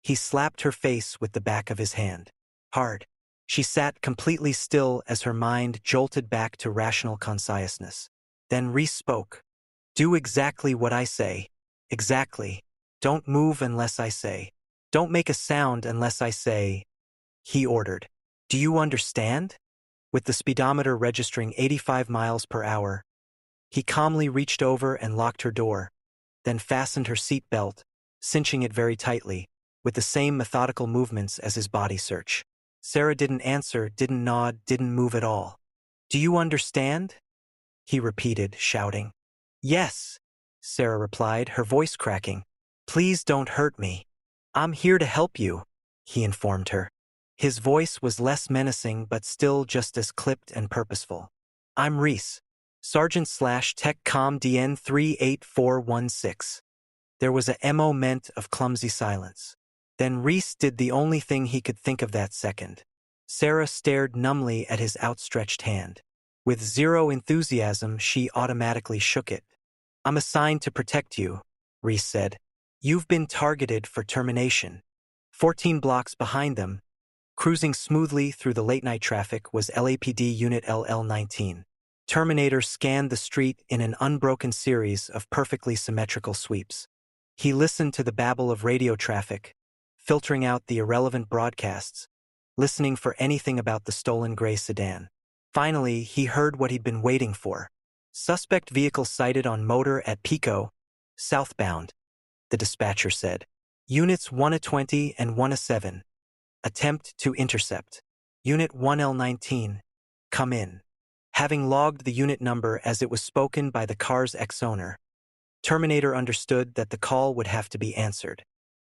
he slapped her face with the back of his hand. Hard. She sat completely still as her mind jolted back to rational consciousness. Then Reese spoke. "Do exactly what I say. Exactly. Don't move unless I say. Don't make a sound unless I say," he ordered. "Do you understand?" With the speedometer registering 85 miles per hour, he calmly reached over and locked her door, then fastened her seat belt, cinching it very tightly, with the same methodical movements as his body search. Sarah didn't answer, didn't nod, didn't move at all. "Do you understand?" he repeated, shouting. "Yes," Sarah replied, her voice cracking. "Please don't hurt me. I'm here to help you," he informed her. His voice was less menacing but still just as clipped and purposeful. "I'm Reese, Sergeant/Tech Com DN 38416. There was a moment of clumsy silence. Then Reese did the only thing he could think of that second. Sarah stared numbly at his outstretched hand. With zero enthusiasm, she automatically shook it. "I'm assigned to protect you," Reese said. "You've been targeted for termination." 14 blocks behind them, cruising smoothly through the late-night traffic, was LAPD Unit LL-19. Terminator scanned the street in an unbroken series of perfectly symmetrical sweeps. He listened to the babble of radio traffic, filtering out the irrelevant broadcasts, listening for anything about the stolen gray sedan. Finally, he heard what he'd been waiting for. "Suspect vehicle sighted on motor at Pico, southbound," the dispatcher said. "Units 1A20 and 1A7. Attempt to intercept. Unit 1L19, come in." Having logged the unit number as it was spoken by the car's ex-owner, Terminator understood that the call would have to be answered.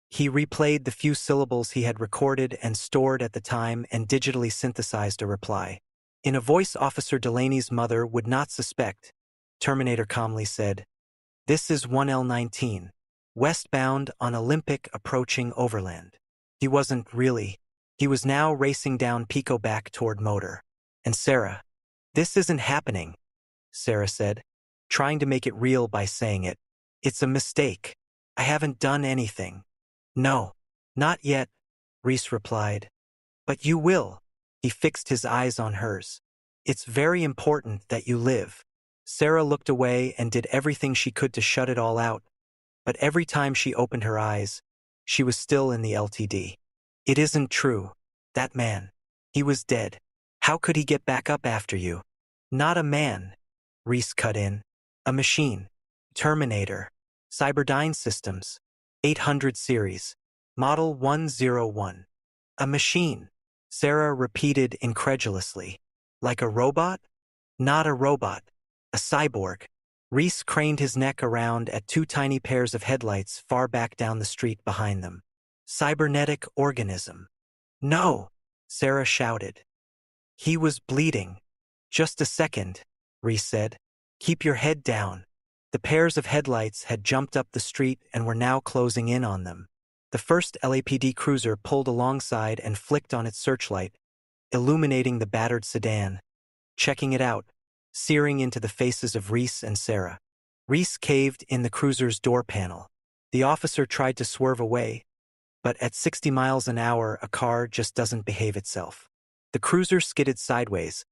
He replayed the few syllables he had recorded and stored at the time and digitally synthesized a reply. In a voice Officer Delaney's mother would not suspect, Terminator calmly said, "This is 1L19, westbound on Olympic approaching Overland." He wasn't really. He was now racing down Pico back toward motor. And Sarah. "This isn't happening," Sarah said, trying to make it real by saying it. "It's a mistake. I haven't done anything." "No, not yet," Reese replied. "But you will." He fixed his eyes on hers. "It's very important that you live." Sarah looked away and did everything she could to shut it all out, but every time she opened her eyes, she was still in the LTD. It isn't true. That man. He was dead. How could he get back up after you? Not a man, Reese cut in. A machine. Terminator. Cyberdyne Systems. 800 series. Model 101. A machine, Sarah repeated incredulously. Like a robot? Not a robot. A cyborg. Reese craned his neck around at two tiny pairs of headlights far back down the street behind them. Cybernetic organism. No, Sarah shouted. He was bleeding. Just a second, Reese said. Keep your head down. The pairs of headlights had jumped up the street and were now closing in on them. The first LAPD cruiser pulled alongside and flicked on its searchlight, illuminating the battered sedan. Checking it out, searing into the faces of Reese and Sarah. Reese caved in the cruiser's door panel. The officer tried to swerve away, but at 60 miles an hour a car just doesn't behave itself. The cruiser skidded sideways,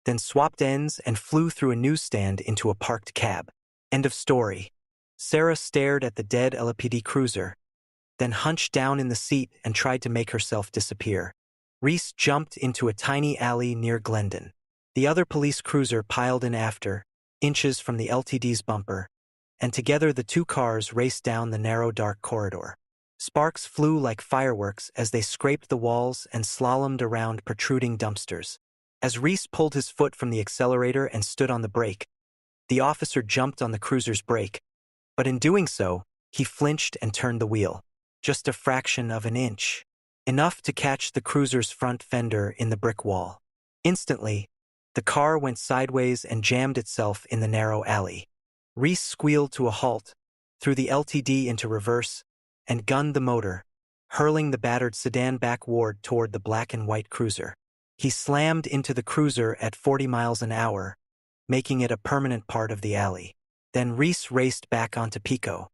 then swapped ends and flew through a newsstand into a parked cab. End of story. Sarah stared at the dead LAPD cruiser, then hunched down in the seat and tried to make herself disappear. Reese jumped into a tiny alley near Glendon. The other police cruiser piled in after, inches from the LTD's bumper, and together the two cars raced down the narrow dark corridor. Sparks flew like fireworks as they scraped the walls and slalomed around protruding dumpsters. As Reese pulled his foot from the accelerator and stood on the brake, the officer jumped on the cruiser's brake, but in doing so, he flinched and turned the wheel. Just a fraction of an inch. Enough to catch the cruiser's front fender in the brick wall. Instantly, the car went sideways and jammed itself in the narrow alley. Reese squealed to a halt, threw the LTD into reverse, and gunned the motor, hurling the battered sedan backward toward the black and white cruiser. He slammed into the cruiser at 40 miles an hour, making it a permanent part of the alley. Then Reese raced back onto Pico.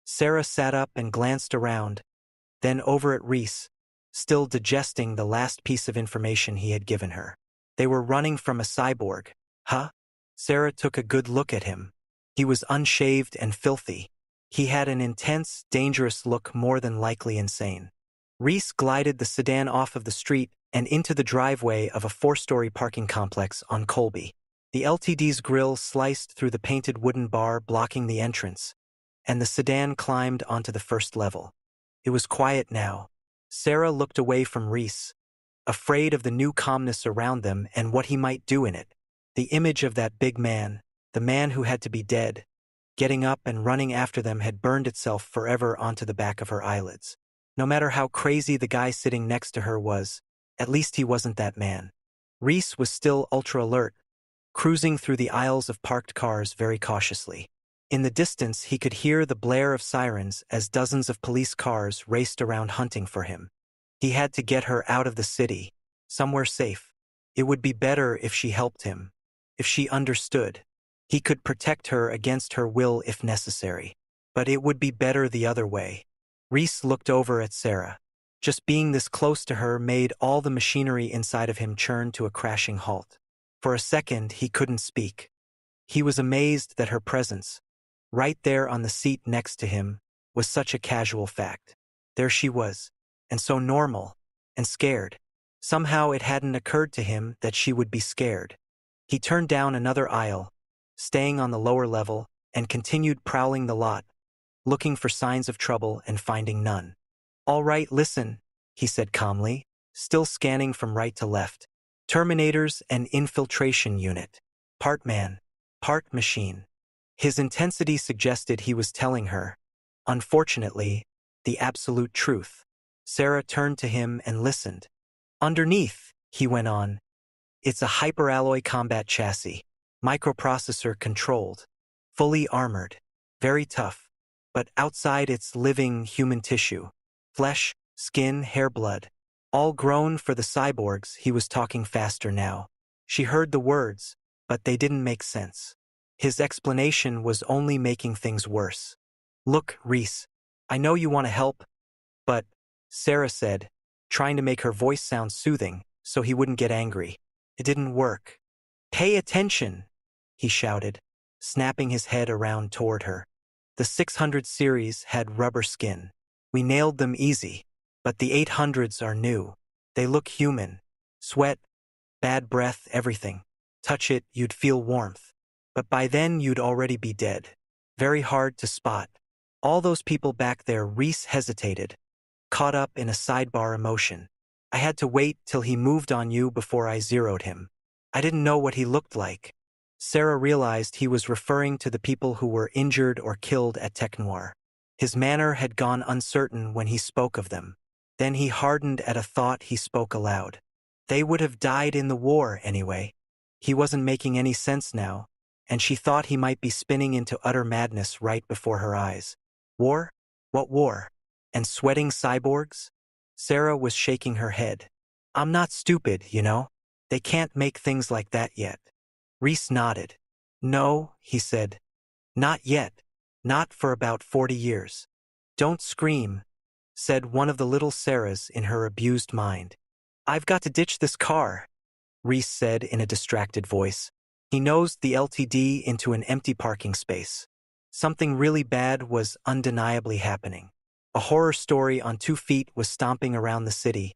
Sarah sat up and glanced around, then over at Reese, still digesting the last piece of information he had given her. They were running from a cyborg. Huh? Sarah took a good look at him. He was unshaved and filthy. He had an intense, dangerous look, more than likely insane. Reese glided the sedan off of the street and into the driveway of a 4-story parking complex on Colby. The LTD's grille sliced through the painted wooden bar blocking the entrance, and the sedan climbed onto the first level. It was quiet now. Sarah looked away from Reese, afraid of the new calmness around them and what he might do in it. The image of that big man, the man who had to be dead, getting up and running after them, had burned itself forever onto the back of her eyelids. No matter how crazy the guy sitting next to her was, at least he wasn't that man. Reese was still ultra-alert, cruising through the aisles of parked cars very cautiously. In the distance, he could hear the blare of sirens as dozens of police cars raced around hunting for him. He had to get her out of the city, somewhere safe. It would be better if she helped him, if she understood. He could protect her against her will if necessary. But it would be better the other way. Reese looked over at Sarah. Just being this close to her made all the machinery inside of him churn to a crashing halt. For a second, he couldn't speak. He was amazed that her presence, right there on the seat next to him, was such a casual fact. There she was, and so normal, and scared. Somehow it hadn't occurred to him that she would be scared. He turned down another aisle, staying on the lower level, and continued prowling the lot, looking for signs of trouble and finding none. "All right, listen," he said calmly, still scanning from right to left. "Terminators and infiltration unit. Part man, part machine." His intensity suggested he was telling her, unfortunately, the absolute truth. Sarah turned to him and listened. "Underneath," he went on, "it's a hyperalloy combat chassis, microprocessor controlled, fully armored, very tough, but outside it's living human tissue, flesh, skin, hair, blood, all grown for the cyborgs." He was talking faster now. She heard the words, but they didn't make sense. His explanation was only making things worse. "Look, Reese, I know you want to help, but," Sarah said, trying to make her voice sound soothing so he wouldn't get angry. "It didn't work." "Pay attention," he shouted, snapping his head around toward her. "The 600 series had rubber skin. We nailed them easy. But the 800s are new. They look human. Sweat, bad breath, everything. Touch it, you'd feel warmth. But by then you'd already be dead. Very hard to spot. All those people back there. Reese hesitated, caught up in a sidebar emotion. I had to wait till he moved on you before I zeroed him. I didn't know what he looked like. Sarah realized he was referring to the people who were injured or killed at Tech Noir. His manner had gone uncertain when he spoke of them. Then he hardened at a thought. He spoke aloud. They would have died in the war anyway. He wasn't making any sense now, and she thought he might be spinning into utter madness right before her eyes. War? What war? And sweating cyborgs? Sarah was shaking her head. I'm not stupid, you know. They can't make things like that yet. Reese nodded. No, he said. Not yet. Not for about 40 years. Don't scream, said one of the little Sarahs in her abused mind. I've got to ditch this car, Reese said in a distracted voice. He nosed the LTD into an empty parking space. Something really bad was undeniably happening. A horror story on 2 feet was stomping around the city,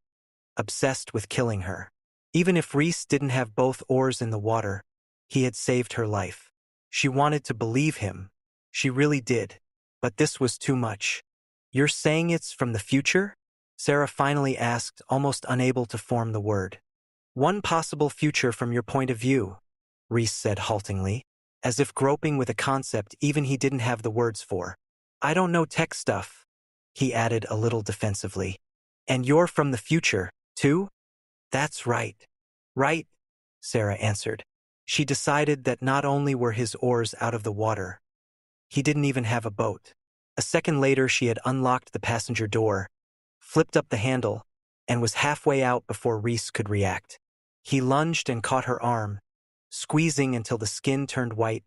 obsessed with killing her. Even if Reese didn't have both oars in the water, he had saved her life. She wanted to believe him. She really did. But this was too much. You're saying it's from the future? Sarah finally asked, almost unable to form the word. One possible future from your point of view, Reese said haltingly, as if groping with a concept even he didn't have the words for. I don't know tech stuff, he added a little defensively. And you're from the future, too? That's right. Right, Sarah answered. She decided that not only were his oars out of the water, he didn't even have a boat. A second later, she had unlocked the passenger door, flipped up the handle, and was halfway out before Reese could react. He lunged and caught her arm, squeezing until the skin turned white,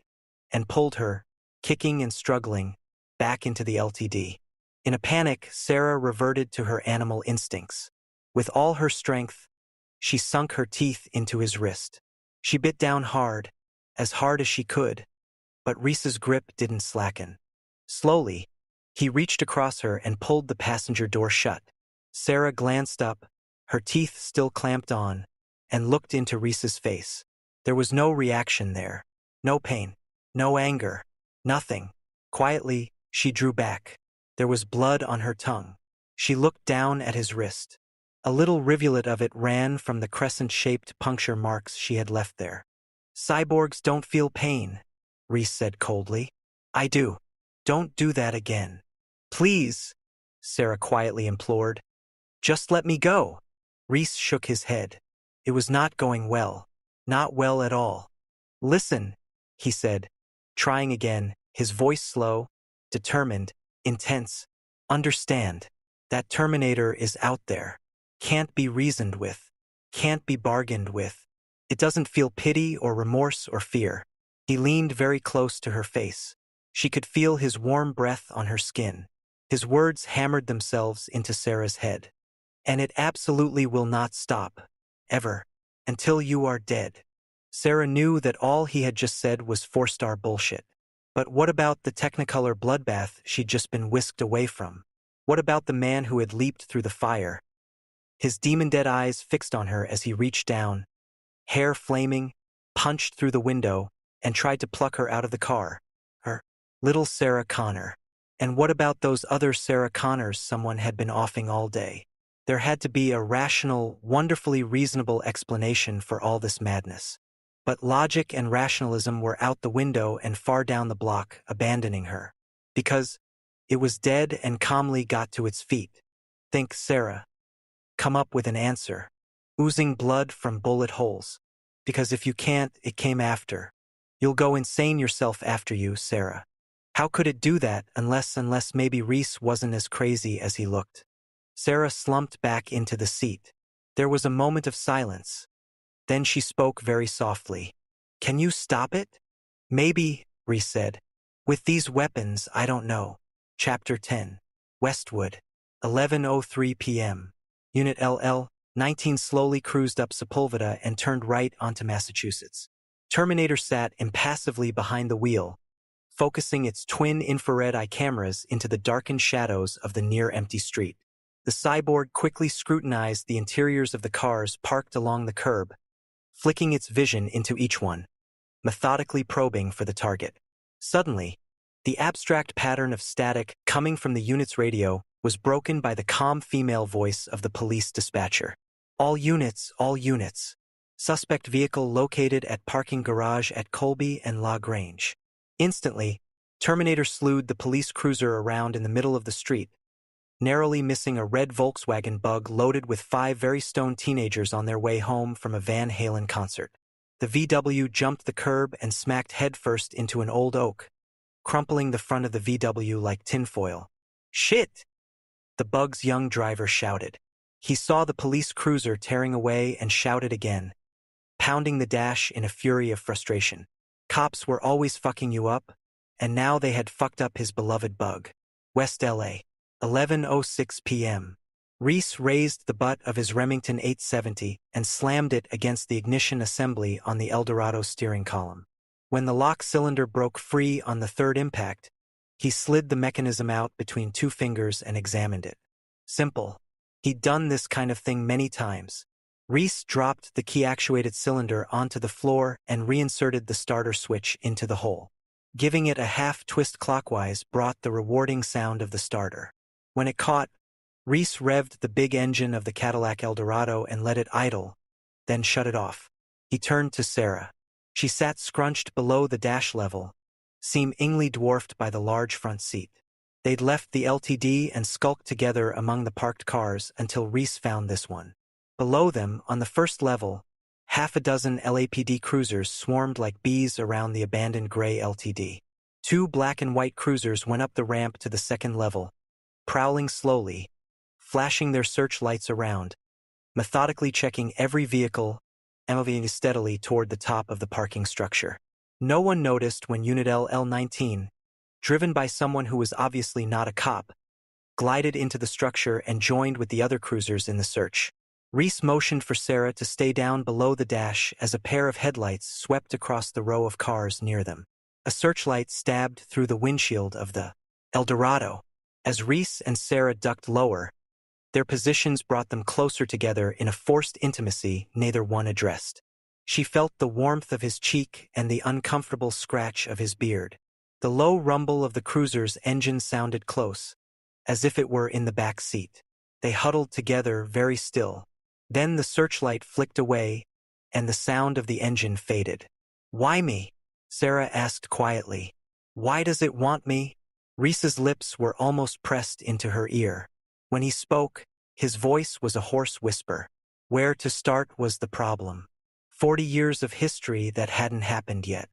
and pulled her, kicking and struggling, back into the LTD. In a panic, Sarah reverted to her animal instincts. With all her strength, she sunk her teeth into his wrist. She bit down hard as she could, but Reese's grip didn't slacken. Slowly, he reached across her and pulled the passenger door shut. Sarah glanced up, her teeth still clamped on, and looked into Reese's face. There was no reaction there. No pain. No anger. Nothing. Quietly, she drew back. There was blood on her tongue. She looked down at his wrist. A little rivulet of it ran from the crescent-shaped puncture marks she had left there. Cyborgs don't feel pain, Reese said coldly. I do. Don't do that again. Please, Sarah quietly implored. Just let me go. Reese shook his head. It was not going well. Not well at all. Listen, he said, trying again, his voice slow, determined, intense. Understand. That Terminator is out there. Can't be reasoned with. Can't be bargained with. It doesn't feel pity or remorse or fear. He leaned very close to her face. She could feel his warm breath on her skin. His words hammered themselves into Sarah's head. And it absolutely will not stop. Ever. Until you are dead. Sarah knew that all he had just said was four-star bullshit. But what about the Technicolor bloodbath she'd just been whisked away from? What about the man who had leaped through the fire? His demon-dead eyes fixed on her as he reached down, hair flaming, punched through the window, and tried to pluck her out of the car. Her little Sarah Connor. And what about those other Sarah Connors someone had been offing all day? There had to be a rational, wonderfully reasonable explanation for all this madness. But logic and rationalism were out the window and far down the block, abandoning her. Because it was dead and calmly got to its feet. Think, Sarah. Come up with an answer. Oozing blood from bullet holes. Because if you can't, it came after. You'll go insane yourself after you, Sarah. How could it do that unless maybe Reese wasn't as crazy as he looked? Sarah slumped back into the seat. There was a moment of silence. Then she spoke very softly. Can you stop it? Maybe, Reese said. With these weapons, I don't know. Chapter 10. Westwood. 11:03 p.m. Unit LL 19 slowly cruised up Sepulveda and turned right onto Massachusetts. Terminator sat impassively behind the wheel, focusing its twin infrared eye cameras into the darkened shadows of the near-empty street. The cyborg quickly scrutinized the interiors of the cars parked along the curb, flicking its vision into each one, methodically probing for the target. Suddenly, the abstract pattern of static coming from the unit's radio was broken by the calm female voice of the police dispatcher. All units, all units. Suspect vehicle located at parking garage at Colby and La Grange. Instantly, Terminator slewed the police cruiser around in the middle of the street, narrowly missing a red Volkswagen Bug loaded with 5 very stoned teenagers on their way home from a Van Halen concert. The VW jumped the curb and smacked headfirst into an old oak, crumpling the front of the VW like tinfoil. "Shit!" the Bug's young driver shouted. He saw the police cruiser tearing away and shouted again, pounding the dash in a fury of frustration. Cops were always fucking you up, and now they had fucked up his beloved Bug. West LA, 11:06 p.m. Reese raised the butt of his Remington 870 and slammed it against the ignition assembly on the Eldorado steering column. When the lock cylinder broke free on the third impact, he slid the mechanism out between 2 fingers and examined it. Simple. He'd done this kind of thing many times. Reese dropped the key-actuated cylinder onto the floor and reinserted the starter switch into the hole. Giving it a half-twist clockwise brought the rewarding sound of the starter. When it caught, Reese revved the big engine of the Cadillac Eldorado and let it idle, then shut it off. He turned to Sarah. She sat scrunched below the dash level, seemingly dwarfed by the large front seat. They'd left the LTD and skulked together among the parked cars until Reese found this one. Below them, on the first level, 6 LAPD cruisers swarmed like bees around the abandoned gray LTD. 2 black and white cruisers went up the ramp to the second level, prowling slowly, flashing their searchlights around, methodically checking every vehicle, and moving steadily toward the top of the parking structure. No one noticed when Unit LL19, driven by someone who was obviously not a cop, glided into the structure and joined with the other cruisers in the search. Reese motioned for Sarah to stay down below the dash as a pair of headlights swept across the row of cars near them. A searchlight stabbed through the windshield of the Eldorado. As Reese and Sarah ducked lower, their positions brought them closer together in a forced intimacy neither one addressed. She felt the warmth of his cheek and the uncomfortable scratch of his beard. The low rumble of the cruiser's engine sounded close, as if it were in the back seat. They huddled together very still. Then the searchlight flicked away, and the sound of the engine faded. "Why me?" Sarah asked quietly. "Why does it want me?" Reese's lips were almost pressed into her ear. When he spoke, his voice was a hoarse whisper. Where to start was the problem. 40 years of history that hadn't happened yet.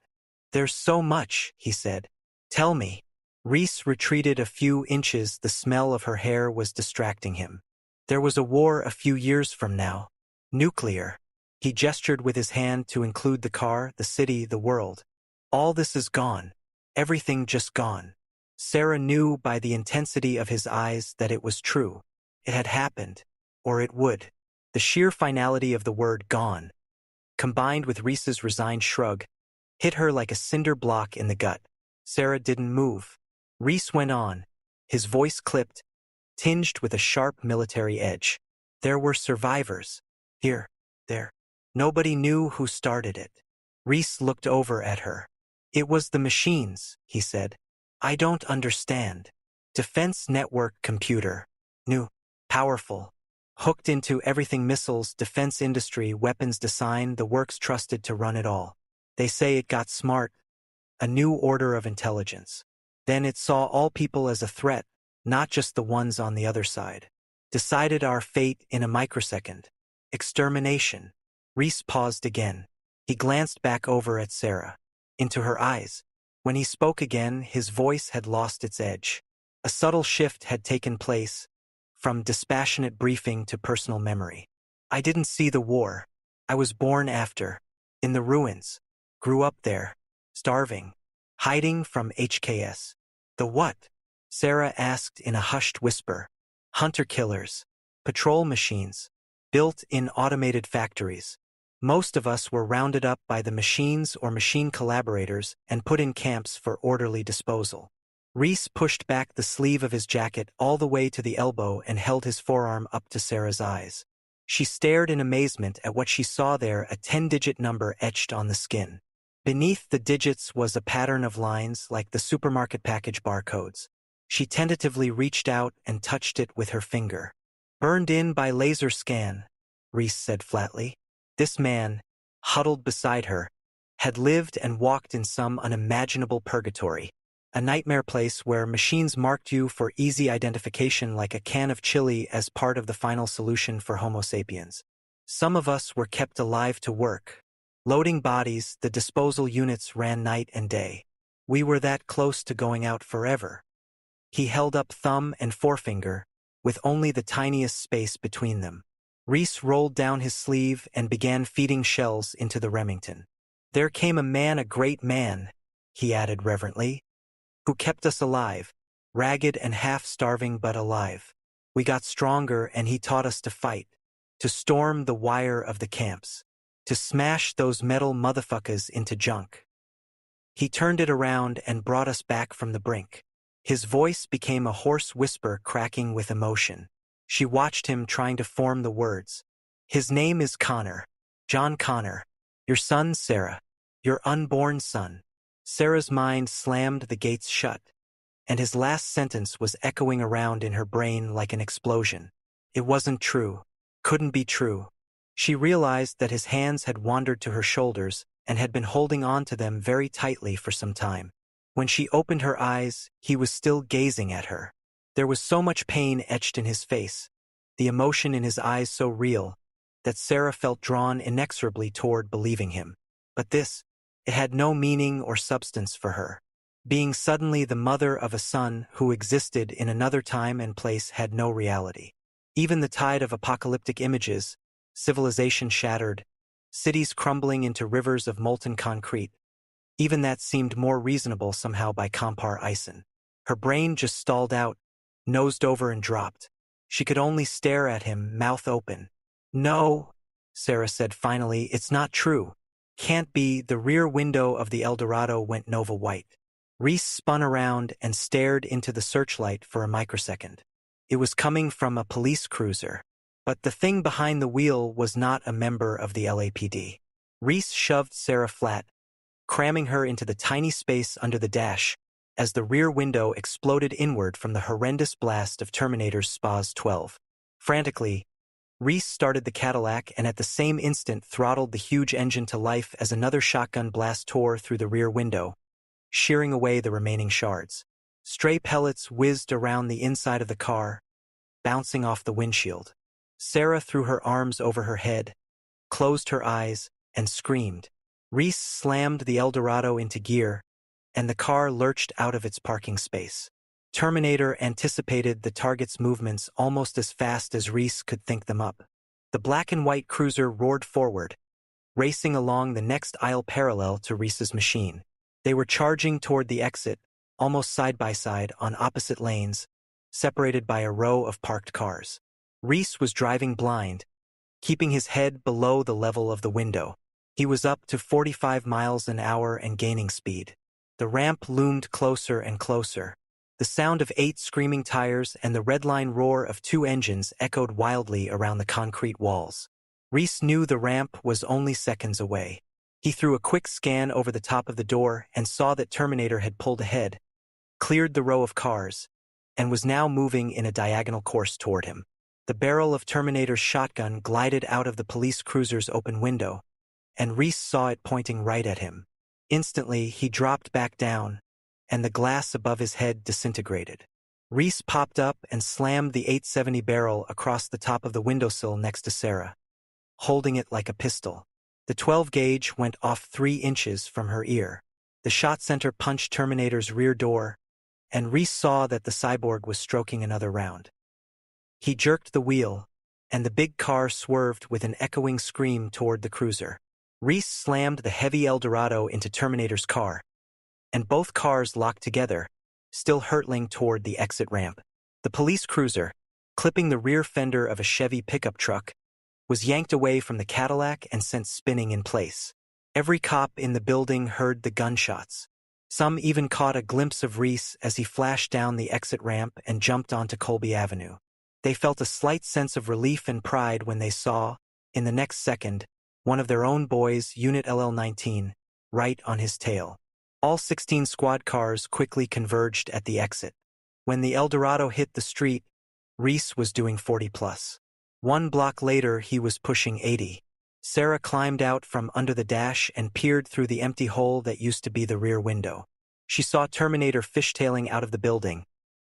"There's so much," he said. "Tell me." Reese retreated a few inches. The smell of her hair was distracting him. "There was a war a few years from now. Nuclear." He gestured with his hand to include the car, the city, the world. "All this is gone. Everything just gone." Sarah knew by the intensity of his eyes that it was true. It had happened, or it would. The sheer finality of the word gone, combined with Reese's resigned shrug, hit her like a cinder block in the gut. Sarah didn't move. Reese went on, his voice clipped, tinged with a sharp military edge. "There were survivors. Here, there. Nobody knew who started it." Reese looked over at her. "It was the machines," he said. "I don't understand. Defense network computer. New. Powerful. Hooked into everything missiles, defense industry, weapons design, the works trusted to run it all. They say it got smart. A new order of intelligence. Then it saw all people as a threat, not just the ones on the other side. Decided our fate in a microsecond. Extermination." Reese paused again. He glanced back over at Sarah, into her eyes. When he spoke again, his voice had lost its edge. A subtle shift had taken place, from dispassionate briefing to personal memory. "I didn't see the war. I was born after. In the ruins. Grew up there. Starving. Hiding from HKS." "The what?" Sarah asked in a hushed whisper. "Hunter-killers. Patrol machines. Built in automated factories. Most of us were rounded up by the machines or machine collaborators and put in camps for orderly disposal." Reese pushed back the sleeve of his jacket all the way to the elbow and held his forearm up to Sarah's eyes. She stared in amazement at what she saw there, a 10-digit number etched on the skin. Beneath the digits was a pattern of lines like the supermarket package barcodes. She tentatively reached out and touched it with her finger. "Burned in by laser scan," Reese said flatly. This man, huddled beside her, had lived and walked in some unimaginable purgatory, a nightmare place where machines marked you for easy identification like a can of chili as part of the final solution for Homo sapiens. Some of us were kept alive to work. Loading bodies, the disposal units ran night and day. We were that close to going out forever. He held up thumb and forefinger, with only the tiniest space between them. Reese rolled down his sleeve and began feeding shells into the Remington. "There came a man, a great man," he added reverently, "who kept us alive, ragged and half-starving but alive. We got stronger and he taught us to fight, to storm the wire of the camps, to smash those metal motherfuckers into junk. He turned it around and brought us back from the brink." His voice became a hoarse whisper cracking with emotion. She watched him trying to form the words. "His name is Connor. John Connor. Your son, Sarah. Your unborn son." Sarah's mind slammed the gates shut, and his last sentence was echoing around in her brain like an explosion. It wasn't true. Couldn't be true. She realized that his hands had wandered to her shoulders and had been holding on to them very tightly for some time. When she opened her eyes, he was still gazing at her. There was so much pain etched in his face, the emotion in his eyes so real, that Sarah felt drawn inexorably toward believing him. But this, it had no meaning or substance for her. Being suddenly the mother of a son who existed in another time and place had no reality. Even the tide of apocalyptic images, civilization shattered, cities crumbling into rivers of molten concrete, even that seemed more reasonable somehow by Compar Ison. Her brain just stalled out, nosed over and dropped. She could only stare at him, mouth open. "No," Sarah said finally, "it's not true. Can't be." The rear window of the Eldorado went Nova white. Reese spun around and stared into the searchlight for a microsecond. It was coming from a police cruiser. But the thing behind the wheel was not a member of the LAPD. Reese shoved Sarah flat, cramming her into the tiny space under the dash, as the rear window exploded inward from the horrendous blast of Terminator's SPAS 12. Frantically, Reese started the Cadillac and at the same instant throttled the huge engine to life as another shotgun blast tore through the rear window, shearing away the remaining shards. Stray pellets whizzed around the inside of the car, bouncing off the windshield. Sarah threw her arms over her head, closed her eyes, and screamed. Reese slammed the Eldorado into gear, and the car lurched out of its parking space. Terminator anticipated the target's movements almost as fast as Reese could think them up. The black and white cruiser roared forward, racing along the next aisle parallel to Reese's machine. They were charging toward the exit, almost side by side on opposite lanes, separated by a row of parked cars. Reese was driving blind, keeping his head below the level of the window. He was up to 45 miles an hour and gaining speed. The ramp loomed closer and closer. The sound of 8 screaming tires and the redline roar of 2 engines echoed wildly around the concrete walls. Reese knew the ramp was only seconds away. He threw a quick scan over the top of the door and saw that Terminator had pulled ahead, cleared the row of cars, and was now moving in a diagonal course toward him. The barrel of Terminator's shotgun glided out of the police cruiser's open window, and Reese saw it pointing right at him. Instantly, he dropped back down, and the glass above his head disintegrated. Reese popped up and slammed the .870 barrel across the top of the windowsill next to Sarah, holding it like a pistol. The 12-gauge went off 3 inches from her ear. The shot center punched Terminator's rear door, and Reese saw that the cyborg was stroking another round. He jerked the wheel, and the big car swerved with an echoing scream toward the cruiser. Reese slammed the heavy Eldorado into Terminator's car, and both cars locked together, still hurtling toward the exit ramp. The police cruiser, clipping the rear fender of a Chevy pickup truck, was yanked away from the Cadillac and sent spinning in place. Every cop in the building heard the gunshots, Some even caught a glimpse of Reese as he flashed down the exit ramp and jumped onto Colby Avenue. They felt a slight sense of relief and pride when they saw, in the next second, one of their own boys, Unit LL-19, right on his tail. All 16 squad cars quickly converged at the exit. When the Eldorado hit the street, Reese was doing 40+. 1 block later, he was pushing 80. Sarah climbed out from under the dash and peered through the empty hole that used to be the rear window. She saw Terminator fishtailing out of the building,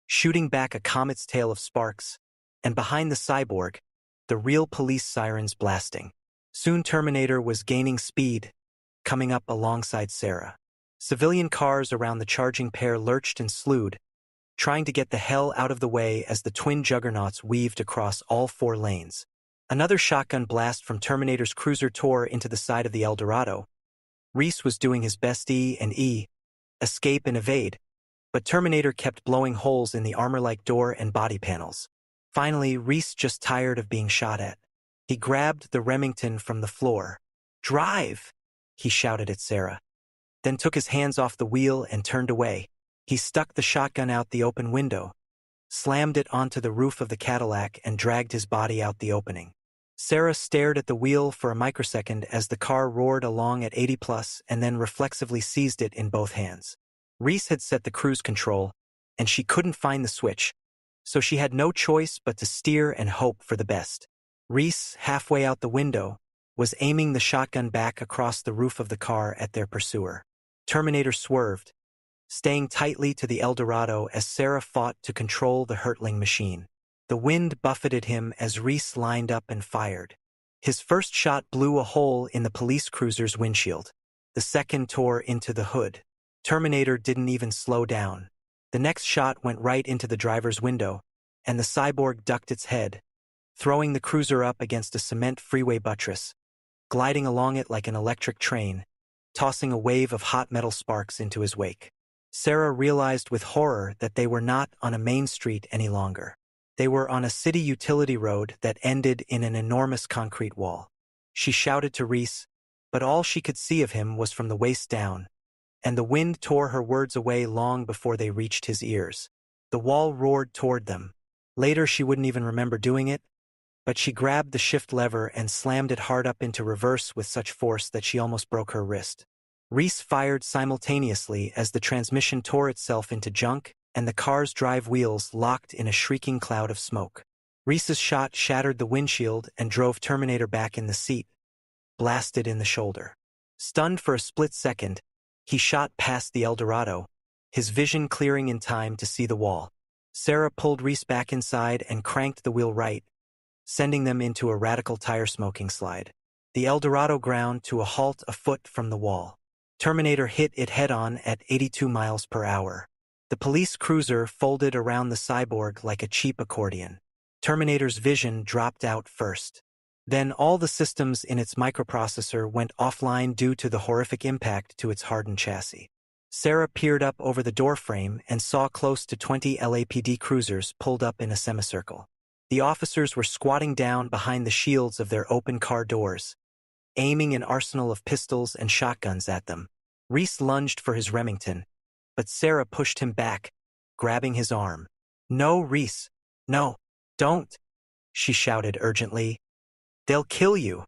shooting back a comet's tail of sparks, and behind the cyborg, the real police sirens blasting. Soon Terminator was gaining speed, coming up alongside Sarah. Civilian cars around the charging pair lurched and slewed, trying to get the hell out of the way as the twin juggernauts weaved across all 4 lanes. Another shotgun blast from Terminator's cruiser tore into the side of the Eldorado. Reese was doing his best E&E, escape and evade, but Terminator kept blowing holes in the armor-like door and body panels. Finally, Reese just tired of being shot at. He grabbed the Remington from the floor. "Drive!" he shouted at Sarah, then took his hands off the wheel and turned away. He stuck the shotgun out the open window, slammed it onto the roof of the Cadillac, and dragged his body out the opening. Sarah stared at the wheel for a microsecond as the car roared along at 80+ and then reflexively seized it in both hands. Reese had set the cruise control, and she couldn't find the switch, so she had no choice but to steer and hope for the best. Reese, halfway out the window, was aiming the shotgun back across the roof of the car at their pursuer. Terminator swerved, staying tightly to the Eldorado as Sarah fought to control the hurtling machine. The wind buffeted him as Reese lined up and fired. His first shot blew a hole in the police cruiser's windshield. The second tore into the hood. Terminator didn't even slow down. The next shot went right into the driver's window, and the cyborg ducked its head, throwing the cruiser up against a cement freeway buttress, gliding along it like an electric train, tossing a wave of hot metal sparks into his wake. Sarah realized with horror that they were not on a main street any longer. They were on a city utility road that ended in an enormous concrete wall. She shouted to Reese, but all she could see of him was from the waist down, and the wind tore her words away long before they reached his ears. The wall roared toward them. Later she wouldn't even remember doing it, but she grabbed the shift lever and slammed it hard up into reverse with such force that she almost broke her wrist. Reese fired simultaneously as the transmission tore itself into junk and the car's drive wheels locked in a shrieking cloud of smoke. Reese's shot shattered the windshield and drove Terminator back in the seat, blasted in the shoulder. Stunned for a split second, he shot past the Eldorado, his vision clearing in time to see the wall. Sarah pulled Reese back inside and cranked the wheel right, sending them into a radical tire-smoking slide. The Eldorado ground to a halt a foot from the wall. Terminator hit it head-on at 82 miles per hour. The police cruiser folded around the cyborg like a cheap accordion. Terminator's vision dropped out first. Then all the systems in its microprocessor went offline due to the horrific impact to its hardened chassis. Sarah peered up over the doorframe and saw close to 20 LAPD cruisers pulled up in a semicircle. The officers were squatting down behind the shields of their open car doors, aiming an arsenal of pistols and shotguns at them. Reese lunged for his Remington, but Sarah pushed him back, grabbing his arm. "No, Reese. No, don't," she shouted urgently. "They'll kill you."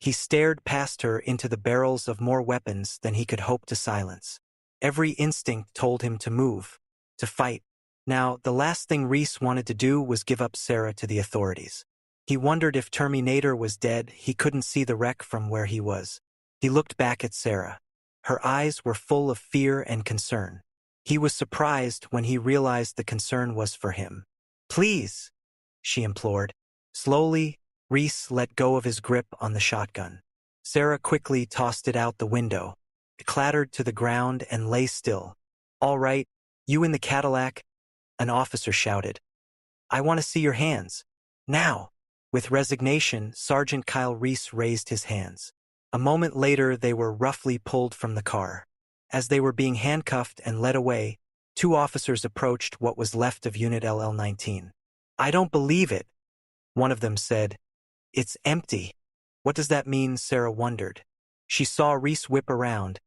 He stared past her into the barrels of more weapons than he could hope to silence. Every instinct told him to move, to fight. Now, the last thing Reese wanted to do was give up Sarah to the authorities. He wondered if Terminator was dead. He couldn't see the wreck from where he was. He looked back at Sarah. Her eyes were full of fear and concern. He was surprised when he realized the concern was for him. "Please," she implored. Slowly, Reese let go of his grip on the shotgun. Sarah quickly tossed it out the window. It clattered to the ground and lay still. "All right, you in the Cadillac," an officer shouted. "I want to see your hands. Now." With resignation, Sergeant Kyle Reese raised his hands. A moment later, they were roughly pulled from the car. As they were being handcuffed and led away, 2 officers approached what was left of Unit LL-19. "I don't believe it," one of them said. "It's empty." What does that mean? Sarah wondered. She saw Reese whip around,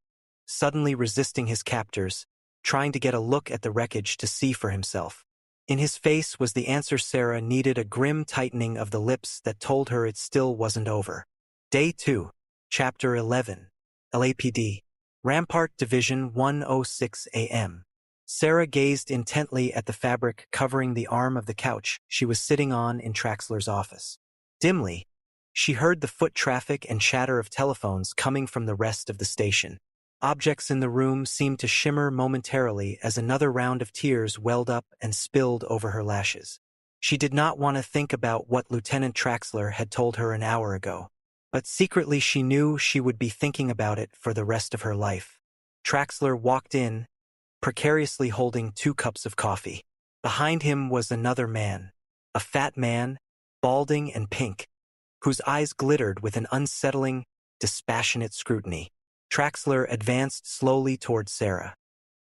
suddenly resisting his captors, trying to get a look at the wreckage to see for himself. In his face was the answer Sarah needed, a grim tightening of the lips that told her it still wasn't over. Day 2, Chapter 11. LAPD. Rampart Division 1:06 a.m. Sarah gazed intently at the fabric covering the arm of the couch she was sitting on in Traxler's office. Dimly, she heard the foot traffic and chatter of telephones coming from the rest of the station. Objects in the room seemed to shimmer momentarily as another round of tears welled up and spilled over her lashes. She did not want to think about what Lieutenant Traxler had told her an hour ago, but secretly she knew she would be thinking about it for the rest of her life. Traxler walked in, precariously holding 2 cups of coffee. Behind him was another man, a fat man, balding and pink, whose eyes glittered with an unsettling, dispassionate scrutiny. Traxler advanced slowly toward Sarah.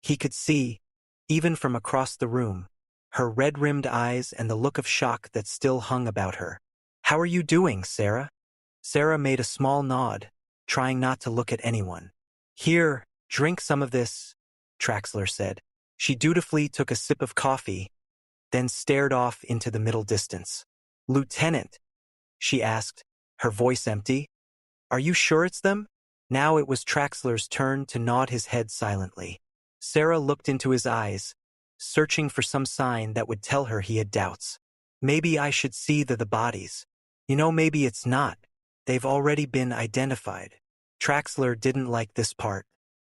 He could see, even from across the room, her red-rimmed eyes and the look of shock that still hung about her. "How are you doing, Sarah?" Sarah made a small nod, trying not to look at anyone. "Here, drink some of this," Traxler said. She dutifully took a sip of coffee, then stared off into the middle distance. "Lieutenant," she asked, her voice empty, "are you sure it's them?" Now it was Traxler's turn to nod his head silently. Sarah looked into his eyes, searching for some sign that would tell her he had doubts. "Maybe I should see the bodies. Maybe it's not. They've already been identified." Traxler didn't like this part.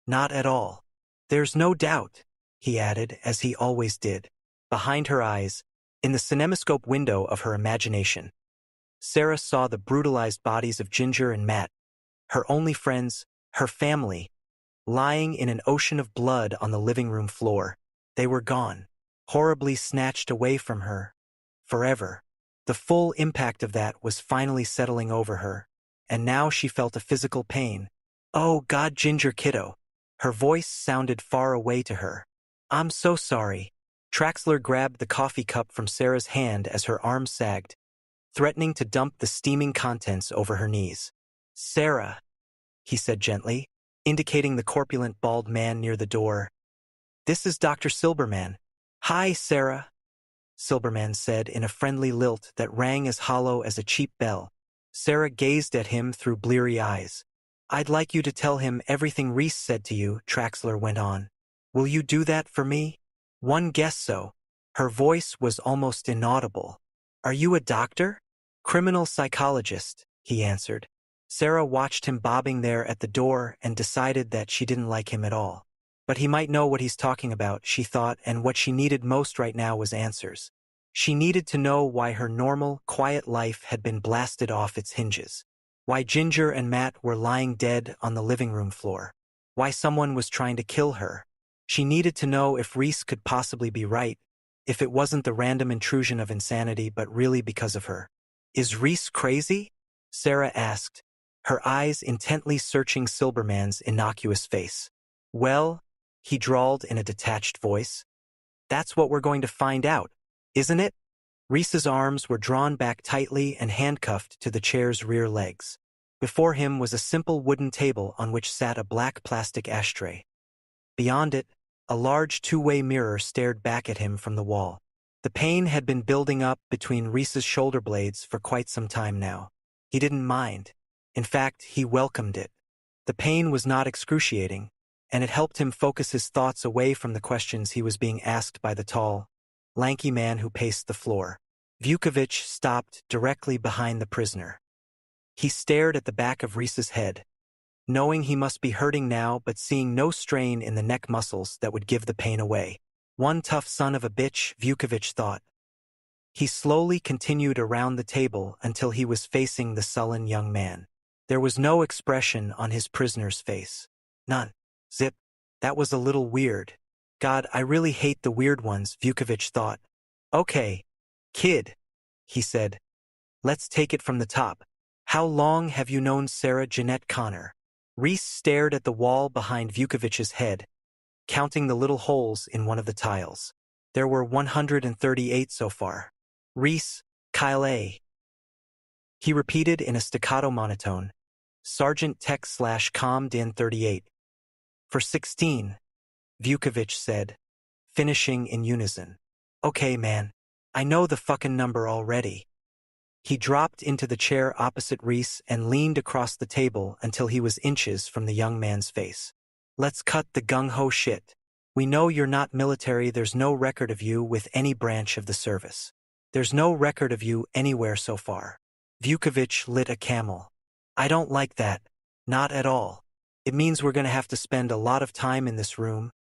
Not at all. "There's no doubt," he added, as he always did. Behind her eyes, in the cinemascope window of her imagination, Sarah saw the brutalized bodies of Ginger and Matt, her only friends, her family, lying in an ocean of blood on the living room floor. They were gone, horribly snatched away from her, forever. The full impact of that was finally settling over her, and now she felt a physical pain. "Oh God, Ginger kiddo." Her voice sounded far away to her. "I'm so sorry." Traxler grabbed the coffee cup from Sarah's hand as her arm sagged, threatening to dump the steaming contents over her knees. "Sarah," he said gently, indicating the corpulent bald man near the door. "This is Dr. Silberman." "Hi, Sarah," Silberman said in a friendly lilt that rang as hollow as a cheap bell. Sarah gazed at him through bleary eyes. "I'd like you to tell him everything Reese said to you," Traxler went on. "Will you do that for me?" "One guess so." Her voice was almost inaudible. "Are you a doctor?" "Criminal psychologist," he answered. Sarah watched him bobbing there at the door and decided that she didn't like him at all. But he might know what he's talking about, she thought, and what she needed most right now was answers. She needed to know why her normal, quiet life had been blasted off its hinges. Why Ginger and Matt were lying dead on the living room floor. Why someone was trying to kill her. She needed to know if Reese could possibly be right, if it wasn't the random intrusion of insanity but really because of her. "Is Reese crazy?" Sarah asked, her eyes intently searching Silberman's innocuous face. "Well," he drawled in a detached voice, "that's what we're going to find out, isn't it?" Reese's arms were drawn back tightly and handcuffed to the chair's rear legs. Before him was a simple wooden table on which sat a black plastic ashtray. Beyond it, a large two-way mirror stared back at him from the wall. The pain had been building up between Reese's shoulder blades for quite some time now. He didn't mind. In fact, he welcomed it. The pain was not excruciating, and it helped him focus his thoughts away from the questions he was being asked by the tall, lanky man who paced the floor. Vukovich stopped directly behind the prisoner. He stared at the back of Reese's head, knowing he must be hurting now but seeing no strain in the neck muscles that would give the pain away. One tough son of a bitch, Vukovich thought. He slowly continued around the table until he was facing the sullen young man. There was no expression on his prisoner's face. None. Zip. That was a little weird. God, I really hate the weird ones, Vukovich thought. "Okay, kid," he said. "Let's take it from the top. How long have you known Sarah Jeanette Connor?" Reese stared at the wall behind Vukovich's head, counting the little holes in one of the tiles. There were 138 so far. "Reese, Kyle A." He repeated in a staccato monotone. "Sergeant Tech / Com Din 38. For 16, Vukovic said, finishing in unison. Okay, man. I know the fucking number already. He dropped into the chair opposite Reese and leaned across the table until he was inches from the young man's face. Let's cut the gung-ho shit. We know you're not military. There's no record of you with any branch of the service. There's no record of you anywhere so far. Vukovic lit a Camel. I don't like that. Not at all. It means we're going to have to spend a lot of time in this room,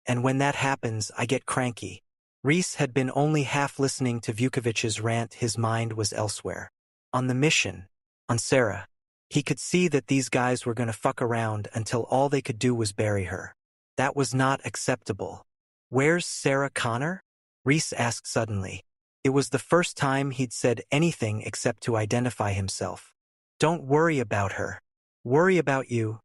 and when that happens, I get cranky. Reese had been only half listening to Vukovic's rant. His mind was elsewhere. On the mission, on Sarah. He could see that these guys were going to fuck around until all they could do was bury her. That was not acceptable. Where's Sarah Connor? Reese asked suddenly. It was the first time he'd said anything except to identify himself. Don't worry about her. Worry about you,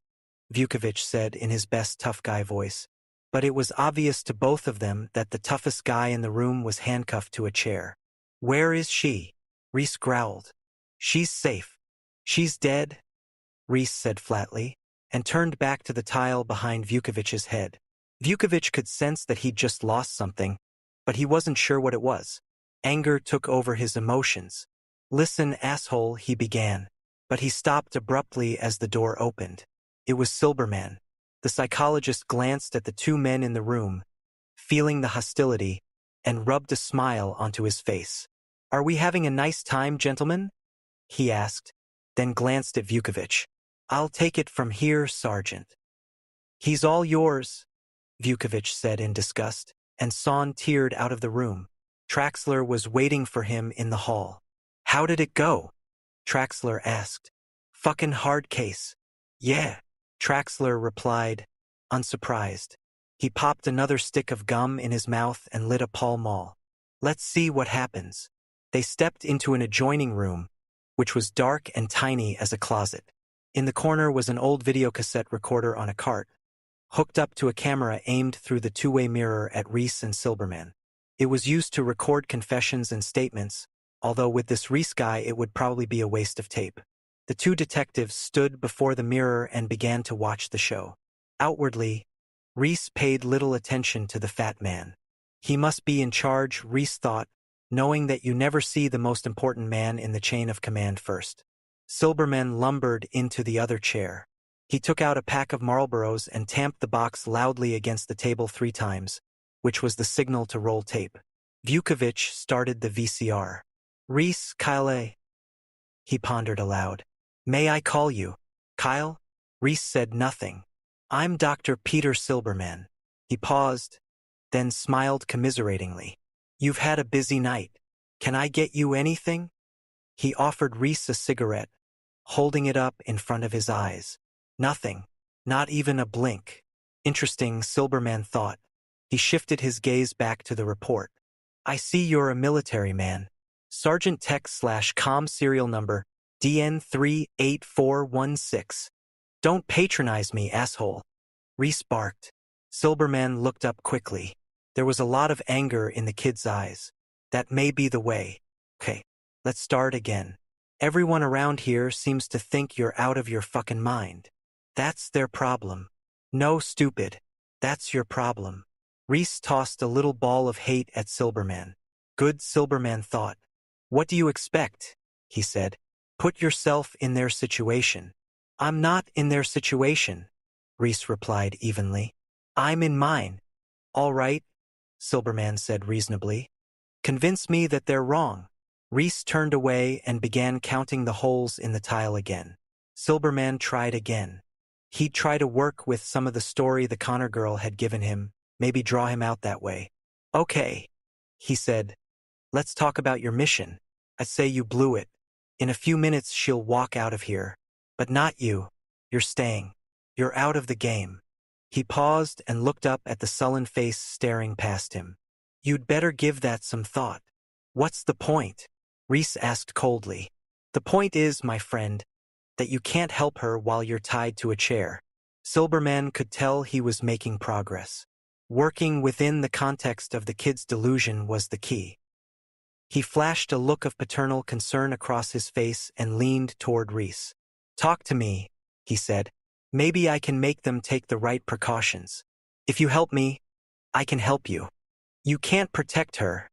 Vukovic said in his best tough guy voice. But it was obvious to both of them that the toughest guy in the room was handcuffed to a chair. Where is she? Reese growled. She's safe. She's dead, Reese said flatly, and turned back to the tile behind Vukovic's head. Vukovic could sense that he'd just lost something, but he wasn't sure what it was. Anger took over his emotions. Listen, asshole, he began, but he stopped abruptly as the door opened. It was Silberman. The psychologist glanced at the two men in the room, feeling the hostility, and rubbed a smile onto his face. Are we having a nice time, gentlemen? He asked, then glanced at Vukovic. I'll take it from here, Sergeant. He's all yours, Vukovic said in disgust, and sauntered out of the room. Traxler was waiting for him in the hall. How did it go? Traxler asked. Fucking hard case. Yeah, Traxler replied, unsurprised. He popped another stick of gum in his mouth and lit a Pall Mall. Let's see what happens. They stepped into an adjoining room, which was dark and tiny as a closet. In the corner was an old videocassette recorder on a cart, hooked up to a camera aimed through the two-way mirror at Reese and Silberman. It was used to record confessions and statements, although with this Reese guy it would probably be a waste of tape. The two detectives stood before the mirror and began to watch the show. Outwardly, Reese paid little attention to the fat man. He must be in charge, Reese thought, knowing that you never see the most important man in the chain of command first. Silberman lumbered into the other chair. He took out a pack of Marlboros and tamped the box loudly against the table 3 times, which was the signal to roll tape. Vukovic started the VCR. Reese, Kyle. He pondered aloud. May I call you? Kyle? Reese said nothing. I'm Dr. Peter Silberman. He paused, then smiled commiseratingly. You've had a busy night. Can I get you anything? He offered Reese a cigarette, holding it up in front of his eyes. Nothing. Not even a blink. Interesting, Silberman thought. He shifted his gaze back to the report. I see you're a military man. Sergeant Tech/Com serial number DN38416. Don't patronize me, asshole. Reese barked. Silberman looked up quickly. There was a lot of anger in the kid's eyes. That may be the way. Okay, let's start again. Everyone around here seems to think you're out of your fucking mind. That's their problem. No, stupid. That's your problem. Reese tossed a little ball of hate at Silberman. Good, Silberman thought. What do you expect? He said. Put yourself in their situation. I'm not in their situation, Reese replied evenly. I'm in mine. All right, Silberman said reasonably. Convince me that they're wrong. Reese turned away and began counting the holes in the tile again. Silberman tried again. He'd try to work with some of the story the Connor girl had given him, maybe draw him out that way. Okay, he said. Let's talk about your mission. I'd say you blew it. In a few minutes she'll walk out of here. But not you. You're staying. You're out of the game. He paused and looked up at the sullen face staring past him. You'd better give that some thought. What's the point? Reese asked coldly. The point is, my friend, that you can't help her while you're tied to a chair. Silberman could tell he was making progress. Working within the context of the kid's delusion was the key. He flashed a look of paternal concern across his face and leaned toward Reese. Talk to me, he said. Maybe I can make them take the right precautions. If you help me, I can help you. You can't protect her,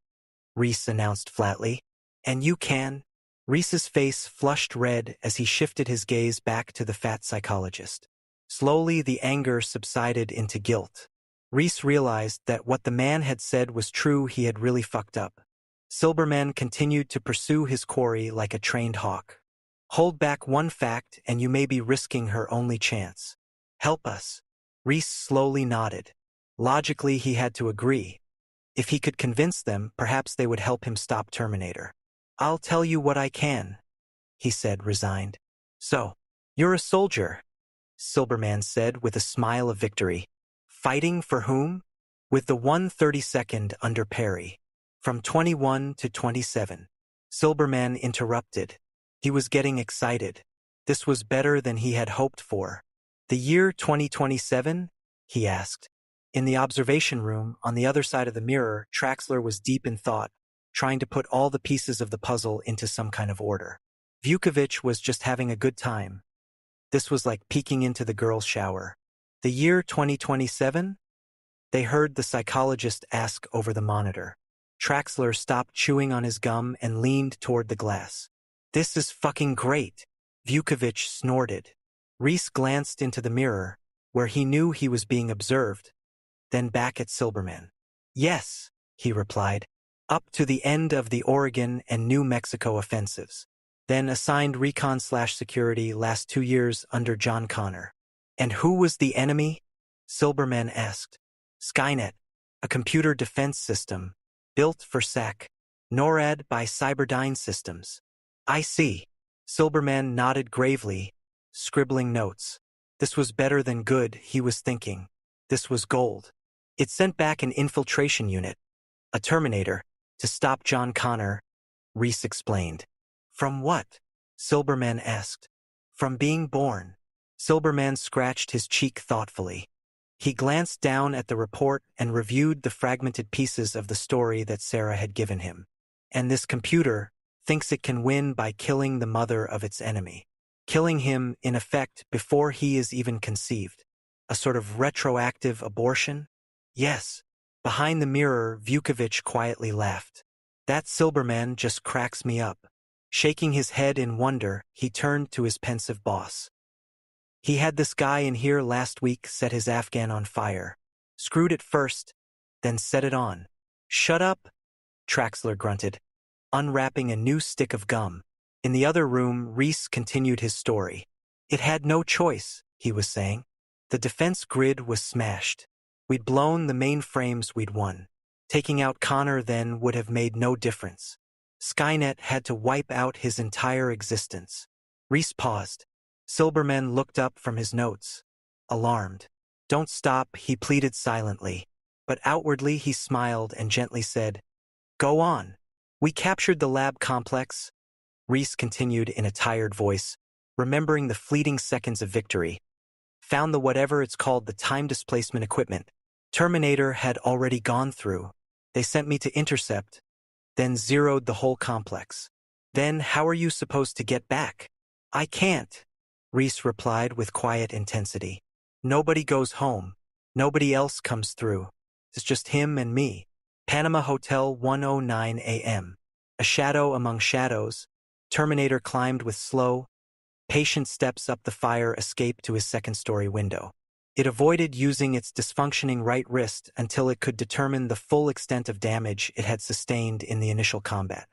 Reese announced flatly. And you can. Reese's face flushed red as he shifted his gaze back to the fat psychologist. Slowly, the anger subsided into guilt. Reese realized that what the man had said was true. He had really fucked up. Silberman continued to pursue his quarry like a trained hawk. Hold back one fact and you may be risking her only chance. Help us. Reese slowly nodded. Logically, he had to agree. If he could convince them, perhaps they would help him stop Terminator. I'll tell you what I can, he said, resigned. So, you're a soldier, Silberman said with a smile of victory. Fighting for whom? With the 132nd under Perry. From 21 to 27. Silberman interrupted. He was getting excited. This was better than he had hoped for. The year 2027? He asked. In the observation room, on the other side of the mirror, Traxler was deep in thought, trying to put all the pieces of the puzzle into some kind of order. Vukovich was just having a good time. This was like peeking into the girls' shower. The year 2027? They heard the psychologist ask over the monitor. Traxler stopped chewing on his gum and leaned toward the glass. This is fucking great, Vukovich snorted. Reese glanced into the mirror, where he knew he was being observed, then back at Silberman. Yes, he replied. Up to the end of the Oregon and New Mexico offensives. Then assigned recon/security last 2 years under John Connor. And who was the enemy? Silberman asked. Skynet, a computer defense system, built for SAC, NORAD by Cyberdyne Systems. I see. Silberman nodded gravely, scribbling notes. This was better than good, he was thinking. This was gold. It sent back an infiltration unit, a Terminator, to stop John Connor, Reese explained. From what? Silberman asked. From being born. Silberman scratched his cheek thoughtfully. He glanced down at the report and reviewed the fragmented pieces of the story that Sarah had given him. And this computer thinks it can win by killing the mother of its enemy. Killing him, in effect, before he is even conceived. A sort of retroactive abortion? Yes. Behind the mirror, Vukovich quietly laughed. That Silberman just cracks me up. Shaking his head in wonder, he turned to his pensive boss. He had this guy in here last week set his Afghan on fire. Screwed it first, then set it on. Shut up, Traxler grunted, unwrapping a new stick of gum. In the other room, Reese continued his story. It had no choice, he was saying. The defense grid was smashed. We'd blown the mainframes, we'd won. Taking out Connor then would have made no difference. Skynet had to wipe out his entire existence. Reese paused. Silberman looked up from his notes, alarmed. Don't stop, he pleaded silently. But outwardly he smiled and gently said, Go on. We captured the lab complex, Reese continued in a tired voice, remembering the fleeting seconds of victory. Found the whatever it's called the time displacement equipment. Terminator had already gone through. They sent me to intercept, then zeroed the whole complex. Then how are you supposed to get back? I can't, Reese replied with quiet intensity. Nobody goes home. Nobody else comes through. It's just him and me. Panama Hotel 1:09 a.m. A shadow among shadows. Terminator climbed with slow, patient steps up the fire escape to his second-story window. It avoided using its dysfunctioning right wrist until it could determine the full extent of damage it had sustained in the initial combat.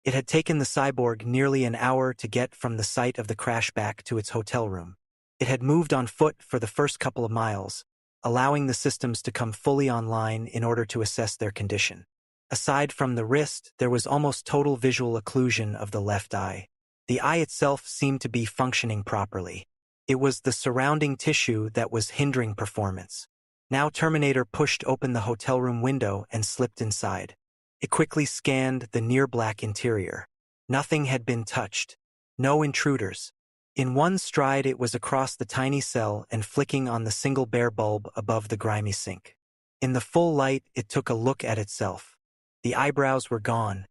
It had taken the cyborg nearly an hour to get from the site of the crash back to its hotel room. It had moved on foot for the first couple of miles, allowing the systems to come fully online in order to assess their condition. Aside from the wrist, there was almost total visual occlusion of the left eye. The eye itself seemed to be functioning properly. It was the surrounding tissue that was hindering performance. Now Terminator pushed open the hotel room window and slipped inside. It quickly scanned the near-black interior. Nothing had been touched. No intruders. In one stride it was across the tiny cell and flicking on the single bare bulb above the grimy sink. In the full light it took a look at itself. The eyebrows were gone,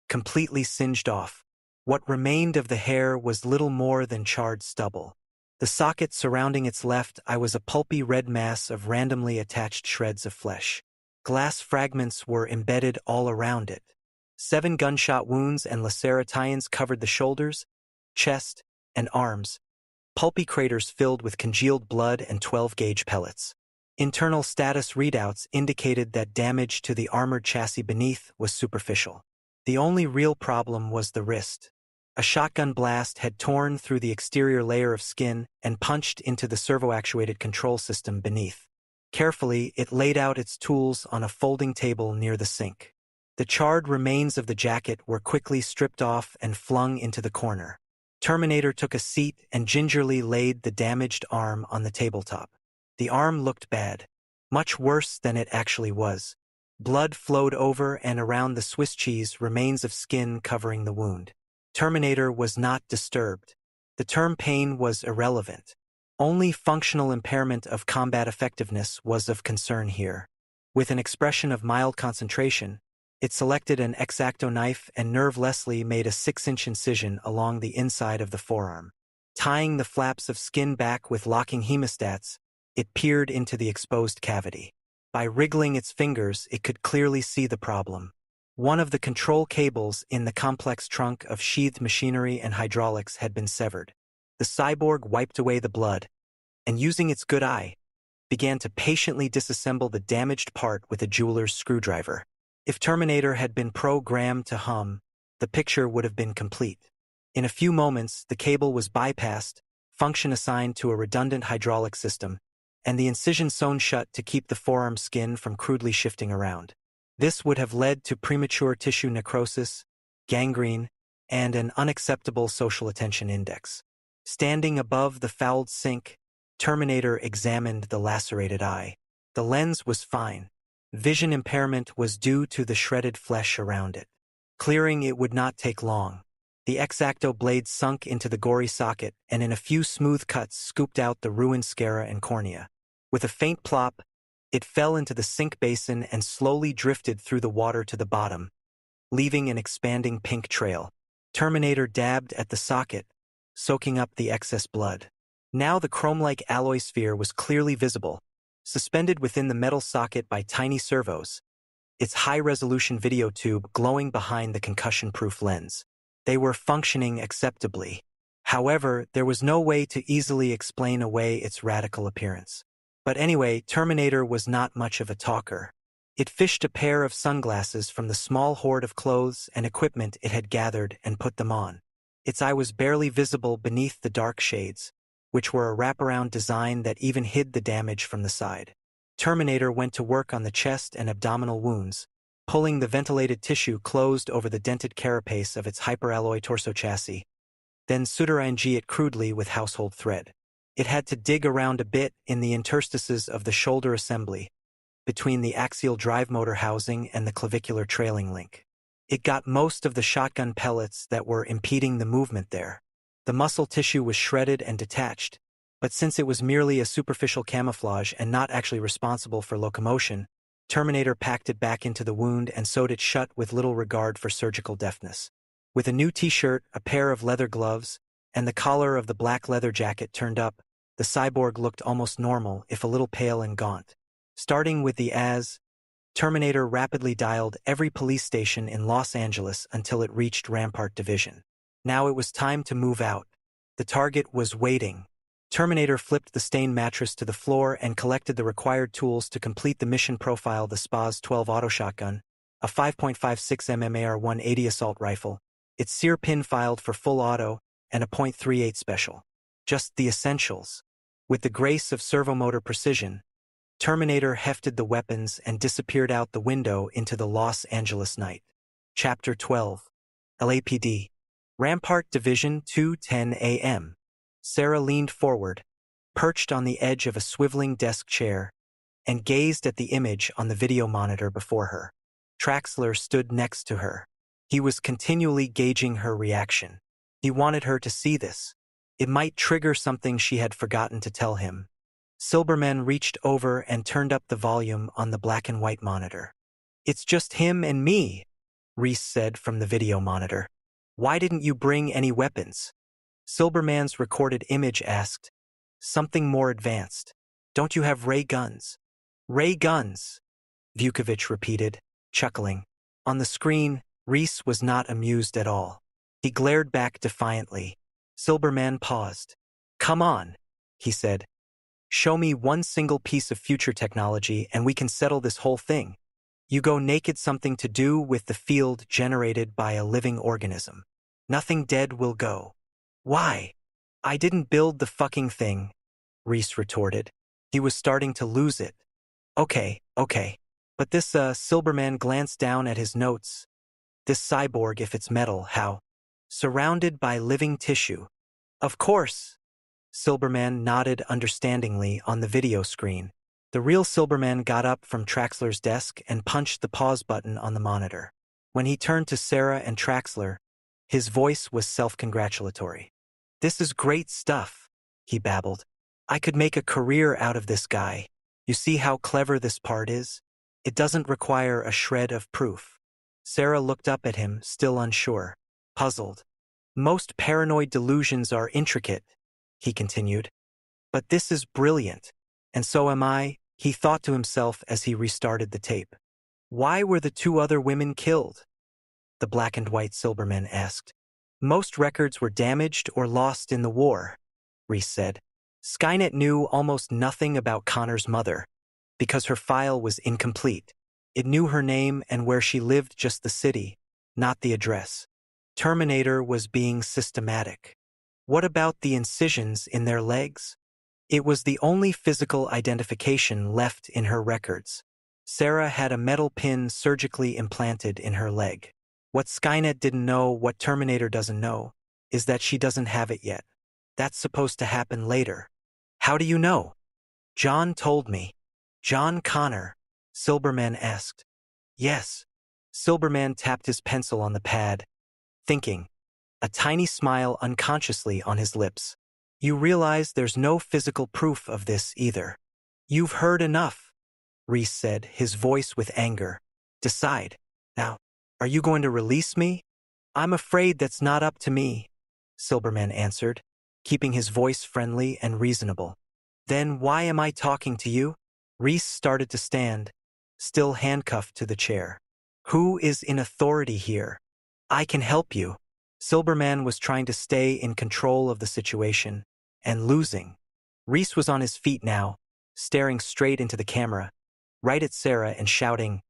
completely singed off. What remained of the hair was little more than charred stubble. The socket surrounding its left eye was a pulpy red mass of randomly attached shreds of flesh. Glass fragments were embedded all around it. 7 gunshot wounds and lacerations covered the shoulders, chest, and arms, pulpy craters filled with congealed blood and 12-gauge pellets. Internal status readouts indicated that damage to the armored chassis beneath was superficial. The only real problem was the wrist. A shotgun blast had torn through the exterior layer of skin and punched into the servo-actuated control system beneath. Carefully, it laid out its tools on a folding table near the sink. The charred remains of the jacket were quickly stripped off and flung into the corner. Terminator took a seat and gingerly laid the damaged arm on the tabletop. The arm looked bad, much worse than it actually was. Blood flowed over and around the Swiss cheese remains of skin covering the wound. Terminator was not disturbed. The term pain was irrelevant. Only functional impairment of combat effectiveness was of concern here. With an expression of mild concentration, it selected an X-Acto knife and nervelessly made a 6-inch incision along the inside of the forearm. Tying the flaps of skin back with locking hemostats, it peered into the exposed cavity. By wriggling its fingers, it could clearly see the problem. One of the control cables in the complex trunk of sheathed machinery and hydraulics had been severed. The cyborg wiped away the blood, and using its good eye, began to patiently disassemble the damaged part with a jeweler's screwdriver. If Terminator had been programmed to hum, the picture would have been complete. In a few moments, the cable was bypassed, function assigned to a redundant hydraulic system, and the incision sewn shut to keep the forearm skin from crudely shifting around. This would have led to premature tissue necrosis, gangrene, and an unacceptable social attention index. Standing above the fouled sink, Terminator examined the lacerated eye. The lens was fine. Vision impairment was due to the shredded flesh around it. Clearing it would not take long. The X-Acto blade sunk into the gory socket and in a few smooth cuts scooped out the ruined sclera and cornea. With a faint plop, it fell into the sink basin and slowly drifted through the water to the bottom, leaving an expanding pink trail. Terminator dabbed at the socket, soaking up the excess blood. Now the chrome-like alloy sphere was clearly visible, suspended within the metal socket by tiny servos, its high-resolution video tube glowing behind the concussion-proof lens. They were functioning acceptably. However, there was no way to easily explain away its radical appearance. But anyway, Terminator was not much of a talker. It fished a pair of sunglasses from the small hoard of clothes and equipment it had gathered and put them on. Its eye was barely visible beneath the dark shades, which were a wraparound design that even hid the damage from the side. Terminator went to work on the chest and abdominal wounds, pulling the ventilated tissue closed over the dented carapace of its hyperalloy torso chassis, then suturing it crudely with household thread. It had to dig around a bit in the interstices of the shoulder assembly, between the axial drive motor housing and the clavicular trailing link. It got most of the shotgun pellets that were impeding the movement there. The muscle tissue was shredded and detached, but since it was merely a superficial camouflage and not actually responsible for locomotion, Terminator packed it back into the wound and sewed it shut with little regard for surgical deftness. With a new t-shirt, a pair of leather gloves, and the collar of the black leather jacket turned up, the cyborg looked almost normal, if a little pale and gaunt. Starting with the Terminator rapidly dialed every police station in Los Angeles until it reached Rampart Division. Now it was time to move out. The target was waiting. Terminator flipped the stained mattress to the floor and collected the required tools to complete the mission profile: the SPAS 12 auto shotgun, a 5.56 mm AR-180 assault rifle, its sear pin filed for full auto, and a .38 special. Just the essentials. With the grace of servomotor precision, Terminator hefted the weapons and disappeared out the window into the Los Angeles night. Chapter 12. LAPD. Rampart Division, 2:10 a.m. Sarah leaned forward, perched on the edge of a swiveling desk chair, and gazed at the image on the video monitor before her. Traxler stood next to her. He was continually gauging her reaction. He wanted her to see this. It might trigger something she had forgotten to tell him. Silberman reached over and turned up the volume on the black and white monitor. "It's just him and me," Reese said from the video monitor. "Why didn't you bring any weapons?" Silberman's recorded image asked, Something more advanced. Don't you have ray guns? Ray guns, Vukovich repeated, chuckling. On the screen, Reese was not amused at all. He glared back defiantly. Silberman paused. Come on, he said. Show me one single piece of future technology and we can settle this whole thing. You go naked, something to do with the field generated by a living organism. Nothing dead will go. Why? I didn't build the fucking thing, Reese retorted. He was starting to lose it. Okay. But this, Silberman glanced down at his notes. This cyborg, if it's metal, how? Surrounded by living tissue. Of course. Silberman nodded understandingly on the video screen. The real Silberman got up from Traxler's desk and punched the pause button on the monitor. When he turned to Sarah and Traxler, his voice was self-congratulatory. This is great stuff, he babbled. I could make a career out of this guy. You see how clever this part is? It doesn't require a shred of proof. Sarah looked up at him, still unsure, puzzled. Most paranoid delusions are intricate, he continued. But this is brilliant, and so am I, he thought to himself as he restarted the tape. Why were the two other women killed? The black and white Silberman asked. Most records were damaged or lost in the war, Reese said. Skynet knew almost nothing about Connor's mother, because her file was incomplete. It knew her name and where she lived, just the city, not the address. Terminator was being systematic. What about the incisions in their legs? It was the only physical identification left in her records. Sarah had a metal pin surgically implanted in her leg. What Skynet didn't know, what Terminator doesn't know, is that she doesn't have it yet. That's supposed to happen later. How do you know? John told me. John Connor? Silberman asked. Yes. Silberman tapped his pencil on the pad, thinking, a tiny smile unconsciously on his lips. You realize there's no physical proof of this either. You've heard enough, Reese said, his voice with anger. Decide. Now, are you going to release me? I'm afraid that's not up to me, Silberman answered, keeping his voice friendly and reasonable. Then why am I talking to you? Reese started to stand, still handcuffed to the chair. Who is in authority here? I can help you. Silberman was trying to stay in control of the situation, and losing. Reese was on his feet now, staring straight into the camera, right at Sarah and shouting,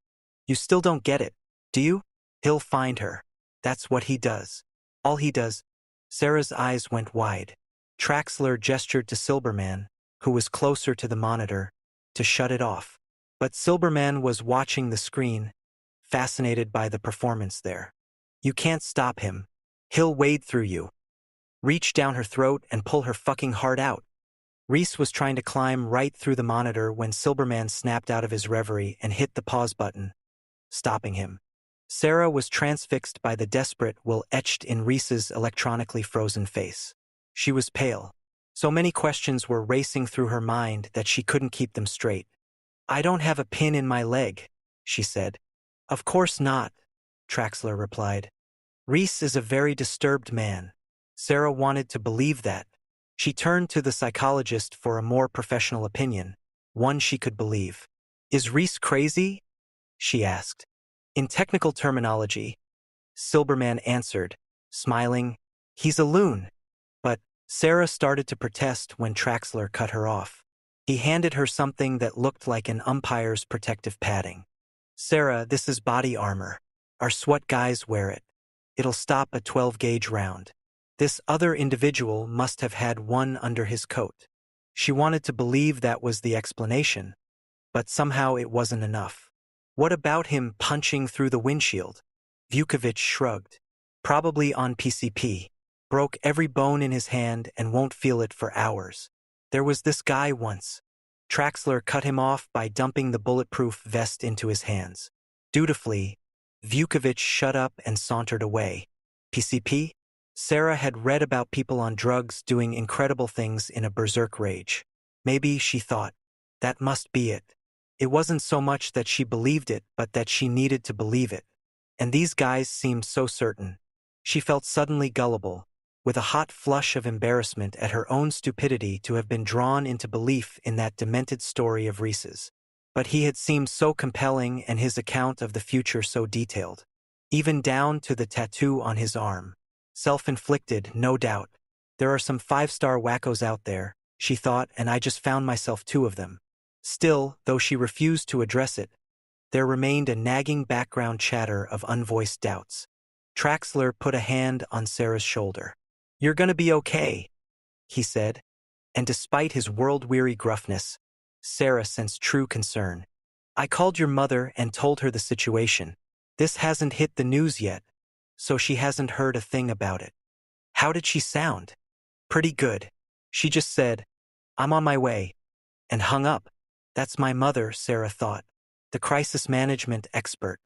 You still don't get it, do you? He'll find her. That's what he does. All he does. Sarah's eyes went wide. Traxler gestured to Silberman, who was closer to the monitor, to shut it off. But Silberman was watching the screen, fascinated by the performance there. You can't stop him. He'll wade through you. Reach down her throat and pull her fucking heart out. Reese was trying to climb right through the monitor when Silberman snapped out of his reverie and hit the pause button, stopping him. Sarah was transfixed by the desperate will etched in Reese's electronically frozen face. She was pale. So many questions were racing through her mind that she couldn't keep them straight. I don't have a pin in my leg, she said. Of course not, Traxler replied. Reese is a very disturbed man. Sarah wanted to believe that. She turned to the psychologist for a more professional opinion, one she could believe. Is Reese crazy? She asked. In technical terminology, Silberman answered, smiling, he's a loon. But Sarah started to protest when Traxler cut her off. He handed her something that looked like an umpire's protective padding. Sarah, this is body armor. Our SWAT guys wear it. It'll stop a 12-gauge round. This other individual must have had one under his coat. She wanted to believe that was the explanation, but somehow it wasn't enough. What about him punching through the windshield? Vukovich shrugged. Probably on PCP. Broke every bone in his hand and won't feel it for hours. There was this guy once. Traxler cut him off by dumping the bulletproof vest into his hands. Dutifully, Vukovich shut up and sauntered away. PCP? Sarah had read about people on drugs doing incredible things in a berserk rage. Maybe, she thought, that must be it. It wasn't so much that she believed it, but that she needed to believe it. And these guys seemed so certain. She felt suddenly gullible, with a hot flush of embarrassment at her own stupidity to have been drawn into belief in that demented story of Reese's. But he had seemed so compelling and his account of the future so detailed. Even down to the tattoo on his arm. Self-inflicted, no doubt. There are some five-star wackos out there, she thought, and I just found myself two of them. Still, though she refused to address it, there remained a nagging background chatter of unvoiced doubts. Traxler put a hand on Sarah's shoulder. "You're gonna be okay," he said, and despite his world-weary gruffness, Sarah sensed true concern. "I called your mother and told her the situation. This hasn't hit the news yet, so she hasn't heard a thing about it." "How did she sound?" "Pretty good. She just said, 'I'm on my way,' and hung up." That's my mother, Sarah thought. The crisis management expert.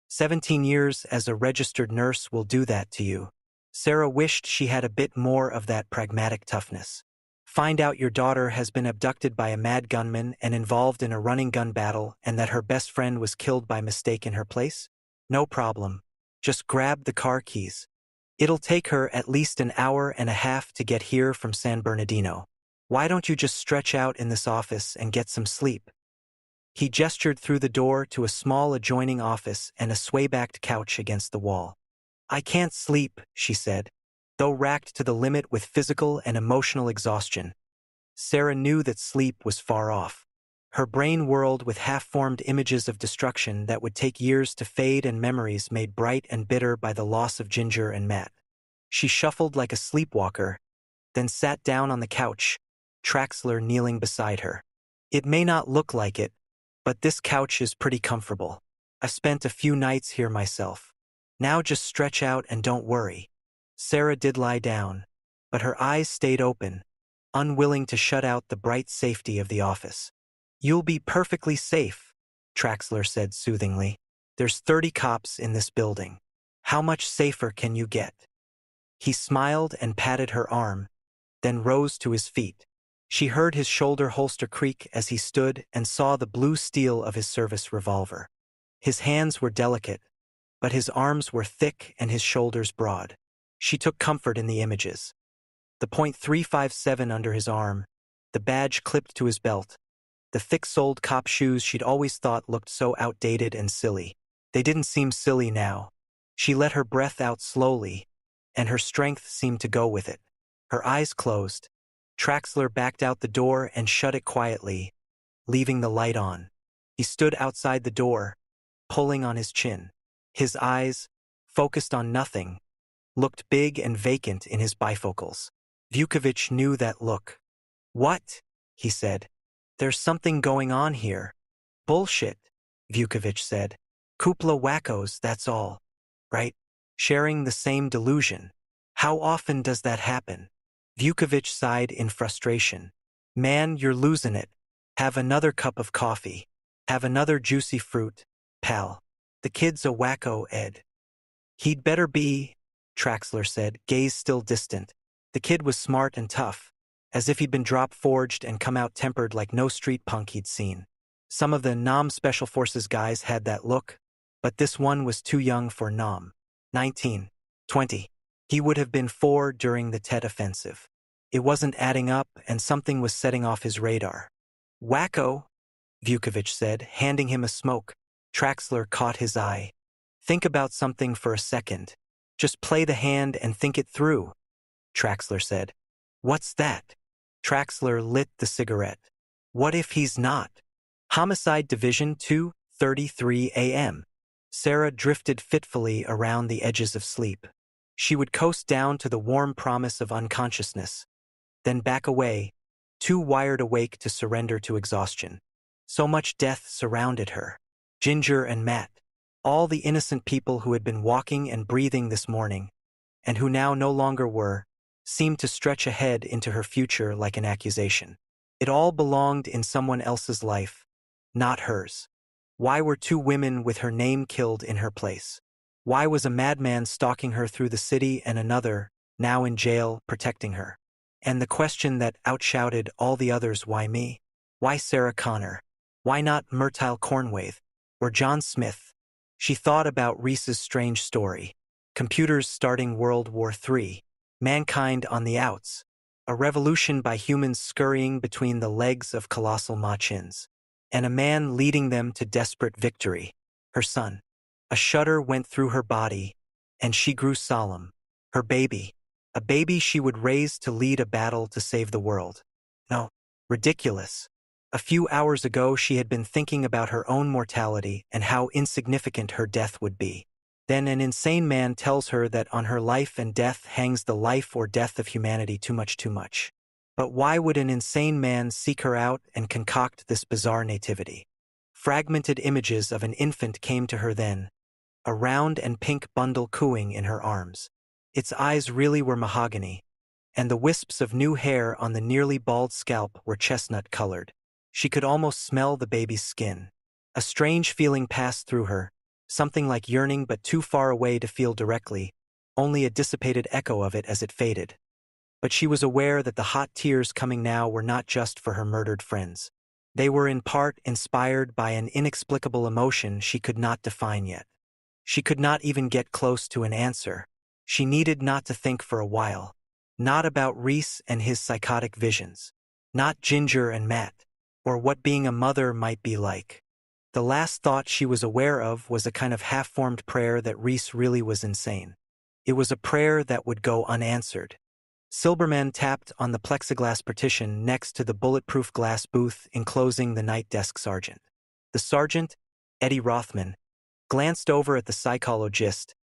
17 years as a registered nurse will do that to you. Sarah wished she had a bit more of that pragmatic toughness. Find out your daughter has been abducted by a mad gunman and involved in a running gun battle and that her best friend was killed by mistake in her place? No problem. Just grab the car keys. It'll take her at least an hour and a half to get here from San Bernardino. Why don't you just stretch out in this office and get some sleep? He gestured through the door to a small adjoining office and a sway-backed couch against the wall. "I can't sleep," she said, though racked to the limit with physical and emotional exhaustion. Sarah knew that sleep was far off. Her brain whirled with half-formed images of destruction that would take years to fade and memories made bright and bitter by the loss of Ginger and Matt. She shuffled like a sleepwalker, then sat down on the couch, Traxler kneeling beside her. "It may not look like it, but this couch is pretty comfortable. I've spent a few nights here myself. Now just stretch out and don't worry." Sarah did lie down, but her eyes stayed open, unwilling to shut out the bright safety of the office. "You'll be perfectly safe," Traxler said soothingly. "There's 30 cops in this building. How much safer can you get?" He smiled and patted her arm, then rose to his feet. She heard his shoulder holster creak as he stood and saw the blue steel of his service revolver. His hands were delicate, but his arms were thick and his shoulders broad. She took comfort in the images. The .357 under his arm, the badge clipped to his belt, the thick-soled cop shoes she'd always thought looked so outdated and silly. They didn't seem silly now. She let her breath out slowly, and her strength seemed to go with it. Her eyes closed. Traxler backed out the door and shut it quietly, leaving the light on. He stood outside the door, pulling on his chin. His eyes, focused on nothing, looked big and vacant in his bifocals. Vukovich knew that look. "What?" he said. "There's something going on here." "Bullshit," Vukovich said. "Kupla wackos, that's all. Right? Sharing the same delusion. How often does that happen?" Vukovich sighed in frustration. "Man, you're losing it. Have another cup of coffee. Have another juicy fruit, pal. The kid's a wacko, Ed." "He'd better be," Traxler said, gaze still distant. The kid was smart and tough, as if he'd been drop-forged and come out tempered like no street punk he'd seen. Some of the Nam Special Forces guys had that look, but this one was too young for Nam. 19, 20. He would have been 4 during the Tet Offensive. It wasn't adding up, and something was setting off his radar. "Wacko," Vukovich said, handing him a smoke. Traxler caught his eye. "Think about something for a second. Just play the hand and think it through," Traxler said. "What's that?" Traxler lit the cigarette. "What if he's not?" Homicide Division 2:33 a.m. Sarah drifted fitfully around the edges of sleep. She would coast down to the warm promise of unconsciousness, then back away, too wired awake to surrender to exhaustion. So much death surrounded her. Ginger and Matt, all the innocent people who had been walking and breathing this morning, and who now no longer were, seemed to stretch ahead into her future like an accusation. It all belonged in someone else's life, not hers. Why were 2 women with her name killed in her place? Why was a madman stalking her through the city and another, now in jail, protecting her? And the question that outshouted all the others, why me? Why Sarah Connor? Why not Murtile Cornwaith? Or John Smith? She thought about Reese's strange story. Computers starting World War III. mankind on the outs, a revolution by humans scurrying between the legs of colossal machins, and a man leading them to desperate victory, her son. A shudder went through her body, and she grew solemn. Her baby, a baby she would raise to lead a battle to save the world. No, ridiculous. A few hours ago she had been thinking about her own mortality and how insignificant her death would be. Then an insane man tells her that on her life and death hangs the life or death of humanity too much. But why would an insane man seek her out and concoct this bizarre nativity? Fragmented images of an infant came to her then, a round and pink bundle cooing in her arms. Its eyes really were mahogany, and the wisps of new hair on the nearly bald scalp were chestnut-colored. She could almost smell the baby's skin. A strange feeling passed through her, something like yearning but too far away to feel directly, only a dissipated echo of it as it faded. But she was aware that the hot tears coming now were not just for her murdered friends. They were in part inspired by an inexplicable emotion she could not define yet. She could not even get close to an answer. She needed not to think for a while. Not about Reese and his psychotic visions. Not Ginger and Matt, or what being a mother might be like. The last thought she was aware of was a kind of half-formed prayer that Reese really was insane. It was a prayer that would go unanswered. Silberman tapped on the plexiglass partition next to the bulletproof glass booth enclosing the night desk sergeant. The sergeant, Eddie Rothman, glanced over at the psychologist,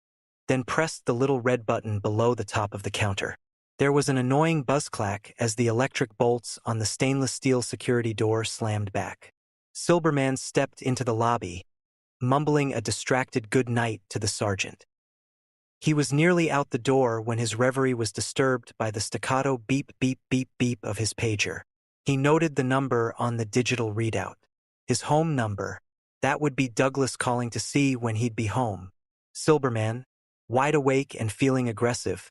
then pressed the little red button below the top of the counter. There was an annoying buzzclack as the electric bolts on the stainless steel security door slammed back. Silberman stepped into the lobby, mumbling a distracted good night to the sergeant. He was nearly out the door when his reverie was disturbed by the staccato beep beep beep beep of his pager. He noted the number on the digital readout. His home number. That would be Douglas calling to see when he'd be home. Silberman, wide awake and feeling aggressive,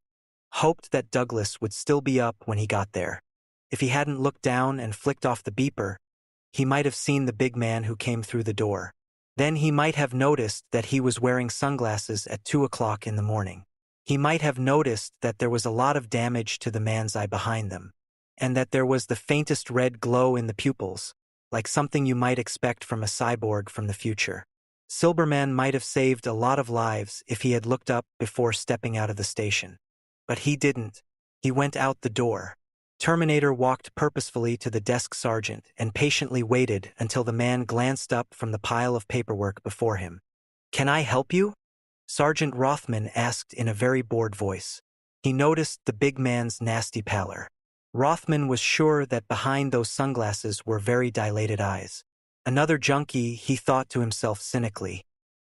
hoped that Douglas would still be up when he got there. If he hadn't looked down and flicked off the beeper, he might have seen the big man who came through the door. Then he might have noticed that he was wearing sunglasses at 2 o'clock in the morning. He might have noticed that there was a lot of damage to the man's eye behind them, and that there was the faintest red glow in the pupils, like something you might expect from a cyborg from the future. Silberman might have saved a lot of lives if he had looked up before stepping out of the station. But he didn't. He went out the door. Terminator walked purposefully to the desk sergeant and patiently waited until the man glanced up from the pile of paperwork before him. "Can I help you?" Sergeant Rothman asked in a very bored voice. He noticed the big man's nasty pallor. Rothman was sure that behind those sunglasses were very dilated eyes. Another junkie, he thought to himself cynically.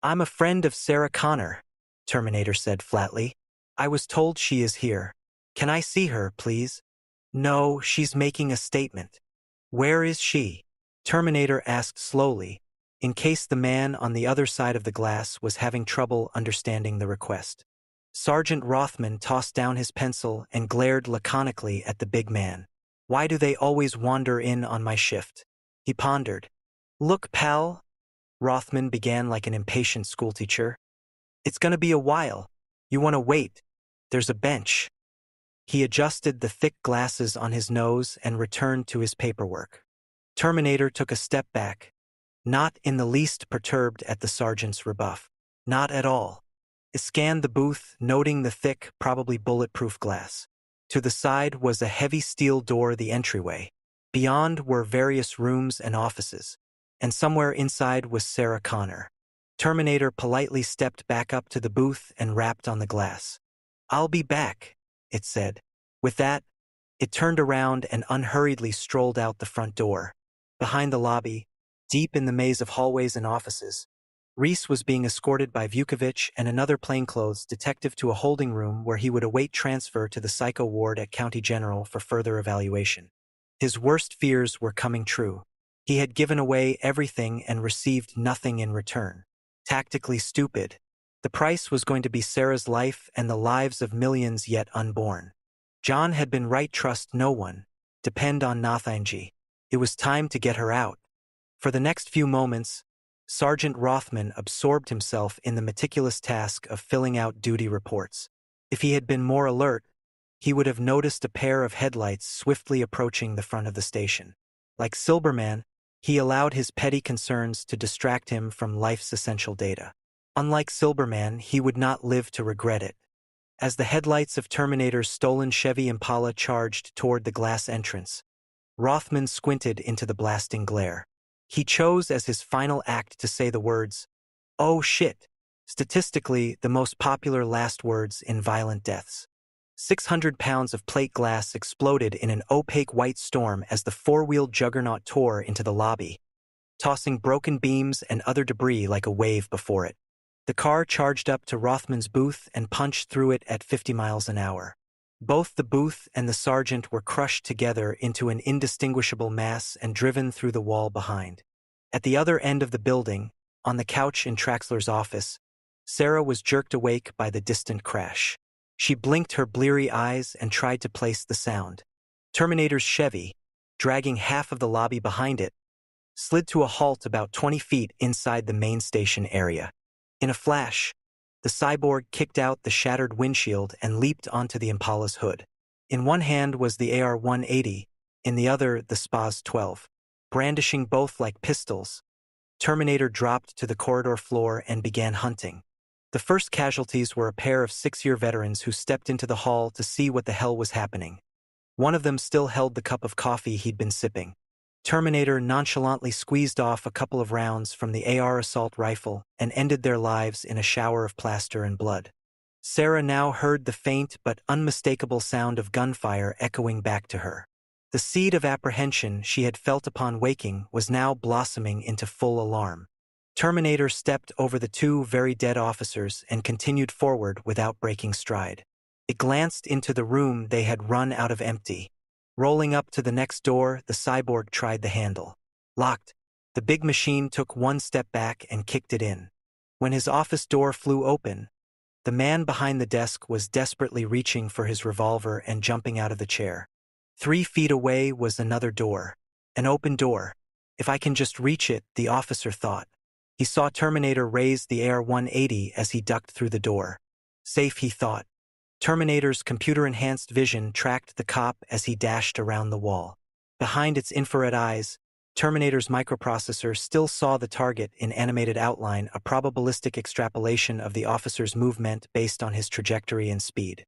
"I'm a friend of Sarah Connor," Terminator said flatly. "I was told she is here. Can I see her, please?" "No, she's making a statement." "Where is she?" Terminator asked slowly, in case the man on the other side of the glass was having trouble understanding the request. Sergeant Rothman tossed down his pencil and glared laconically at the big man. "Why do they always wander in on my shift?" He pondered. "Look, pal," Rothman began like an impatient schoolteacher. "It's gonna be a while. You want to wait. There's a bench." He adjusted the thick glasses on his nose and returned to his paperwork. Terminator took a step back, not in the least perturbed at the sergeant's rebuff. Not at all. He scanned the booth, noting the thick, probably bulletproof glass. To the side was a heavy steel door, the entryway. Beyond were various rooms and offices, and somewhere inside was Sarah Connor. Terminator politely stepped back up to the booth and rapped on the glass. "I'll be back," it said. With that, it turned around and unhurriedly strolled out the front door. Behind the lobby, deep in the maze of hallways and offices, Reese was being escorted by Vukovich and another plainclothes detective to a holding room where he would await transfer to the psycho ward at County General for further evaluation. His worst fears were coming true. He had given away everything and received nothing in return. Tactically stupid. The price was going to be Sarah's life and the lives of millions yet unborn. John had been right, trust no one. Depend on Nathanji. It was time to get her out. For the next few moments, Sergeant Rothman absorbed himself in the meticulous task of filling out duty reports. If he had been more alert, he would have noticed a pair of headlights swiftly approaching the front of the station. Like Silberman, he allowed his petty concerns to distract him from life's essential data. Unlike Silberman, he would not live to regret it. As the headlights of Terminator's stolen Chevy Impala charged toward the glass entrance, Rothman squinted into the blasting glare. He chose as his final act to say the words, "Oh shit," statistically the most popular last words in violent deaths. 600 pounds of plate glass exploded in an opaque white storm as the four-wheeled juggernaut tore into the lobby, tossing broken beams and other debris like a wave before it. The car charged up to Rothman's booth and punched through it at 50 miles an hour. Both the booth and the sergeant were crushed together into an indistinguishable mass and driven through the wall behind. At the other end of the building, on the couch in Traxler's office, Sarah was jerked awake by the distant crash. She blinked her bleary eyes and tried to place the sound. Terminator's Chevy, dragging half of the lobby behind it, slid to a halt about 20 feet inside the main station area. In a flash, the cyborg kicked out the shattered windshield and leaped onto the Impala's hood. In one hand was the AR-180, in the other the SPAS-12. Brandishing both like pistols, Terminator dropped to the corridor floor and began hunting. The first casualties were a pair of 6-year veterans who stepped into the hall to see what the hell was happening. One of them still held the cup of coffee he'd been sipping. Terminator nonchalantly squeezed off a couple of rounds from the AR assault rifle and ended their lives in a shower of plaster and blood. Sarah now heard the faint but unmistakable sound of gunfire echoing back to her. The seed of apprehension she had felt upon waking was now blossoming into full alarm. Terminator stepped over the two very dead officers and continued forward without breaking stride. It glanced into the room they had run out of empty. Rolling up to the next door, the cyborg tried the handle. Locked. The big machine took one step back and kicked it in. When his office door flew open, the man behind the desk was desperately reaching for his revolver and jumping out of the chair. 3 feet away was another door. An open door. If I can just reach it, the officer thought. He saw Terminator raise the AR-180 as he ducked through the door. Safe, he thought. Terminator's computer-enhanced vision tracked the cop as he dashed around the wall. Behind its infrared eyes, Terminator's microprocessor still saw the target in animated outline, a probabilistic extrapolation of the officer's movement based on his trajectory and speed.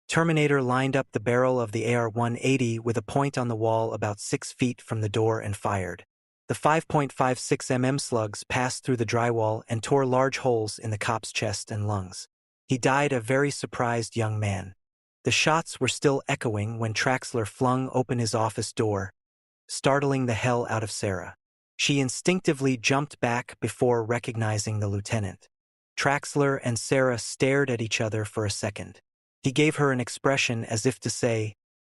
Terminator lined up the barrel of the AR-180 with a point on the wall about 6 feet from the door and fired. The 5.56 mm slugs passed through the drywall and tore large holes in the cop's chest and lungs. He died a very surprised young man. The shots were still echoing when Traxler flung open his office door, startling the hell out of Sarah. She instinctively jumped back before recognizing the lieutenant. Traxler and Sarah stared at each other for a second. He gave her an expression as if to say,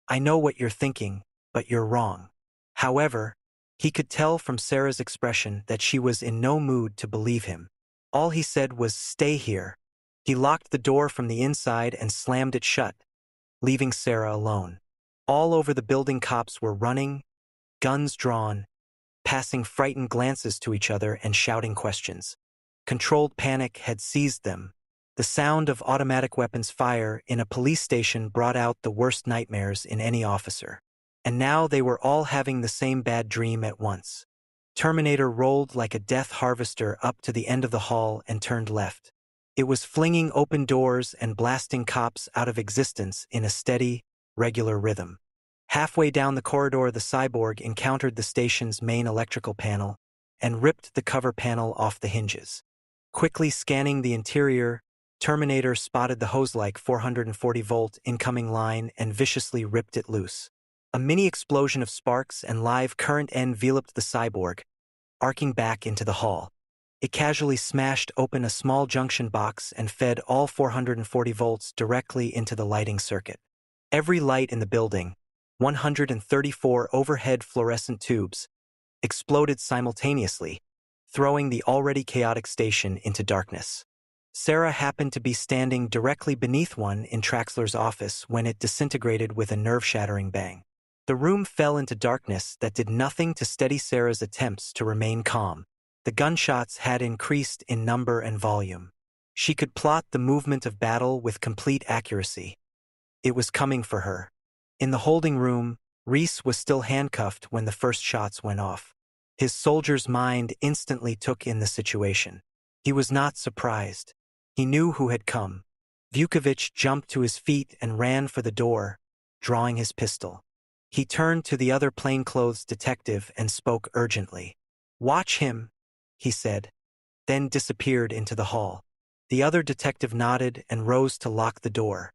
"I know what you're thinking, but you're wrong." However, he could tell from Sarah's expression that she was in no mood to believe him. All he said was, "Stay here." He locked the door from the inside and slammed it shut, leaving Sarah alone. All over the building, cops were running, guns drawn, passing frightened glances to each other and shouting questions. Controlled panic had seized them. The sound of automatic weapons fire in a police station brought out the worst nightmares in any officer. And now they were all having the same bad dream at once. Terminator rolled like a death harvester up to the end of the hall and turned left. It was flinging open doors and blasting cops out of existence in a steady, regular rhythm. Halfway down the corridor, the cyborg encountered the station's main electrical panel and ripped the cover panel off the hinges. Quickly scanning the interior, Terminator spotted the hose-like 440-volt incoming line and viciously ripped it loose. A mini explosion of sparks and live current enveloped the cyborg, arcing back into the hall. It casually smashed open a small junction box and fed all 440 volts directly into the lighting circuit. Every light in the building, 134 overhead fluorescent tubes, exploded simultaneously, throwing the already chaotic station into darkness. Sarah happened to be standing directly beneath one in Traxler's office when it disintegrated with a nerve-shattering bang. The room fell into darkness that did nothing to steady Sarah's attempts to remain calm. The gunshots had increased in number and volume. She could plot the movement of battle with complete accuracy. It was coming for her. In the holding room, Reese was still handcuffed when the first shots went off. His soldier's mind instantly took in the situation. He was not surprised. He knew who had come. Vukovic jumped to his feet and ran for the door, drawing his pistol. He turned to the other plainclothes detective and spoke urgently. "Watch him," he said, then disappeared into the hall. The other detective nodded and rose to lock the door.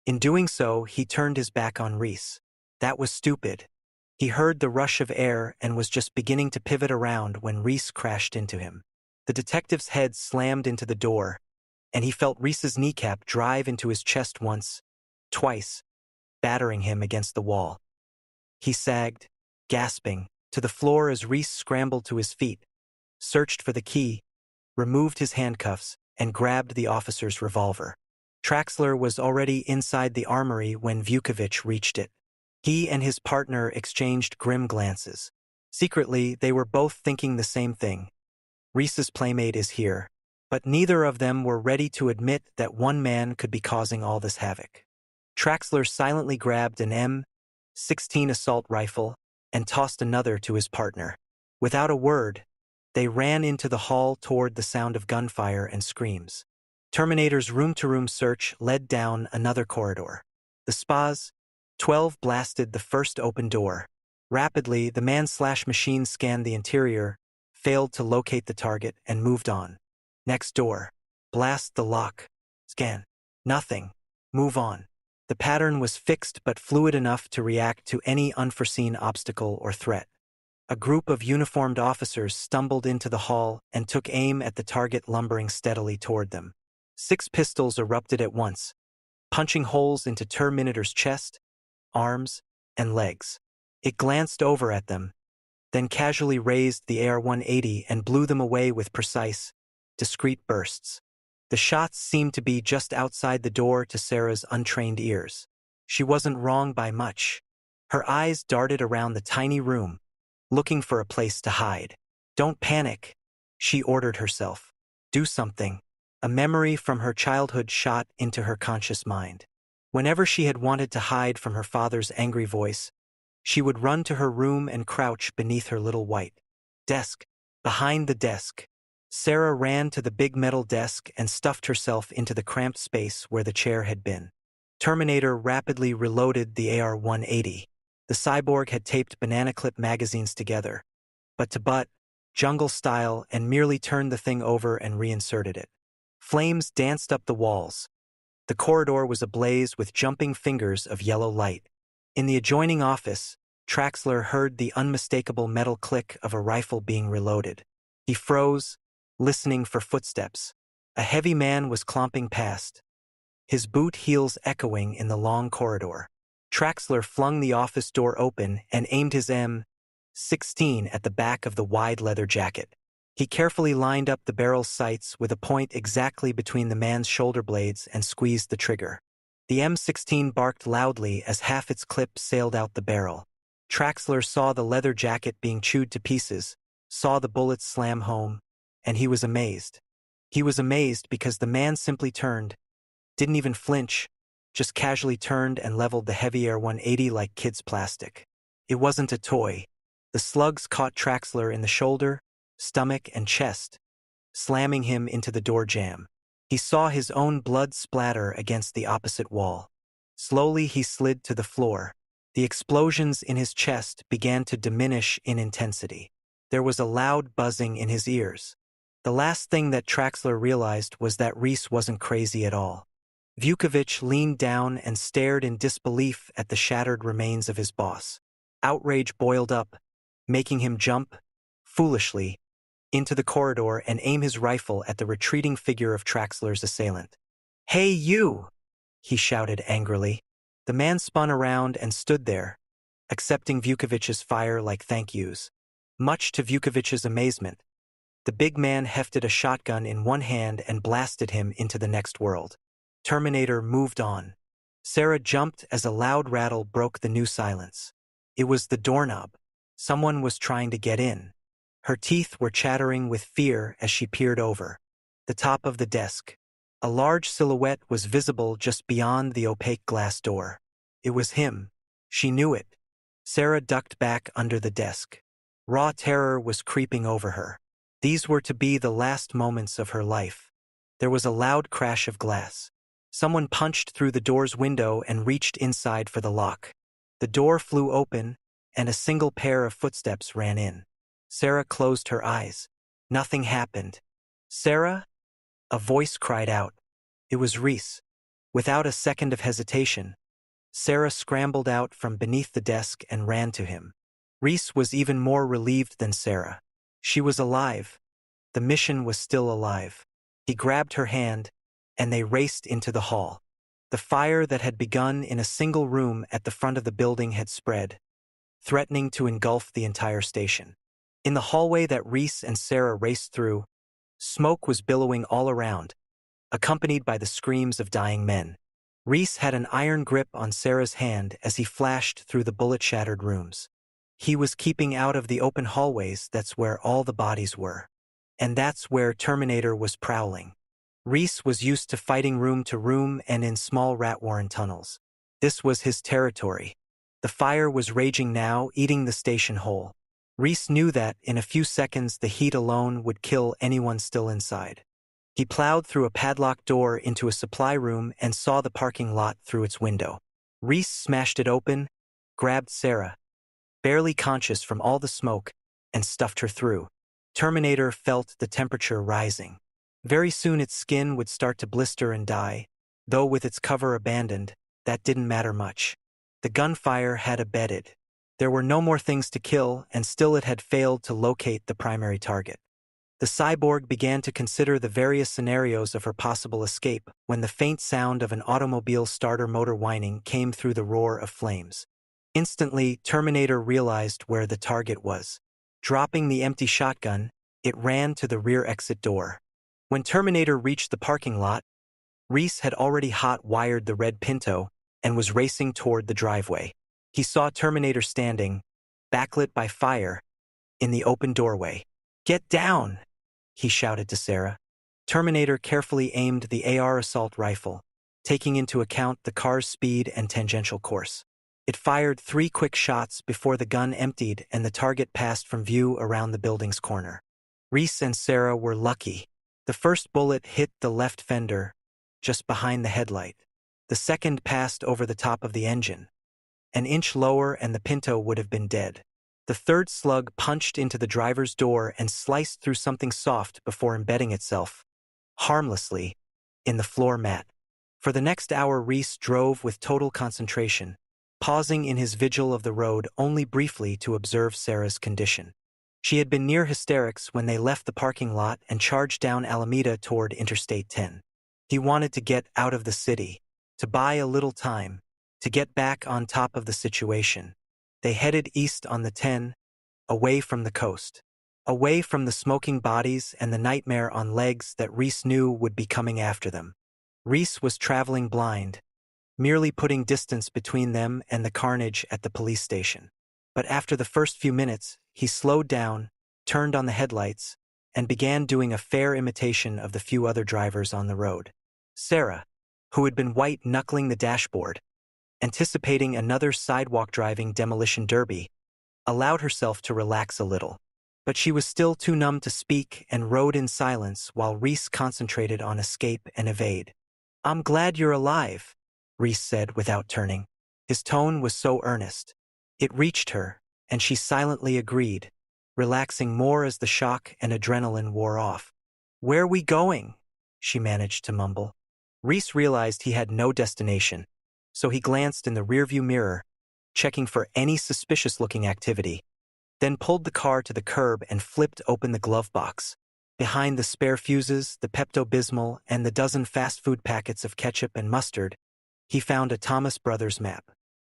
In doing so, he turned his back on Reese. That was stupid. He heard the rush of air and was just beginning to pivot around when Reese crashed into him. The detective's head slammed into the door, and he felt Reese's kneecap drive into his chest once, twice, battering him against the wall. He sagged, gasping, to the floor as Reese scrambled to his feet, searched for the key, removed his handcuffs, and grabbed the officer's revolver. Traxler was already inside the armory when Vukovic reached it. He and his partner exchanged grim glances. Secretly, they were both thinking the same thing. Reese's playmate is here. But neither of them were ready to admit that one man could be causing all this havoc. Traxler silently grabbed an M16 assault rifle and tossed another to his partner. Without a word, they ran into the hall toward the sound of gunfire and screams. Terminator's room-to-room search led down another corridor. The SPAS 12 blasted the first open door. Rapidly, the man-slash-machine scanned the interior, failed to locate the target, and moved on. Next door. Blast the lock. Scan. Nothing. Move on. The pattern was fixed but fluid enough to react to any unforeseen obstacle or threat. A group of uniformed officers stumbled into the hall and took aim at the target lumbering steadily toward them. 6 pistols erupted at once, punching holes into Terminator's chest, arms, and legs. It glanced over at them, then casually raised the AR-180 and blew them away with precise, discrete bursts. The shots seemed to be just outside the door to Sarah's untrained ears. She wasn't wrong by much. Her eyes darted around the tiny room, looking for a place to hide. "Don't panic," she ordered herself. "Do something." A memory from her childhood shot into her conscious mind. Whenever she had wanted to hide from her father's angry voice, she would run to her room and crouch beneath her little white desk. Behind the desk, Sarah ran to the big metal desk and stuffed herself into the cramped space where the chair had been. Terminator rapidly reloaded the AR-180. The cyborg had taped banana clip magazines together, butt to butt, jungle style, and merely turned the thing over and reinserted it. Flames danced up the walls. The corridor was ablaze with jumping fingers of yellow light. In the adjoining office, Traxler heard the unmistakable metal click of a rifle being reloaded. He froze, listening for footsteps. A heavy man was clomping past, his boot heels echoing in the long corridor. Traxler flung the office door open and aimed his M16 at the back of the wide leather jacket. He carefully lined up the barrel's sights with a point exactly between the man's shoulder blades and squeezed the trigger. The M16 barked loudly as half its clip sailed out the barrel. Traxler saw the leather jacket being chewed to pieces, saw the bullets slam home, and he was amazed. He was amazed because the man simply turned, didn't even flinch, just casually turned and leveled the heavy AR-180 like kid's plastic. It wasn't a toy. The slugs caught Traxler in the shoulder, stomach, and chest, slamming him into the door jamb. He saw his own blood splatter against the opposite wall. Slowly he slid to the floor. The explosions in his chest began to diminish in intensity. There was a loud buzzing in his ears. The last thing that Traxler realized was that Reese wasn't crazy at all. Vukovic leaned down and stared in disbelief at the shattered remains of his boss. Outrage boiled up, making him jump, foolishly, into the corridor and aim his rifle at the retreating figure of Traxler's assailant. "Hey, you!" he shouted angrily. The man spun around and stood there, accepting Vukovic's fire like thank yous. Much to Vukovic's amazement, the big man hefted a shotgun in one hand and blasted him into the next world. Terminator moved on. Sarah jumped as a loud rattle broke the new silence. It was the doorknob. Someone was trying to get in. Her teeth were chattering with fear as she peered over. The top of the desk. A large silhouette was visible just beyond the opaque glass door. It was him. She knew it. Sarah ducked back under the desk. Raw terror was creeping over her. These were to be the last moments of her life. There was a loud crash of glass. Someone punched through the door's window and reached inside for the lock. The door flew open, and a single pair of footsteps ran in. Sarah closed her eyes. Nothing happened. "Sarah?" A voice cried out. It was Reese. Without a second of hesitation, Sarah scrambled out from beneath the desk and ran to him. Reese was even more relieved than Sarah. She was alive. The mission was still alive. He grabbed her hand, and they raced into the hall. The fire that had begun in a single room at the front of the building had spread, threatening to engulf the entire station. In the hallway that Reese and Sarah raced through, smoke was billowing all around, accompanied by the screams of dying men. Reese had an iron grip on Sarah's hand as he flashed through the bullet-shattered rooms. He was keeping out of the open hallways. That's where all the bodies were. And that's where Terminator was prowling. Reese was used to fighting room to room and in small rat-warren tunnels. This was his territory. The fire was raging now, eating the station whole. Reese knew that, in a few seconds, the heat alone would kill anyone still inside. He plowed through a padlocked door into a supply room and saw the parking lot through its window. Reese smashed it open, grabbed Sarah, barely conscious from all the smoke, and stuffed her through. Terminator felt the temperature rising. Very soon its skin would start to blister and die, though with its cover abandoned, that didn't matter much. The gunfire had abated. There were no more things to kill, and still it had failed to locate the primary target. The cyborg began to consider the various scenarios of her possible escape when the faint sound of an automobile starter motor whining came through the roar of flames. Instantly, Terminator realized where the target was. Dropping the empty shotgun, it ran to the rear exit door. When Terminator reached the parking lot, Reese had already hot-wired the red Pinto and was racing toward the driveway. He saw Terminator standing, backlit by fire, in the open doorway. "Get down!" he shouted to Sarah. Terminator carefully aimed the AR assault rifle, taking into account the car's speed and tangential course. It fired 3 quick shots before the gun emptied and the target passed from view around the building's corner. Reese and Sarah were lucky. The first bullet hit the left fender, just behind the headlight. The second passed over the top of the engine. An inch lower and the Pinto would have been dead. The third slug punched into the driver's door and sliced through something soft before embedding itself, harmlessly, in the floor mat. For the next hour Reese drove with total concentration, pausing in his vigil of the road only briefly to observe Sarah's condition. She had been near hysterics when they left the parking lot and charged down Alameda toward Interstate 10. He wanted to get out of the city, to buy a little time, to get back on top of the situation. They headed east on the 10, away from the coast, away from the smoking bodies and the nightmare on legs that Reese knew would be coming after them. Reese was traveling blind, merely putting distance between them and the carnage at the police station. But after the first few minutes, he slowed down, turned on the headlights, and began doing a fair imitation of the few other drivers on the road. Sarah, who had been white-knuckling the dashboard, anticipating another sidewalk-driving demolition derby, allowed herself to relax a little. But she was still too numb to speak and rode in silence while Reese concentrated on escape and evade. "I'm glad you're alive," Reese said without turning. His tone was so earnest. It reached her, and she silently agreed, relaxing more as the shock and adrenaline wore off. "Where we going?" she managed to mumble. Reese realized he had no destination, so he glanced in the rearview mirror, checking for any suspicious-looking activity, then pulled the car to the curb and flipped open the glove box. Behind the spare fuses, the Pepto-Bismol, and the dozen fast food packets of ketchup and mustard, he found a Thomas Brothers map.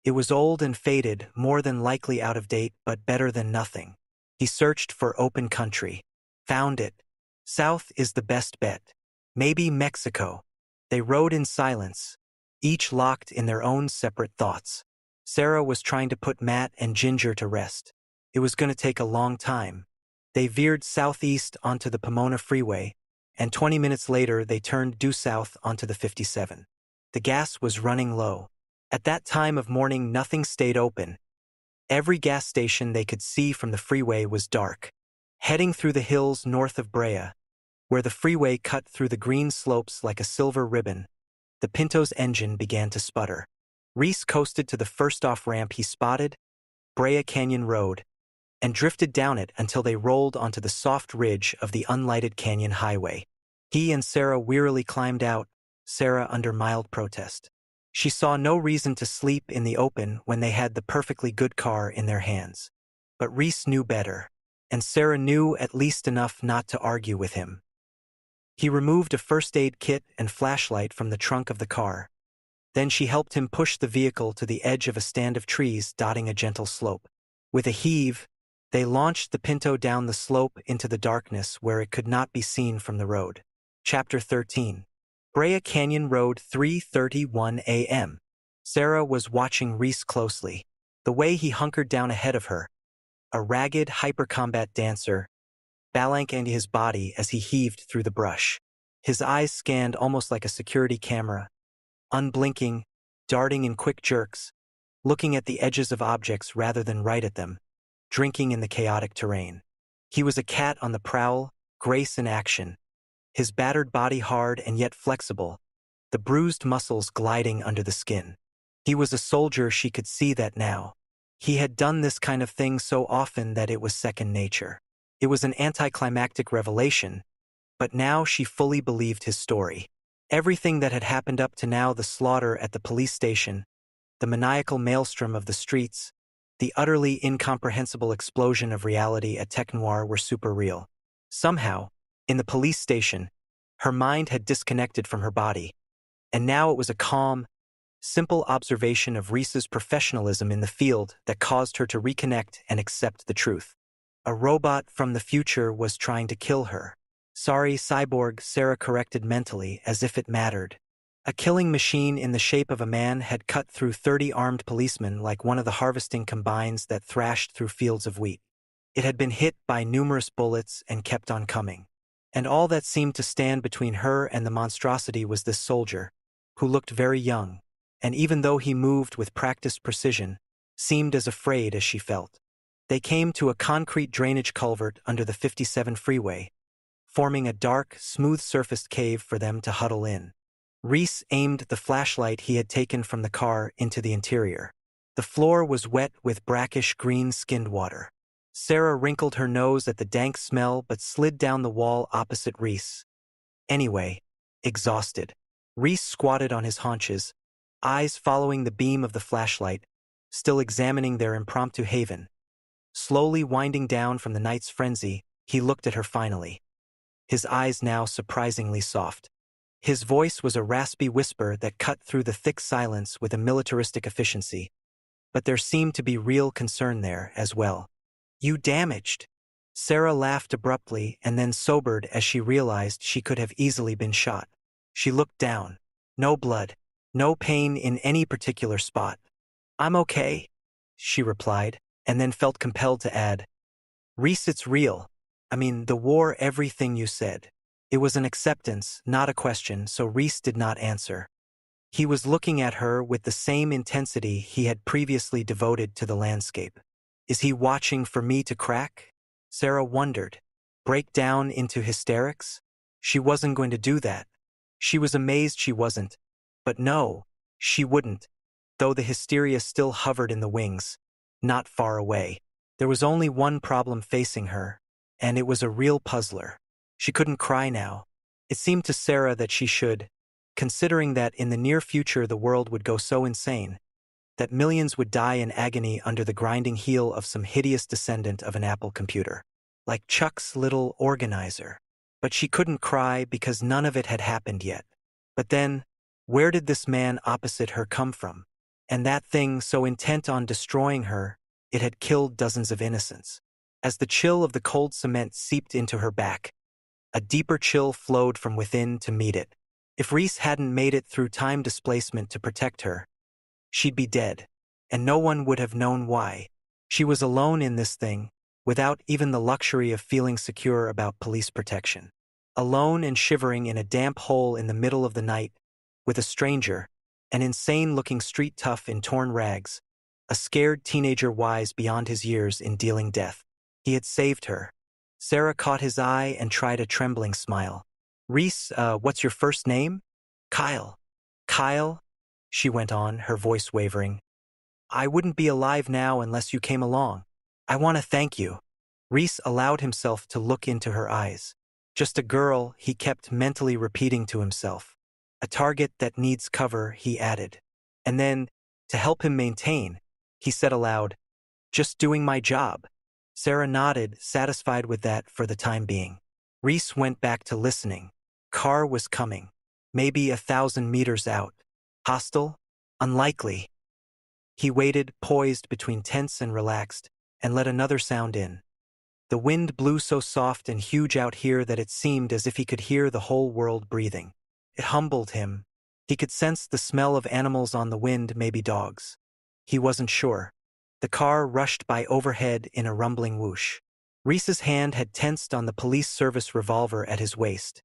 It was old and faded, more than likely out of date, but better than nothing. He searched for open country. Found it. South is the best bet. Maybe Mexico. They rode in silence, each locked in their own separate thoughts. Sarah was trying to put Matt and Ginger to rest. It was going to take a long time. They veered southeast onto the Pomona Freeway, and 20 minutes later they turned due south onto the 57. The gas was running low. At that time of morning nothing stayed open. Every gas station they could see from the freeway was dark. Heading through the hills north of Brea, where the freeway cut through the green slopes like a silver ribbon, the Pinto's engine began to sputter. Reese coasted to the first off-ramp he spotted, Brea Canyon Road, and drifted down it until they rolled onto the soft ridge of the unlighted canyon highway. He and Sarah wearily climbed out, Sarah under mild protest. She saw no reason to sleep in the open when they had the perfectly good car in their hands. But Reese knew better, and Sarah knew at least enough not to argue with him. He removed a first aid kit and flashlight from the trunk of the car. Then she helped him push the vehicle to the edge of a stand of trees dotting a gentle slope. With a heave, they launched the Pinto down the slope into the darkness where it could not be seen from the road. Chapter 13. Brea Canyon Road, 3:31 a.m. Sarah was watching Reese closely. The way he hunkered down ahead of her, a ragged hyper-combat dancer, balancing his body as he heaved through the brush. His eyes scanned almost like a security camera, unblinking, darting in quick jerks, looking at the edges of objects rather than right at them, drinking in the chaotic terrain. He was a cat on the prowl, grace in action, his battered body hard and yet flexible, the bruised muscles gliding under the skin. He was a soldier, she could see that now. He had done this kind of thing so often that it was second nature. It was an anticlimactic revelation, but now she fully believed his story. Everything that had happened up to now, the slaughter at the police station, the maniacal maelstrom of the streets, the utterly incomprehensible explosion of reality at Tech Noir were super real. Somehow, in the police station, her mind had disconnected from her body, and now it was a calm, simple observation of Reese's professionalism in the field that caused her to reconnect and accept the truth. A robot from the future was trying to kill her. Sorry, cyborg, Sarah corrected mentally, as if it mattered. A killing machine in the shape of a man had cut through 30 armed policemen like one of the harvesting combines that thrashed through fields of wheat. It had been hit by numerous bullets and kept on coming. And all that seemed to stand between her and the monstrosity was this soldier, who looked very young, and even though he moved with practiced precision, seemed as afraid as she felt. They came to a concrete drainage culvert under the 57 freeway, forming a dark, smooth-surfaced cave for them to huddle in. Reese aimed the flashlight he had taken from the car into the interior. The floor was wet with brackish green-skinned water. Sarah wrinkled her nose at the dank smell but slid down the wall opposite Reese. Anyway, exhausted. Reese squatted on his haunches, eyes following the beam of the flashlight, still examining their impromptu haven. Slowly winding down from the night's frenzy, he looked at her finally. His eyes now surprisingly soft. His voice was a raspy whisper that cut through the thick silence with a militaristic efficiency. But there seemed to be real concern there as well. "You damaged." Sarah laughed abruptly and then sobered as she realized she could have easily been shot. She looked down. No blood. No pain in any particular spot. "I'm okay," she replied, and then felt compelled to add, "Reese, it's real. I mean, the war, everything you said." It was an acceptance, not a question, so Reese did not answer. He was looking at her with the same intensity he had previously devoted to the landscape. Is he watching for me to crack? Sarah wondered. Break down into hysterics? She wasn't going to do that. She was amazed she wasn't. But no, she wouldn't, though the hysteria still hovered in the wings, not far away. There was only one problem facing her, and it was a real puzzler. She couldn't cry now. It seemed to Sarah that she should, considering that in the near future the world would go so insane, that millions would die in agony under the grinding heel of some hideous descendant of an Apple computer, like Chuck's little organizer. But she couldn't cry because none of it had happened yet. But then, where did this man opposite her come from? And that thing so intent on destroying her, it had killed dozens of innocents. As the chill of the cold cement seeped into her back, a deeper chill flowed from within to meet it. If Reese hadn't made it through time displacement to protect her, she'd be dead, and no one would have known why. She was alone in this thing, without even the luxury of feeling secure about police protection. alone and shivering in a damp hole in the middle of the night, with a stranger, an insane-looking street tough in torn rags, a scared teenager wise beyond his years in dealing death. He had saved her. Sarah caught his eye and tried a trembling smile. "Reese, what's your first name?" "Kyle." "Kyle," she went on, her voice wavering. "I wouldn't be alive now unless you came along. I want to thank you." Reese allowed himself to look into her eyes. Just a girl, he kept mentally repeating to himself. A target that needs cover, he added. And then, to help him maintain, he said aloud, "Just doing my job." Sarah nodded, satisfied with that for the time being. Reese went back to listening. Car was coming. Maybe 1,000 meters out. Hostile? Unlikely. He waited, poised between tense and relaxed, and let another sound in. The wind blew so soft and huge out here that it seemed as if he could hear the whole world breathing. It humbled him. He could sense the smell of animals on the wind, maybe dogs. He wasn't sure. The car rushed by overhead in a rumbling whoosh. Reese's hand had tensed on the police service revolver at his waist,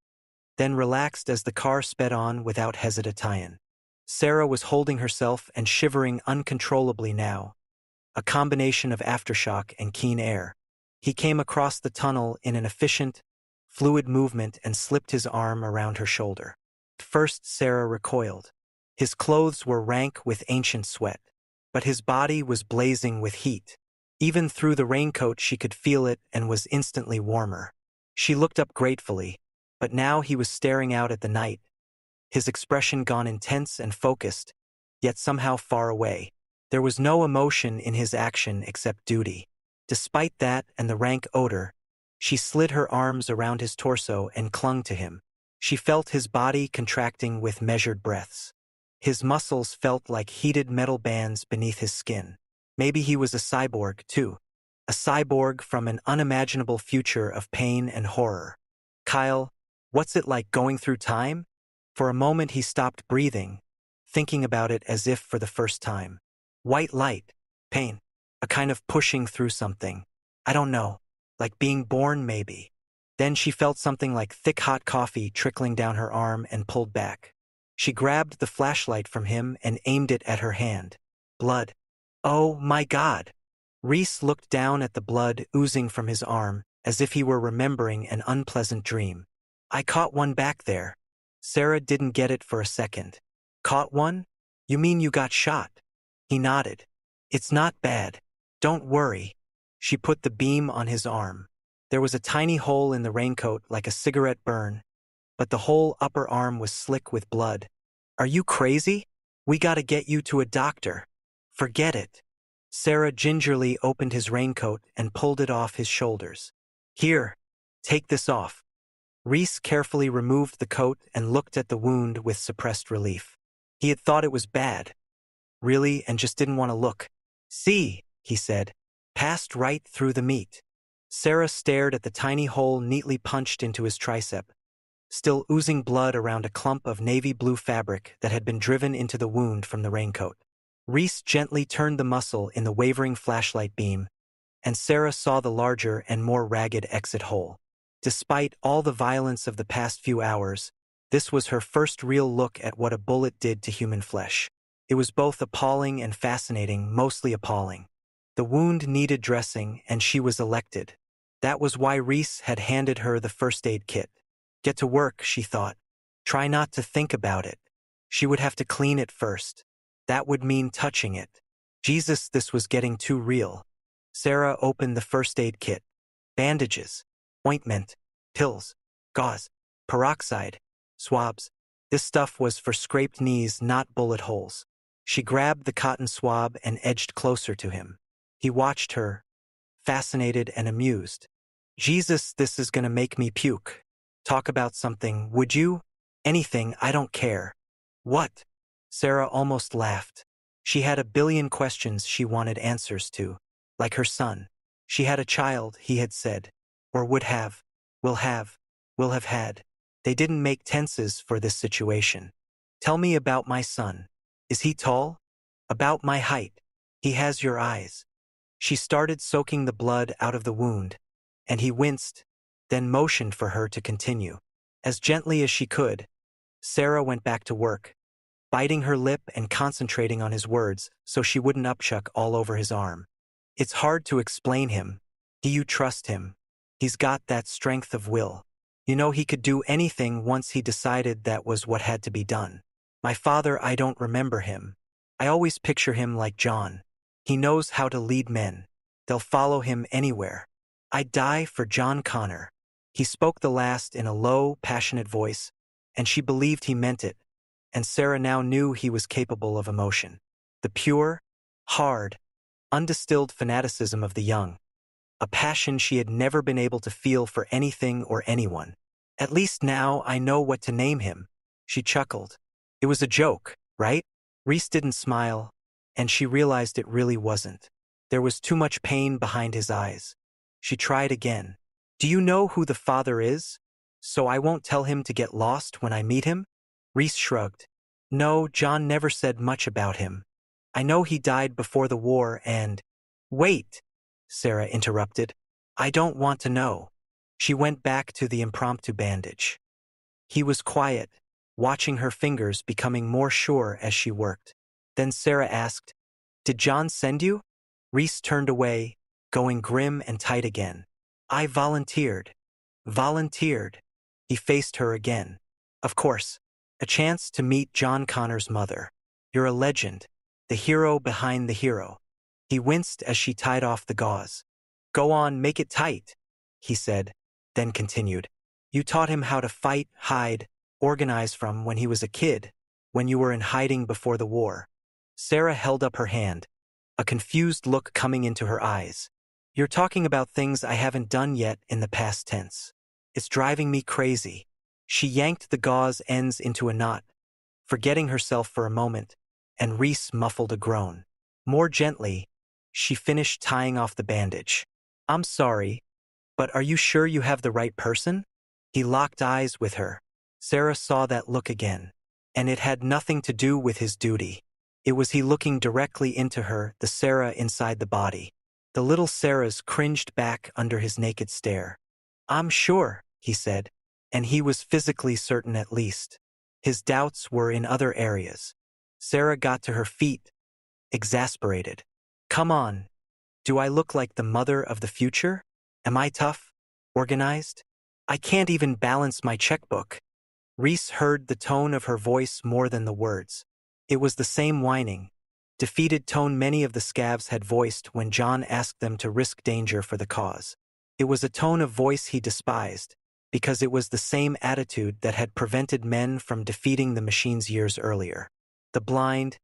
then relaxed as the car sped on without hesitation. Sarah was holding herself and shivering uncontrollably now, a combination of aftershock and keen air. He came across the tunnel in an efficient, fluid movement and slipped his arm around her shoulder. At first Sarah recoiled. His clothes were rank with ancient sweat, but his body was blazing with heat. Even through the raincoat she could feel it and was instantly warmer. She looked up gratefully, but now he was staring out at the night, his expression gone intense and focused, yet somehow far away. There was no emotion in his action except duty. Despite that and the rank odor, she slid her arms around his torso and clung to him. She felt his body contracting with measured breaths. His muscles felt like heated metal bands beneath his skin. Maybe he was a cyborg, too. A cyborg from an unimaginable future of pain and horror. "Kyle, what's it like going through time?" For a moment he stopped breathing, thinking about it as if for the first time. White light, pain, a kind of pushing through something. I don't know, like being born maybe. Then she felt something like thick hot coffee trickling down her arm and pulled back. She grabbed the flashlight from him and aimed it at her hand. Blood. Oh my God! Reese looked down at the blood oozing from his arm, as if he were remembering an unpleasant dream. "I caught one back there." Sarah didn't get it for a second. "Caught one? You mean you got shot?" He nodded. "It's not bad. Don't worry." She put the beam on his arm. There was a tiny hole in the raincoat like a cigarette burn, but the whole upper arm was slick with blood. "Are you crazy? We gotta get you to a doctor." "Forget it." Sarah gingerly opened his raincoat and pulled it off his shoulders. "Here, take this off." Reese carefully removed the coat and looked at the wound with suppressed relief. He had thought it was bad, really, and just didn't want to look. "See," he said, "passed right through the meat." Sarah stared at the tiny hole neatly punched into his tricep, still oozing blood around a clump of navy blue fabric that had been driven into the wound from the raincoat. Reese gently turned the muscle in the wavering flashlight beam, and Sarah saw the larger and more ragged exit hole. Despite all the violence of the past few hours, this was her first real look at what a bullet did to human flesh. It was both appalling and fascinating, mostly appalling. The wound needed dressing, and she was elected. That was why Reese had handed her the first aid kit. Get to work, she thought. Try not to think about it. She would have to clean it first. That would mean touching it. Jesus, this was getting too real. Sarah opened the first aid kit. Bandages, ointment, pills, gauze, peroxide, swabs. This stuff was for scraped knees, not bullet holes. She grabbed the cotton swab and edged closer to him. He watched her, fascinated and amused. Jesus, this is gonna make me puke. Talk about something, would you? Anything, I don't care. What? Sarah almost laughed. She had a billion questions she wanted answers to, like her son. She had a child, he had said, or would have, will have had. They didn't make tenses for this situation. Tell me about my son. Is he tall? About my height. He has your eyes. She started soaking the blood out of the wound, and he winced, then motioned for her to continue. As gently as she could, Sarah went back to work, biting her lip and concentrating on his words so she wouldn't upchuck all over his arm. It's hard to explain him. Do you trust him? He's got that strength of will. You know, he could do anything once he decided that was what had to be done. My father, I don't remember him. I always picture him like John. He knows how to lead men. They'll follow him anywhere. I'd die for John Connor. He spoke the last in a low, passionate voice, and she believed he meant it, and Sarah now knew he was capable of emotion. The pure, hard, undistilled fanaticism of the young. A passion she had never been able to feel for anything or anyone. At least now I know what to name him, she chuckled. It was a joke, right? Reese didn't smile, and she realized it really wasn't. There was too much pain behind his eyes. She tried again. Do you know who the father is? So I won't tell him to get lost when I meet him? Reese shrugged. No, John never said much about him. I know he died before the war and… Wait, Sarah interrupted. I don't want to know. She went back to the impromptu bandage. He was quiet, watching her fingers becoming more sure as she worked. Then Sarah asked, Did John send you? Reese turned away, going grim and tight again. I volunteered. Volunteered. He faced her again. Of course, a chance to meet John Connor's mother. You're a legend, the hero behind the hero. He winced as she tied off the gauze. Go on, make it tight, he said, then continued. You taught him how to fight, hide, organize from when he was a kid, when you were in hiding before the war. Sarah held up her hand, a confused look coming into her eyes. You're talking about things I haven't done yet in the past tense. It's driving me crazy. She yanked the gauze ends into a knot, forgetting herself for a moment, and Reese muffled a groan. More gently, she finished tying off the bandage. I'm sorry, but are you sure you have the right person? He locked eyes with her. Sarah saw that look again, and it had nothing to do with his duty. It was he looking directly into her, the Sarah inside the body. The little Sarahs cringed back under his naked stare. I'm sure, he said, and he was physically certain at least. His doubts were in other areas. Sarah got to her feet, exasperated. Come on. Do I look like the mother of the future? Am I tough? Organized? I can't even balance my checkbook. Reese heard the tone of her voice more than the words. It was the same whining, defeated tone many of the scavs had voiced when John asked them to risk danger for the cause. It was a tone of voice he despised, because it was the same attitude that had prevented men from defeating the machines years earlier. The blind,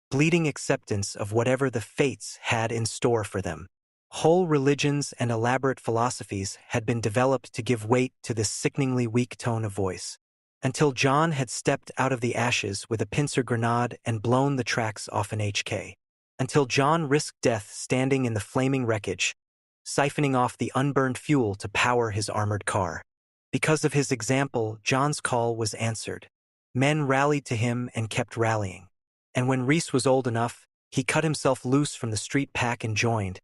bleeding acceptance of whatever the fates had in store for them. Whole religions and elaborate philosophies had been developed to give weight to this sickeningly weak tone of voice. Until John had stepped out of the ashes with a pincer grenade and blown the tracks off an HK. Until John risked death standing in the flaming wreckage, siphoning off the unburned fuel to power his armored car. Because of his example, John's call was answered. Men rallied to him and kept rallying. And when Reese was old enough, he cut himself loose from the street pack and joined,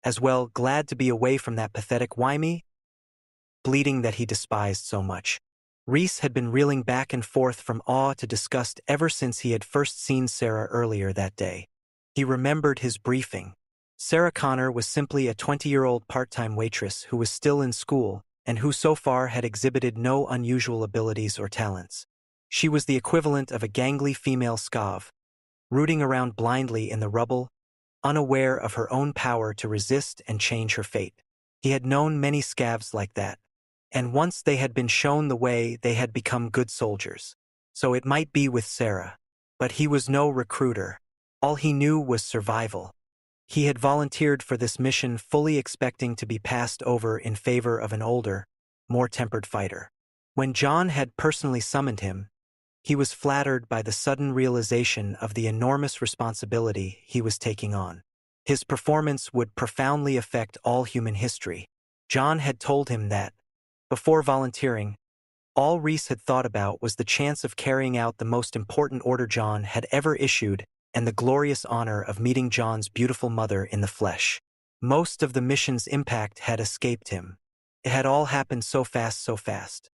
as well, glad to be away from that pathetic whimy bleeding that he despised so much. Reese had been reeling back and forth from awe to disgust ever since he had first seen Sarah earlier that day. He remembered his briefing. Sarah Connor was simply a 20-year-old part-time waitress who was still in school and who so far had exhibited no unusual abilities or talents. She was the equivalent of a gangly female scav, rooting around blindly in the rubble, unaware of her own power to resist and change her fate. He had known many scavs like that, and once they had been shown the way, they had become good soldiers. So it might be with Sarah. But he was no recruiter. All he knew was survival. He had volunteered for this mission fully expecting to be passed over in favor of an older, more tempered fighter. When John had personally summoned him, he was flattered by the sudden realization of the enormous responsibility he was taking on. His performance would profoundly affect all human history. John had told him that, before volunteering, all Reese had thought about was the chance of carrying out the most important order John had ever issued and the glorious honor of meeting John's beautiful mother in the flesh. Most of the mission's impact had escaped him. It had all happened so fast, so fast.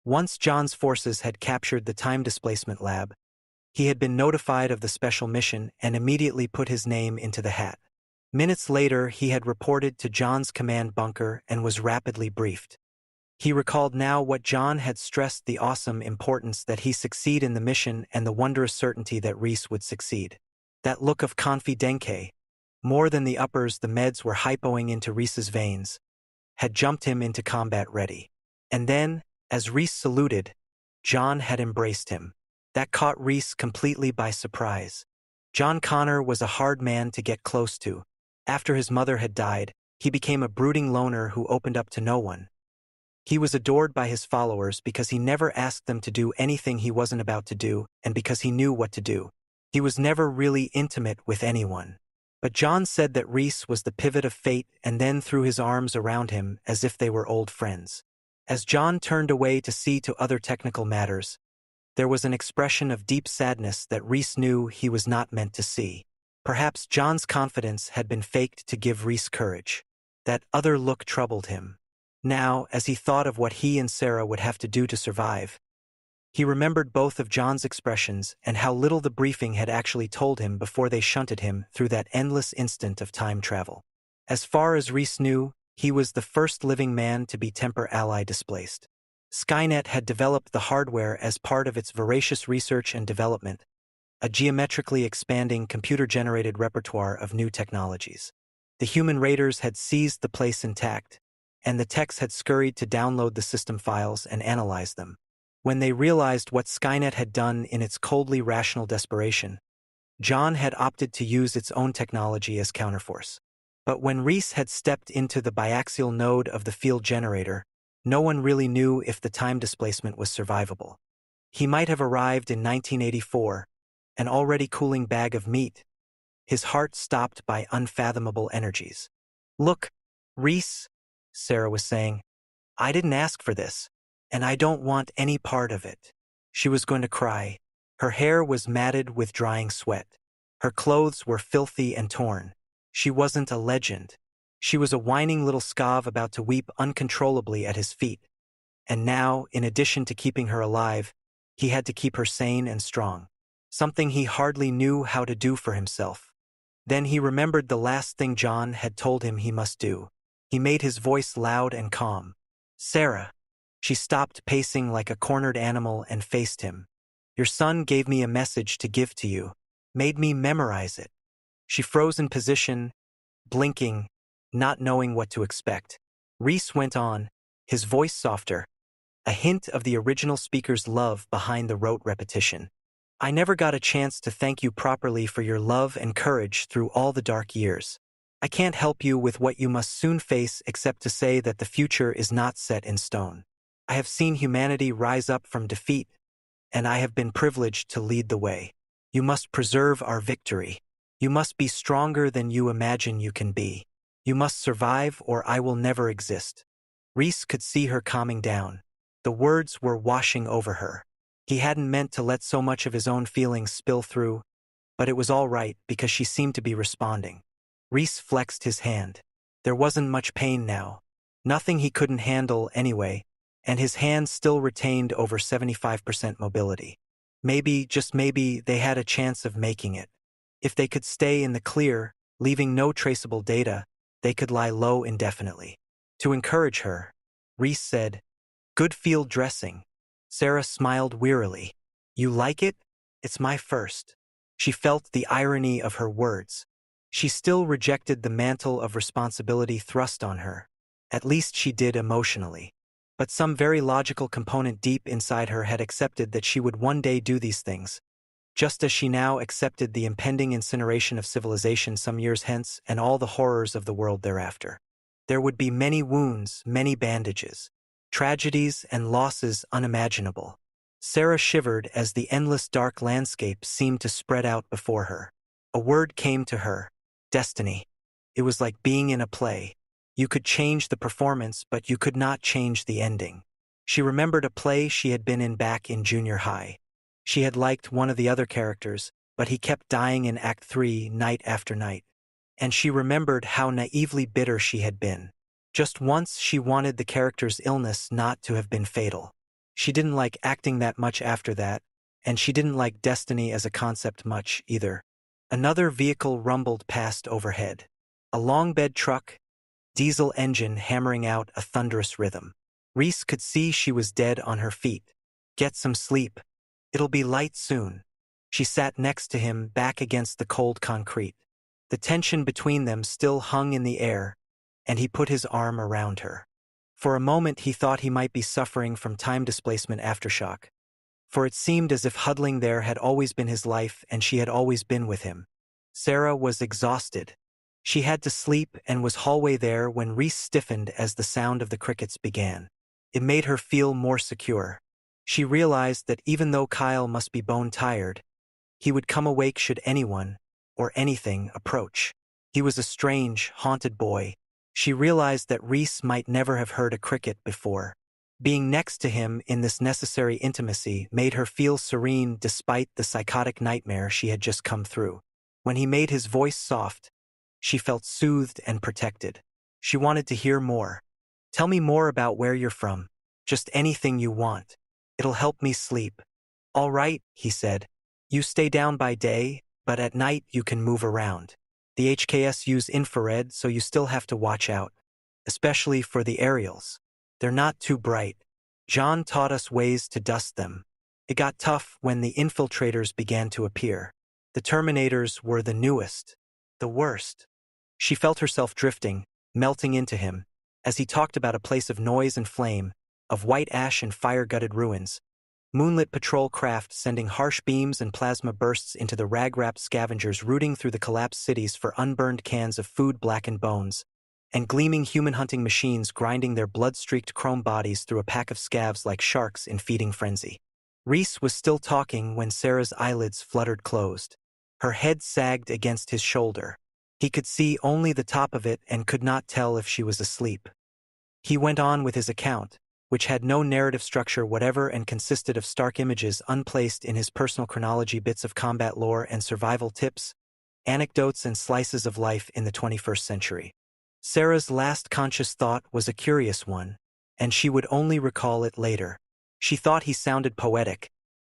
Once John's forces had captured the time displacement lab, he had been notified of the special mission and immediately put his name into the hat. Minutes later, he had reported to John's command bunker and was rapidly briefed. He recalled now what John had stressed: the awesome importance that he succeed in the mission and the wondrous certainty that Reese would succeed. That look of confidence, more than the uppers the meds were hypoing into Reese's veins, had jumped him into combat ready. And then, as Reese saluted, John had embraced him. That caught Reese completely by surprise. John Connor was a hard man to get close to. After his mother had died, he became a brooding loner who opened up to no one. He was adored by his followers because he never asked them to do anything he wasn't about to do, and because he knew what to do. He was never really intimate with anyone. But John said that Reese was the pivot of fate and then threw his arms around him as if they were old friends. As John turned away to see to other technical matters, there was an expression of deep sadness that Reese knew he was not meant to see. Perhaps John's confidence had been faked to give Reese courage. That other look troubled him. Now, as he thought of what he and Sarah would have to do to survive, he remembered both of John's expressions and how little the briefing had actually told him before they shunted him through that endless instant of time travel. As far as Reese knew, he was the first living man to be Temper Ally displaced. Skynet had developed the hardware as part of its voracious research and development, a geometrically expanding computer-generated repertoire of new technologies. The human raiders had seized the place intact, and the techs had scurried to download the system files and analyze them. When they realized what Skynet had done in its coldly rational desperation, John had opted to use its own technology as counterforce. But when Reese had stepped into the biaxial node of the field generator, no one really knew if the time displacement was survivable. He might have arrived in 1984, an already cooling bag of meat, his heart stopped by unfathomable energies. "Look, Reese," Sarah was saying, "I didn't ask for this, and I don't want any part of it." She was going to cry. Her hair was matted with drying sweat. Her clothes were filthy and torn. She wasn't a legend. She was a whining little scav about to weep uncontrollably at his feet. And now, in addition to keeping her alive, he had to keep her sane and strong. Something he hardly knew how to do for himself. Then he remembered the last thing John had told him he must do. He made his voice loud and calm. "Sarah." She stopped pacing like a cornered animal and faced him. "Your son gave me a message to give to you. Made me memorize it." She froze in position, blinking, not knowing what to expect. Reese went on, his voice softer, a hint of the original speaker's love behind the rote repetition. "I never got a chance to thank you properly for your love and courage through all the dark years. I can't help you with what you must soon face except to say that the future is not set in stone. I have seen humanity rise up from defeat, and I have been privileged to lead the way. You must preserve our victory. You must be stronger than you imagine you can be. You must survive or I will never exist." Reese could see her calming down. The words were washing over her. He hadn't meant to let so much of his own feelings spill through, but it was all right because she seemed to be responding. Reese flexed his hand. There wasn't much pain now. Nothing he couldn't handle anyway, and his hand still retained over 75% mobility. Maybe, just maybe, they had a chance of making it. If they could stay in the clear, leaving no traceable data, they could lie low indefinitely. To encourage her, Reese said, "Good field dressing." Sarah smiled wearily. "You like it? It's my first." She felt the irony of her words. She still rejected the mantle of responsibility thrust on her. At least she did emotionally. But some very logical component deep inside her had accepted that she would one day do these things, just as she now accepted the impending incineration of civilization some years hence and all the horrors of the world thereafter. There would be many wounds, many bandages, tragedies and losses unimaginable. Sarah shivered as the endless dark landscape seemed to spread out before her. A word came to her: destiny. It was like being in a play. You could change the performance, but you could not change the ending. She remembered a play she had been in back in junior high. She had liked one of the other characters, but he kept dying in Act 3 night after night. And she remembered how naively bitter she had been. Just once she wanted the character's illness not to have been fatal. She didn't like acting that much after that, and she didn't like destiny as a concept much, either. Another vehicle rumbled past overhead. A long-bed truck, diesel engine hammering out a thunderous rhythm. Reese could see she was dead on her feet. Get some sleep. It'll be light soon. She sat next to him, back against the cold concrete. The tension between them still hung in the air, and he put his arm around her. For a moment he thought he might be suffering from time displacement aftershock, for it seemed as if huddling there had always been his life and she had always been with him. Sarah was exhausted. She had to sleep and was hallway there when Reese stiffened as the sound of the crickets began. It made her feel more secure. She realized that even though Kyle must be bone-tired, he would come awake should anyone, or anything, approach. He was a strange, haunted boy. She realized that Reese might never have heard a cricket before. Being next to him in this necessary intimacy made her feel serene despite the psychotic nightmare she had just come through. When he made his voice soft, she felt soothed and protected. She wanted to hear more. Tell me more about where you're from. Just anything you want. It'll help me sleep. All right, he said. You stay down by day, but at night you can move around. The HKS use infrared, so you still have to watch out, especially for the aerials. They're not too bright. John taught us ways to dust them. It got tough when the infiltrators began to appear. The Terminators were the newest, the worst. She felt herself drifting, melting into him, as he talked about a place of noise and flame, of white ash and fire-gutted ruins. Moonlit patrol craft sending harsh beams and plasma bursts into the rag-wrapped scavengers rooting through the collapsed cities for unburned cans of food-blackened bones, and gleaming human-hunting machines grinding their blood-streaked chrome bodies through a pack of scavs like sharks in feeding frenzy. Reese was still talking when Sarah's eyelids fluttered closed. Her head sagged against his shoulder. He could see only the top of it and could not tell if she was asleep. He went on with his account, which had no narrative structure whatever and consisted of stark images unplaced in his personal chronology, bits of combat lore and survival tips, anecdotes and slices of life in the 21st century. Sarah's last conscious thought was a curious one, and she would only recall it later. She thought he sounded poetic,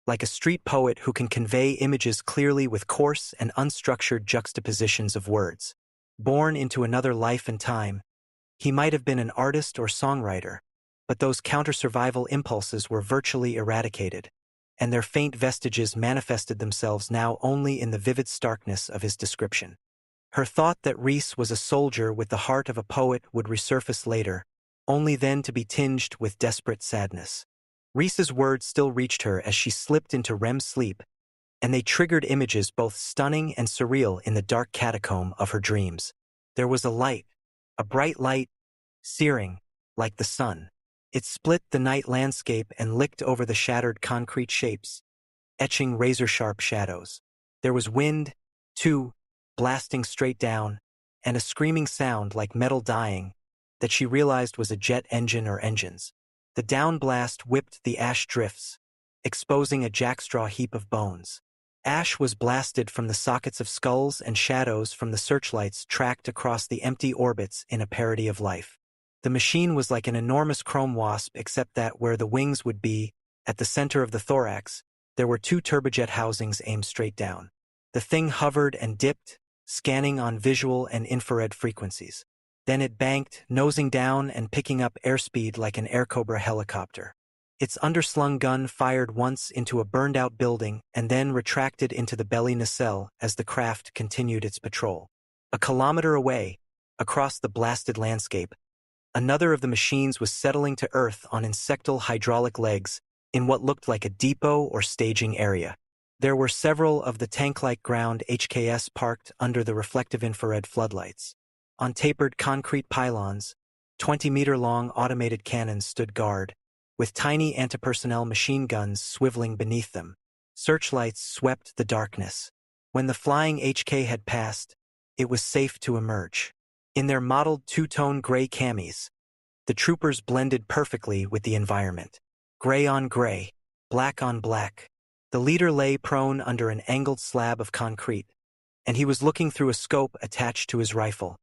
like a street poet who can convey images clearly with coarse and unstructured juxtapositions of words. Born into another life and time, he might have been an artist or songwriter, but those counter-survival impulses were virtually eradicated, and their faint vestiges manifested themselves now only in the vivid starkness of his description. Her thought that Reese was a soldier with the heart of a poet would resurface later, only then to be tinged with desperate sadness. Reese's words still reached her as she slipped into REM sleep, and they triggered images both stunning and surreal in the dark catacomb of her dreams. There was a light, a bright light, searing, like the sun. It split the night landscape and licked over the shattered concrete shapes, etching razor-sharp shadows. There was wind, too, blasting straight down, and a screaming sound like metal dying that she realized was a jet engine or engines. The downblast whipped the ash drifts, exposing a jackstraw heap of bones. Ash was blasted from the sockets of skulls and shadows from the searchlights tracked across the empty orbits in a parody of life. The machine was like an enormous chrome wasp, except that where the wings would be, at the center of the thorax, there were two turbojet housings aimed straight down. The thing hovered and dipped, scanning on visual and infrared frequencies. Then it banked, nosing down and picking up airspeed like an Air Cobra helicopter. Its underslung gun fired once into a burned-out building and then retracted into the belly nacelle as the craft continued its patrol. A kilometer away, across the blasted landscape, another of the machines was settling to Earth on insectal hydraulic legs in what looked like a depot or staging area. There were several of the tank-like ground HKS parked under the reflective infrared floodlights. On tapered concrete pylons, 20-meter-long automated cannons stood guard, with tiny anti-personnel machine guns swiveling beneath them. Searchlights swept the darkness. When the flying HK had passed, it was safe to emerge. In their mottled two-tone gray camis, the troopers blended perfectly with the environment. Gray on gray, black on black. The leader lay prone under an angled slab of concrete, and he was looking through a scope attached to his rifle,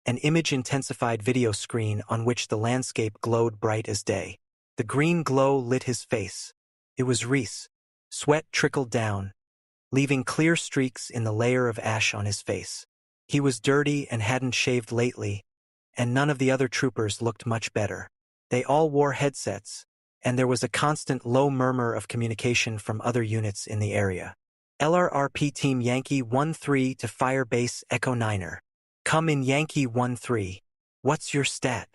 an image-intensified video screen on which the landscape glowed bright as day. The green glow lit his face. It was Reese. Sweat trickled down, leaving clear streaks in the layer of ash on his face. He was dirty and hadn't shaved lately, and none of the other troopers looked much better. They all wore headsets, and there was a constant low murmur of communication from other units in the area. LRRP Team Yankee 1-3 to Fire Base Echo Niner. Come in Yankee 1-3. What's your stat?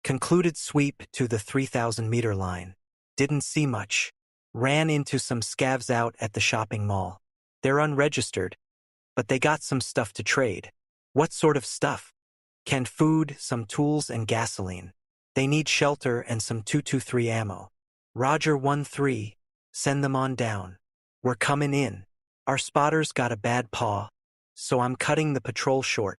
Concluded sweep to the 3,000-meter line. Didn't see much. Ran into some scavs out at the shopping mall. They're unregistered, but they got some stuff to trade. What sort of stuff? Canned food, some tools, and gasoline. They need shelter and some 223 ammo. Roger 1-3. Send them on down. We're coming in. Our spotters got a bad paw, so I'm cutting the patrol short.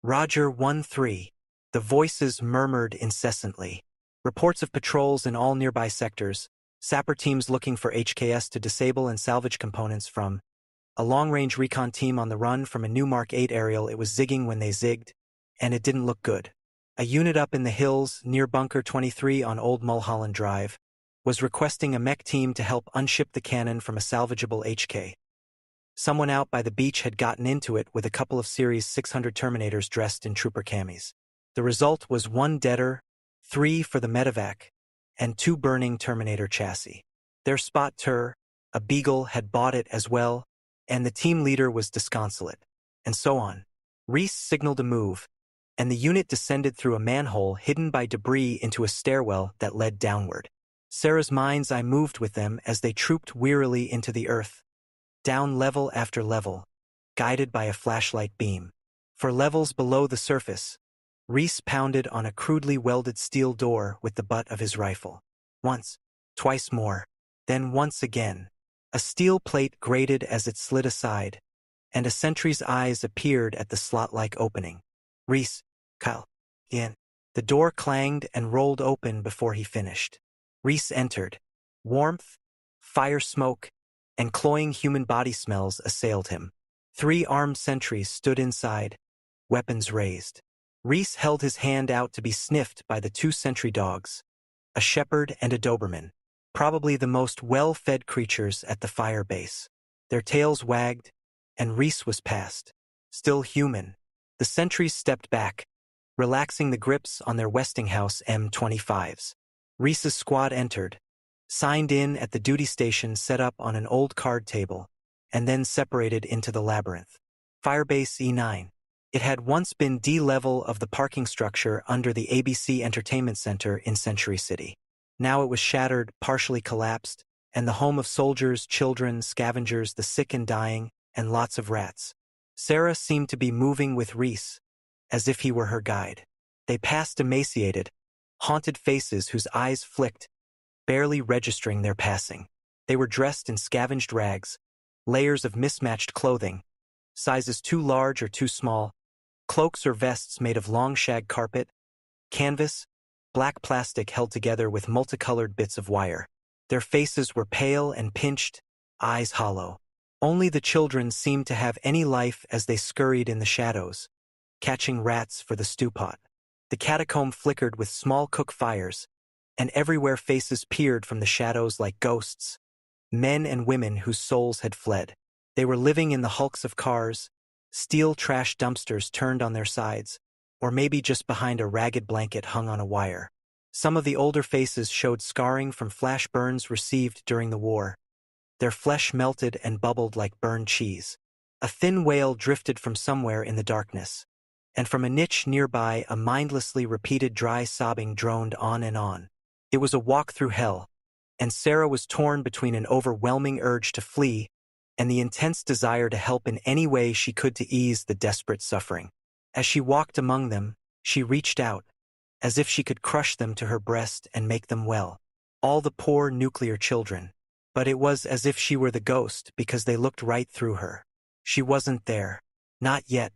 Roger 1-3. The voices murmured incessantly. Reports of patrols in all nearby sectors, sapper teams looking for HKS to disable and salvage components from, a long-range recon team on the run from a new Mark 8 aerial. It was zigging when they zigged, and it didn't look good. A unit up in the hills near Bunker 23 on Old Mulholland Drive was requesting a mech team to help unship the cannon from a salvageable HK. Someone out by the beach had gotten into it with a couple of Series 600 Terminators dressed in trooper camis. The result was 1 deader, 3 for the medevac, and 2 burning Terminator chassis. Their spot tur, a Beagle, had bought it as well, and the team leader was disconsolate, and so on. Reese signaled a move, and the unit descended through a manhole hidden by debris into a stairwell that led downward. Sarah's mind's eye moved with them as they trooped wearily into the earth, down level after level, guided by a flashlight beam. For levels below the surface, Reese pounded on a crudely welded steel door with the butt of his rifle. Once, twice more, then once again. A steel plate grated as it slid aside, and a sentry's eyes appeared at the slot-like opening. Reese, Kyle, in. The door clanged and rolled open before he finished. Reese entered. Warmth, fire smoke, and cloying human body smells assailed him. 3 armed sentries stood inside, weapons raised. Reese held his hand out to be sniffed by the 2 sentry dogs, a shepherd and a Doberman, probably the most well-fed creatures at the fire base. Their tails wagged, and Reese was past. Still human. The sentries stepped back, relaxing the grips on their Westinghouse M25s. Reese's squad entered, signed in at the duty station set up on an old card table, and then separated into the labyrinth. Firebase E9. It had once been D-level of the parking structure under the ABC Entertainment Center in Century City. Now it was shattered, partially collapsed, and the home of soldiers, children, scavengers, the sick and dying, and lots of rats. Sarah seemed to be moving with Reese, as if he were her guide. They passed emaciated, haunted faces whose eyes flicked, barely registering their passing. They were dressed in scavenged rags, layers of mismatched clothing, sizes too large or too small, cloaks or vests made of long shag carpet, canvas, black plastic held together with multicolored bits of wire. Their faces were pale and pinched, eyes hollow. Only the children seemed to have any life as they scurried in the shadows, catching rats for the stew pot. The catacomb flickered with small cook fires, and everywhere faces peered from the shadows like ghosts, men and women whose souls had fled. They were living in the hulks of cars, steel trash dumpsters turned on their sides, or maybe just behind a ragged blanket hung on a wire. Some of the older faces showed scarring from flash burns received during the war. Their flesh melted and bubbled like burned cheese. A thin wail drifted from somewhere in the darkness, and from a niche nearby a mindlessly repeated dry sobbing droned on and on. It was a walk through hell, and Sarah was torn between an overwhelming urge to flee and the intense desire to help in any way she could to ease the desperate suffering. As she walked among them, she reached out, as if she could crush them to her breast and make them well. All the poor nuclear children. But it was as if she were the ghost because they looked right through her. She wasn't there. Not yet.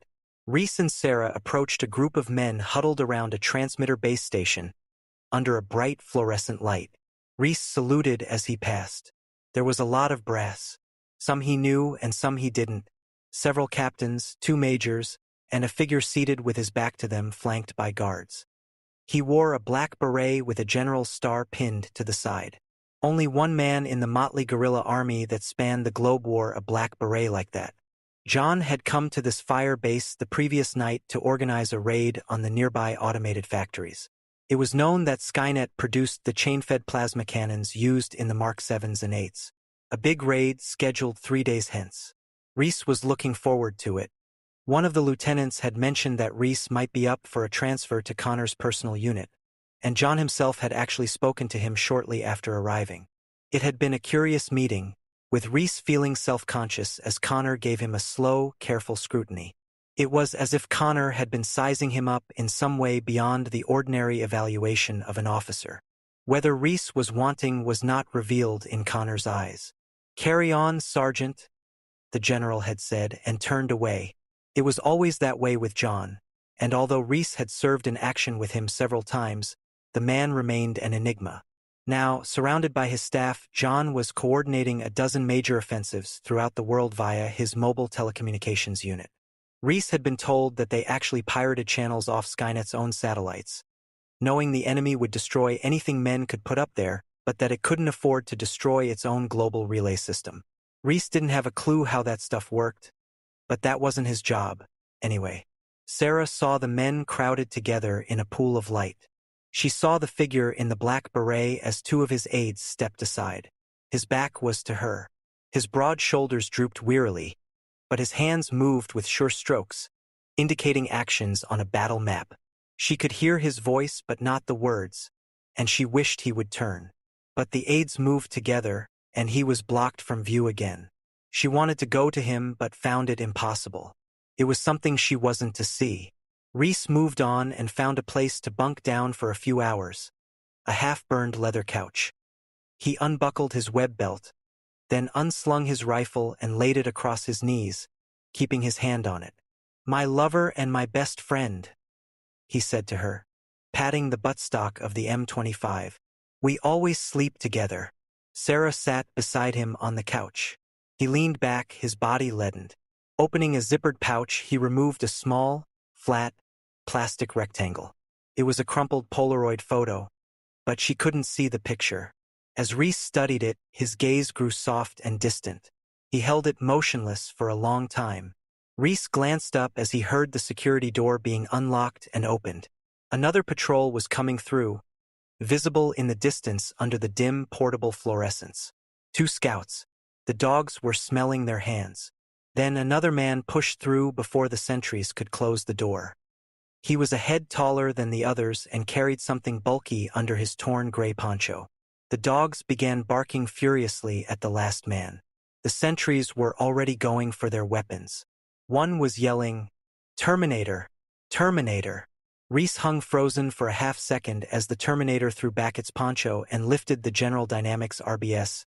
Reese and Sarah approached a group of men huddled around a transmitter base station under a bright fluorescent light. Reese saluted as he passed. There was a lot of brass. Some he knew and some he didn't. Several captains, 2 majors, and a figure seated with his back to them flanked by guards. He wore a black beret with a general's star pinned to the side. Only one man in the motley guerrilla army that spanned the globe wore a black beret like that. John had come to this fire base the previous night to organize a raid on the nearby automated factories. It was known that Skynet produced the chain-fed plasma cannons used in the Mark 7s and 8s. A big raid scheduled 3 days hence. Reese was looking forward to it. One of the lieutenants had mentioned that Reese might be up for a transfer to Connor's personal unit, and John himself had actually spoken to him shortly after arriving. It had been a curious meeting, with Reese feeling self-conscious as Connor gave him a slow, careful scrutiny. It was as if Connor had been sizing him up in some way beyond the ordinary evaluation of an officer. Whether Reese was wanting was not revealed in Connor's eyes. "Carry on, Sergeant," the general had said, and turned away. It was always that way with John, and although Reese had served in action with him several times, the man remained an enigma. Now, surrounded by his staff, John was coordinating a dozen major offensives throughout the world via his mobile telecommunications unit. Reese had been told that they actually pirated channels off Skynet's own satellites, knowing the enemy would destroy anything men could put up there, but that it couldn't afford to destroy its own global relay system. Reese didn't have a clue how that stuff worked, but that wasn't his job, anyway. Sarah saw the men crowded together in a pool of light. She saw the figure in the black beret as 2 of his aides stepped aside. His back was to her. His broad shoulders drooped wearily, but his hands moved with sure strokes, indicating actions on a battle map. She could hear his voice but not the words, and she wished he would turn. But the aides moved together, and he was blocked from view again. She wanted to go to him but found it impossible. It was something she wasn't to see. Reese moved on and found a place to bunk down for a few hours, a half-burned leather couch. He unbuckled his web belt, then unslung his rifle and laid it across his knees, keeping his hand on it. "My lover and my best friend," he said to her, patting the buttstock of the M25. "We always sleep together." Sarah sat beside him on the couch. He leaned back, his body leadened. Opening a zippered pouch, he removed a small, flat, plastic rectangle. It was a crumpled Polaroid photo, but she couldn't see the picture. As Reese studied it, his gaze grew soft and distant. He held it motionless for a long time. Reese glanced up as he heard the security door being unlocked and opened. Another patrol was coming through, visible in the distance under the dim portable fluorescence. 2 scouts. The dogs were smelling their hands. Then another man pushed through before the sentries could close the door. He was a head taller than the others and carried something bulky under his torn gray poncho. The dogs began barking furiously at the last man. The sentries were already going for their weapons. One was yelling, "Terminator! Terminator!" Reese hung frozen for a half second as the Terminator threw back its poncho and lifted the General Dynamics RBS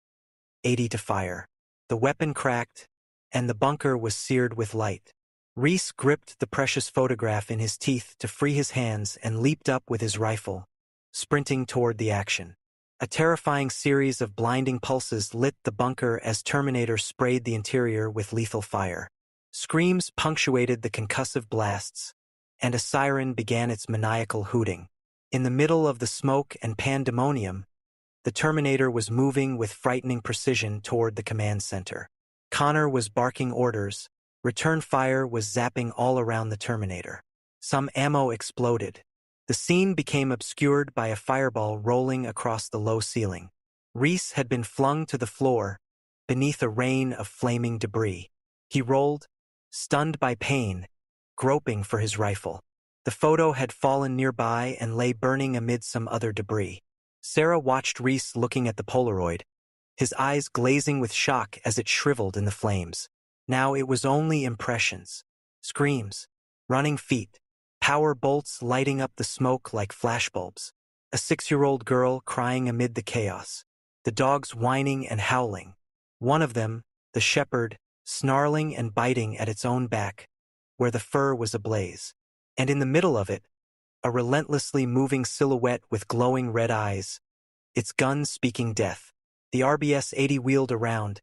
80 to fire. The weapon cracked, and the bunker was seared with light. Reese gripped the precious photograph in his teeth to free his hands and leaped up with his rifle, sprinting toward the action. A terrifying series of blinding pulses lit the bunker as Terminator sprayed the interior with lethal fire. Screams punctuated the concussive blasts, and a siren began its maniacal hooting. In the middle of the smoke and pandemonium, the Terminator was moving with frightening precision toward the command center. Connor was barking orders. Return fire was zapping all around the Terminator. Some ammo exploded. The scene became obscured by a fireball rolling across the low ceiling. Reese had been flung to the floor, beneath a rain of flaming debris. He rolled, stunned by pain, groping for his rifle. The photo had fallen nearby and lay burning amid some other debris. Sarah watched Reese looking at the Polaroid, his eyes glazing with shock as it shriveled in the flames. Now it was only impressions. Screams, running feet, power bolts lighting up the smoke like flashbulbs. A 6-year-old girl crying amid the chaos. The dogs whining and howling. One of them, the shepherd, snarling and biting at its own back, where the fur was ablaze. And in the middle of it, a relentlessly moving silhouette with glowing red eyes, its gun speaking death. The RBS-80 wheeled around,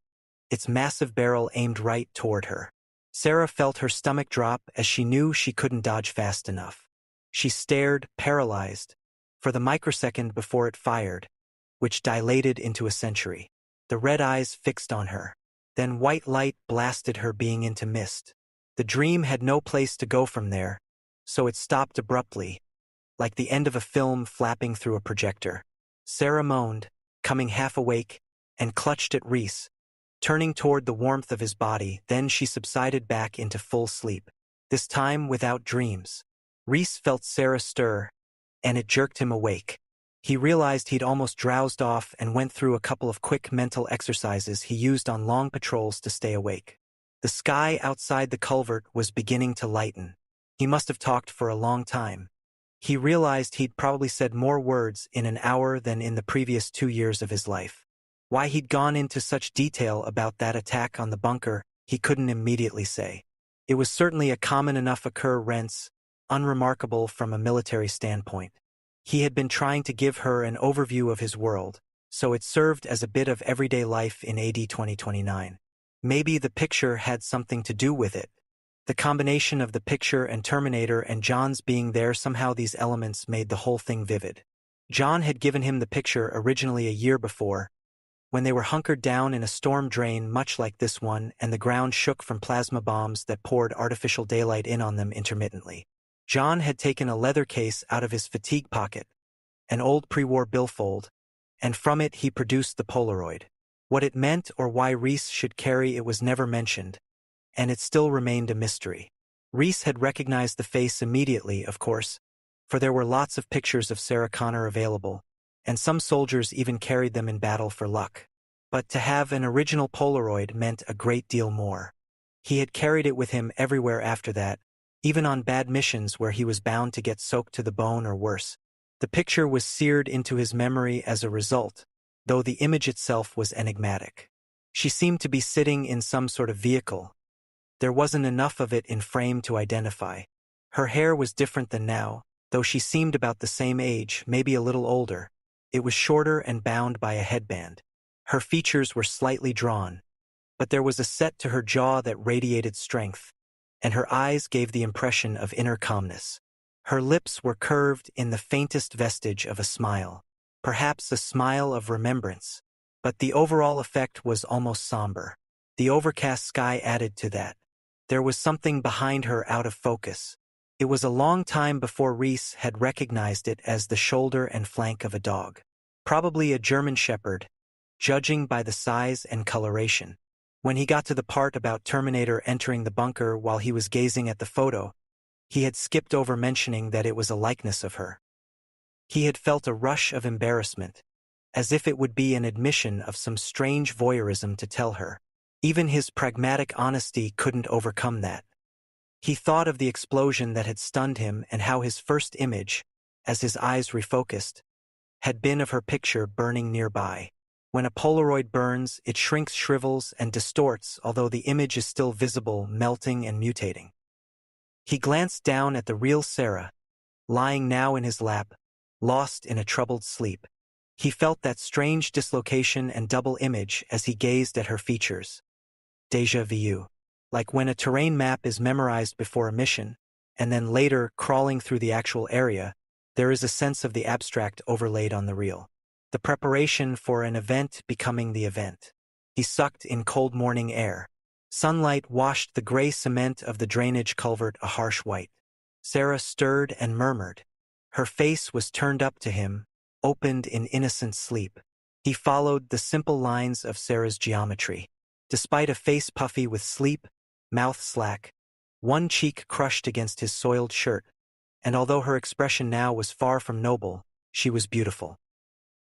its massive barrel aimed right toward her. Sarah felt her stomach drop as she knew she couldn't dodge fast enough. She stared, paralyzed, for the microsecond before it fired, which dilated into a century. The red eyes fixed on her. Then white light blasted her being into mist. The dream had no place to go from there, so it stopped abruptly, like the end of a film flapping through a projector. Sarah moaned, coming half awake, and clutched at Reese, turning toward the warmth of his body. Then she subsided back into full sleep, this time without dreams. Reese felt Sarah stir, and it jerked him awake. He realized he'd almost drowsed off and went through a couple of quick mental exercises he used on long patrols to stay awake. The sky outside the culvert was beginning to lighten. He must have talked for a long time. He realized he'd probably said more words in an hour than in the previous 2 years of his life. Why he'd gone into such detail about that attack on the bunker, he couldn't immediately say. It was certainly a common enough occurrence, unremarkable from a military standpoint. He had been trying to give her an overview of his world, so it served as a bit of everyday life in AD 2029. Maybe the picture had something to do with it. The combination of the picture and Terminator and John's being there, somehow these elements made the whole thing vivid. John had given him the picture originally a year before, when they were hunkered down in a storm drain much like this one, and the ground shook from plasma bombs that poured artificial daylight in on them intermittently. John had taken a leather case out of his fatigue pocket, an old pre-war billfold, and from it he produced the Polaroid. What it meant or why Reese should carry it was never mentioned, and it still remained a mystery. Reese had recognized the face immediately, of course, for there were lots of pictures of Sarah Connor available, and some soldiers even carried them in battle for luck. But to have an original Polaroid meant a great deal more. He had carried it with him everywhere after that, even on bad missions where he was bound to get soaked to the bone or worse. The picture was seared into his memory as a result, though the image itself was enigmatic. She seemed to be sitting in some sort of vehicle. There wasn't enough of it in frame to identify. Her hair was different than now, though she seemed about the same age, maybe a little older. It was shorter and bound by a headband. Her features were slightly drawn, but there was a set to her jaw that radiated strength, and her eyes gave the impression of inner calmness. Her lips were curved in the faintest vestige of a smile, perhaps a smile of remembrance, but the overall effect was almost somber. The overcast sky added to that. There was something behind her out of focus. It was a long time before Reese had recognized it as the shoulder and flank of a dog. Probably a German shepherd, judging by the size and coloration. When he got to the part about Terminator entering the bunker while he was gazing at the photo, he had skipped over mentioning that it was a likeness of her. He had felt a rush of embarrassment, as if it would be an admission of some strange voyeurism to tell her. Even his pragmatic honesty couldn't overcome that. He thought of the explosion that had stunned him and how his first image, as his eyes refocused, had been of her picture burning nearby. When a Polaroid burns, it shrinks, shrivels, and distorts, although the image is still visible, melting and mutating. He glanced down at the real Sarah, lying now in his lap, lost in a troubled sleep. He felt that strange dislocation and double image as he gazed at her features. Déjà vu. Like when a terrain map is memorized before a mission, and then later, crawling through the actual area, there is a sense of the abstract overlaid on the real. The preparation for an event becoming the event. He sucked in cold morning air. Sunlight washed the gray cement of the drainage culvert a harsh white. Sarah stirred and murmured. Her face was turned up to him, opened in innocent sleep. He followed the simple lines of Sarah's geometry. Despite a face puffy with sleep, mouth slack, one cheek crushed against his soiled shirt, and although her expression now was far from noble, she was beautiful.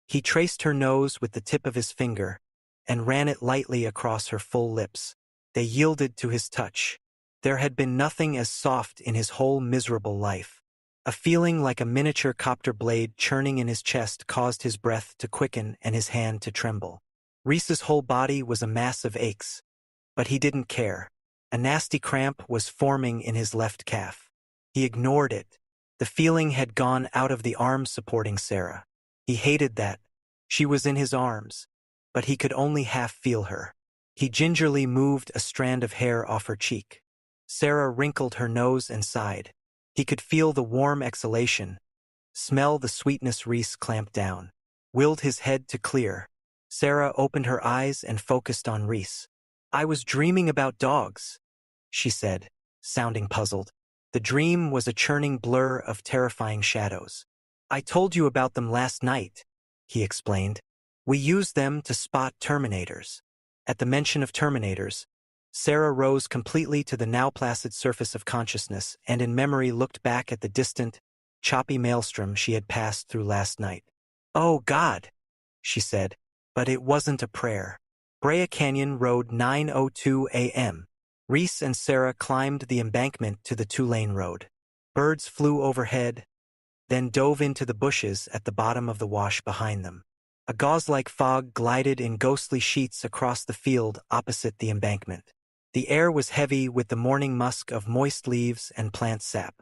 He traced her nose with the tip of his finger and ran it lightly across her full lips. They yielded to his touch. There had been nothing as soft in his whole miserable life. A feeling like a miniature copter blade churning in his chest caused his breath to quicken and his hand to tremble. Reese's whole body was a mass of aches, but he didn't care. A nasty cramp was forming in his left calf. He ignored it. The feeling had gone out of the arm supporting Sarah. He hated that. She was in his arms, but he could only half feel her. He gingerly moved a strand of hair off her cheek. Sarah wrinkled her nose and sighed. He could feel the warm exhalation, Smell the sweetness. Reese clamped down, willed his head to clear. Sarah opened her eyes and focused on Reese. I was dreaming about dogs, she said, sounding puzzled. The dream was a churning blur of terrifying shadows. I told you about them last night, he explained. We used them to spot Terminators. At the mention of Terminators, Sarah rose completely to the now placid surface of consciousness and in memory looked back at the distant, choppy maelstrom she had passed through last night. Oh God, she said, but it wasn't a prayer. Brea Canyon Road, 9:02 a.m. Reese and Sarah climbed the embankment to the two-lane road. Birds flew overhead, then dove into the bushes at the bottom of the wash behind them. A gauze-like fog glided in ghostly sheets across the field opposite the embankment. The air was heavy with the morning musk of moist leaves and plant sap.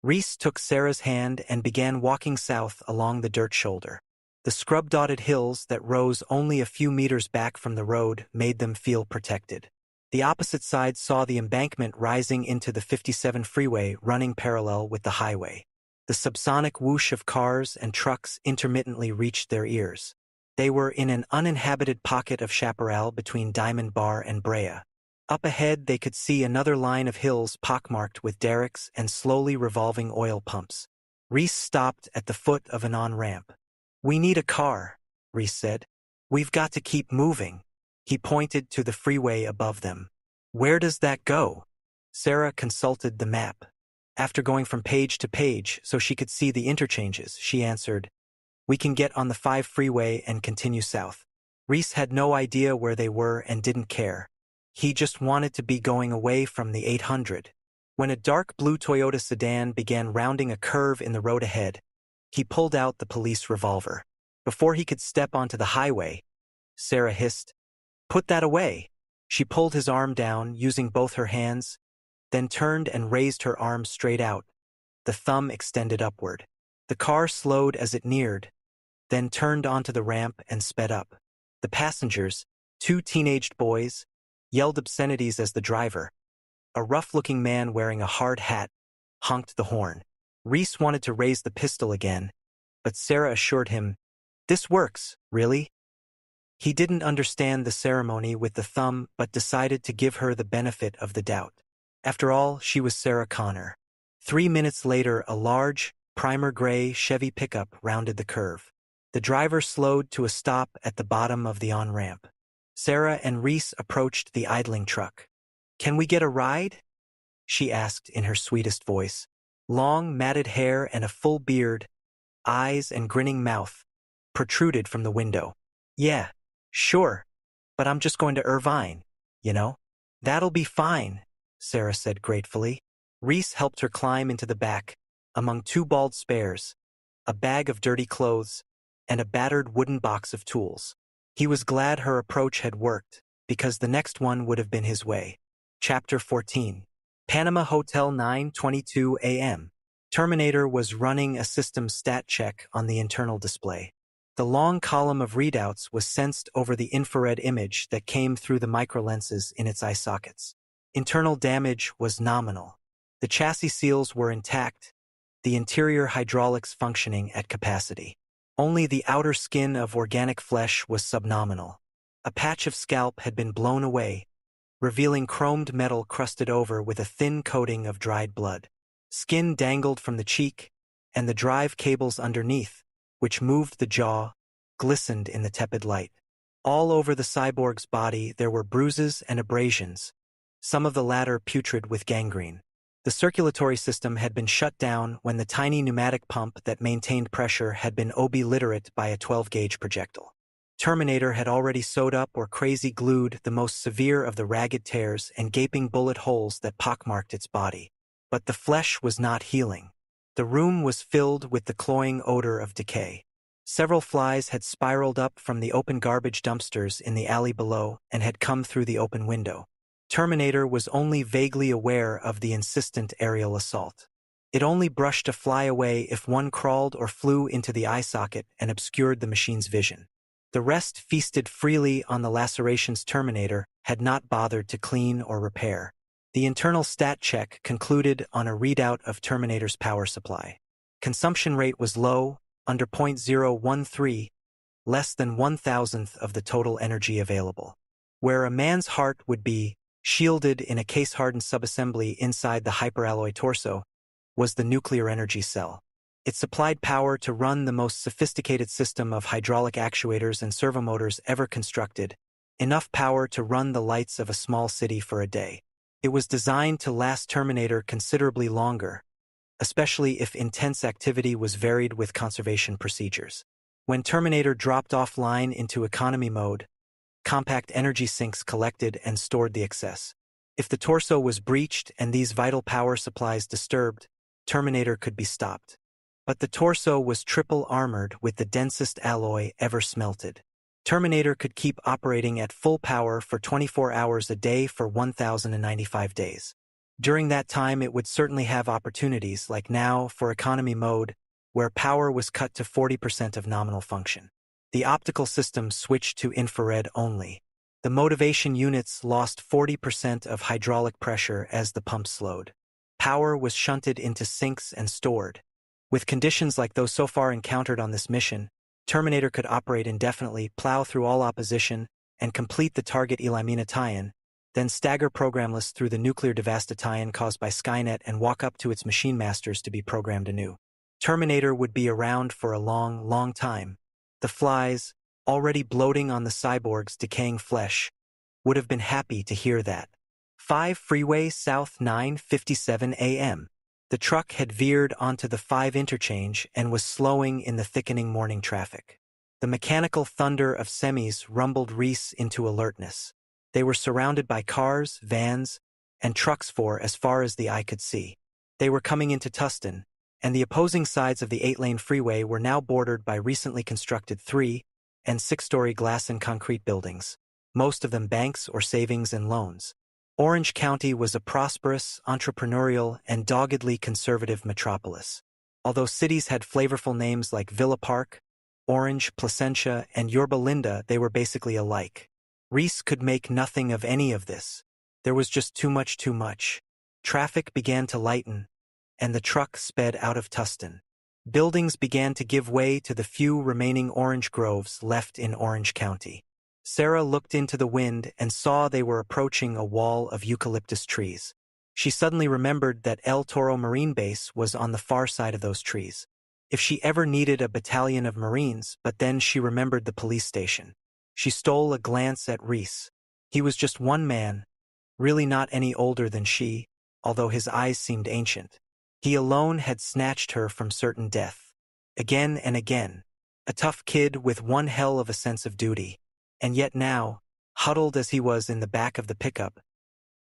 Reese took Sarah's hand and began walking south along the dirt shoulder. The scrub-dotted hills that rose only a few meters back from the road made them feel protected. The opposite side saw the embankment rising into the 57 freeway running parallel with the highway. The subsonic whoosh of cars and trucks intermittently reached their ears. They were in an uninhabited pocket of chaparral between Diamond Bar and Brea. Up ahead they could see another line of hills pockmarked with derricks and slowly revolving oil pumps. Reese stopped at the foot of an on-ramp. We need a car, Reese said. We've got to keep moving. He pointed to the freeway above them. Where does that go? Sarah consulted the map. After going from page to page so she could see the interchanges, she answered, We can get on the 5 freeway and continue south. Reese had no idea where they were and didn't care. He just wanted to be going away from the 800. When a dark blue Toyota sedan began rounding a curve in the road ahead, he pulled out the police revolver. Before he could step onto the highway, Sarah hissed, Put that away. She pulled his arm down using both her hands, then turned and raised her arm straight out, the thumb extended upward. The car slowed as it neared, then turned onto the ramp and sped up. The passengers, 2 teenaged boys, yelled obscenities as the driver, a rough-looking man wearing a hard hat, honked the horn. Reese wanted to raise the pistol again, but Sarah assured him, This works, really? He didn't understand the ceremony with the thumb but decided to give her the benefit of the doubt. After all, she was Sarah Connor. 3 minutes later, a large, primer gray Chevy pickup rounded the curve. The driver slowed to a stop at the bottom of the on-ramp. Sarah and Reese approached the idling truck. Can we get a ride? She asked in her sweetest voice. Long, matted hair and a full beard, eyes and grinning mouth, protruded from the window. Yeah, sure, but I'm just going to Irvine, you know? That'll be fine, Sarah said gratefully. Reese helped her climb into the back, among 2 bald spares, a bag of dirty clothes, and a battered wooden box of tools. He was glad her approach had worked, because the next one would have been his way. Chapter 14. Panama Hotel, 9:22 a.m. Terminator was running a system stat check on the internal display. The long column of readouts was sensed over the infrared image that came through the microlenses in its eye sockets. Internal damage was nominal. The chassis seals were intact, the interior hydraulics functioning at capacity. Only the outer skin of organic flesh was subnominal. A patch of scalp had been blown away, revealing chromed metal crusted over with a thin coating of dried blood. Skin dangled from the cheek, and the drive cables underneath, which moved the jaw, glistened in the tepid light. All over the cyborg's body there were bruises and abrasions, some of the latter putrid with gangrene. The circulatory system had been shut down when the tiny pneumatic pump that maintained pressure had been obliterated by a 12-gauge projectile. Terminator had already sewed up or crazy glued the most severe of the ragged tears and gaping bullet holes that pockmarked its body. But the flesh was not healing. The room was filled with the cloying odor of decay. Several flies had spiraled up from the open garbage dumpsters in the alley below and had come through the open window. Terminator was only vaguely aware of the insistent aerial assault. It only brushed a fly away if one crawled or flew into the eye socket and obscured the machine's vision. The rest feasted freely on the lacerations Terminator had not bothered to clean or repair. The internal stat check concluded on a readout of Terminator's power supply. Consumption rate was low, under 0.013, less than 1,000th of the total energy available. Where a man's heart would be shielded in a case-hardened subassembly inside the hyperalloy torso was the nuclear energy cell. It supplied power to run the most sophisticated system of hydraulic actuators and servomotors ever constructed, enough power to run the lights of a small city for a day. It was designed to last Terminator considerably longer, especially if intense activity was varied with conservation procedures. When Terminator dropped offline into economy mode, compact energy sinks collected and stored the excess. If the torso was breached and these vital power supplies disturbed, Terminator could be stopped. But the torso was triple armored with the densest alloy ever smelted. Terminator could keep operating at full power for 24 hours a day for 1,095 days. During that time, it would certainly have opportunities, like now, for economy mode, where power was cut to 40% of nominal function. The optical system switched to infrared only. The motivation units lost 40% of hydraulic pressure as the pump slowed. Power was shunted into sinks and stored. With conditions like those so far encountered on this mission, Terminator could operate indefinitely, plow through all opposition, and complete the target Elimina tie-in, then stagger programless through the nuclear devasta tie-in caused by Skynet and walk up to its machine masters to be programmed anew. Terminator would be around for a long, long time. The flies, already bloating on the cyborg's decaying flesh, would have been happy to hear that. 5 Freeway South 9:57 a.m. The truck had veered onto the 5 interchange and was slowing in the thickening morning traffic. The mechanical thunder of semis rumbled Reese into alertness. They were surrounded by cars, vans, and trucks for as far as the eye could see. They were coming into Tustin, and the opposing sides of the 8-lane freeway were now bordered by recently constructed 3- and 6-story glass and concrete buildings, most of them banks or savings and loans. Orange County was a prosperous, entrepreneurial, and doggedly conservative metropolis. Although cities had flavorful names like Villa Park, Orange, Placentia, and Yorba Linda, they were basically alike. Reese could make nothing of any of this. There was just too much. Traffic began to lighten, and the truck sped out of Tustin. Buildings began to give way to the few remaining orange groves left in Orange County. Sarah looked into the wind and saw they were approaching a wall of eucalyptus trees. She suddenly remembered that El Toro Marine Base was on the far side of those trees. If she ever needed a battalion of Marines, but then she remembered the police station. She stole a glance at Reese. He was just one man, really not any older than she, although his eyes seemed ancient. He alone had snatched her from certain death. Again and again. A tough kid with one hell of a sense of duty. And yet now, huddled as he was in the back of the pickup,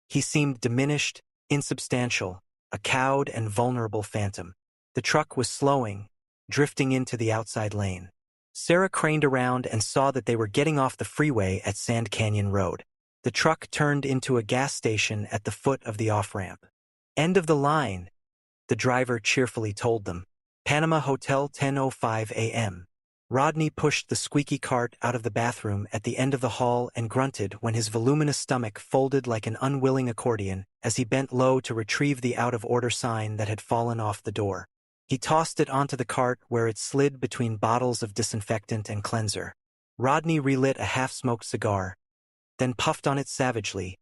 he seemed diminished, insubstantial, a cowed and vulnerable phantom. The truck was slowing, drifting into the outside lane. Sarah craned around and saw that they were getting off the freeway at Sand Canyon Road. The truck turned into a gas station at the foot of the off-ramp. "End of the line," the driver cheerfully told them. "Panama Hotel, 10:05 a.m. Rodney pushed the squeaky cart out of the bathroom at the end of the hall and grunted when his voluminous stomach folded like an unwilling accordion as he bent low to retrieve the out-of-order sign that had fallen off the door. He tossed it onto the cart where it slid between bottles of disinfectant and cleanser. Rodney relit a half-smoked cigar, then puffed on it savagely,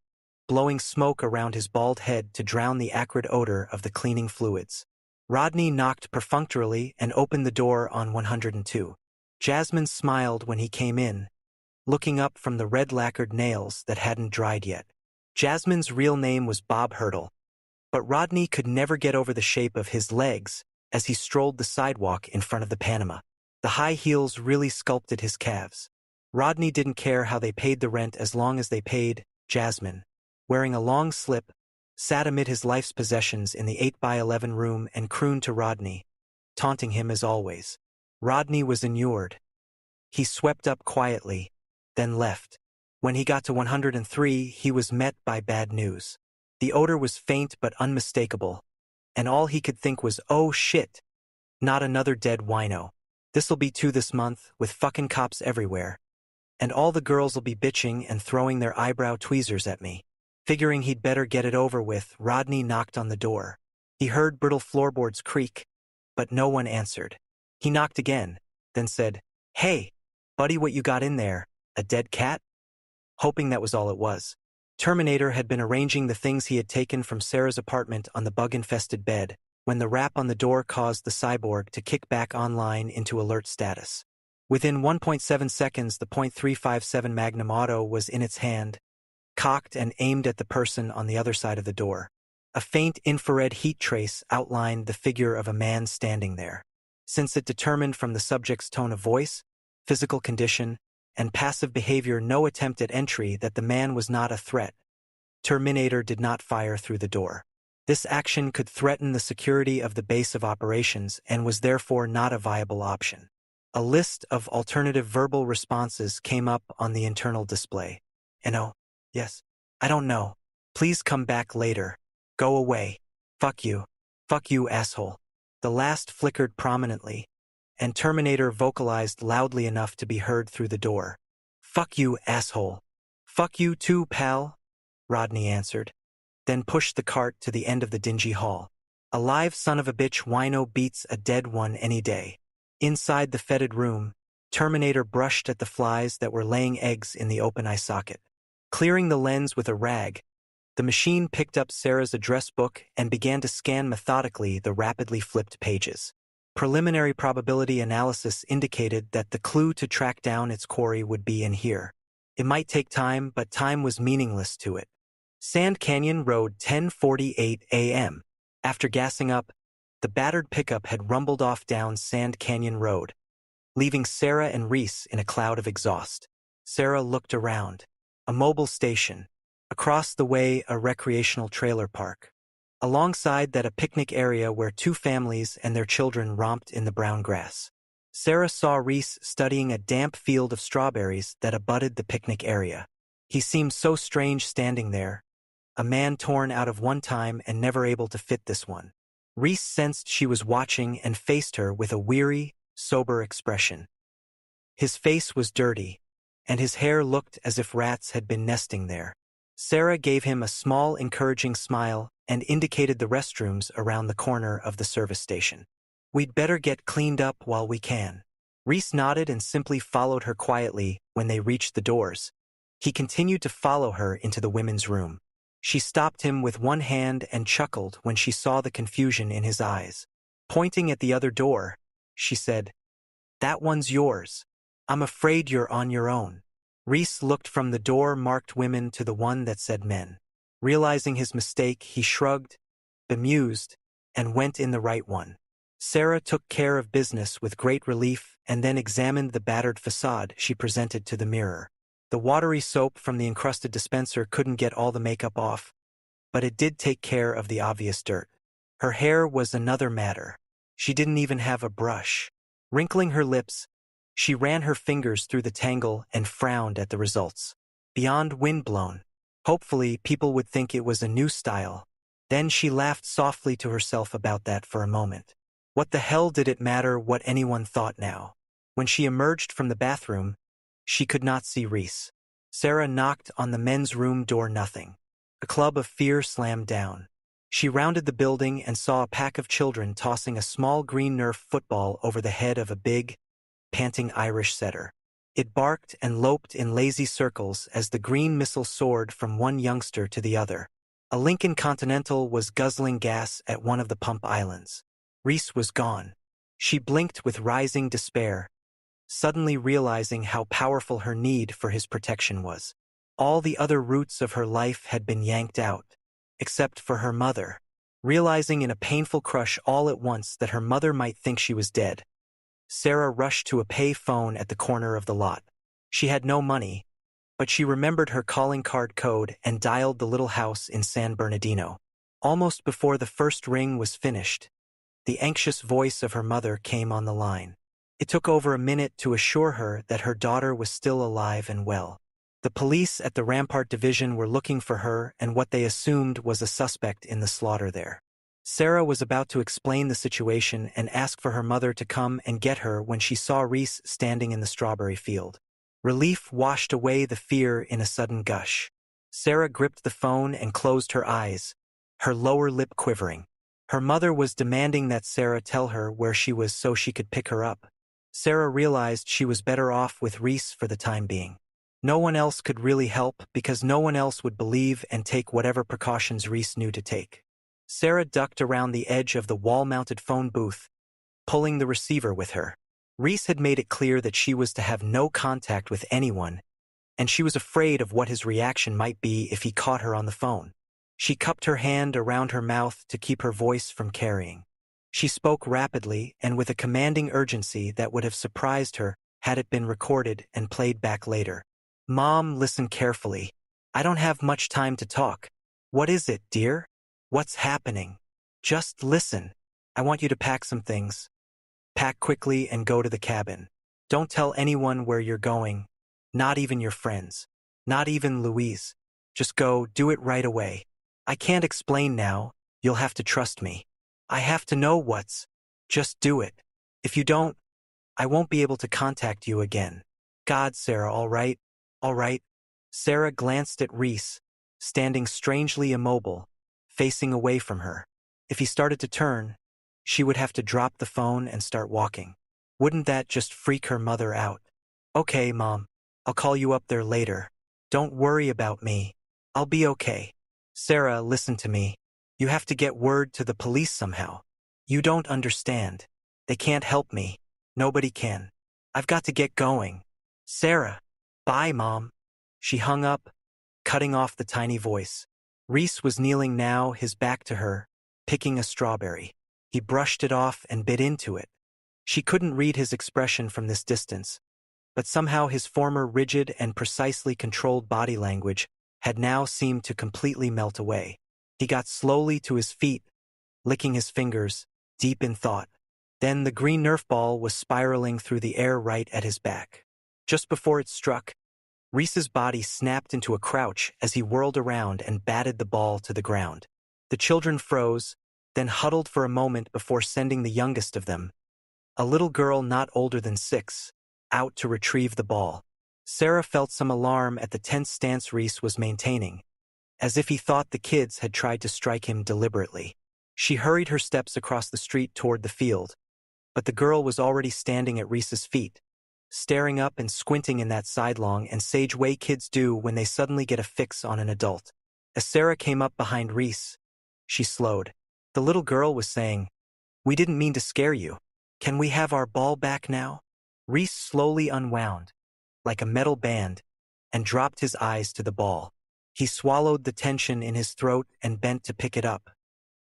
blowing smoke around his bald head to drown the acrid odor of the cleaning fluids. Rodney knocked perfunctorily and opened the door on 102. Jasmine smiled when he came in, looking up from the red-lacquered nails that hadn't dried yet. Jasmine's real name was Bob Hurdle, but Rodney could never get over the shape of his legs as he strolled the sidewalk in front of the Panama. The high heels really sculpted his calves. Rodney didn't care how they paid the rent as long as they paid. Jasmine, wearing a long slip, sat amid his life's possessions in the 8x11 room and crooned to Rodney, taunting him as always. Rodney was inured. He swept up quietly, then left. When he got to 103, he was met by bad news. The odor was faint but unmistakable, and all he could think was, "Oh shit, not another dead wino. This'll be 2 this month, with fucking cops everywhere. And all the girls'll be bitching and throwing their eyebrow tweezers at me." Figuring he'd better get it over with, Rodney knocked on the door. He heard brittle floorboards creak, but no one answered. He knocked again, then said, "Hey, buddy, what you got in there? A dead cat?" Hoping that was all it was. Terminator had been arranging the things he had taken from Sarah's apartment on the bug-infested bed when the rap on the door caused the cyborg to kick back online into alert status. Within 1.7 seconds, the .357 Magnum Auto was in its hand, cocked and aimed at the person on the other side of the door. A faint infrared heat trace outlined the figure of a man standing there. Since it determined from the subject's tone of voice, physical condition, and passive behavior no attempt at entry that the man was not a threat, Terminator did not fire through the door. This action could threaten the security of the base of operations and was therefore not a viable option. A list of alternative verbal responses came up on the internal display. No, yes, I don't know. Please come back later. Go away. Fuck you. Fuck you, asshole. The last flickered prominently, and Terminator vocalized loudly enough to be heard through the door. "Fuck you, asshole." "Fuck you too, pal," Rodney answered, then pushed the cart to the end of the dingy hall. A live son of a bitch wino beats a dead one any day. Inside the fetid room, Terminator brushed at the flies that were laying eggs in the open eye socket. Clearing the lens with a rag, the machine picked up Sarah's address book and began to scan methodically the rapidly flipped pages. Preliminary probability analysis indicated that the clue to track down its quarry would be in here. It might take time, but time was meaningless to it. Sand Canyon Road, 10:48 a.m. After gassing up, the battered pickup had rumbled off down Sand Canyon Road, leaving Sarah and Reese in a cloud of exhaust. Sarah looked around. A mobile station. Across the way, a recreational trailer park. Alongside that, a picnic area where two families and their children romped in the brown grass. Sarah saw Reese studying a damp field of strawberries that abutted the picnic area. He seemed so strange standing there, a man torn out of one time and never able to fit this one. Reese sensed she was watching and faced her with a weary, sober expression. His face was dirty, and his hair looked as if rats had been nesting there. Sarah gave him a small, encouraging smile and indicated the restrooms around the corner of the service station. "We'd better get cleaned up while we can." Reese nodded and simply followed her quietly when they reached the doors. He continued to follow her into the women's room. She stopped him with one hand and chuckled when she saw the confusion in his eyes. Pointing at the other door, she said, "That one's yours. I'm afraid you're on your own." Reese looked from the door marked women to the one that said men. Realizing his mistake, he shrugged, bemused, and went in the right one. Sarah took care of business with great relief and then examined the battered facade she presented to the mirror. The watery soap from the encrusted dispenser couldn't get all the makeup off, but it did take care of the obvious dirt. Her hair was another matter. She didn't even have a brush. Wrinkling her lips, she ran her fingers through the tangle and frowned at the results. Beyond windblown. Hopefully, people would think it was a new style. Then she laughed softly to herself about that for a moment. What the hell did it matter what anyone thought now? When she emerged from the bathroom, she could not see Reese. Sarah knocked on the men's room door. Nothing. A club of fear slammed down. She rounded the building and saw a pack of children tossing a small green Nerf football over the head of a big, panting Irish setter. It barked and loped in lazy circles as the green missile soared from one youngster to the other. A Lincoln Continental was guzzling gas at one of the pump islands. Reese was gone. She blinked with rising despair, suddenly realizing how powerful her need for his protection was. All the other roots of her life had been yanked out, except for her mother. Realizing in a painful crush all at once that her mother might think she was dead, Sarah rushed to a pay phone at the corner of the lot. She had no money, but she remembered her calling card code and dialed the little house in San Bernardino. Almost before the first ring was finished, the anxious voice of her mother came on the line. It took over a minute to assure her that her daughter was still alive and well. The police at the Rampart Division were looking for her and what they assumed was a suspect in the slaughter there. Sarah was about to explain the situation and ask for her mother to come and get her when she saw Reese standing in the strawberry field. Relief washed away the fear in a sudden gush. Sarah gripped the phone and closed her eyes, her lower lip quivering. Her mother was demanding that Sarah tell her where she was so she could pick her up. Sarah realized she was better off with Reese for the time being. No one else could really help because no one else would believe and take whatever precautions Reese knew to take. Sarah ducked around the edge of the wall-mounted phone booth, pulling the receiver with her. Reese had made it clear that she was to have no contact with anyone, and she was afraid of what his reaction might be if he caught her on the phone. She cupped her hand around her mouth to keep her voice from carrying. She spoke rapidly and with a commanding urgency that would have surprised her had it been recorded and played back later. Mom, listen carefully. I don't have much time to talk. What is it, dear? What's happening? Just listen. I want you to pack some things. Pack quickly and go to the cabin. Don't tell anyone where you're going, not even your friends, not even Louise. Just go, do it right away. I can't explain now, you'll have to trust me. I have to know what's. Just do it. If you don't, I won't be able to contact you again. God, Sarah, all right? All right. Sarah glanced at Reese, standing strangely immobile, facing away from her. If he started to turn, she would have to drop the phone and start walking. Wouldn't that just freak her mother out? Okay, Mom. I'll call you up there later. Don't worry about me. I'll be okay. Sarah, listen to me. You have to get word to the police somehow. You don't understand. They can't help me. Nobody can. I've got to get going. Sarah. Bye, Mom. She hung up, cutting off the tiny voice. Reese was kneeling now, his back to her, picking a strawberry. He brushed it off and bit into it. She couldn't read his expression from this distance, but somehow his former rigid and precisely controlled body language had now seemed to completely melt away. He got slowly to his feet, licking his fingers, deep in thought. Then the green Nerf ball was spiraling through the air right at his back. Just before it struck, Reese's body snapped into a crouch as he whirled around and batted the ball to the ground. The children froze, then huddled for a moment before sending the youngest of them, a little girl not older than 6, out to retrieve the ball. Sarah felt some alarm at the tense stance Reese was maintaining, as if he thought the kids had tried to strike him deliberately. She hurried her steps across the street toward the field, but the girl was already standing at Reese's feet, staring up and squinting in that sidelong and sage way kids do when they suddenly get a fix on an adult. As Sarah came up behind Reese, she slowed. The little girl was saying, "We didn't mean to scare you. Can we have our ball back now?" Reese slowly unwound, like a metal band, and dropped his eyes to the ball. He swallowed the tension in his throat and bent to pick it up.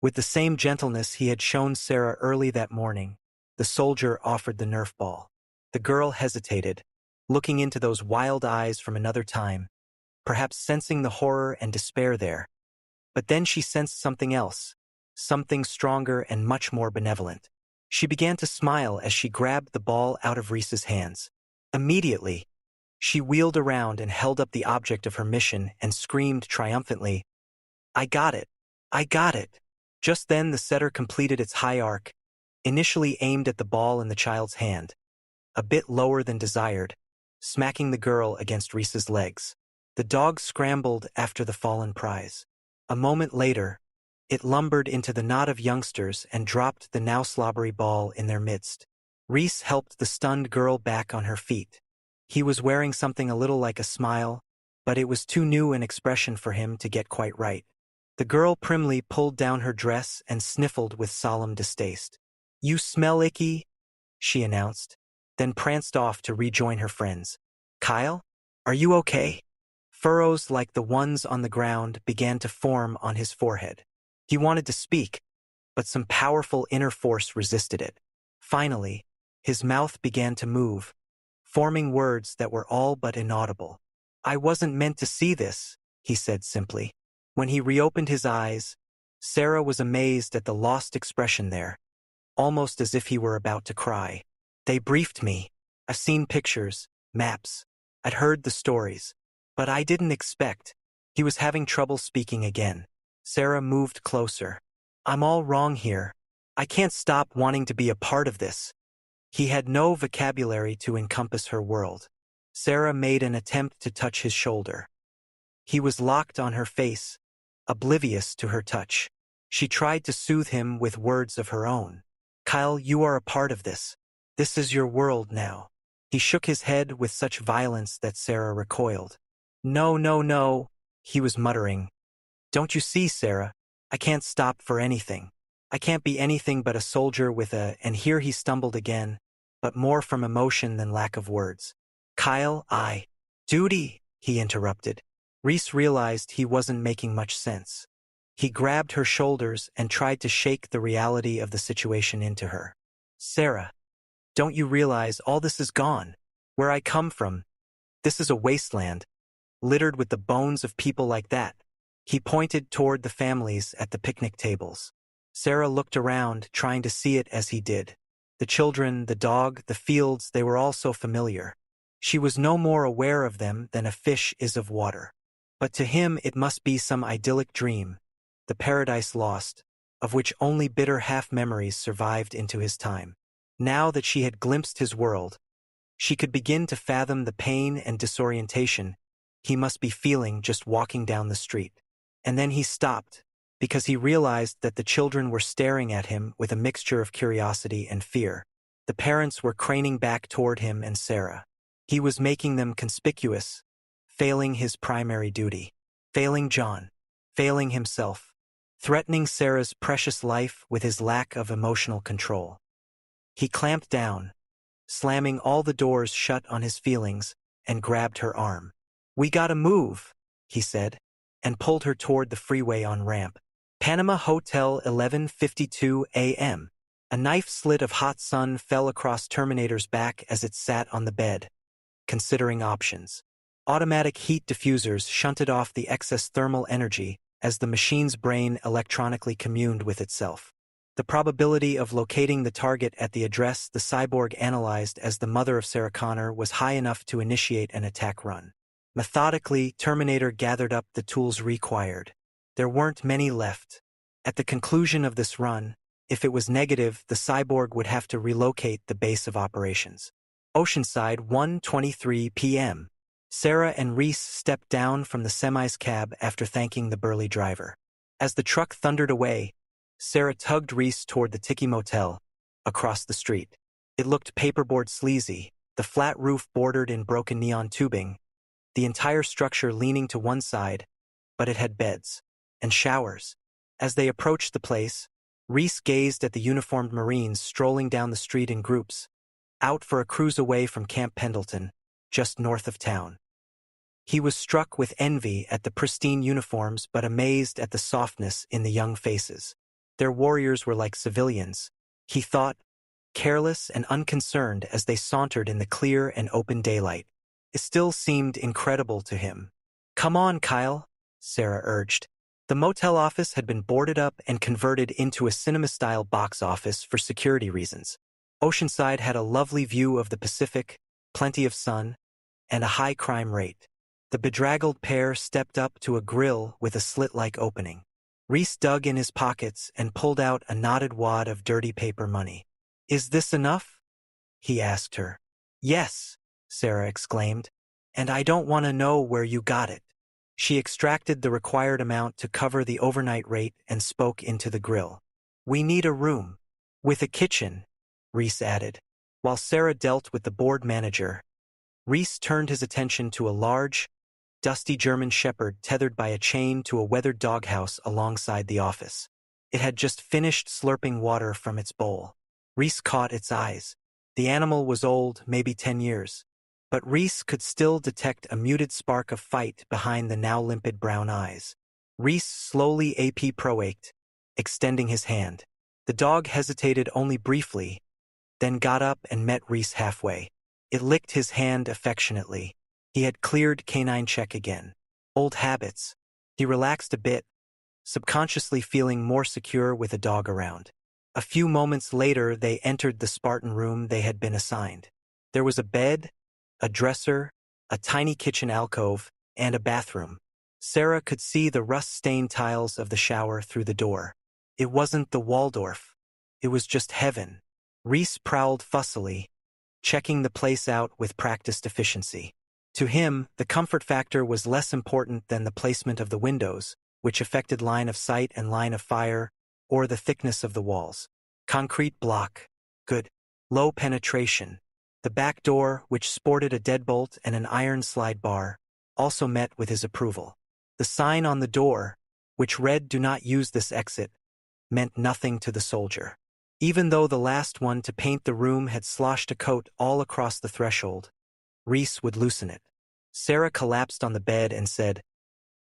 With the same gentleness he had shown Sarah early that morning, the soldier offered the Nerf ball. The girl hesitated, looking into those wild eyes from another time, perhaps sensing the horror and despair there. But then she sensed something else, something stronger and much more benevolent. She began to smile as she grabbed the ball out of Reese's hands. Immediately, she wheeled around and held up the object of her mission and screamed triumphantly, "I got it! I got it!" Just then the setter completed its high arc, initially aimed at the ball in the child's hand, a bit lower than desired, smacking the girl against Reese's legs. The dog scrambled after the fallen prize. A moment later, it lumbered into the knot of youngsters and dropped the now slobbery ball in their midst. Reese helped the stunned girl back on her feet. He was wearing something a little like a smile, but it was too new an expression for him to get quite right. The girl primly pulled down her dress and sniffled with solemn distaste. "You smell icky," she announced, then pranced off to rejoin her friends. "Kyle, are you okay?" Furrows like the ones on the ground began to form on his forehead. He wanted to speak, but some powerful inner force resisted it. Finally, his mouth began to move, forming words that were all but inaudible. "I wasn't meant to see this," he said simply. When he reopened his eyes, Sarah was amazed at the lost expression there, almost as if he were about to cry. "They briefed me. I've seen pictures, maps. I'd heard the stories. But I didn't expect." He was having trouble speaking again. Sarah moved closer. "I'm all wrong here. I can't stop wanting to be a part of this." He had no vocabulary to encompass her world. Sarah made an attempt to touch his shoulder. He was locked on her face, oblivious to her touch. She tried to soothe him with words of her own. Kyle, you are a part of this. This is your world now. He shook his head with such violence that Sarah recoiled. No, no, no, he was muttering. Don't you see, Sarah? I can't stop for anything. I can't be anything but a soldier with a— and here he stumbled again, but more from emotion than lack of words. Kyle, Duty, he interrupted. Reese realized he wasn't making much sense. He grabbed her shoulders and tried to shake the reality of the situation into her. Sarah, don't you realize all this is gone? Where I come from, this is a wasteland, littered with the bones of people like that. He pointed toward the families at the picnic tables. Sarah looked around, trying to see it as he did. The children, the dog, the fields, they were all so familiar. She was no more aware of them than a fish is of water. But to him it must be some idyllic dream, the paradise lost, of which only bitter half-memories survived into his time. Now that she had glimpsed his world, she could begin to fathom the pain and disorientation he must be feeling just walking down the street. And then he stopped, because he realized that the children were staring at him with a mixture of curiosity and fear. The parents were craning back toward him and Sarah. He was making them conspicuous, failing his primary duty, failing John, failing himself, threatening Sarah's precious life with his lack of emotional control. He clamped down, slamming all the doors shut on his feelings, and grabbed her arm. We gotta move, he said, and pulled her toward the freeway on-ramp. Panama Hotel, 11:52 a.m. A knife slit of hot sun fell across Terminator's back as it sat on the bed, considering options. Automatic heat diffusers shunted off the excess thermal energy as the machine's brain electronically communed with itself. The probability of locating the target at the address the cyborg analyzed as the mother of Sarah Connor was high enough to initiate an attack run. Methodically, Terminator gathered up the tools required. There weren't many left. At the conclusion of this run, if it was negative, the cyborg would have to relocate the base of operations. Oceanside, 1:23 p.m. Sarah and Reese stepped down from the semi's cab after thanking the burly driver. As the truck thundered away, Sarah tugged Reese toward the Tiki Motel, across the street. It looked paperboard sleazy, the flat roof bordered in broken neon tubing, the entire structure leaning to one side, but it had beds and showers. As they approached the place, Reese gazed at the uniformed Marines strolling down the street in groups, out for a cruise away from Camp Pendleton, just north of town. He was struck with envy at the pristine uniforms but amazed at the softness in the young faces. Their warriors were like civilians, he thought, careless and unconcerned as they sauntered in the clear and open daylight. It still seemed incredible to him. Come on, Kyle, Sarah urged. The motel office had been boarded up and converted into a cinema-style box office for security reasons. Oceanside had a lovely view of the Pacific, plenty of sun, and a high crime rate. The bedraggled pair stepped up to a grill with a slit-like opening. Reese dug in his pockets and pulled out a knotted wad of dirty paper money. Is this enough? He asked her. Yes, Sarah exclaimed, and I don't want to know where you got it. She extracted the required amount to cover the overnight rate and spoke into the grill. We need a room. With a kitchen, Reese added. While Sarah dealt with the board manager, Reese turned his attention to a large, dusty German shepherd tethered by a chain to a weathered doghouse alongside the office. It had just finished slurping water from its bowl. Reese caught its eyes. The animal was old, maybe 10 years. But Reese could still detect a muted spark of fight behind the now limpid brown eyes. Reese slowly proached, extending his hand. The dog hesitated only briefly, then got up and met Reese halfway. It licked his hand affectionately. He had cleared canine check again. Old habits. He relaxed a bit, subconsciously feeling more secure with a dog around. A few moments later, they entered the Spartan room they had been assigned. There was a bed, a dresser, a tiny kitchen alcove, and a bathroom. Sarah could see the rust-stained tiles of the shower through the door. It wasn't the Waldorf. It was just heaven. Reese prowled fussily, checking the place out with practiced efficiency. To him, the comfort factor was less important than the placement of the windows, which affected line of sight and line of fire, or the thickness of the walls. Concrete block. Good. Low penetration. The back door, which sported a deadbolt and an iron slide bar, also met with his approval. The sign on the door, which read "Do not use this exit," meant nothing to the soldier. Even though the last one to paint the room had sloshed a coat all across the threshold, Reese would loosen it. Sarah collapsed on the bed and said,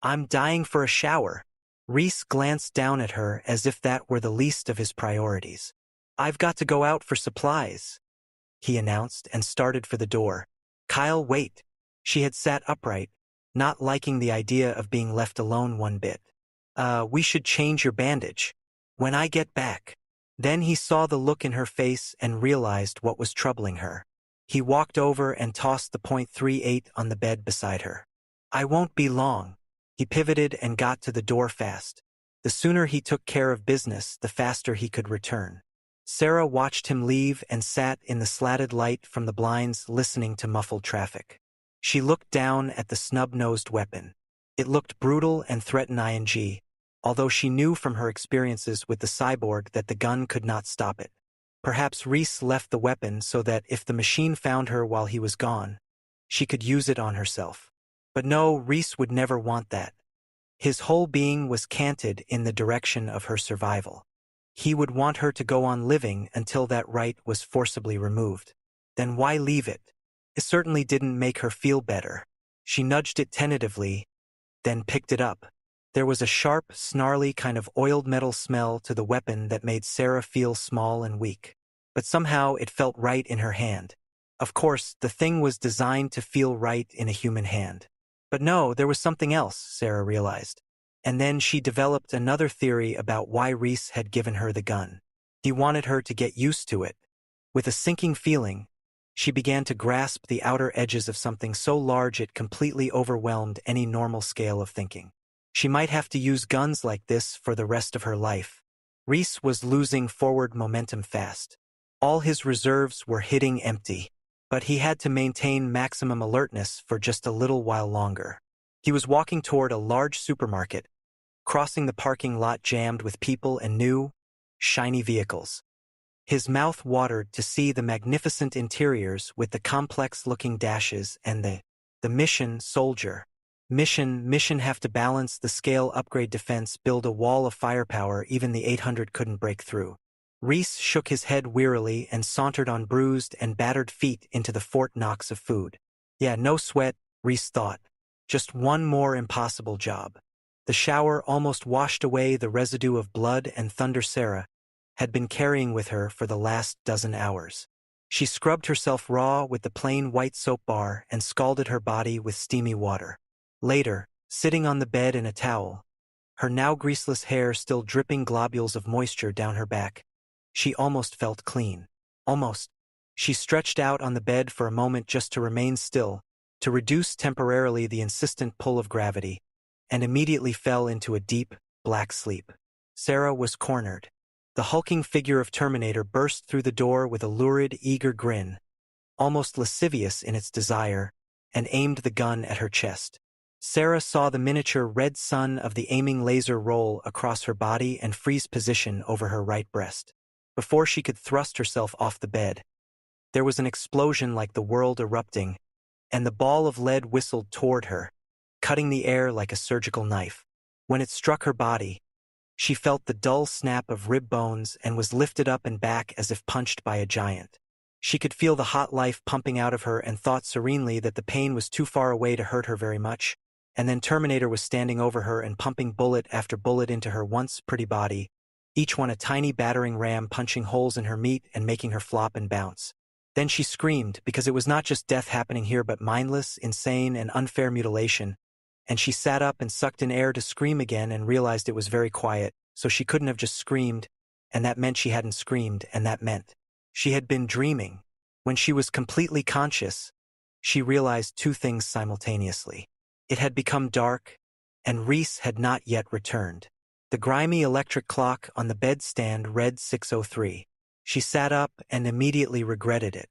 "I'm dying for a shower." Reese glanced down at her as if that were the least of his priorities. "I've got to go out for supplies," he announced and started for the door. "Kyle, wait." She had sat upright, not liking the idea of being left alone one bit. We should change your bandage. When I get back." Then he saw the look in her face and realized what was troubling her. He walked over and tossed the .38 on the bed beside her. "I won't be long." He pivoted and got to the door fast. The sooner he took care of business, the faster he could return. Sarah watched him leave and sat in the slatted light from the blinds listening to muffled traffic. She looked down at the snub-nosed weapon. It looked brutal and threatening, although she knew from her experiences with the cyborg that the gun could not stop it. Perhaps Reese left the weapon so that if the machine found her while he was gone, she could use it on herself. But no, Reese would never want that. His whole being was canted in the direction of her survival. He would want her to go on living until that right was forcibly removed. Then why leave it? It certainly didn't make her feel better. She nudged it tentatively, then picked it up. There was a sharp, snarly kind of oiled metal smell to the weapon that made Sarah feel small and weak. But somehow it felt right in her hand. Of course, the thing was designed to feel right in a human hand. But no, there was something else, Sarah realized. And then she developed another theory about why Reese had given her the gun. He wanted her to get used to it. With a sinking feeling, she began to grasp the outer edges of something so large it completely overwhelmed any normal scale of thinking. She might have to use guns like this for the rest of her life. Reese was losing forward momentum fast. All his reserves were hitting empty, but he had to maintain maximum alertness for just a little while longer. He was walking toward a large supermarket, crossing the parking lot jammed with people and new, shiny vehicles. His mouth watered to see the magnificent interiors with the complex-looking dashes and the mission soldier. Mission have to balance the scale upgrade defense, build a wall of firepower even the 800 couldn't break through. Reese shook his head wearily and sauntered on bruised and battered feet into the Fort Knox of food. Yeah, no sweat, Reese thought. Just one more impossible job. The shower almost washed away the residue of blood and thunder Sarah had been carrying with her for the last dozen hours. She scrubbed herself raw with the plain white soap bar and scalded her body with steamy water. Later, sitting on the bed in a towel, her now greaseless hair still dripping globules of moisture down her back, she almost felt clean. Almost. She stretched out on the bed for a moment just to remain still, to reduce temporarily the insistent pull of gravity, and immediately fell into a deep, black sleep. Sarah was cornered. The hulking figure of Terminator burst through the door with a lurid, eager grin, almost lascivious in its desire, and aimed the gun at her chest. Sarah saw the miniature red sun of the aiming laser roll across her body and freeze position over her right breast. Before she could thrust herself off the bed, there was an explosion like the world erupting, and the ball of lead whistled toward her, cutting the air like a surgical knife. When it struck her body, she felt the dull snap of rib bones and was lifted up and back as if punched by a giant. She could feel the hot life pumping out of her and thought serenely that the pain was too far away to hurt her very much, and then Terminator was standing over her and pumping bullet after bullet into her once pretty body, each one a tiny battering ram punching holes in her meat and making her flop and bounce. Then she screamed, because it was not just death happening here but mindless, insane, and unfair mutilation, and she sat up and sucked in air to scream again and realized it was very quiet, so she couldn't have just screamed, and that meant she hadn't screamed, and that meant she had been dreaming. When she was completely conscious, she realized two things simultaneously. It had become dark, and Reese had not yet returned. The grimy electric clock on the bedstand read 6:03. She sat up and immediately regretted it.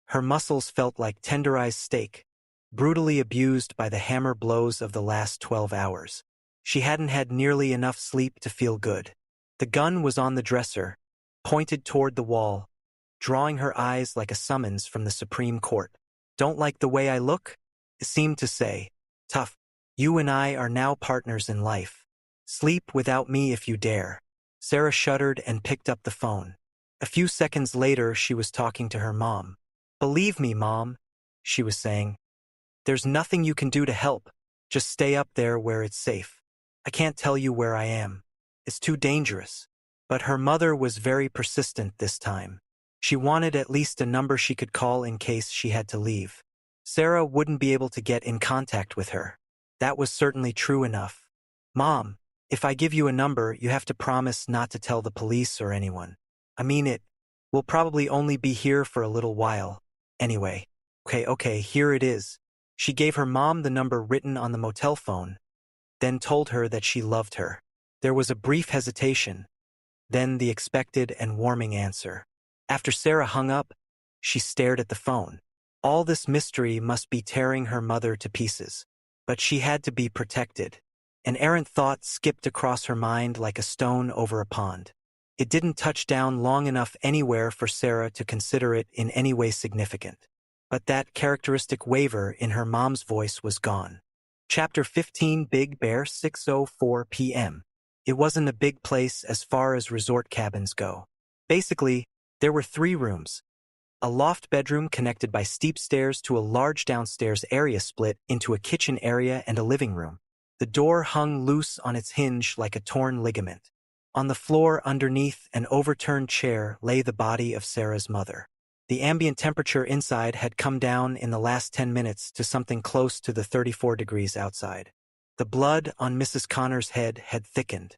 Her muscles felt like tenderized steak, brutally abused by the hammer blows of the last 12 hours. She hadn't had nearly enough sleep to feel good. The gun was on the dresser, pointed toward the wall, drawing her eyes like a summons from the Supreme Court. "Don't like the way I look?" It seemed to say. "Tough. You and I are now partners in life. Sleep without me if you dare." Sarah shuddered and picked up the phone. A few seconds later, she was talking to her mom. "Believe me, Mom," she was saying. "There's nothing you can do to help. Just stay up there where it's safe. I can't tell you where I am. It's too dangerous." But her mother was very persistent this time. She wanted at least a number she could call in case she had to leave. Sarah wouldn't be able to get in contact with her. That was certainly true enough. "Mom, if I give you a number, you have to promise not to tell the police or anyone. I mean it. We'll probably only be here for a little while. Anyway. Okay, here it is." She gave her mom the number written on the motel phone, then told her that she loved her. There was a brief hesitation, then the expected and warming answer. After Sarah hung up, she stared at the phone. All this mystery must be tearing her mother to pieces. But she had to be protected. An errant thought skipped across her mind like a stone over a pond. It didn't touch down long enough anywhere for Sarah to consider it in any way significant. But that characteristic waver in her mom's voice was gone. Chapter 15, Big Bear, 6:04 p.m. It wasn't a big place as far as resort cabins go. Basically, there were 3 rooms. A loft bedroom connected by steep stairs to a large downstairs area split into a kitchen area and a living room. The door hung loose on its hinge like a torn ligament. On the floor underneath an overturned chair lay the body of Sarah's mother. The ambient temperature inside had come down in the last 10 minutes to something close to the 34 degrees outside. The blood on Mrs. Connor's head had thickened.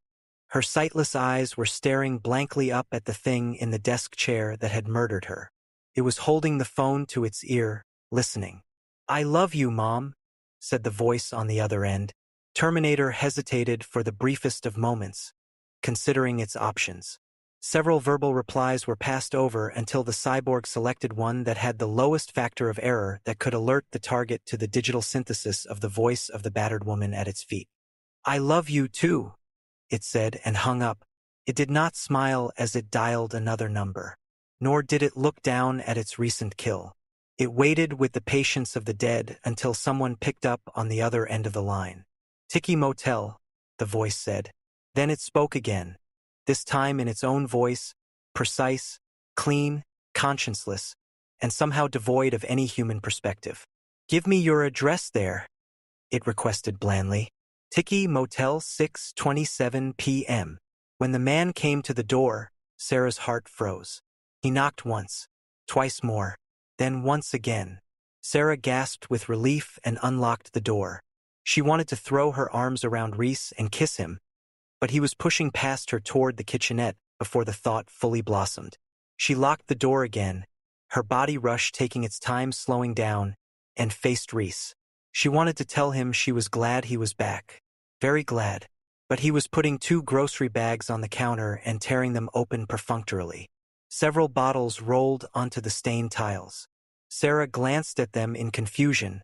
Her sightless eyes were staring blankly up at the thing in the desk chair that had murdered her. It was holding the phone to its ear, listening. "I love you, Mom," said the voice on the other end. Terminator hesitated for the briefest of moments, considering its options. Several verbal replies were passed over until the cyborg selected one that had the lowest factor of error that could alert the target to the digital synthesis of the voice of the battered woman at its feet. "I love you too," it said, and hung up. It did not smile as it dialed another number. Nor did it look down at its recent kill. It waited with the patience of the dead until someone picked up on the other end of the line. "Tiki Motel," the voice said. Then it spoke again, this time in its own voice, precise, clean, conscienceless, and somehow devoid of any human perspective. "Give me your address there," it requested blandly. "Tiki Motel, 6:27 p.m. When the man came to the door, Sarah's heart froze. He knocked once, twice more, then once again. Sarah gasped with relief and unlocked the door. She wanted to throw her arms around Reese and kiss him, but he was pushing past her toward the kitchenette before the thought fully blossomed. She locked the door again, her body rush taking its time slowing down, and faced Reese. She wanted to tell him she was glad he was back. Very glad. But he was putting 2 grocery bags on the counter and tearing them open perfunctorily. Several bottles rolled onto the stained tiles. Sarah glanced at them in confusion,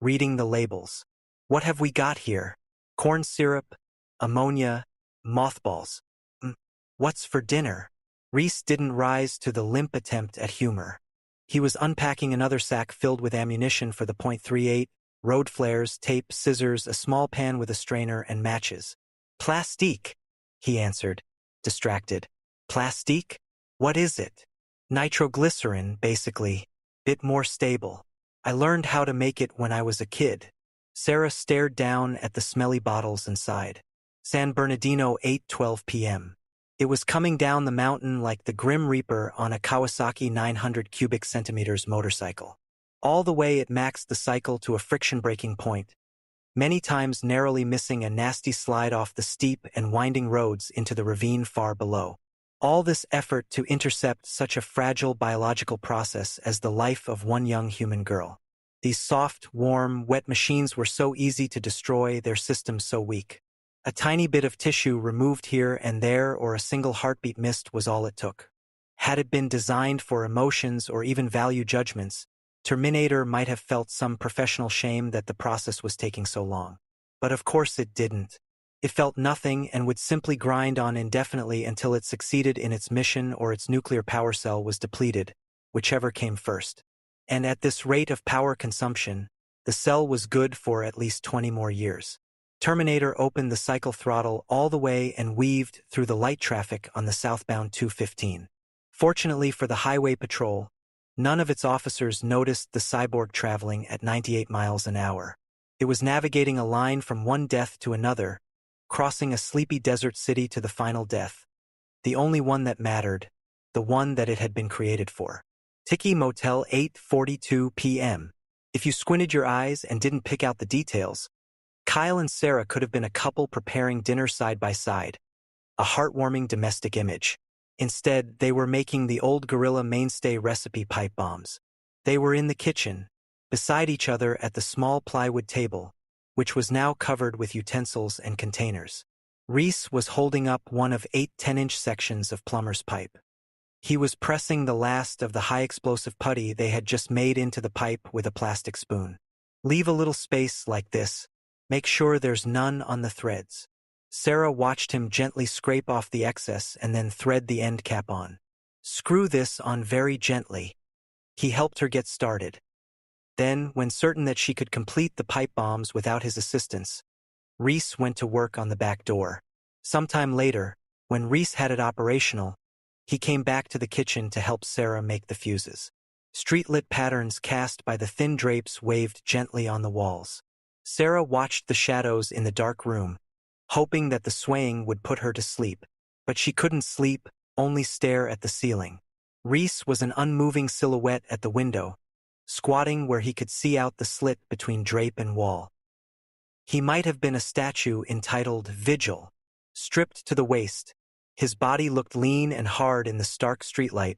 reading the labels. "What have we got here? Corn syrup, ammonia, mothballs. What's for dinner?" Reese didn't rise to the limp attempt at humor. He was unpacking another sack filled with ammunition for the .38, road flares, tape, scissors, a small pan with a strainer, and matches. "Plastique," he answered, distracted. "Plastique? What is it?" "Nitroglycerin, basically. Bit more stable. I learned how to make it when I was a kid." Sarah stared down at the smelly bottles inside. San Bernardino, 8:12 p.m. It was coming down the mountain like the Grim Reaper on a Kawasaki 900 cubic centimeters motorcycle. All the way it maxed the cycle to a friction breaking point, many times narrowly missing a nasty slide off the steep and winding roads into the ravine far below. All this effort to intercept such a fragile biological process as the life of one young human girl. These soft, warm, wet machines were so easy to destroy, their systems so weak. A tiny bit of tissue removed here and there or a single heartbeat missed was all it took. Had it been designed for emotions or even value judgments, Terminator might have felt some professional shame that the process was taking so long. But of course it didn't. It felt nothing and would simply grind on indefinitely until it succeeded in its mission or its nuclear power cell was depleted, whichever came first. And at this rate of power consumption, the cell was good for at least 20 more years. Terminator opened the cycle throttle all the way and weaved through the light traffic on the southbound 215. Fortunately for the highway patrol, none of its officers noticed the cyborg traveling at 98 miles an hour. It was navigating a line from one death to another, crossing a sleepy desert city to the final death. The only one that mattered, the one that it had been created for. Tiki Motel 8:42 p.m. If you squinted your eyes and didn't pick out the details, Kyle and Sarah could have been a couple preparing dinner side by side, a heartwarming domestic image. Instead, they were making the old Gorilla mainstay recipe pipe bombs. They were in the kitchen, beside each other at the small plywood table, which was now covered with utensils and containers. Reese was holding up one of 8 10-inch sections of plumber's pipe. He was pressing the last of the high-explosive putty they had just made into the pipe with a plastic spoon. Leave a little space like this. Make sure there's none on the threads. Sarah watched him gently scrape off the excess and then thread the end cap on. Screw this on very gently. He helped her get started. Then, when certain that she could complete the pipe bombs without his assistance, Reese went to work on the back door. Sometime later, when Reese had it operational, he came back to the kitchen to help Sarah make the fuses. Street-lit patterns cast by the thin drapes waved gently on the walls. Sarah watched the shadows in the dark room, hoping that the swaying would put her to sleep. But she couldn't sleep, only stare at the ceiling. Reese was an unmoving silhouette at the window, squatting where he could see out the slit between drape and wall. He might have been a statue entitled Vigil, stripped to the waist. His body looked lean and hard in the stark streetlight,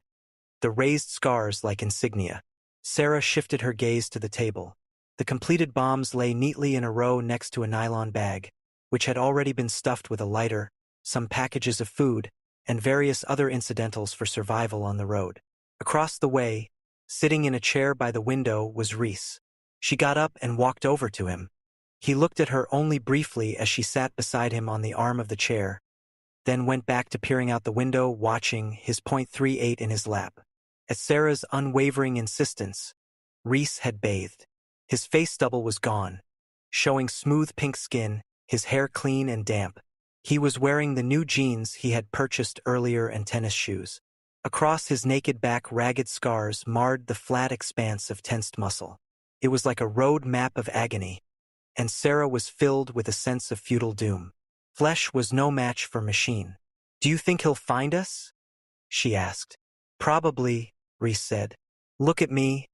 the raised scars like insignia. Sarah shifted her gaze to the table. The completed bombs lay neatly in a row next to a nylon bag, which had already been stuffed with a lighter, some packages of food, and various other incidentals for survival on the road. Across the way, sitting in a chair by the window, was Reese. She got up and walked over to him. He looked at her only briefly as she sat beside him on the arm of the chair, then went back to peering out the window, watching, his .38 in his lap. At Sarah's unwavering insistence, Reese had bathed. His face stubble was gone, showing smooth pink skin, his hair clean and damp. He was wearing the new jeans he had purchased earlier and tennis shoes. Across his naked back, ragged scars marred the flat expanse of tensed muscle. It was like a road map of agony, and Sarah was filled with a sense of futile doom. Flesh was no match for machine. "Do you think he'll find us?" she asked. "Probably," Reese said. "Look at me.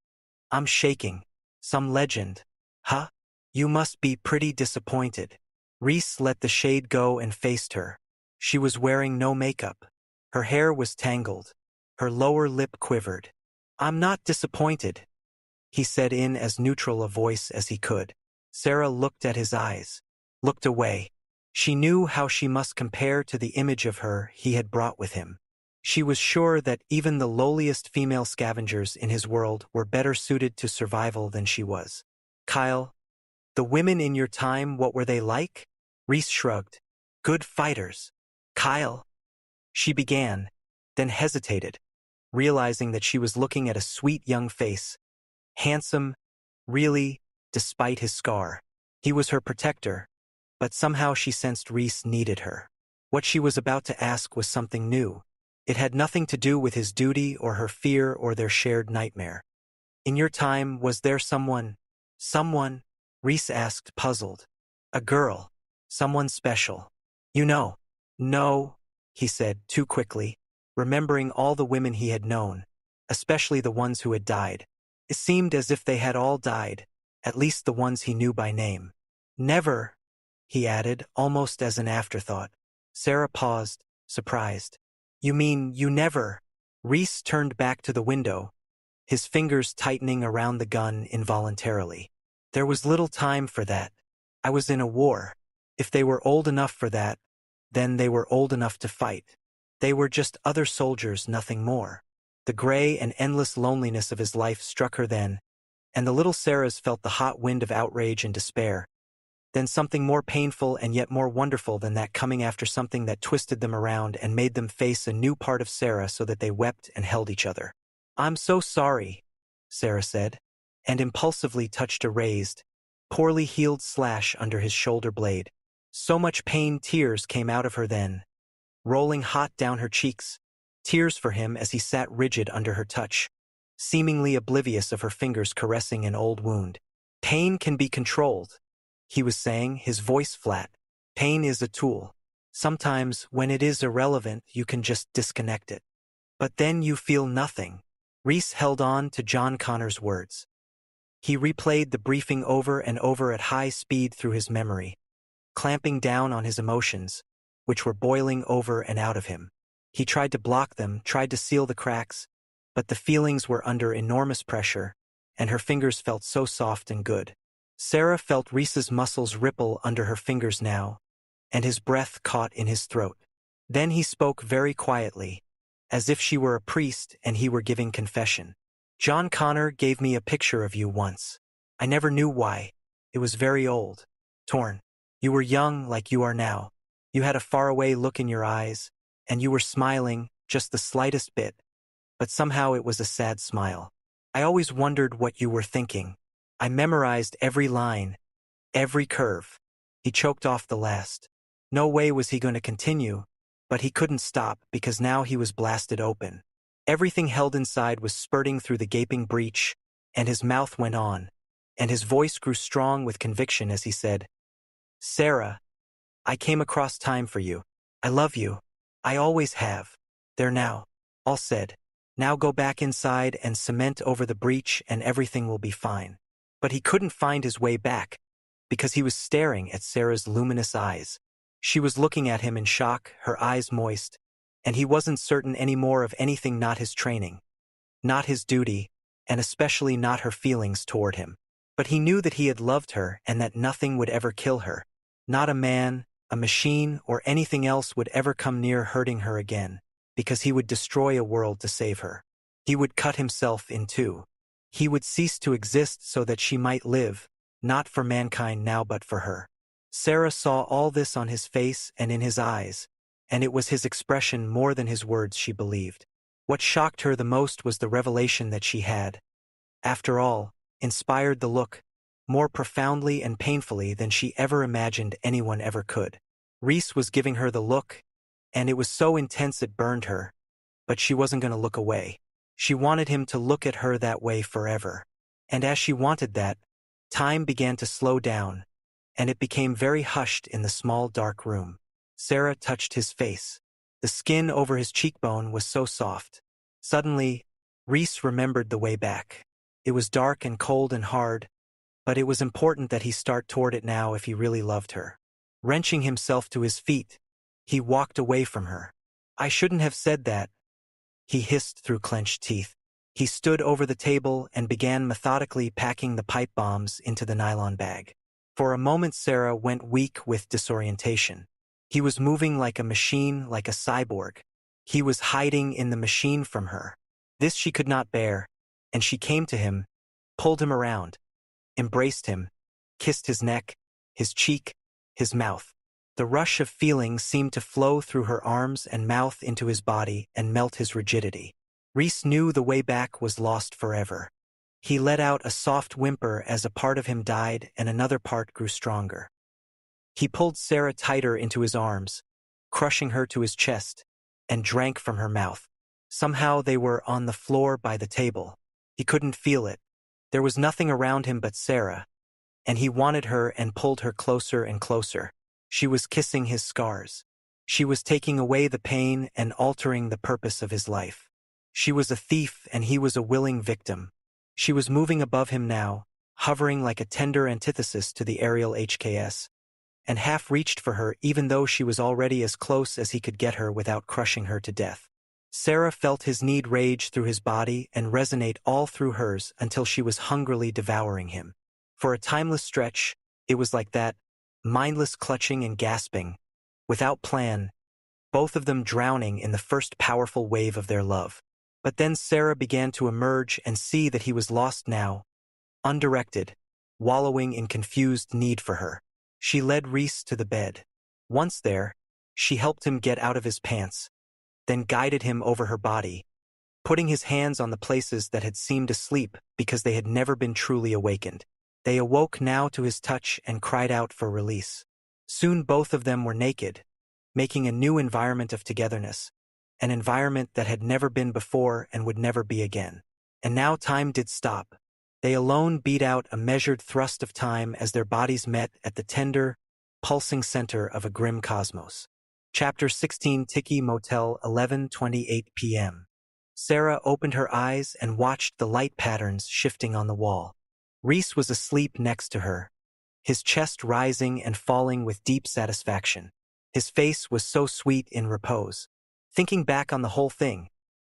I'm shaking. Some legend. Huh? You must be pretty disappointed." Reese let the shade go and faced her. She was wearing no makeup. Her hair was tangled. Her lower lip quivered. "I'm not disappointed," he said in as neutral a voice as he could. Sarah looked at his eyes, looked away. She knew how she must compare to the image of her he had brought with him. She was sure that even the lowliest female scavengers in his world were better suited to survival than she was. "Kyle, the women in your time, what were they like?" Reese shrugged. "Good fighters." "Kyle," she began, then hesitated, realizing that she was looking at a sweet young face. Handsome, really, despite his scar. He was her protector, but somehow she sensed Reese needed her. What she was about to ask was something new. It had nothing to do with his duty or her fear or their shared nightmare. "In your time, was there someone?" "Someone?" Reese asked, puzzled. "A girl. Someone special. You know." "No," he said, too quickly, remembering all the women he had known, especially the ones who had died. It seemed as if they had all died, at least the ones he knew by name. "Never," he added, almost as an afterthought. Sarah paused, surprised. "You mean you never?" Reese turned back to the window, his fingers tightening around the gun involuntarily. "There was little time for that. I was in a war. If they were old enough for that, then they were old enough to fight. They were just other soldiers, nothing more." The gray and endless loneliness of his life struck her then, and the little Sarahs felt the hot wind of outrage and despair. then something more painful and yet more wonderful than that coming after something that twisted them around and made them face a new part of Sarah so that they wept and held each other. "I'm so sorry," Sarah said, and impulsively touched a raised, poorly healed slash under his shoulder blade. So much pain, tears came out of her then, rolling hot down her cheeks, tears for him as he sat rigid under her touch, seemingly oblivious of her fingers caressing an old wound. "Pain can be controlled," he was saying, his voice flat. "Pain is a tool. Sometimes, when it is irrelevant, you can just disconnect it. But then you feel nothing." Reese held on to John Connor's words. He replayed the briefing over and over at high speed through his memory, clamping down on his emotions, which were boiling over and out of him. He tried to block them, tried to seal the cracks, but the feelings were under enormous pressure, and her fingers felt so soft and good. Sarah felt Reese's muscles ripple under her fingers now, and his breath caught in his throat. Then he spoke very quietly, as if she were a priest and he were giving confession. "John Connor gave me a picture of you once. I never knew why. It was very old. Torn. You were young like you are now. You had a faraway look in your eyes, and you were smiling, just the slightest bit, but somehow it was a sad smile. I always wondered what you were thinking. I memorized every line, every curve." He choked off the last. No way was he going to continue, but he couldn't stop because now he was blasted open. Everything held inside was spurting through the gaping breach, and his mouth went on, and his voice grew strong with conviction as he said, "Sarah, I came across time for you. I love you. I always have. There now. All said. Now go back inside and cement over the breach and everything will be fine." But he couldn't find his way back, because he was staring at Sarah's luminous eyes. She was looking at him in shock, her eyes moist, and he wasn't certain anymore of anything, not his training, not his duty, and especially not her feelings toward him. But he knew that he had loved her and that nothing would ever kill her. Not a man, a machine, or anything else would ever come near hurting her again, because he would destroy a world to save her. He would cut himself in two. He would cease to exist so that she might live, not for mankind now but for her. Sarah saw all this on his face and in his eyes, and it was his expression more than his words she believed. What shocked her the most was the revelation that she had, after all, inspired the look, more profoundly and painfully than she ever imagined anyone ever could. Reese was giving her the look, and it was so intense it burned her, but she wasn't going to look away. She wanted him to look at her that way forever. And as she wanted that, time began to slow down, and it became very hushed in the small dark room. Sarah touched his face. The skin over his cheekbone was so soft. Suddenly, Reese remembered the way back. It was dark and cold and hard, but it was important that he start toward it now if he really loved her. Wrenching himself to his feet, he walked away from her. "I shouldn't have said that," he hissed through clenched teeth. He stood over the table and began methodically packing the pipe bombs into the nylon bag. For a moment Sarah went weak with disorientation. He was moving like a machine, like a cyborg. He was hiding in the machine from her. This she could not bear, and she came to him, pulled him around, embraced him, kissed his neck, his cheek, his mouth. The rush of feeling seemed to flow through her arms and mouth into his body and melt his rigidity. Reese knew the way back was lost forever. He let out a soft whimper as a part of him died and another part grew stronger. He pulled Sarah tighter into his arms, crushing her to his chest, and drank from her mouth. Somehow they were on the floor by the table. He couldn't feel it. There was nothing around him but Sarah, and he wanted her and pulled her closer and closer. She was kissing his scars. She was taking away the pain and altering the purpose of his life. She was a thief and he was a willing victim. She was moving above him now, hovering like a tender antithesis to the aerial HKS, and half reached for her even though she was already as close as he could get her without crushing her to death. Sarah felt his need rage through his body and resonate all through hers until she was hungrily devouring him. For a timeless stretch, it was like that, mindless clutching and gasping, without plan, both of them drowning in the first powerful wave of their love. But then Sarah began to emerge and see that he was lost now, undirected, wallowing in confused need for her. She led Reese to the bed. Once there, she helped him get out of his pants, then guided him over her body, putting his hands on the places that had seemed asleep because they had never been truly awakened. They awoke now to his touch and cried out for release. Soon both of them were naked, making a new environment of togetherness, an environment that had never been before and would never be again. And now time did stop. They alone beat out a measured thrust of time as their bodies met at the tender, pulsing center of a grim cosmos. Chapter 16, Tiki Motel, 11:28 p.m. Sarah opened her eyes and watched the light patterns shifting on the wall. Reese was asleep next to her, his chest rising and falling with deep satisfaction. His face was so sweet in repose. Thinking back on the whole thing,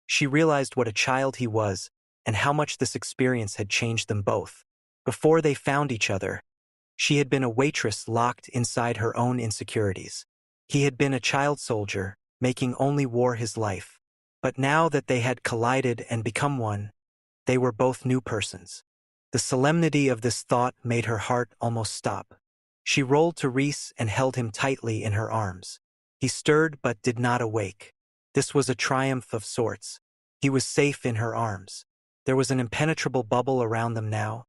she realized what a child he was and how much this experience had changed them both. Before they found each other, she had been a waitress locked inside her own insecurities. He had been a child soldier, making only war his life. But now that they had collided and become one, they were both new persons. The solemnity of this thought made her heart almost stop. She rolled to Reese and held him tightly in her arms. He stirred but did not awake. This was a triumph of sorts. He was safe in her arms. There was an impenetrable bubble around them now,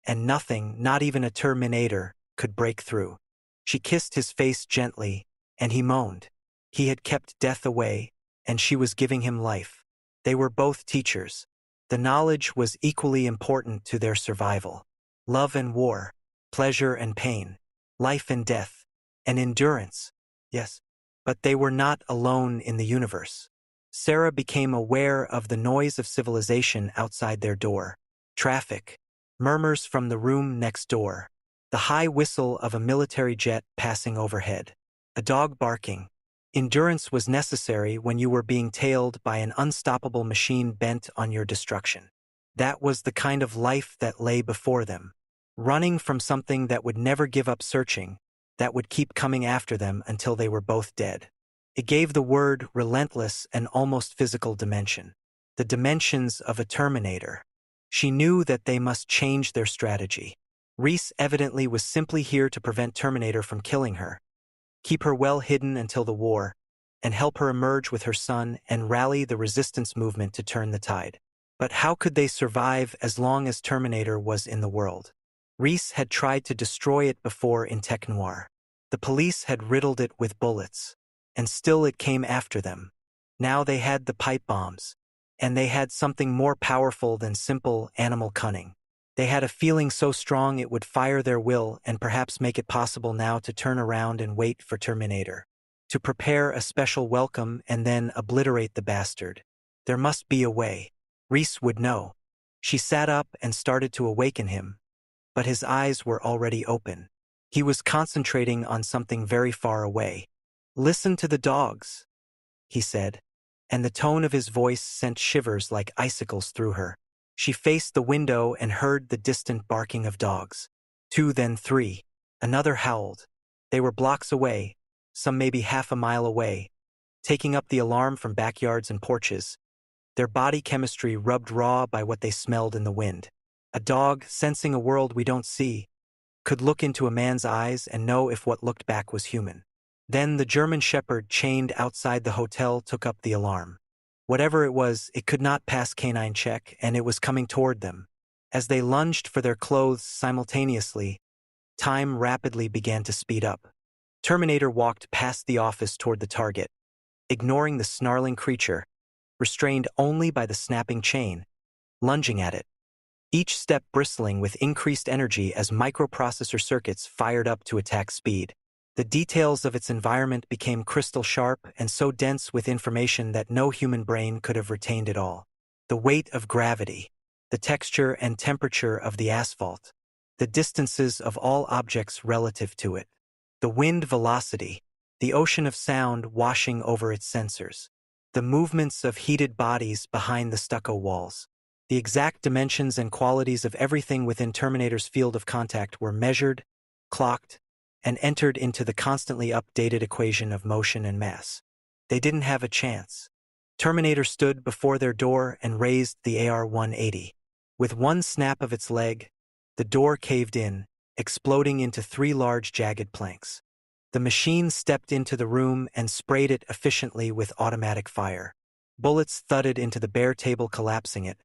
and nothing, not even a Terminator, could break through. She kissed his face gently, and he moaned. He had kept death away, and she was giving him life. They were both teachers. The knowledge was equally important to their survival. Love and war, pleasure and pain, life and death, and endurance. Yes, but they were not alone in the universe. Sarah became aware of the noise of civilization outside their door. Traffic, murmurs from the room next door, the high whistle of a military jet passing overhead, a dog barking. Endurance was necessary when you were being tailed by an unstoppable machine bent on your destruction. That was the kind of life that lay before them, running from something that would never give up searching, that would keep coming after them until they were both dead. It gave the word relentless an almost physical dimension, the dimensions of a Terminator. She knew that they must change their strategy. Reese evidently was simply here to prevent Terminator from killing her, keep her well hidden until the war, and help her emerge with her son and rally the resistance movement to turn the tide. But how could they survive as long as Terminator was in the world? Reese had tried to destroy it before in Tech Noir. The police had riddled it with bullets, and still it came after them. Now they had the pipe bombs, and they had something more powerful than simple animal cunning. They had a feeling so strong it would fire their will and perhaps make it possible now to turn around and wait for Terminator, to prepare a special welcome and then obliterate the bastard. There must be a way. Reese would know. She sat up and started to awaken him, but his eyes were already open. He was concentrating on something very far away. "Listen to the dogs," he said, and the tone of his voice sent shivers like icicles through her. She faced the window and heard the distant barking of dogs. 2, then 3. Another howled. They were blocks away, some maybe half a mile away, taking up the alarm from backyards and porches, their body chemistry rubbed raw by what they smelled in the wind. A dog, sensing a world we don't see, could look into a man's eyes and know if what looked back was human. Then the German shepherd chained outside the hotel took up the alarm. Whatever it was, it could not pass canine check, and it was coming toward them. As they lunged for their clothes simultaneously, time rapidly began to speed up. Terminator walked past the office toward the target, ignoring the snarling creature, restrained only by the snapping chain, lunging at it, each step bristling with increased energy as microprocessor circuits fired up to attack speed. The details of its environment became crystal sharp and so dense with information that no human brain could have retained it all. The weight of gravity, the texture and temperature of the asphalt, the distances of all objects relative to it, the wind velocity, the ocean of sound washing over its sensors, the movements of heated bodies behind the stucco walls. The exact dimensions and qualities of everything within Terminator's field of contact were measured, clocked, and entered into the constantly updated equation of motion and mass. They didn't have a chance. Terminator stood before their door and raised the AR-180. With one snap of its leg, the door caved in, exploding into 3 large jagged planks. The machine stepped into the room and sprayed it efficiently with automatic fire. Bullets thudded into the bare table, collapsing it,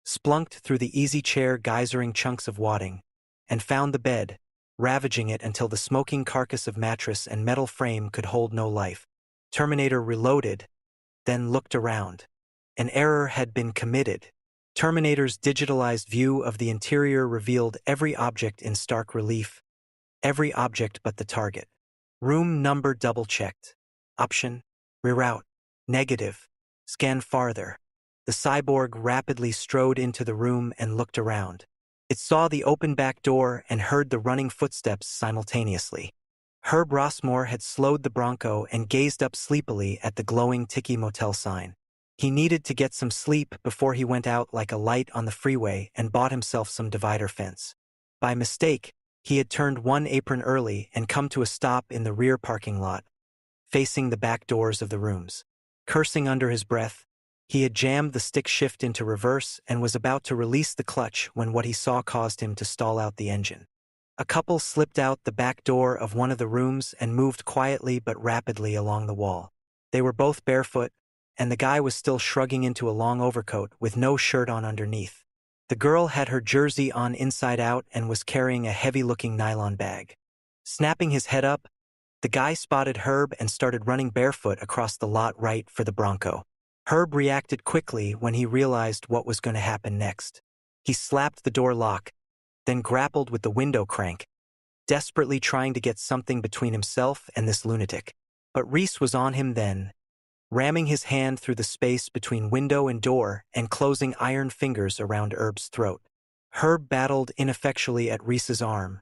splunked through the easy chair, geysering chunks of wadding, and found the bed, ravaging it until the smoking carcass of mattress and metal frame could hold no life. Terminator reloaded, then looked around. An error had been committed. Terminator's digitalized view of the interior revealed every object in stark relief, every object but the target. Room number double-checked. Option: reroute. Negative. Scan farther. The cyborg rapidly strode into the room and looked around. It saw the open back door and heard the running footsteps simultaneously. Herb Rossmore had slowed the Bronco and gazed up sleepily at the glowing Tiki Motel sign. He needed to get some sleep before he went out like a light on the freeway and bought himself some divider fence. By mistake, he had turned one apron early and come to a stop in the rear parking lot, facing the back doors of the rooms. Cursing under his breath, he had jammed the stick shift into reverse and was about to release the clutch when what he saw caused him to stall out the engine. A couple slipped out the back door of one of the rooms and moved quietly but rapidly along the wall. They were both barefoot, and the guy was still shrugging into a long overcoat with no shirt on underneath. The girl had her jersey on inside out and was carrying a heavy-looking nylon bag. Snapping his head up, the guy spotted Herb and started running barefoot across the lot right for the Bronco. Herb reacted quickly when he realized what was going to happen next. He slapped the door lock, then grappled with the window crank, desperately trying to get something between himself and this lunatic. But Reese was on him then, ramming his hand through the space between window and door and closing iron fingers around Herb's throat. Herb battled ineffectually at Reese's arm,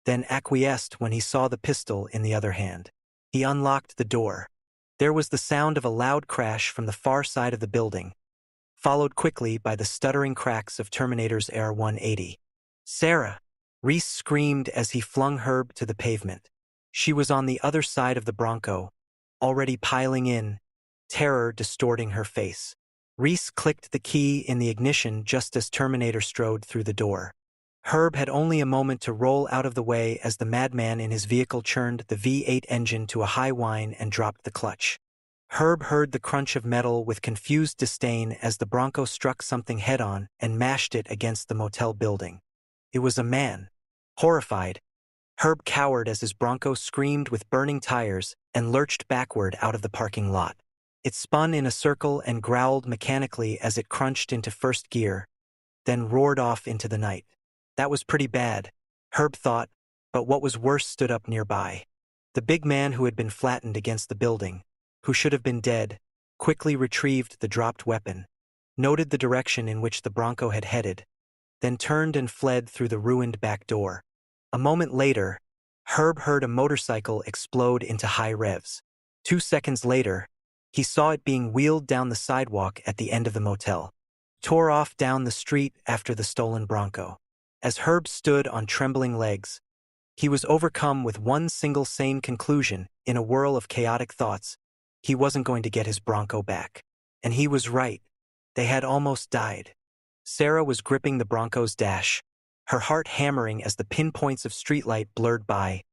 then acquiesced when he saw the pistol in the other hand. He unlocked the door. There was the sound of a loud crash from the far side of the building, followed quickly by the stuttering cracks of Terminator's AR-180. "Sarah!" Reese screamed as he flung Herb to the pavement. She was on the other side of the Bronco, already piling in, terror distorting her face. Reese clicked the key in the ignition just as Terminator strode through the door. Herb had only a moment to roll out of the way as the madman in his vehicle churned the V8 engine to a high whine and dropped the clutch. Herb heard the crunch of metal with confused disdain as the Bronco struck something head-on and mashed it against the motel building. It was a man. Horrified, Herb cowered as his Bronco screamed with burning tires and lurched backward out of the parking lot. It spun in a circle and growled mechanically as it crunched into first gear, then roared off into the night. That was pretty bad, Herb thought, but what was worse stood up nearby. The big man who had been flattened against the building, who should have been dead, quickly retrieved the dropped weapon, noted the direction in which the Bronco had headed, then turned and fled through the ruined back door. A moment later, Herb heard a motorcycle explode into high revs. 2 seconds later, he saw it being wheeled down the sidewalk at the end of the motel, tore off down the street after the stolen Bronco. As Herb stood on trembling legs, he was overcome with one single sane conclusion in a whirl of chaotic thoughts: he wasn't going to get his Bronco back. And he was right. They had almost died. Sarah was gripping the Bronco's dash, her heart hammering as the pinpoints of streetlight blurred by,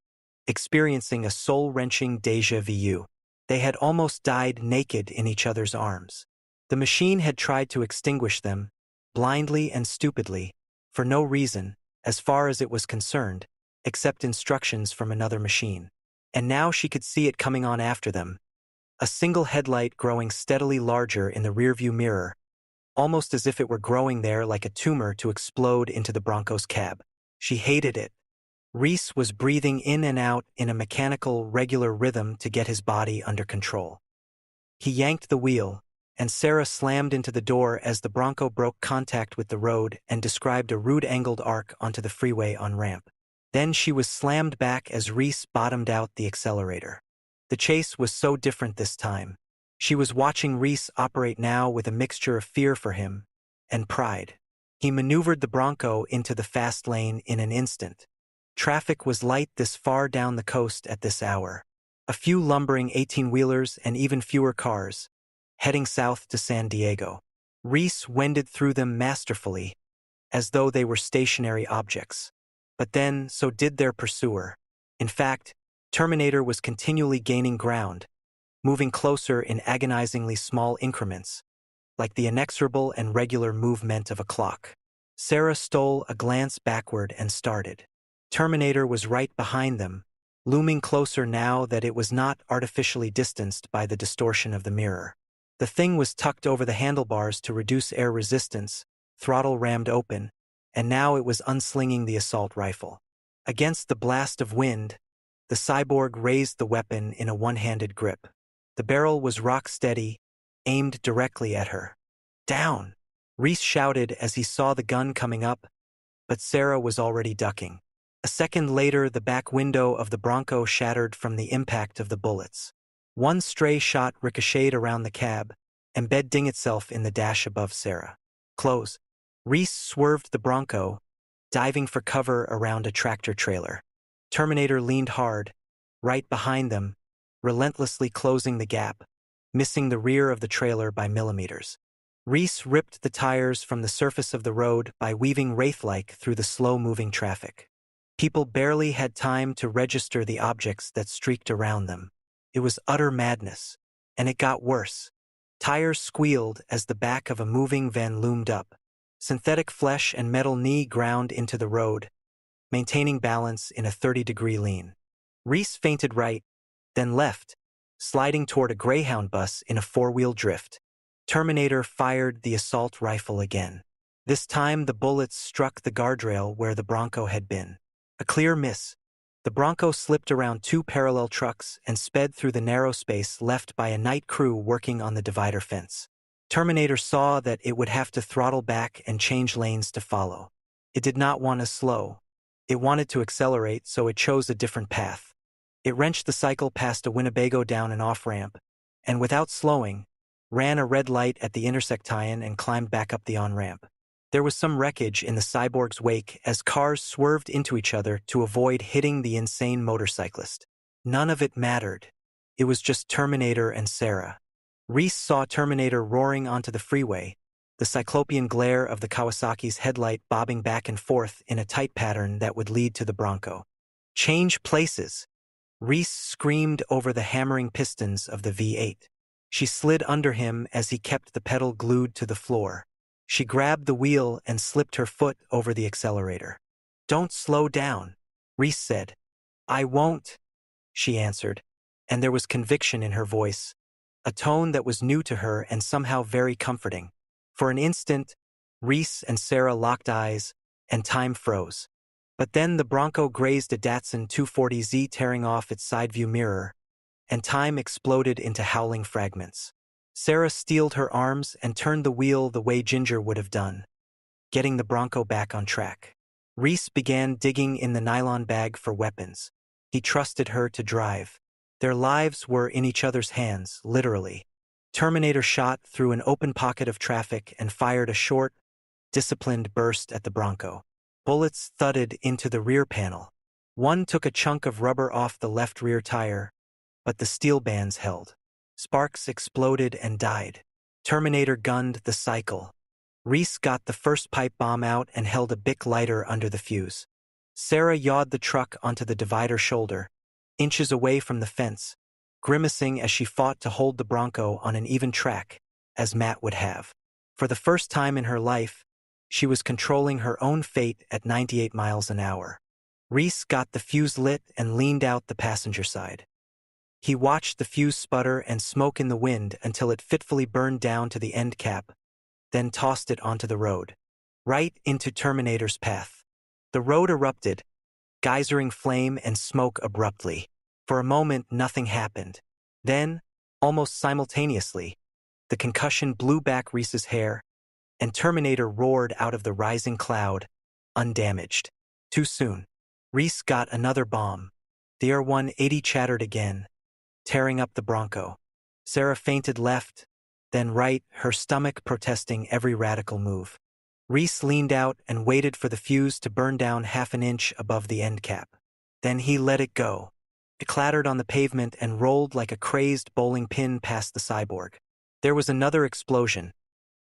experiencing a soul-wrenching déjà vu. They had almost died naked in each other's arms. The machine had tried to extinguish them, blindly and stupidly, for no reason, as far as it was concerned, except instructions from another machine. And now she could see it coming on after them, a single headlight growing steadily larger in the rearview mirror, almost as if it were growing there like a tumor to explode into the Bronco's cab. She hated it. Reese was breathing in and out in a mechanical, regular rhythm to get his body under control. He yanked the wheel, and Sarah slammed into the door as the Bronco broke contact with the road and described a rude angled arc onto the freeway on-ramp. Then she was slammed back as Reese bottomed out the accelerator. The chase was so different this time. She was watching Reese operate now with a mixture of fear for him and pride. He maneuvered the Bronco into the fast lane in an instant. Traffic was light this far down the coast at this hour. A few lumbering 18-wheelers and even fewer cars, heading south to San Diego. Reese wended through them masterfully, as though they were stationary objects. But then, so did their pursuer. In fact, Terminator was continually gaining ground, moving closer in agonizingly small increments, like the inexorable and regular movement of a clock. Sarah stole a glance backward and started. Terminator was right behind them, looming closer now that it was not artificially distanced by the distortion of the mirror. The thing was tucked over the handlebars to reduce air resistance, throttle rammed open, and now it was unslinging the assault rifle. Against the blast of wind, the cyborg raised the weapon in a one-handed grip. The barrel was rock steady, aimed directly at her. "Down!" Reese shouted as he saw the gun coming up, but Sarah was already ducking. A second later, the back window of the Bronco shattered from the impact of the bullets. One stray shot ricocheted around the cab, embedding itself in the dash above Sarah. Close. Reese swerved the Bronco, diving for cover around a tractor trailer. Terminator leaned hard, right behind them, relentlessly closing the gap, missing the rear of the trailer by millimeters. Reese ripped the tires from the surface of the road by weaving wraith-like through the slow-moving traffic. People barely had time to register the objects that streaked around them. It was utter madness, and it got worse. Tires squealed as the back of a moving van loomed up. Synthetic flesh and metal knee ground into the road, maintaining balance in a 30-degree lean. Reese feinted right, then left, sliding toward a Greyhound bus in a four-wheel drift. Terminator fired the assault rifle again. This time the bullets struck the guardrail where the Bronco had been. A clear miss. The Bronco slipped around two parallel trucks and sped through the narrow space left by a night crew working on the divider fence. Terminator saw that it would have to throttle back and change lanes to follow. It did not want to slow. It wanted to accelerate, so it chose a different path. It wrenched the cycle past a Winnebago down an off-ramp, and without slowing, ran a red light at the intersection and climbed back up the on-ramp. There was some wreckage in the cyborg's wake as cars swerved into each other to avoid hitting the insane motorcyclist. None of it mattered. It was just Terminator and Sarah. Reese saw Terminator roaring onto the freeway, the cyclopean glare of the Kawasaki's headlight bobbing back and forth in a tight pattern that would lead to the Bronco. "Change places!" Reese screamed over the hammering pistons of the V8. She slid under him as he kept the pedal glued to the floor. She grabbed the wheel and slipped her foot over the accelerator. "Don't slow down," Reese said. "I won't," she answered, and there was conviction in her voice, a tone that was new to her and somehow very comforting. For an instant, Reese and Sarah locked eyes, and time froze. But then the Bronco grazed a Datsun 240Z, tearing off its side view mirror, and time exploded into howling fragments. Sarah steeled her arms and turned the wheel the way Ginger would have done, getting the Bronco back on track. Reese began digging in the nylon bag for weapons. He trusted her to drive. Their lives were in each other's hands, literally. Terminator shot through an open pocket of traffic and fired a short, disciplined burst at the Bronco. Bullets thudded into the rear panel. One took a chunk of rubber off the left rear tire, but the steel bands held. Sparks exploded and died. Terminator gunned the cycle. Reese got the first pipe bomb out and held a Bic lighter under the fuse. Sarah yawed the truck onto the divider shoulder, inches away from the fence, grimacing as she fought to hold the Bronco on an even track, as Matt would have. For the first time in her life, she was controlling her own fate at 98 miles an hour. Reese got the fuse lit and leaned out the passenger side. He watched the fuse sputter and smoke in the wind until it fitfully burned down to the end cap, then tossed it onto the road, right into Terminator's path. The road erupted, geysering flame and smoke abruptly. For a moment, nothing happened. Then, almost simultaneously, the concussion blew back Reese's hair, and Terminator roared out of the rising cloud, undamaged. Too soon. Reese got another bomb. The R-180 chattered again, tearing up the Bronco. Sarah fainted left, then right, her stomach protesting every radical move. Reese leaned out and waited for the fuse to burn down half an inch above the end cap. Then he let it go. It clattered on the pavement and rolled like a crazed bowling pin past the cyborg. There was another explosion,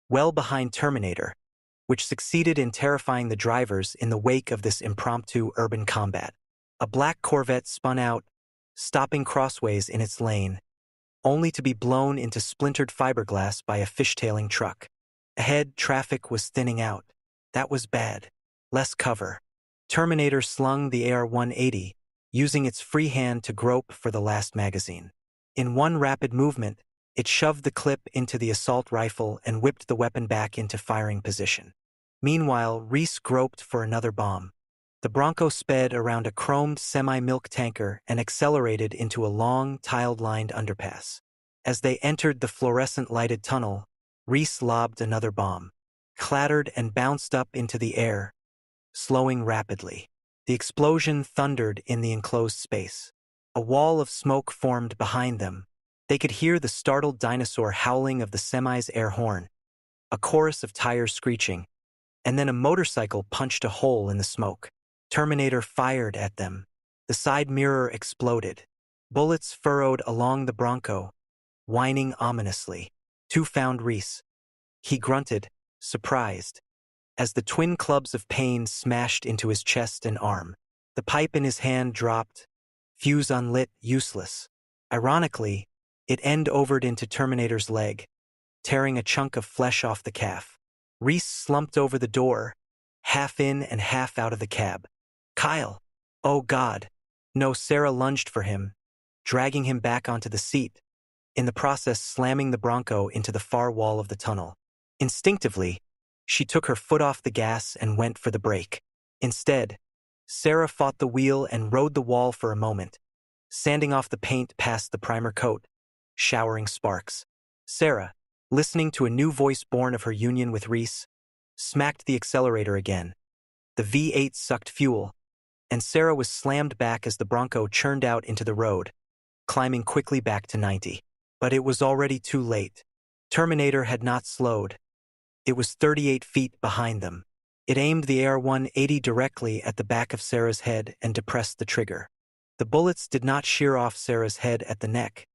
well behind Terminator, which succeeded in terrifying the drivers in the wake of this impromptu urban combat. A black Corvette spun out, stopping crossways in its lane, only to be blown into splintered fiberglass by a fishtailing truck. Ahead, traffic was thinning out. That was bad. Less cover. Terminator slung the AR-180, using its free hand to grope for the last magazine. In one rapid movement, it shoved the clip into the assault rifle and whipped the weapon back into firing position. Meanwhile, Reese groped for another bomb. The Bronco sped around a chromed semi-milk tanker and accelerated into a long, tiled-lined underpass. As they entered the fluorescent-lighted tunnel, Reese lobbed another bomb, clattered and bounced up into the air, slowing rapidly. The explosion thundered in the enclosed space. A wall of smoke formed behind them. They could hear the startled dinosaur howling of the semi's air horn, a chorus of tires screeching, and then a motorcycle punched a hole in the smoke. Terminator fired at them. The side mirror exploded. Bullets furrowed along the Bronco, whining ominously. Two found Reese. He grunted, surprised, as the twin clubs of pain smashed into his chest and arm. The pipe in his hand dropped, fuse unlit, useless. Ironically, it end-overed into Terminator's leg, tearing a chunk of flesh off the calf. Reese slumped over the door, half in and half out of the cab. Kyle! Oh God! No, Sarah lunged for him, dragging him back onto the seat, in the process slamming the Bronco into the far wall of the tunnel. Instinctively, she took her foot off the gas and went for the brake. Instead, Sarah fought the wheel and rode the wall for a moment, sanding off the paint past the primer coat, showering sparks. Sarah, listening to a new voice born of her union with Reese, smacked the accelerator again. The V8 sucked fuel, and Sarah was slammed back as the Bronco churned out into the road, climbing quickly back to 90. But it was already too late. Terminator had not slowed. It was 38 feet behind them. It aimed the AR-180 directly at the back of Sarah's head and depressed the trigger. The bullets did not shear off Sarah's head at the neck,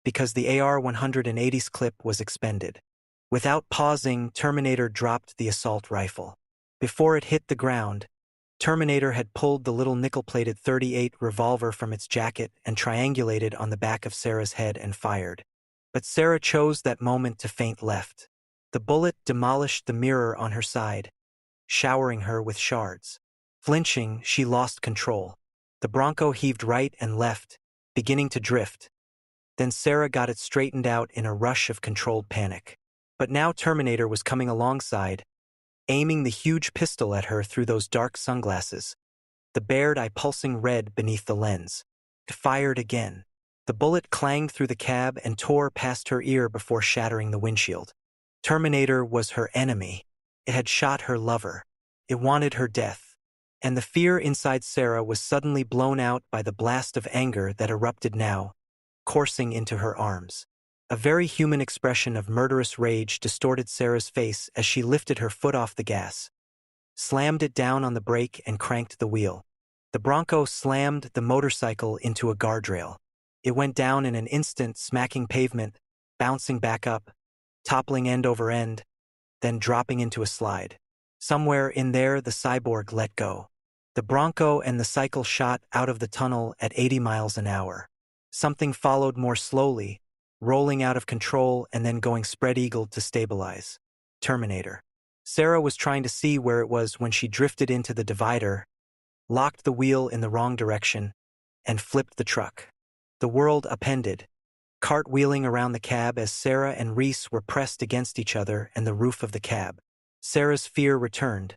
because the AR-180's clip was expended. Without pausing, Terminator dropped the assault rifle. Before it hit the ground, Terminator had pulled the little nickel-plated .38 revolver from its jacket and triangulated on the back of Sarah's head and fired. But Sarah chose that moment to feint left. The bullet demolished the mirror on her side, showering her with shards. Flinching, she lost control. The Bronco heaved right and left, beginning to drift. Then Sarah got it straightened out in a rush of controlled panic. But now Terminator was coming alongside, aiming the huge pistol at her through those dark sunglasses, the bared eye pulsing red beneath the lens. It fired again. The bullet clanged through the cab and tore past her ear before shattering the windshield. Terminator was her enemy. It had shot her lover. It wanted her death. And the fear inside Sarah was suddenly blown out by the blast of anger that erupted now, coursing into her arms. A very human expression of murderous rage distorted Sarah's face as she lifted her foot off the gas, slammed it down on the brake and cranked the wheel. The Bronco slammed the motorcycle into a guardrail. It went down in an instant, smacking pavement, bouncing back up, toppling end over end, then dropping into a slide. Somewhere in there, the cyborg let go. The Bronco and the cycle shot out of the tunnel at 80 miles an hour. Something followed more slowly, rolling out of control and then going spread-eagled to stabilize. Terminator. Sarah was trying to see where it was when she drifted into the divider, locked the wheel in the wrong direction, and flipped the truck. The world upended, cartwheeling around the cab as Sarah and Reese were pressed against each other and the roof of the cab. Sarah's fear returned,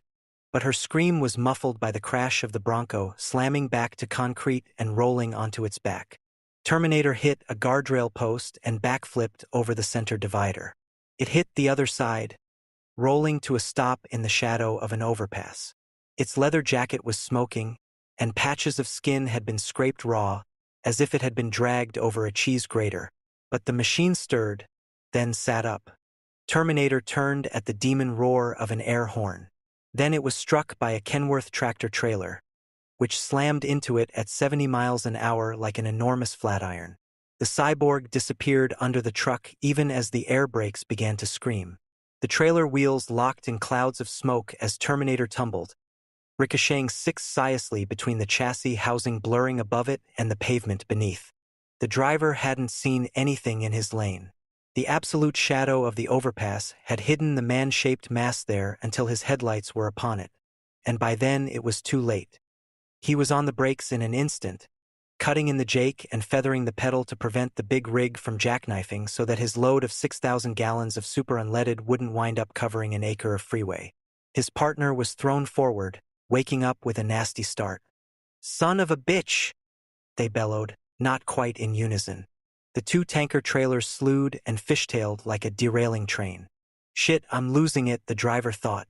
but her scream was muffled by the crash of the Bronco slamming back to concrete and rolling onto its back. Terminator hit a guardrail post and backflipped over the center divider. It hit the other side, rolling to a stop in the shadow of an overpass. Its leather jacket was smoking, and patches of skin had been scraped raw, as if it had been dragged over a cheese grater. But the machine stirred, then sat up. Terminator turned at the demon roar of an air horn. Then it was struck by a Kenworth tractor-trailer, which slammed into it at 70 miles an hour like an enormous flatiron. The cyborg disappeared under the truck even as the air brakes began to scream. The trailer wheels locked in clouds of smoke as Terminator tumbled, ricocheting six-siously between the chassis housing blurring above it and the pavement beneath. The driver hadn't seen anything in his lane. The absolute shadow of the overpass had hidden the man-shaped mass there until his headlights were upon it, and by then it was too late. He was on the brakes in an instant, cutting in the jake and feathering the pedal to prevent the big rig from jackknifing so that his load of 6,000 gallons of super unleaded wouldn't wind up covering an acre of freeway. His partner was thrown forward, waking up with a nasty start. "Son of a bitch!" they bellowed, not quite in unison. The two tanker trailers slewed and fishtailed like a derailing train. "Shit, I'm losing it," the driver thought.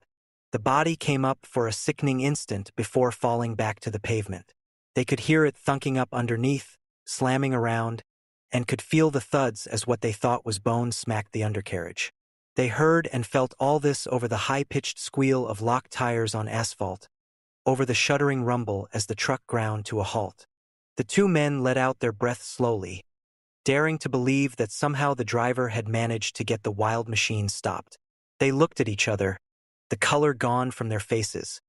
The body came up for a sickening instant before falling back to the pavement. They could hear it thunking up underneath, slamming around, and could feel the thuds as what they thought was bone smacked the undercarriage. They heard and felt all this over the high-pitched squeal of locked tires on asphalt, over the shuddering rumble as the truck ground to a halt. The two men let out their breath slowly, daring to believe that somehow the driver had managed to get the wild machine stopped. They looked at each other, the color gone from their faces.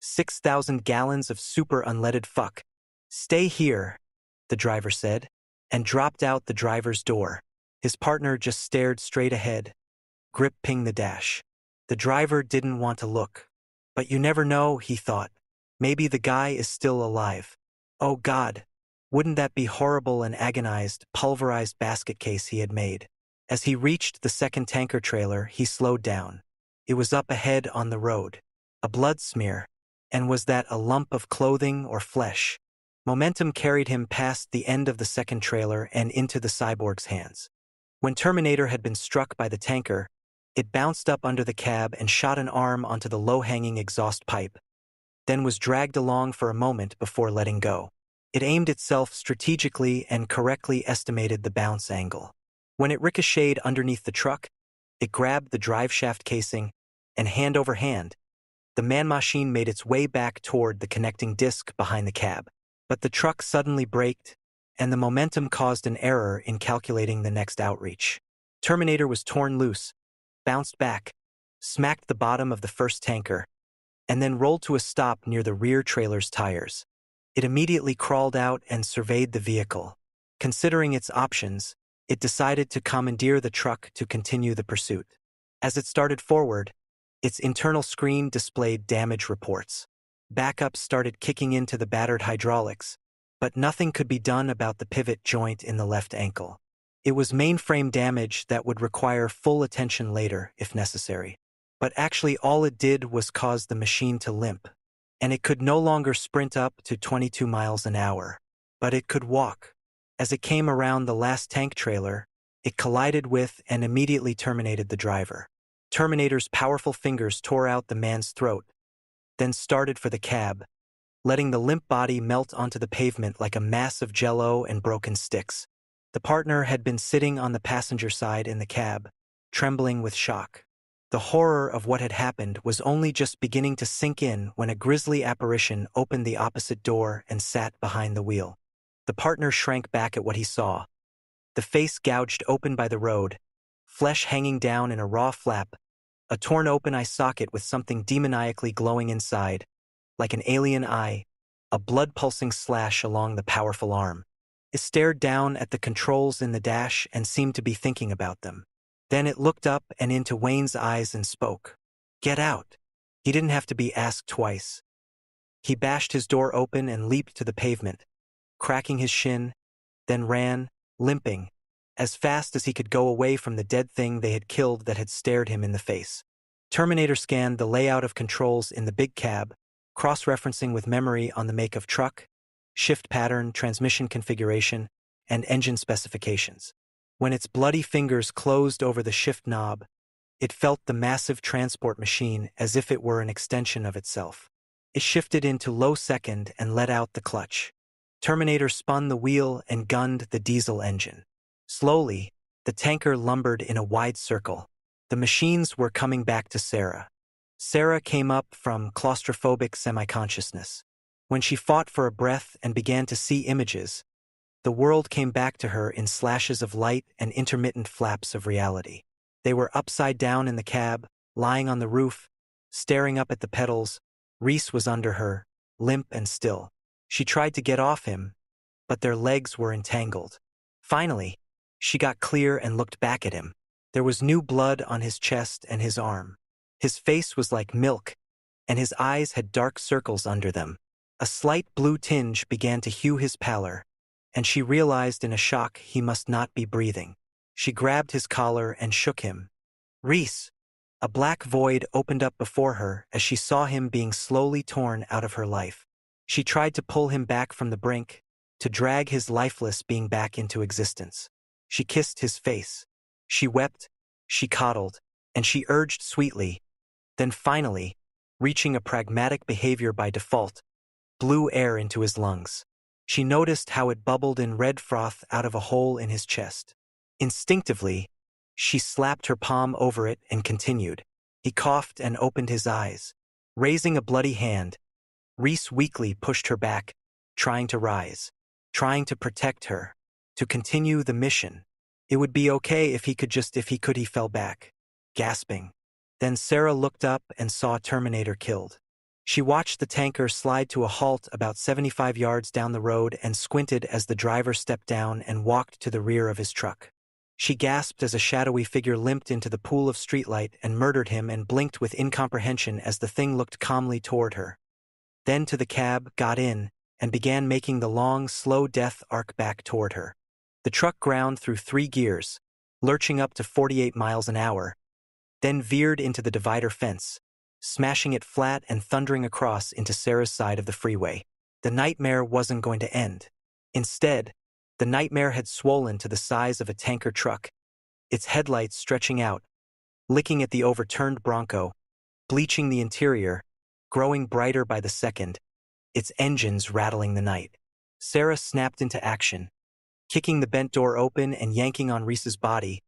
6,000 gallons of super unleaded fuck. "Stay here," the driver said, and dropped out the driver's door. His partner just stared straight ahead, gripping the dash. The driver didn't want to look. But you never know, he thought. Maybe the guy is still alive. Oh God, wouldn't that be horrible? An agonized, pulverized basket case he had made. As he reached the second tanker trailer, he slowed down. It was up ahead on the road. A blood smear. And was that a lump of clothing or flesh? Momentum carried him past the end of the second trailer and into the cyborg's hands. When Terminator had been struck by the tanker, it bounced up under the cab and shot an arm onto the low-hanging exhaust pipe, then was dragged along for a moment before letting go. It aimed itself strategically and correctly estimated the bounce angle. When it ricocheted underneath the truck, it grabbed the driveshaft casing, and hand over hand, the man-machine made its way back toward the connecting disc behind the cab. But the truck suddenly braked, and the momentum caused an error in calculating the next outreach. Terminator was torn loose, bounced back, smacked the bottom of the first tanker, and then rolled to a stop near the rear trailer's tires. It immediately crawled out and surveyed the vehicle. Considering its options, it decided to commandeer the truck to continue the pursuit. As it started forward, its internal screen displayed damage reports. Backups started kicking into the battered hydraulics, but nothing could be done about the pivot joint in the left ankle. It was mainframe damage that would require full attention later, if necessary. But actually all it did was cause the machine to limp, and it could no longer sprint up to 22 miles an hour. But it could walk. As it came around the last tank trailer, it collided with and immediately terminated the driver. Terminator's powerful fingers tore out the man's throat, then started for the cab, letting the limp body melt onto the pavement like a mass of jello and broken sticks. The partner had been sitting on the passenger side in the cab, trembling with shock. The horror of what had happened was only just beginning to sink in when a grisly apparition opened the opposite door and sat behind the wheel. The partner shrank back at what he saw. The face gouged open by the road, flesh hanging down in a raw flap, a torn open eye socket with something demoniacally glowing inside, like an alien eye, a blood-pulsing slash along the powerful arm. It stared down at the controls in the dash and seemed to be thinking about them. Then it looked up and into Wayne's eyes and spoke. "Get out." He didn't have to be asked twice. He bashed his door open and leaped to the pavement, cracking his shin, then ran, limping, as fast as he could go away from the dead thing they had killed that had stared him in the face. Terminator scanned the layout of controls in the big cab, cross-referencing with memory on the make of truck, shift pattern, transmission configuration, and engine specifications. When its bloody fingers closed over the shift knob, it felt the massive transport machine as if it were an extension of itself. It shifted into low second and let out the clutch. Terminator spun the wheel and gunned the diesel engine. Slowly, the tanker lumbered in a wide circle. The machines were coming back to Sarah. Sarah came up from claustrophobic semi-consciousness. When she fought for a breath and began to see images, the world came back to her in slashes of light and intermittent flaps of reality. They were upside down in the cab, lying on the roof, staring up at the pedals. Reese was under her, limp and still. She tried to get off him, but their legs were entangled. Finally, she got clear and looked back at him. There was new blood on his chest and his arm. His face was like milk, and his eyes had dark circles under them. A slight blue tinge began to hue his pallor, and she realized in a shock he must not be breathing. She grabbed his collar and shook him. Reese! A black void opened up before her as she saw him being slowly torn out of her life. She tried to pull him back from the brink, to drag his lifeless being back into existence. She kissed his face. She wept, she coddled, and she urged sweetly. Then finally, reaching a pragmatic behavior by default, blew air into his lungs. She noticed how it bubbled in red froth out of a hole in his chest. Instinctively, she slapped her palm over it and continued. He coughed and opened his eyes. Raising a bloody hand, Reese weakly pushed her back, trying to rise, trying to protect her, to continue the mission. It would be okay if he could. He fell back, gasping. Then Sarah looked up and saw Terminator killed. She watched the tanker slide to a halt about 75 yards down the road and squinted as the driver stepped down and walked to the rear of his truck. She gasped as a shadowy figure limped into the pool of streetlight and murdered him, and blinked with incomprehension as the thing looked calmly toward her. Then to the cab, got in, and began making the long, slow death arc back toward her. The truck ground through 3 gears, lurching up to 48 miles an hour, then veered into the divider fence, smashing it flat and thundering across into Sarah's side of the freeway. The nightmare wasn't going to end. Instead, the nightmare had swollen to the size of a tanker truck, its headlights stretching out, licking at the overturned Bronco, bleaching the interior, growing brighter by the second, its engines rattling the night. Sarah snapped into action, kicking the bent door open and yanking on Reese's body,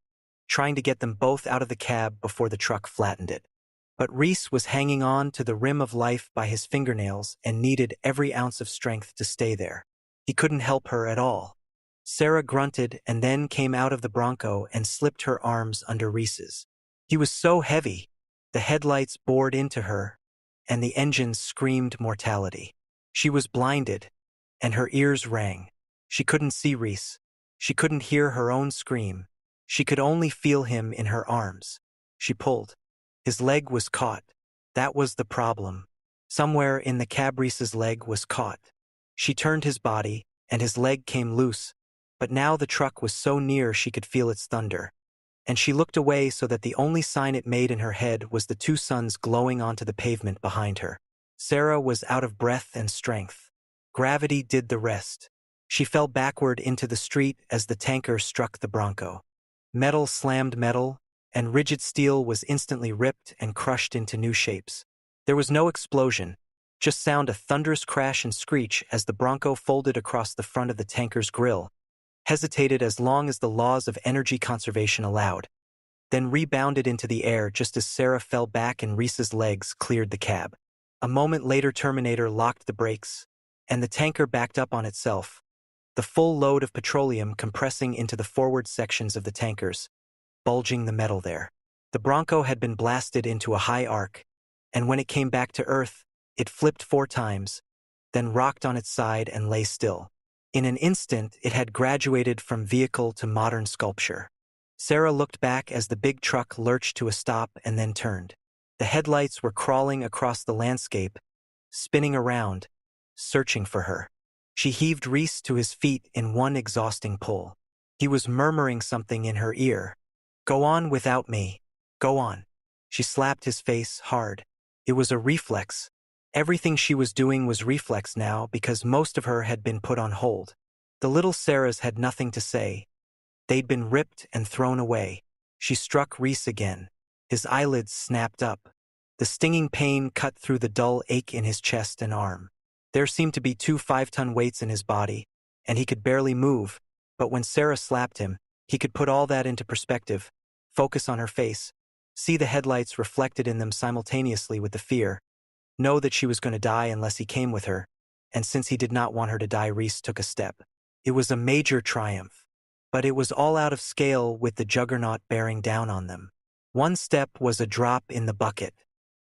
trying to get them both out of the cab before the truck flattened it. But Reese was hanging on to the rim of life by his fingernails and needed every ounce of strength to stay there. He couldn't help her at all. Sarah grunted and then came out of the Bronco and slipped her arms under Reese's. He was so heavy, the headlights bored into her, and the engines screamed mortality. She was blinded, and her ears rang. She couldn't see Reese. She couldn't hear her own scream. She could only feel him in her arms. She pulled. His leg was caught. That was the problem. Somewhere in the cab Reese's leg was caught. She turned his body, and his leg came loose, but now the truck was so near she could feel its thunder. And she looked away so that the only sign it made in her head was the 2 suns glowing onto the pavement behind her. Sarah was out of breath and strength. Gravity did the rest. She fell backward into the street as the tanker struck the Bronco. Metal slammed metal, and rigid steel was instantly ripped and crushed into new shapes. There was no explosion, just a thunderous crash and screech as the Bronco folded across the front of the tanker's grill, hesitated as long as the laws of energy conservation allowed, then rebounded into the air just as Sarah fell back and Reese's legs cleared the cab. A moment later, Terminator locked the brakes, and the tanker backed up on itself, the full load of petroleum compressing into the forward sections of the tankers, bulging the metal there. The Bronco had been blasted into a high arc, and when it came back to Earth, it flipped 4 times, then rocked on its side and lay still. In an instant, it had graduated from vehicle to modern sculpture. Sarah looked back as the big truck lurched to a stop and then turned. The headlights were crawling across the landscape, spinning around, searching for her. She heaved Reese to his feet in one exhausting pull. He was murmuring something in her ear. "Go on without me. Go on." She slapped his face hard. It was a reflex. Everything she was doing was reflex now because most of her had been put on hold. The little Sarahs had nothing to say. They'd been ripped and thrown away. She struck Reese again. His eyelids snapped up. The stinging pain cut through the dull ache in his chest and arm. There seemed to be 2 5-ton weights in his body, and he could barely move, but when Sarah slapped him, he could put all that into perspective, focus on her face, see the headlights reflected in them simultaneously with the fear, know that she was going to die unless he came with her, and since he did not want her to die, Reese took a step. It was a major triumph, but it was all out of scale with the juggernaut bearing down on them. One step was a drop in the bucket.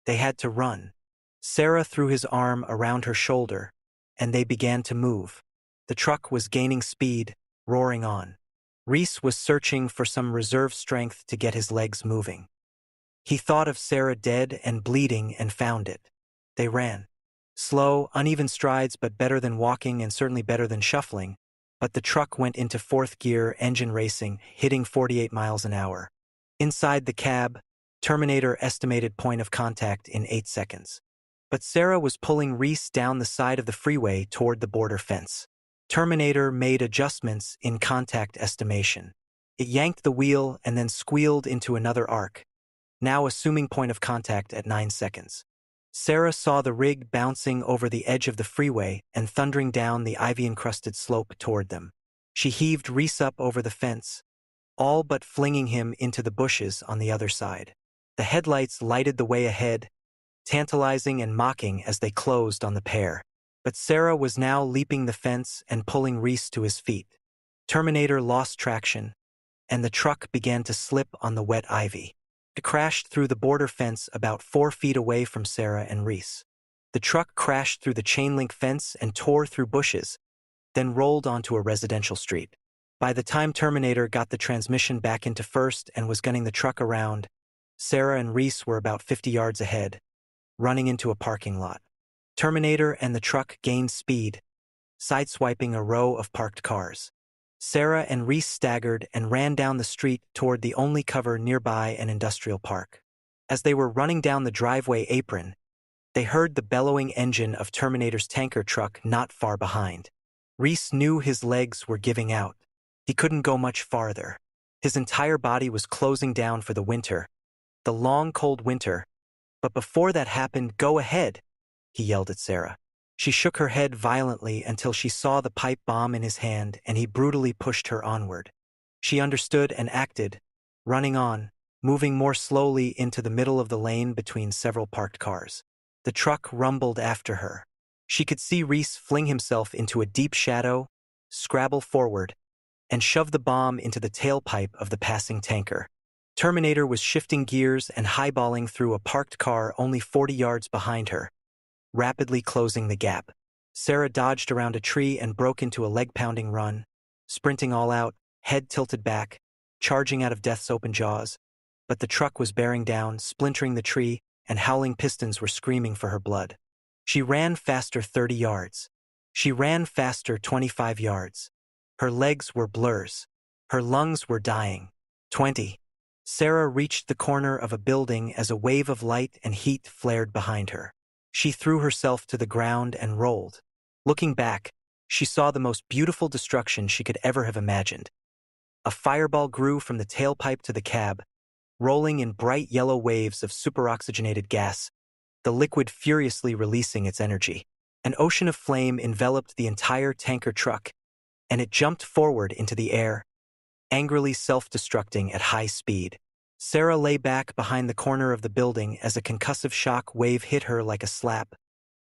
They had to run. Sarah threw his arm around her shoulder, and they began to move. The truck was gaining speed, roaring on. Reese was searching for some reserve strength to get his legs moving. He thought of Sarah dead and bleeding and found it. They ran. Slow, uneven strides, but better than walking and certainly better than shuffling. But the truck went into fourth gear, engine racing, hitting 48 miles an hour. Inside the cab, Terminator estimated point of contact in 8 seconds. But Sarah was pulling Reese down the side of the freeway toward the border fence. Terminator made adjustments in contact estimation. It yanked the wheel and then squealed into another arc, now assuming point of contact at 9 seconds. Sarah saw the rig bouncing over the edge of the freeway and thundering down the ivy-encrusted slope toward them. She heaved Reese up over the fence, all but flinging him into the bushes on the other side. The headlights lighted the way ahead, tantalizing and mocking as they closed on the pair. But Sarah was now leaping the fence and pulling Reese to his feet. Terminator lost traction, and the truck began to slip on the wet ivy. It crashed through the border fence about 4 feet away from Sarah and Reese. The truck crashed through the chain-link fence and tore through bushes, then rolled onto a residential street. By the time Terminator got the transmission back into first and was gunning the truck around, Sarah and Reese were about 50 yards ahead, running into a parking lot. Terminator and the truck gained speed, sideswiping a row of parked cars. Sarah and Reese staggered and ran down the street toward the only cover nearby, an industrial park. As they were running down the driveway apron, they heard the bellowing engine of Terminator's tanker truck not far behind. Reese knew his legs were giving out. He couldn't go much farther. His entire body was closing down for the winter, the long, cold winter. But before that happened, "Go ahead," he yelled at Sarah. She shook her head violently until she saw the pipe bomb in his hand, and he brutally pushed her onward. She understood and acted, running on, moving more slowly into the middle of the lane between several parked cars. The truck rumbled after her. She could see Reese fling himself into a deep shadow, scrabble forward, and shove the bomb into the tailpipe of the passing tanker. Terminator was shifting gears and highballing through a parked car only 40 yards behind her, rapidly closing the gap. Sarah dodged around a tree and broke into a leg-pounding run, sprinting all out, head tilted back, charging out of death's open jaws. But the truck was bearing down, splintering the tree, and howling pistons were screaming for her blood. She ran faster 30 yards. She ran faster 25 yards. Her legs were blurs. Her lungs were dying. 20. Sarah reached the corner of a building as a wave of light and heat flared behind her. She threw herself to the ground and rolled. Looking back, she saw the most beautiful destruction she could ever have imagined. A fireball grew from the tailpipe to the cab, rolling in bright yellow waves of superoxygenated gas, the liquid furiously releasing its energy. An ocean of flame enveloped the entire tanker truck, and it jumped forward into the air, angrily self-destructing at high speed. Sarah lay back behind the corner of the building as a concussive shock wave hit her like a slap,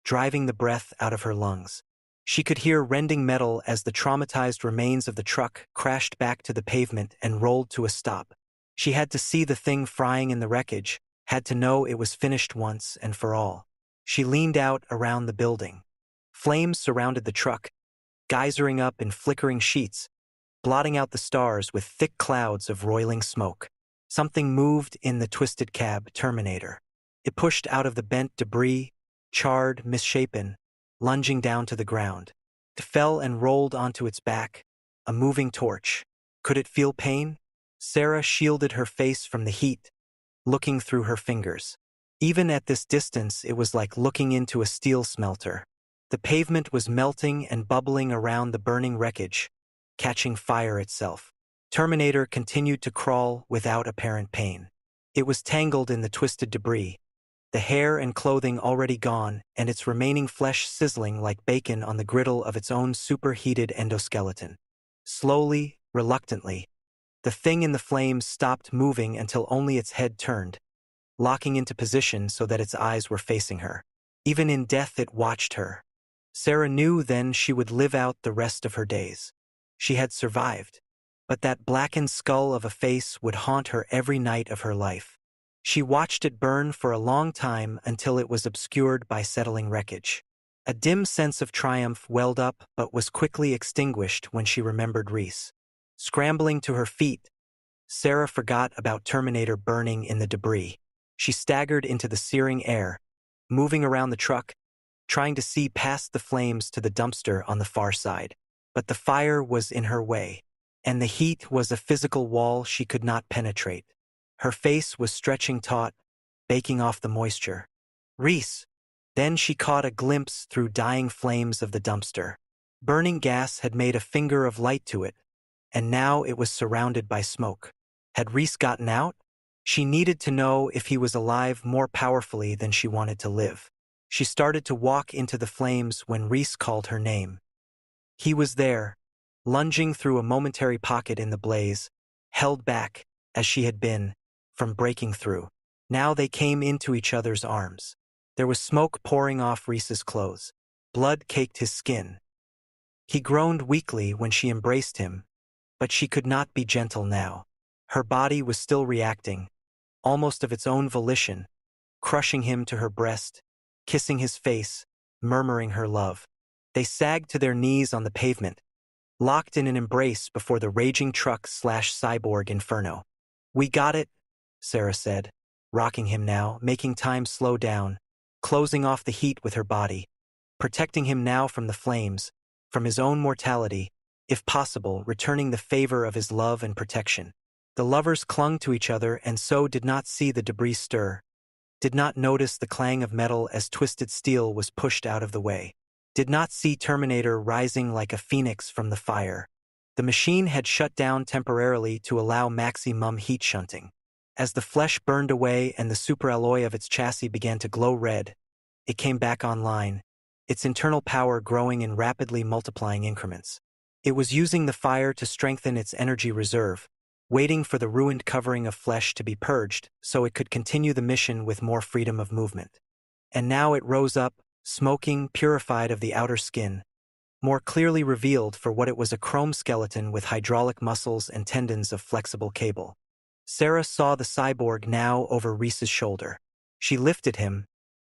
driving the breath out of her lungs. She could hear rending metal as the traumatized remains of the truck crashed back to the pavement and rolled to a stop. She had to see the thing frying in the wreckage, had to know it was finished once and for all. She leaned out around the building. Flames surrounded the truck, geysering up in flickering sheets, blotting out the stars with thick clouds of roiling smoke. Something moved in the twisted cab Terminator. It pushed out of the bent debris, charred, misshapen, lunging down to the ground. It fell and rolled onto its back, a moving torch. Could it feel pain? Sarah shielded her face from the heat, looking through her fingers. Even at this distance, it was like looking into a steel smelter. The pavement was melting and bubbling around the burning wreckage, catching fire itself. Terminator continued to crawl without apparent pain. It was tangled in the twisted debris, the hair and clothing already gone, and its remaining flesh sizzling like bacon on the griddle of its own superheated endoskeleton. Slowly, reluctantly, the thing in the flames stopped moving until only its head turned, locking into position so that its eyes were facing her. Even in death it watched her. Sarah knew then she would live out the rest of her days. She had survived. But that blackened skull of a face would haunt her every night of her life. She watched it burn for a long time until it was obscured by settling wreckage. A dim sense of triumph welled up but was quickly extinguished when she remembered Reese. Scrambling to her feet, Sarah forgot about Terminator burning in the debris. She staggered into the searing air, moving around the truck, trying to see past the flames to the dumpster on the far side. But the fire was in her way, and the heat was a physical wall she could not penetrate. Her face was stretching taut, baking off the moisture. Reese! Then she caught a glimpse through dying flames of the dumpster. Burning gas had made a finger of light to it, and now it was surrounded by smoke. Had Reese gotten out? She needed to know if he was alive more powerfully than she wanted to live. She started to walk into the flames when Reese called her name. He was there, lunging through a momentary pocket in the blaze, held back, as she had been, from breaking through. Now they came into each other's arms. There was smoke pouring off Reese's clothes. Blood caked his skin. He groaned weakly when she embraced him, but she could not be gentle now. Her body was still reacting, almost of its own volition, crushing him to her breast, kissing his face, murmuring her love. They sagged to their knees on the pavement, locked in an embrace before the raging truck/cyborg inferno. "We got it," Sarah said, rocking him now, making time slow down, closing off the heat with her body, protecting him now from the flames, from his own mortality, if possible, returning the favor of his love and protection. The lovers clung to each other and so did not see the debris stir, did not notice the clang of metal as twisted steel was pushed out of the way, did not see Terminator rising like a phoenix from the fire. The machine had shut down temporarily to allow maximum heat shunting. As the flesh burned away and the superalloy of its chassis began to glow red, it came back online, its internal power growing in rapidly multiplying increments. It was using the fire to strengthen its energy reserve, waiting for the ruined covering of flesh to be purged so it could continue the mission with more freedom of movement. And now it rose up, smoking, purified of the outer skin, more clearly revealed for what it was: a chrome skeleton with hydraulic muscles and tendons of flexible cable. Sarah saw the cyborg now over Reese's shoulder. She lifted him,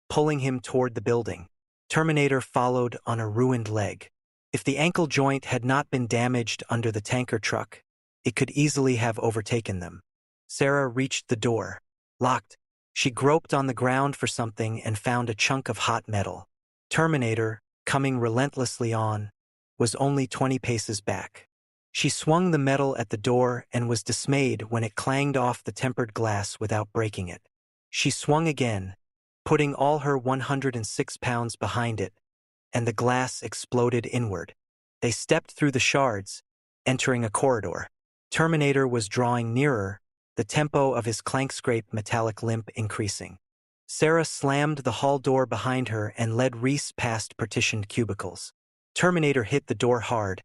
pulling him toward the building. Terminator followed on a ruined leg. If the ankle joint had not been damaged under the tanker truck, it could easily have overtaken them. Sarah reached the door. Locked. She groped on the ground for something and found a chunk of hot metal. Terminator, coming relentlessly on, was only 20 paces back. She swung the metal at the door and was dismayed when it clanged off the tempered glass without breaking it. She swung again, putting all her 106 pounds behind it, and the glass exploded inward. They stepped through the shards, entering a corridor. Terminator was drawing nearer, the tempo of his clank-scrape metallic limp increasing. Sarah slammed the hall door behind her and led Reese past partitioned cubicles. Terminator hit the door hard,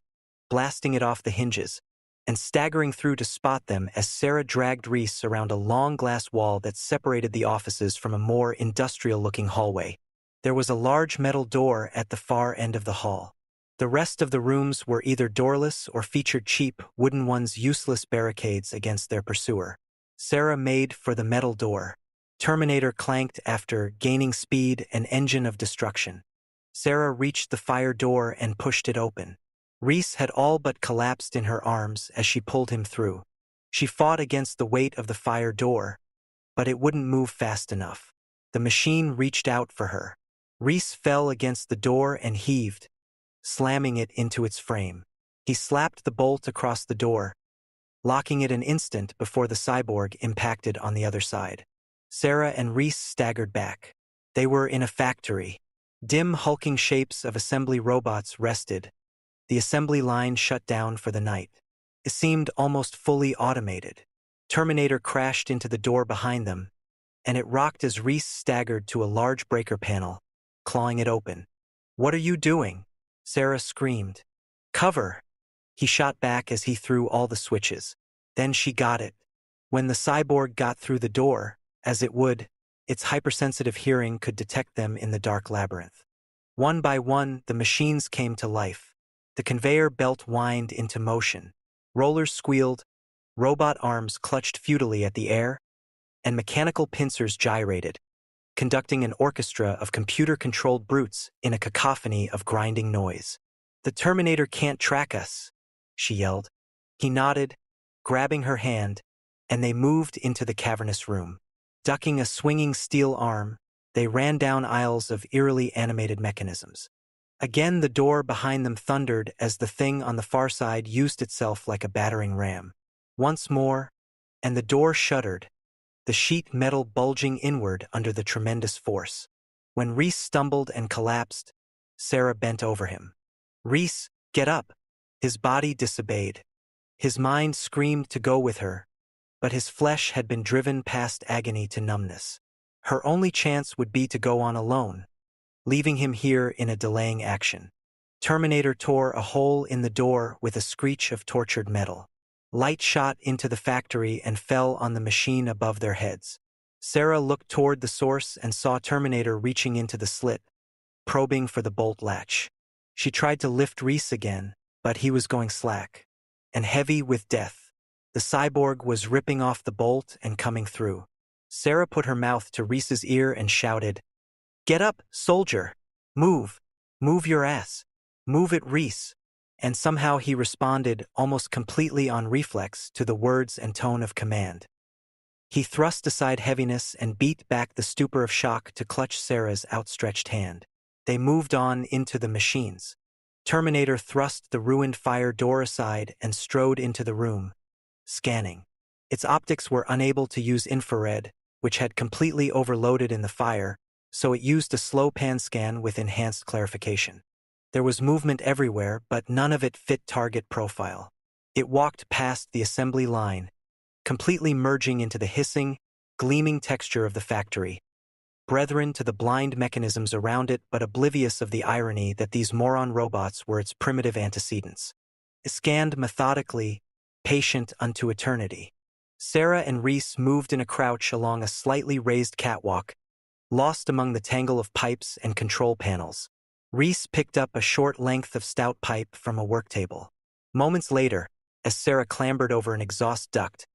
blasting it off the hinges, and staggering through to spot them as Sarah dragged Reese around a long glass wall that separated the offices from a more industrial-looking hallway. There was a large metal door at the far end of the hall. The rest of the rooms were either doorless or featured cheap wooden ones, useless barricades against their pursuer. Sarah made for the metal door. Terminator clanked after, gaining speed, an engine of destruction. Sarah reached the fire door and pushed it open. Reese had all but collapsed in her arms as she pulled him through. She fought against the weight of the fire door, but it wouldn't move fast enough. The machine reached out for her. Reese fell against the door and heaved, slamming it into its frame. He slapped the bolt across the door, locking it an instant before the cyborg impacted on the other side. Sarah and Reese staggered back. They were in a factory. Dim, hulking shapes of assembly robots rested. The assembly line shut down for the night. It seemed almost fully automated. Terminator crashed into the door behind them, and it rocked as Reese staggered to a large breaker panel, clawing it open. "What are you doing?" Sarah screamed. "Cover!" He shot back as he threw all the switches. Then she got it. When the cyborg got through the door, as it would, its hypersensitive hearing could detect them in the dark labyrinth. One by one, the machines came to life. The conveyor belt whined into motion. Rollers squealed. Robot arms clutched futilely at the air. and mechanical pincers gyrated, conducting an orchestra of computer-controlled brutes in a cacophony of grinding noise. "The Terminator can't track us," she yelled. He nodded, grabbing her hand, and they moved into the cavernous room. Ducking a swinging steel arm, they ran down aisles of eerily animated mechanisms. Again the door behind them thundered as the thing on the far side used itself like a battering ram. Once more, and the door shuddered, the sheet metal bulging inward under the tremendous force. When Reese stumbled and collapsed, Sarah bent over him. "Reese, get up!" His body disobeyed. His mind screamed to go with her, but his flesh had been driven past agony to numbness. Her only chance would be to go on alone, leaving him here in a delaying action. Terminator tore a hole in the door with a screech of tortured metal. Light shot into the factory and fell on the machine above their heads. Sarah looked toward the source and saw Terminator reaching into the slit, probing for the bolt latch. She tried to lift Reese again, but he was going slack, and heavy with death. The cyborg was ripping off the bolt and coming through. Sarah put her mouth to Reese's ear and shouted, "Get up, soldier! Move! Move your ass! Move it, Reese!" And somehow he responded almost completely on reflex to the words and tone of command. He thrust aside heaviness and beat back the stupor of shock to clutch Sarah's outstretched hand. They moved on into the machines. Terminator thrust the ruined fire door aside and strode into the room, scanning. Its optics were unable to use infrared, which had completely overloaded in the fire, so it used a slow pan scan with enhanced clarification. There was movement everywhere, but none of it fit target profile. It walked past the assembly line, completely merging into the hissing, gleaming texture of the factory, brethren to the blind mechanisms around it but oblivious of the irony that these moron robots were its primitive antecedents. It scanned methodically, patient unto eternity. Sarah and Reese moved in a crouch along a slightly raised catwalk, lost among the tangle of pipes and control panels. Reese picked up a short length of stout pipe from a work table. Moments later, as Sarah clambered over an exhaust duct,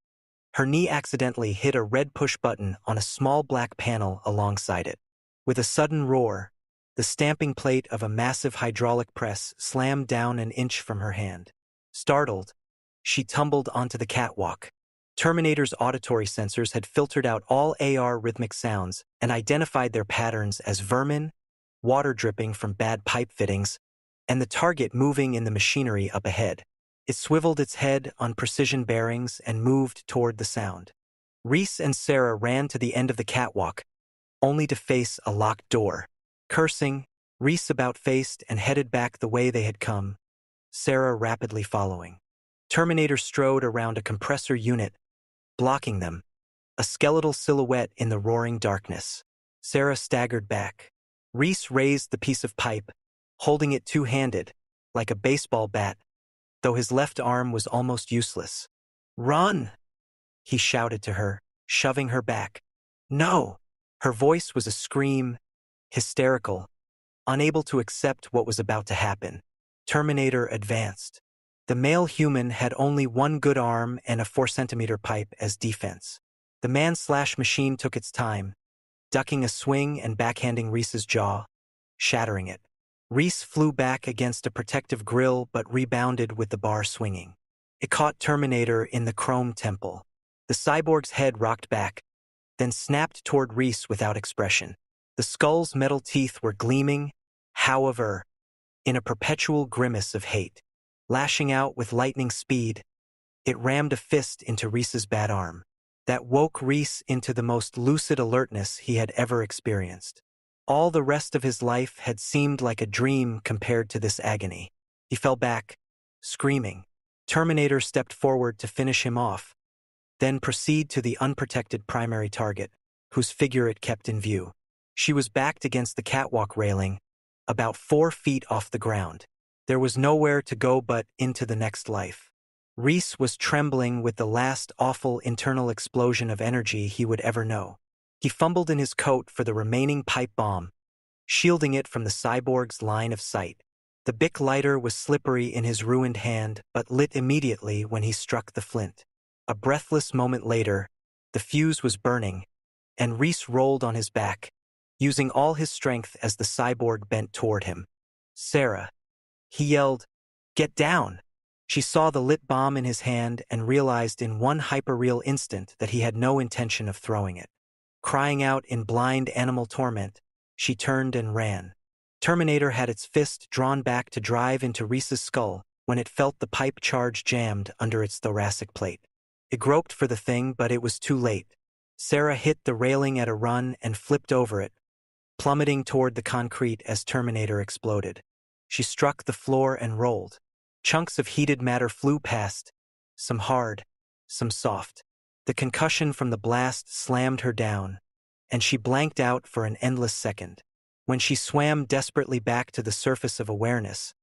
her knee accidentally hit a red push button on a small black panel alongside it. With a sudden roar, the stamping plate of a massive hydraulic press slammed down an inch from her hand. Startled, she tumbled onto the catwalk. Terminator's auditory sensors had filtered out all AR rhythmic sounds and identified their patterns as vermin, water dripping from bad pipe fittings, and the target moving in the machinery up ahead. It swiveled its head on precision bearings and moved toward the sound. Reese and Sarah ran to the end of the catwalk, only to face a locked door. Cursing, Reese about-faced and headed back the way they had come, Sarah rapidly following. Terminator strode around a compressor unit, blocking them, a skeletal silhouette in the roaring darkness. Sarah staggered back. Reese raised the piece of pipe, holding it two-handed, like a baseball bat, though his left arm was almost useless. "Run!" he shouted to her, shoving her back. "No!" Her voice was a scream, hysterical, unable to accept what was about to happen. Terminator advanced. The male human had only one good arm and a 4-centimeter pipe as defense. The man-slash-machine took its time, ducking a swing and backhanding Reese's jaw, shattering it. Reese flew back against a protective grill but rebounded with the bar swinging. It caught Terminator in the chrome temple. The cyborg's head rocked back, then snapped toward Reese without expression. The skull's metal teeth were gleaming, however, in a perpetual grimace of hate. Lashing out with lightning speed, it rammed a fist into Reese's bad arm. That woke Reese into the most lucid alertness he had ever experienced. All the rest of his life had seemed like a dream compared to this agony. He fell back, screaming. Terminator stepped forward to finish him off, then proceed to the unprotected primary target, whose figure it kept in view. She was backed against the catwalk railing, about 4 feet off the ground. There was nowhere to go but into the next life. Reese was trembling with the last awful internal explosion of energy he would ever know. He fumbled in his coat for the remaining pipe bomb, shielding it from the cyborg's line of sight. The Bic lighter was slippery in his ruined hand, but lit immediately when he struck the flint. A breathless moment later, The fuse was burning, and Reese rolled on his back, using all his strength as the cyborg bent toward him. "Sarah," he yelled, "get down!" She saw the lit bomb in his hand and realized in one hyperreal instant that he had no intention of throwing it. Crying out in blind animal torment, she turned and ran. Terminator had its fist drawn back to drive into Reese's skull when it felt the pipe charge jammed under its thoracic plate. It groped for the thing, but it was too late. Sarah hit the railing at a run and flipped over it, plummeting toward the concrete as Terminator exploded. She struck the floor and rolled. Chunks of heated matter flew past, some hard, some soft. The concussion from the blast slammed her down, and she blanked out for an endless second. When she swam desperately back to the surface of awareness,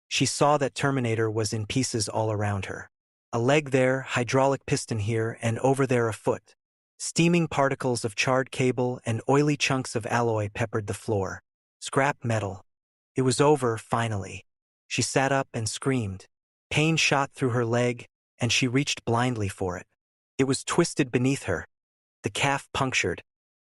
she saw that Terminator was in pieces all around her. A leg there, hydraulic piston here, and over there a foot. Steaming particles of charred cable and oily chunks of alloy peppered the floor. Scrap metal. It was over, finally. She sat up and screamed. Pain shot through her leg, and she reached blindly for it. It was twisted beneath her, the calf punctured,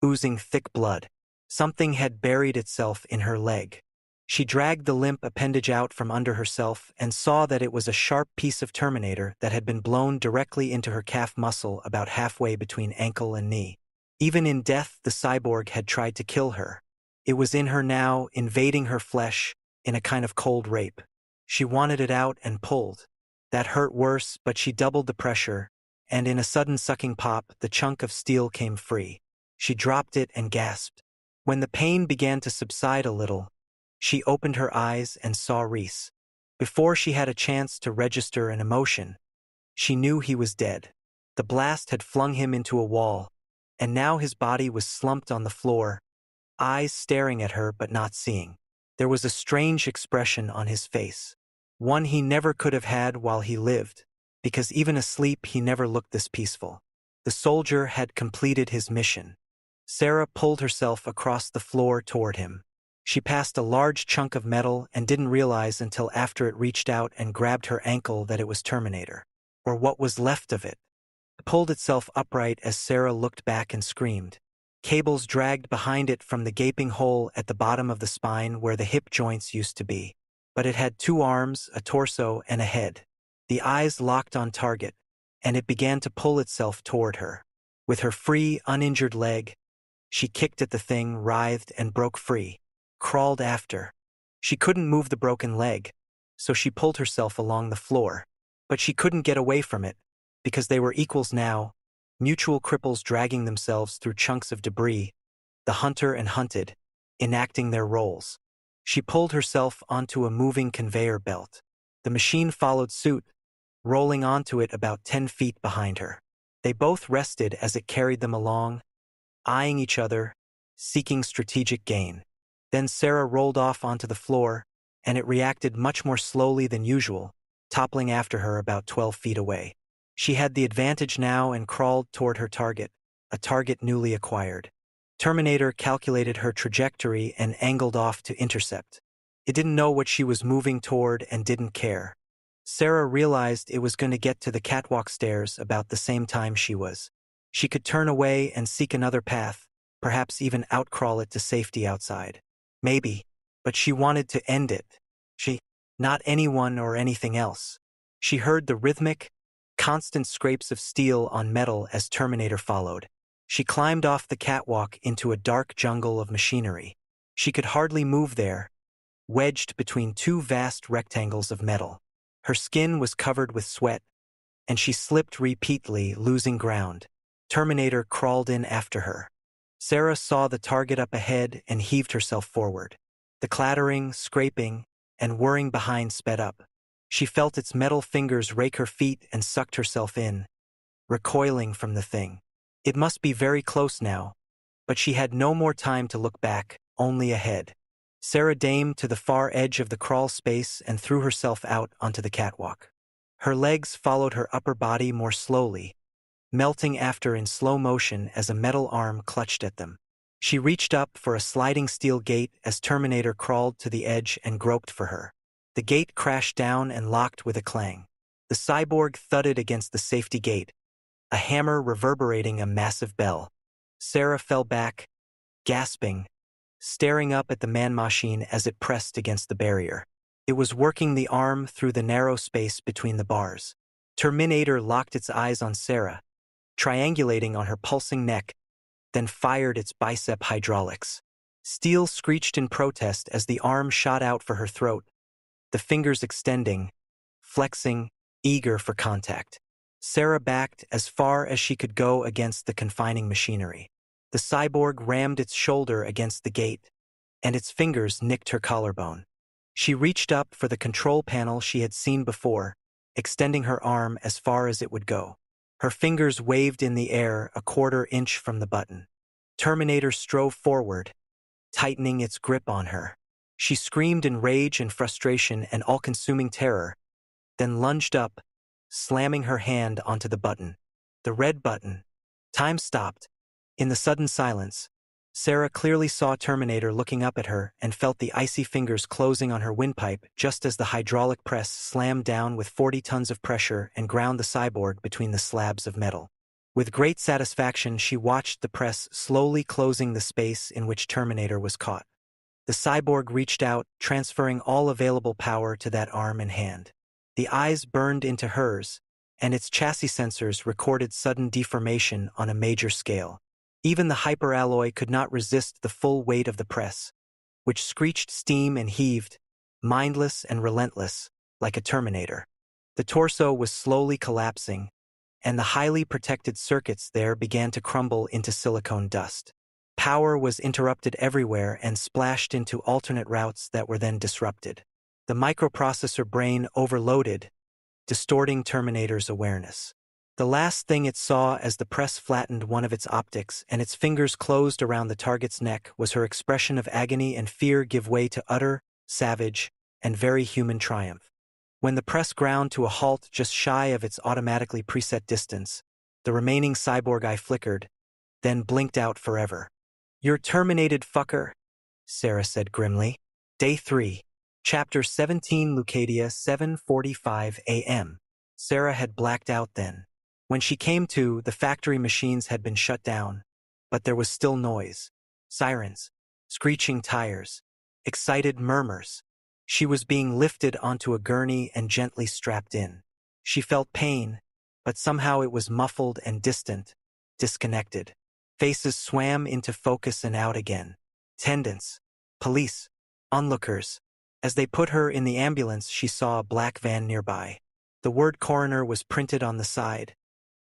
oozing thick blood. Something had buried itself in her leg. She dragged the limp appendage out from under herself and saw that it was a sharp piece of Terminator that had been blown directly into her calf muscle about halfway between ankle and knee. Even in death, the cyborg had tried to kill her. It was in her now, invading her flesh in a kind of cold rape. She wanted it out and pulled. That hurt worse, but she doubled the pressure, and in a sudden sucking pop, the chunk of steel came free. She dropped it and gasped. When the pain began to subside a little, she opened her eyes and saw Reese. Before she had a chance to register an emotion, she knew he was dead. The blast had flung him into a wall, and now his body was slumped on the floor, eyes staring at her but not seeing. There was a strange expression on his face, one he never could have had while he lived, because even asleep he never looked this peaceful. The soldier had completed his mission. Sarah pulled herself across the floor toward him. She passed a large chunk of metal and didn't realize until after it reached out and grabbed her ankle that it was Terminator, or what was left of it. It pulled itself upright as Sarah looked back and screamed. Cables dragged behind it from the gaping hole at the bottom of the spine where the hip joints used to be. But it had 2 arms, a torso, and a head. The eyes locked on target, and it began to pull itself toward her. With her free, uninjured leg, she kicked at the thing, writhed, and broke free. Crawled after. She couldn't move the broken leg, so she pulled herself along the floor. But she couldn't get away from it, because they were equals now, mutual cripples dragging themselves through chunks of debris, the hunter and hunted, enacting their roles. She pulled herself onto a moving conveyor belt. The machine followed suit, rolling onto it about 10 feet behind her. They both rested as it carried them along, eyeing each other, seeking strategic gain. Then Sarah rolled off onto the floor, and it reacted much more slowly than usual, toppling after her about 12 feet away. She had the advantage now and crawled toward her target, a target newly acquired. Terminator calculated her trajectory and angled off to intercept. It didn't know what she was moving toward and didn't care. Sarah realized it was going to get to the catwalk stairs about the same time she was. She could turn away and seek another path, perhaps even outcrawl it to safety outside. Maybe, but she wanted to end it. Not anyone or anything else. She heard the rhythmic, constant scrapes of steel on metal as Terminator followed. She climbed off the catwalk into a dark jungle of machinery. She could hardly move there, wedged between 2 vast rectangles of metal. Her skin was covered with sweat, and she slipped repeatedly, losing ground. Terminator crawled in after her. Sarah saw the target up ahead and heaved herself forward. The clattering, scraping, and whirring behind sped up. She felt its metal fingers rake her feet and sucked herself in, recoiling from the thing. It must be very close now, but she had no more time to look back, only ahead. Sarah deigned to the far edge of the crawl space and threw herself out onto the catwalk. Her legs followed her upper body more slowly, melting after in slow motion as a metal arm clutched at them. She reached up for a sliding steel gate as Terminator crawled to the edge and groped for her. The gate crashed down and locked with a clang. The cyborg thudded against the safety gate, a hammer reverberating a massive bell. Sarah fell back, gasping, staring up at the man-machine as it pressed against the barrier. It was working the arm through the narrow space between the bars. Terminator locked its eyes on Sarah, triangulating on her pulsing neck, then fired its bicep hydraulics. Steel screeched in protest as the arm shot out for her throat, the fingers extending, flexing, eager for contact. Sarah backed as far as she could go against the confining machinery. The cyborg rammed its shoulder against the gate, and its fingers nicked her collarbone. She reached up for the control panel she had seen before, extending her arm as far as it would go. Her fingers waved in the air a quarter-inch from the button. Terminator strove forward, tightening its grip on her. She screamed in rage and frustration and all-consuming terror, then lunged up, slamming her hand onto the button. The red button. Time stopped. In the sudden silence, Sarah clearly saw Terminator looking up at her and felt the icy fingers closing on her windpipe just as the hydraulic press slammed down with 40 tons of pressure and ground the cyborg between the slabs of metal. With great satisfaction, she watched the press slowly closing the space in which Terminator was caught. The cyborg reached out, transferring all available power to that arm and hand. The eyes burned into hers, and its chassis sensors recorded sudden deformation on a major scale. Even the hyperalloy could not resist the full weight of the press, which screeched steam and heaved, mindless and relentless, like a Terminator. The torso was slowly collapsing, and the highly protected circuits there began to crumble into silicone dust. Power was interrupted everywhere and splashed into alternate routes that were then disrupted. The microprocessor brain overloaded, distorting Terminator's awareness. The last thing it saw as the press flattened one of its optics and its fingers closed around the target's neck was her expression of agony and fear give way to utter, savage, and very human triumph. When the press ground to a halt just shy of its automatically preset distance, the remaining cyborg eye flickered, then blinked out forever. "You're terminated, fucker," Sarah said grimly. Day 3. Chapter 17, Leucadia, 7:45 a.m. Sarah had blacked out then. When she came to, the factory machines had been shut down, but there was still noise. Sirens, screeching tires, excited murmurs. She was being lifted onto a gurney and gently strapped in. She felt pain, but somehow it was muffled and distant, disconnected. Faces swam into focus and out again. Attendants, police, onlookers. As they put her in the ambulance, she saw a black van nearby. The word coroner was printed on the side,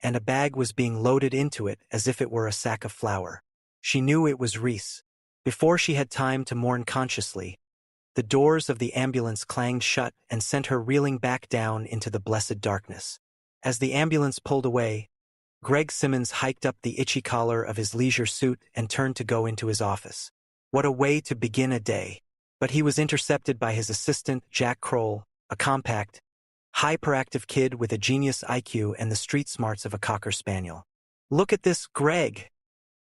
and a bag was being loaded into it as if it were a sack of flour. She knew it was Reese. Before she had time to mourn consciously, the doors of the ambulance clanged shut and sent her reeling back down into the blessed darkness. As the ambulance pulled away, Greg Simmons hiked up the itchy collar of his leisure suit and turned to go into his office. What a way to begin a day! But he was intercepted by his assistant, Jack Kroll, a compact, hyperactive kid with a genius IQ and the street smarts of a Cocker Spaniel. "Look at this, Greg!"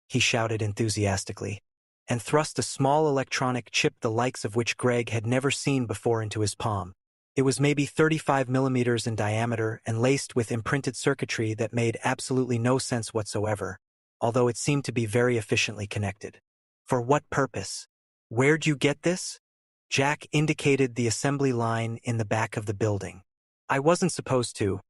he shouted enthusiastically, and thrust a small electronic chip the likes of which Greg had never seen before into his palm. It was maybe 35 millimeters in diameter and laced with imprinted circuitry that made absolutely no sense whatsoever, although it seemed to be very efficiently connected. For what purpose? "Where'd you get this?" Jack indicated the assembly line in the back of the building. "I wasn't supposed to,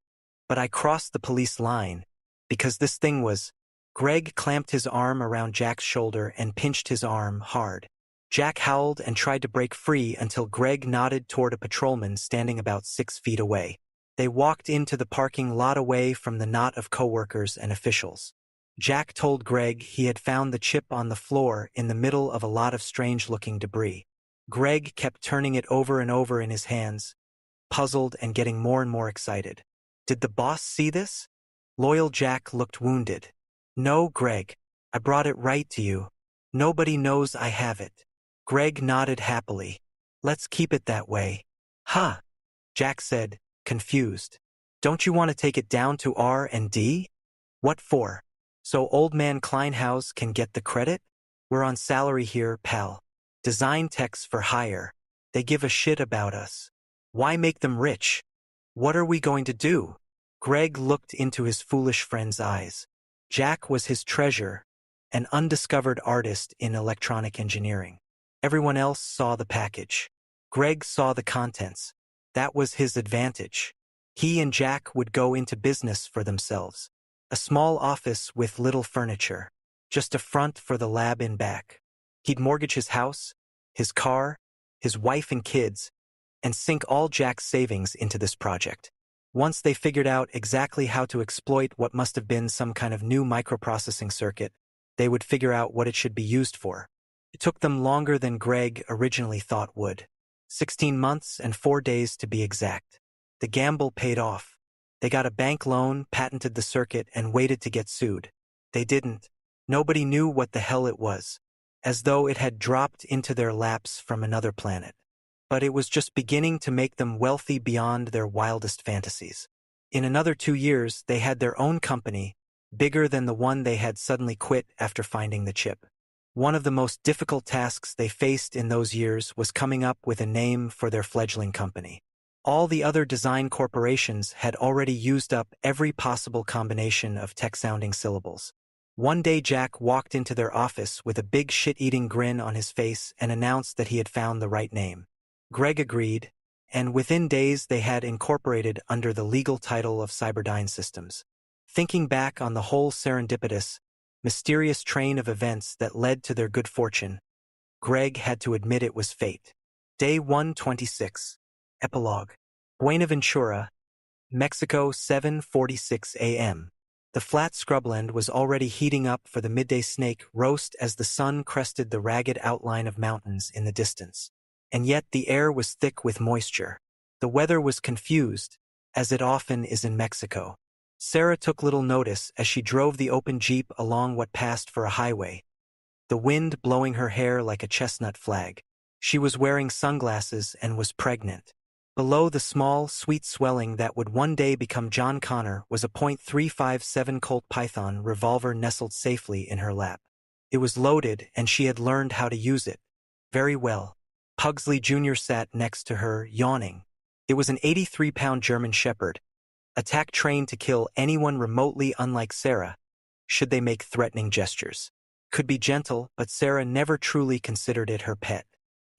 but I crossed the police line, because this thing was—" Greg clamped his arm around Jack's shoulder and pinched his arm hard. Jack howled and tried to break free until Greg nodded toward a patrolman standing about 6 feet away. They walked into the parking lot away from the knot of coworkers and officials. Jack told Greg he had found the chip on the floor in the middle of a lot of strange-looking debris. Greg kept turning it over and over in his hands, puzzled and getting more and more excited. "Did the boss see this?" Loyal Jack looked wounded. "No, Greg. I brought it right to you. Nobody knows I have it." Greg nodded happily. "Let's keep it that way." "Huh," Jack said, confused. "Don't you want to take it down to R&D? "What for? So old man Kleinhaus can get the credit? We're on salary here, pal. Design techs for hire. They give a shit about us. Why make them rich? What are we going to do?" Greg looked into his foolish friend's eyes. Jack was his treasure, an undiscovered artist in electronic engineering. Everyone else saw the package. Greg saw the contents. That was his advantage. He and Jack would go into business for themselves. A small office with little furniture. Just a front for the lab in back. He'd mortgage his house, his car, his wife and kids, and sink all Jack's savings into this project. Once they figured out exactly how to exploit what must have been some kind of new microprocessing circuit, they would figure out what it should be used for. It took them longer than Greg originally thought would. 16 months and 4 days to be exact. The gamble paid off. They got a bank loan, patented the circuit, and waited to get sued. They didn't. Nobody knew what the hell it was. As though it had dropped into their laps from another planet. But it was just beginning to make them wealthy beyond their wildest fantasies. In another 2 years, they had their own company, bigger than the one they had suddenly quit after finding the chip. One of the most difficult tasks they faced in those years was coming up with a name for their fledgling company. All the other design corporations had already used up every possible combination of tech-sounding syllables. One day Jack walked into their office with a big shit-eating grin on his face and announced that he had found the right name. Greg agreed, and within days they had incorporated under the legal title of Cyberdyne Systems. Thinking back on the whole serendipitous, mysterious train of events that led to their good fortune, Greg had to admit it was fate. Day 126. Epilogue. Buenaventura, Mexico, 7:46 a.m. The flat scrubland was already heating up for the midday snake roast as the sun crested the ragged outline of mountains in the distance. And yet the air was thick with moisture. The weather was confused, as it often is in Mexico. Sarah took little notice as she drove the open Jeep along what passed for a highway, the wind blowing her hair like a chestnut flag. She was wearing sunglasses and was pregnant. Below the small, sweet swelling that would one day become John Connor was a .357 Colt Python revolver nestled safely in her lap. It was loaded and she had learned how to use it. Very well. Pugsley Jr. sat next to her, yawning. It was an 83-pound German Shepherd, attack trained to kill anyone remotely unlike Sarah, should they make threatening gestures. Could be gentle, but Sarah never truly considered it her pet.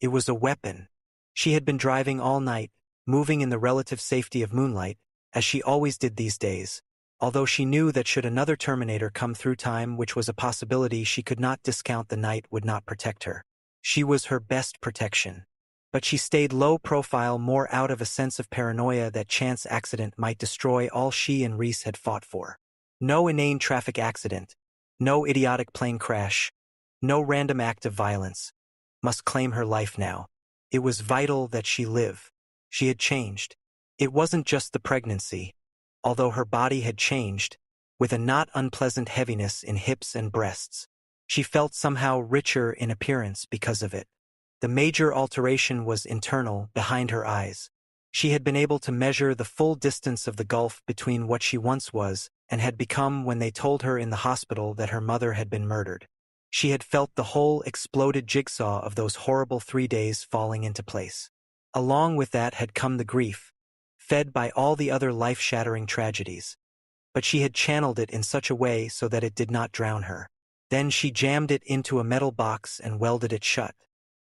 It was a weapon. She had been driving all night, moving in the relative safety of moonlight, as she always did these days, although she knew that should another Terminator come through time, which was a possibility, she could not discount the night would not protect her. She was her best protection. But she stayed low profile more out of a sense of paranoia that chance accident might destroy all she and Reese had fought for. No inane traffic accident, no idiotic plane crash, no random act of violence must claim her life now. It was vital that she live. She had changed. It wasn't just the pregnancy, although her body had changed, with a not unpleasant heaviness in hips and breasts. She felt somehow richer in appearance because of it. The major alteration was internal, behind her eyes. She had been able to measure the full distance of the gulf between what she once was and had become when they told her in the hospital that her mother had been murdered. She had felt the whole exploded jigsaw of those horrible 3 days falling into place. Along with that had come the grief, fed by all the other life-shattering tragedies. But she had channeled it in such a way so that it did not drown her. Then she jammed it into a metal box and welded it shut.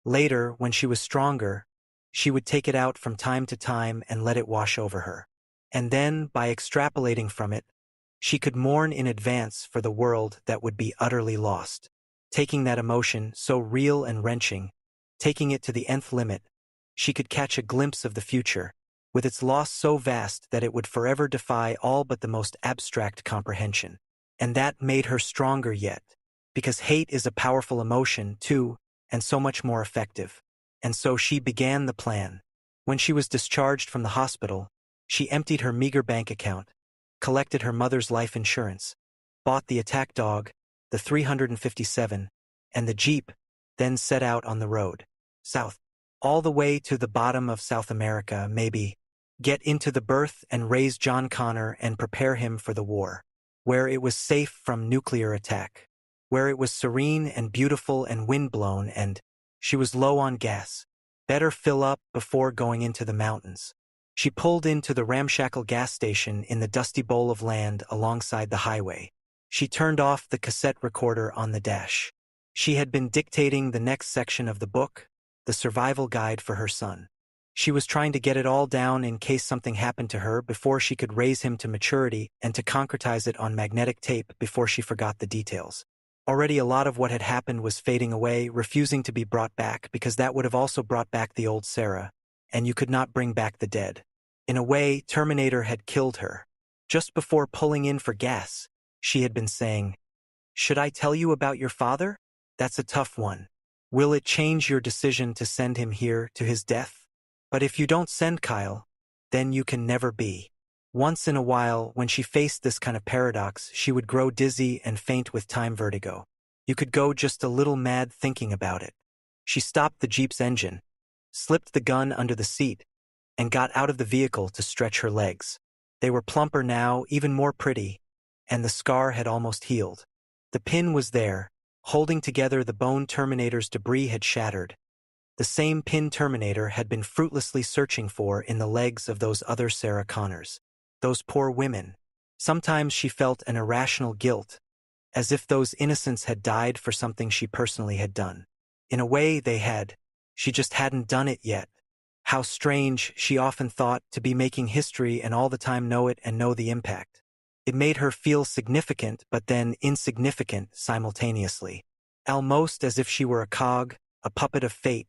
Later, when she was stronger, she would take it out from time to time and let it wash over her. And then, by extrapolating from it, she could mourn in advance for the world that would be utterly lost. Taking that emotion, so real and wrenching, taking it to the nth limit, she could catch a glimpse of the future, with its loss so vast that it would forever defy all but the most abstract comprehension. And that made her stronger yet, because hate is a powerful emotion, too, and so much more effective. And so she began the plan. When she was discharged from the hospital, she emptied her meager bank account, collected her mother's life insurance, bought the attack dog, the 357, and the Jeep, then set out on the road, south, all the way to the bottom of South America, maybe, get into the berth and raise John Connor and prepare him for the war, where it was safe from nuclear attack, where it was serene and beautiful and windblown, and she was low on gas. Better fill up before going into the mountains. She pulled into the ramshackle gas station in the dusty bowl of land alongside the highway. She turned off the cassette recorder on the dash. She had been dictating the next section of the book, the survival guide for her son. She was trying to get it all down in case something happened to her before she could raise him to maturity and to concretize it on magnetic tape before she forgot the details. Already a lot of what had happened was fading away, refusing to be brought back because that would have also brought back the old Sarah, and you could not bring back the dead. In a way, Terminator had killed her. Just before pulling in for gas, she had been saying, "Should I tell you about your father? That's a tough one. Will it change your decision to send him here to his death? But if you don't send Kyle, then you can never be." Once in a while, when she faced this kind of paradox, she would grow dizzy and faint with time vertigo. You could go just a little mad thinking about it. She stopped the Jeep's engine, slipped the gun under the seat, and got out of the vehicle to stretch her legs. They were plumper now, even more pretty, and the scar had almost healed. The pin was there, holding together the bone Terminator's debris had shattered. The same pin Terminator had been fruitlessly searching for in the legs of those other Sarah Connors. Those poor women. Sometimes she felt an irrational guilt, as if those innocents had died for something she personally had done. In a way, they had. She just hadn't done it yet. How strange, she often thought, to be making history and all the time know it and know the impact. It made her feel significant but then insignificant simultaneously. Almost as if she were a cog, a puppet of fate,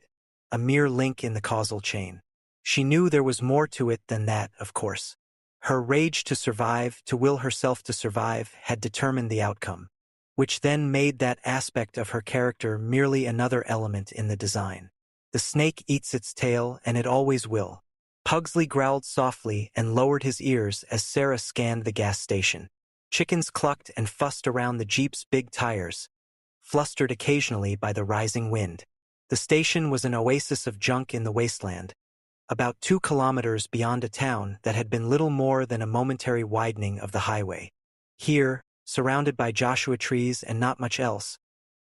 a mere link in the causal chain. She knew there was more to it than that, of course. Her rage to survive, to will herself to survive, had determined the outcome, which then made that aspect of her character merely another element in the design. The snake eats its tail, and it always will. Pugsley growled softly and lowered his ears as Sarah scanned the gas station. Chickens clucked and fussed around the Jeep's big tires, flustered occasionally by the rising wind. The station was an oasis of junk in the wasteland, about 2 kilometers beyond a town that had been little more than a momentary widening of the highway. Here, surrounded by Joshua trees and not much else,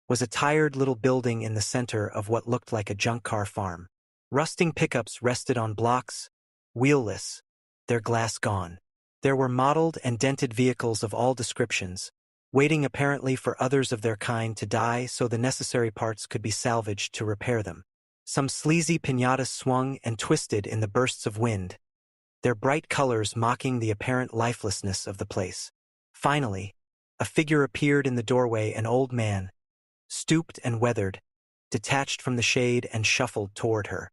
was a tired little building in the center of what looked like a junk car farm. Rusting pickups rested on blocks, wheelless, their glass gone. There were mottled and dented vehicles of all descriptions, waiting apparently for others of their kind to die so the necessary parts could be salvaged to repair them. Some sleazy piñatas swung and twisted in the bursts of wind, their bright colors mocking the apparent lifelessness of the place. Finally, a figure appeared in the doorway, an old man, stooped and weathered, detached from the shade and shuffled toward her.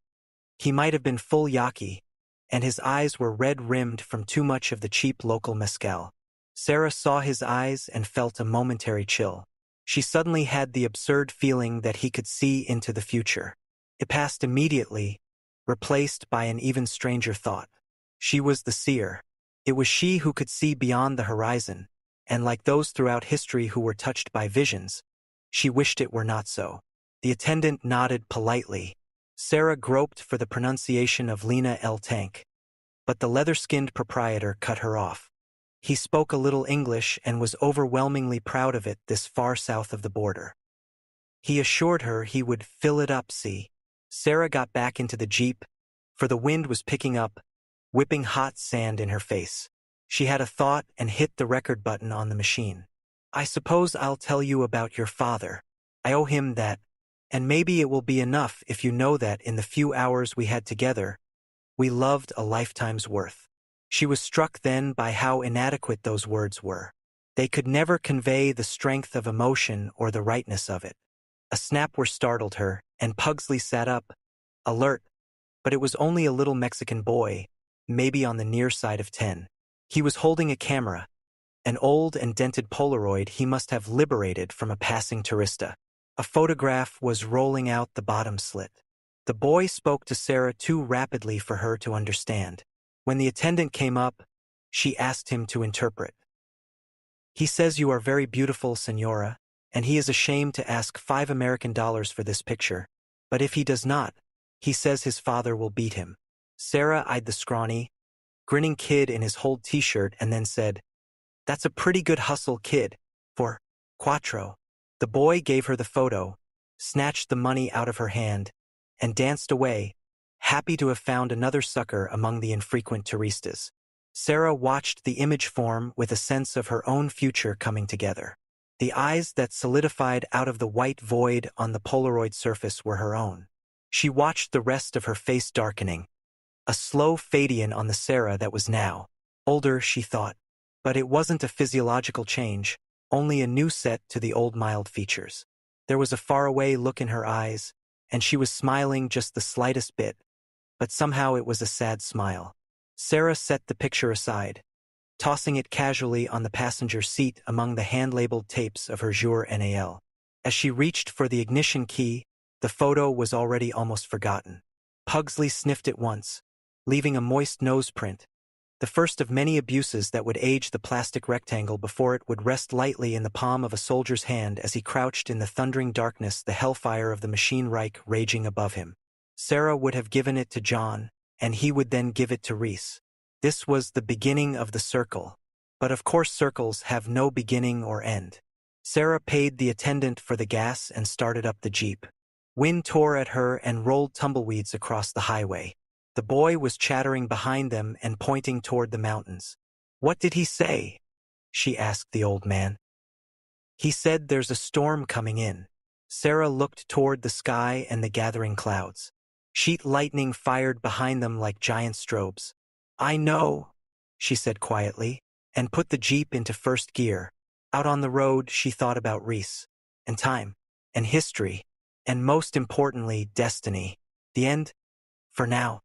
He might have been full yaqui, and his eyes were red-rimmed from too much of the cheap local mezcal. Sarah saw his eyes and felt a momentary chill. She suddenly had the absurd feeling that he could see into the future. It passed immediately, replaced by an even stranger thought. She was the seer. It was she who could see beyond the horizon, and like those throughout history who were touched by visions, she wished it were not so. The attendant nodded politely. Sarah groped for the pronunciation of Lena L. Tank, but the leather-skinned proprietor cut her off. He spoke a little English and was overwhelmingly proud of it this far south of the border. He assured her he would fill it up, see. Sarah got back into the Jeep, for the wind was picking up, whipping hot sand in her face. She had a thought and hit the record button on the machine. "I suppose I'll tell you about your father. I owe him that, and maybe it will be enough if you know that in the few hours we had together, we loved a lifetime's worth." She was struck then by how inadequate those words were. They could never convey the strength of emotion or the rightness of it. A snap were startled her, and Pugsley sat up, alert, but it was only a little Mexican boy, maybe on the near side of 10. He was holding a camera, an old and dented Polaroid he must have liberated from a passing tourista. A photograph was rolling out the bottom slit. The boy spoke to Sarah too rapidly for her to understand. When the attendant came up, she asked him to interpret. "He says you are very beautiful, Senora, and he is ashamed to ask $5 for this picture. But if he does not, he says his father will beat him." Sarah eyed the scrawny, grinning kid in his Hold t-shirt and then said, "That's a pretty good hustle, kid, for Quattro." The boy gave her the photo, snatched the money out of her hand, and danced away, happy to have found another sucker among the infrequent touristas. Sarah watched the image form with a sense of her own future coming together. The eyes that solidified out of the white void on the Polaroid surface were her own. She watched the rest of her face darkening, a slow fade-in on the Sarah that was now older, she thought. But it wasn't a physiological change, only a new set to the old mild features. There was a faraway look in her eyes, and she was smiling just the slightest bit, but somehow it was a sad smile. Sarah set the picture aside, tossing it casually on the passenger seat among the hand-labeled tapes of her Jour NAL. As she reached for the ignition key, the photo was already almost forgotten. Pugsley sniffed it once, leaving a moist nose print, the first of many abuses that would age the plastic rectangle before it would rest lightly in the palm of a soldier's hand as he crouched in the thundering darkness, the hellfire of the machine Reich raging above him. Sarah would have given it to John, and he would then give it to Reese. This was the beginning of the circle. But of course circles have no beginning or end. Sarah paid the attendant for the gas and started up the Jeep. Wind tore at her and rolled tumbleweeds across the highway. The boy was chattering behind them and pointing toward the mountains. "What did he say?" she asked the old man. "He said there's a storm coming in." Sarah looked toward the sky and the gathering clouds. Sheet lightning fired behind them like giant strobes. "I know," she said quietly, and put the Jeep into first gear. Out on the road, she thought about Reese, and time, and history, and most importantly, destiny. The end? For now.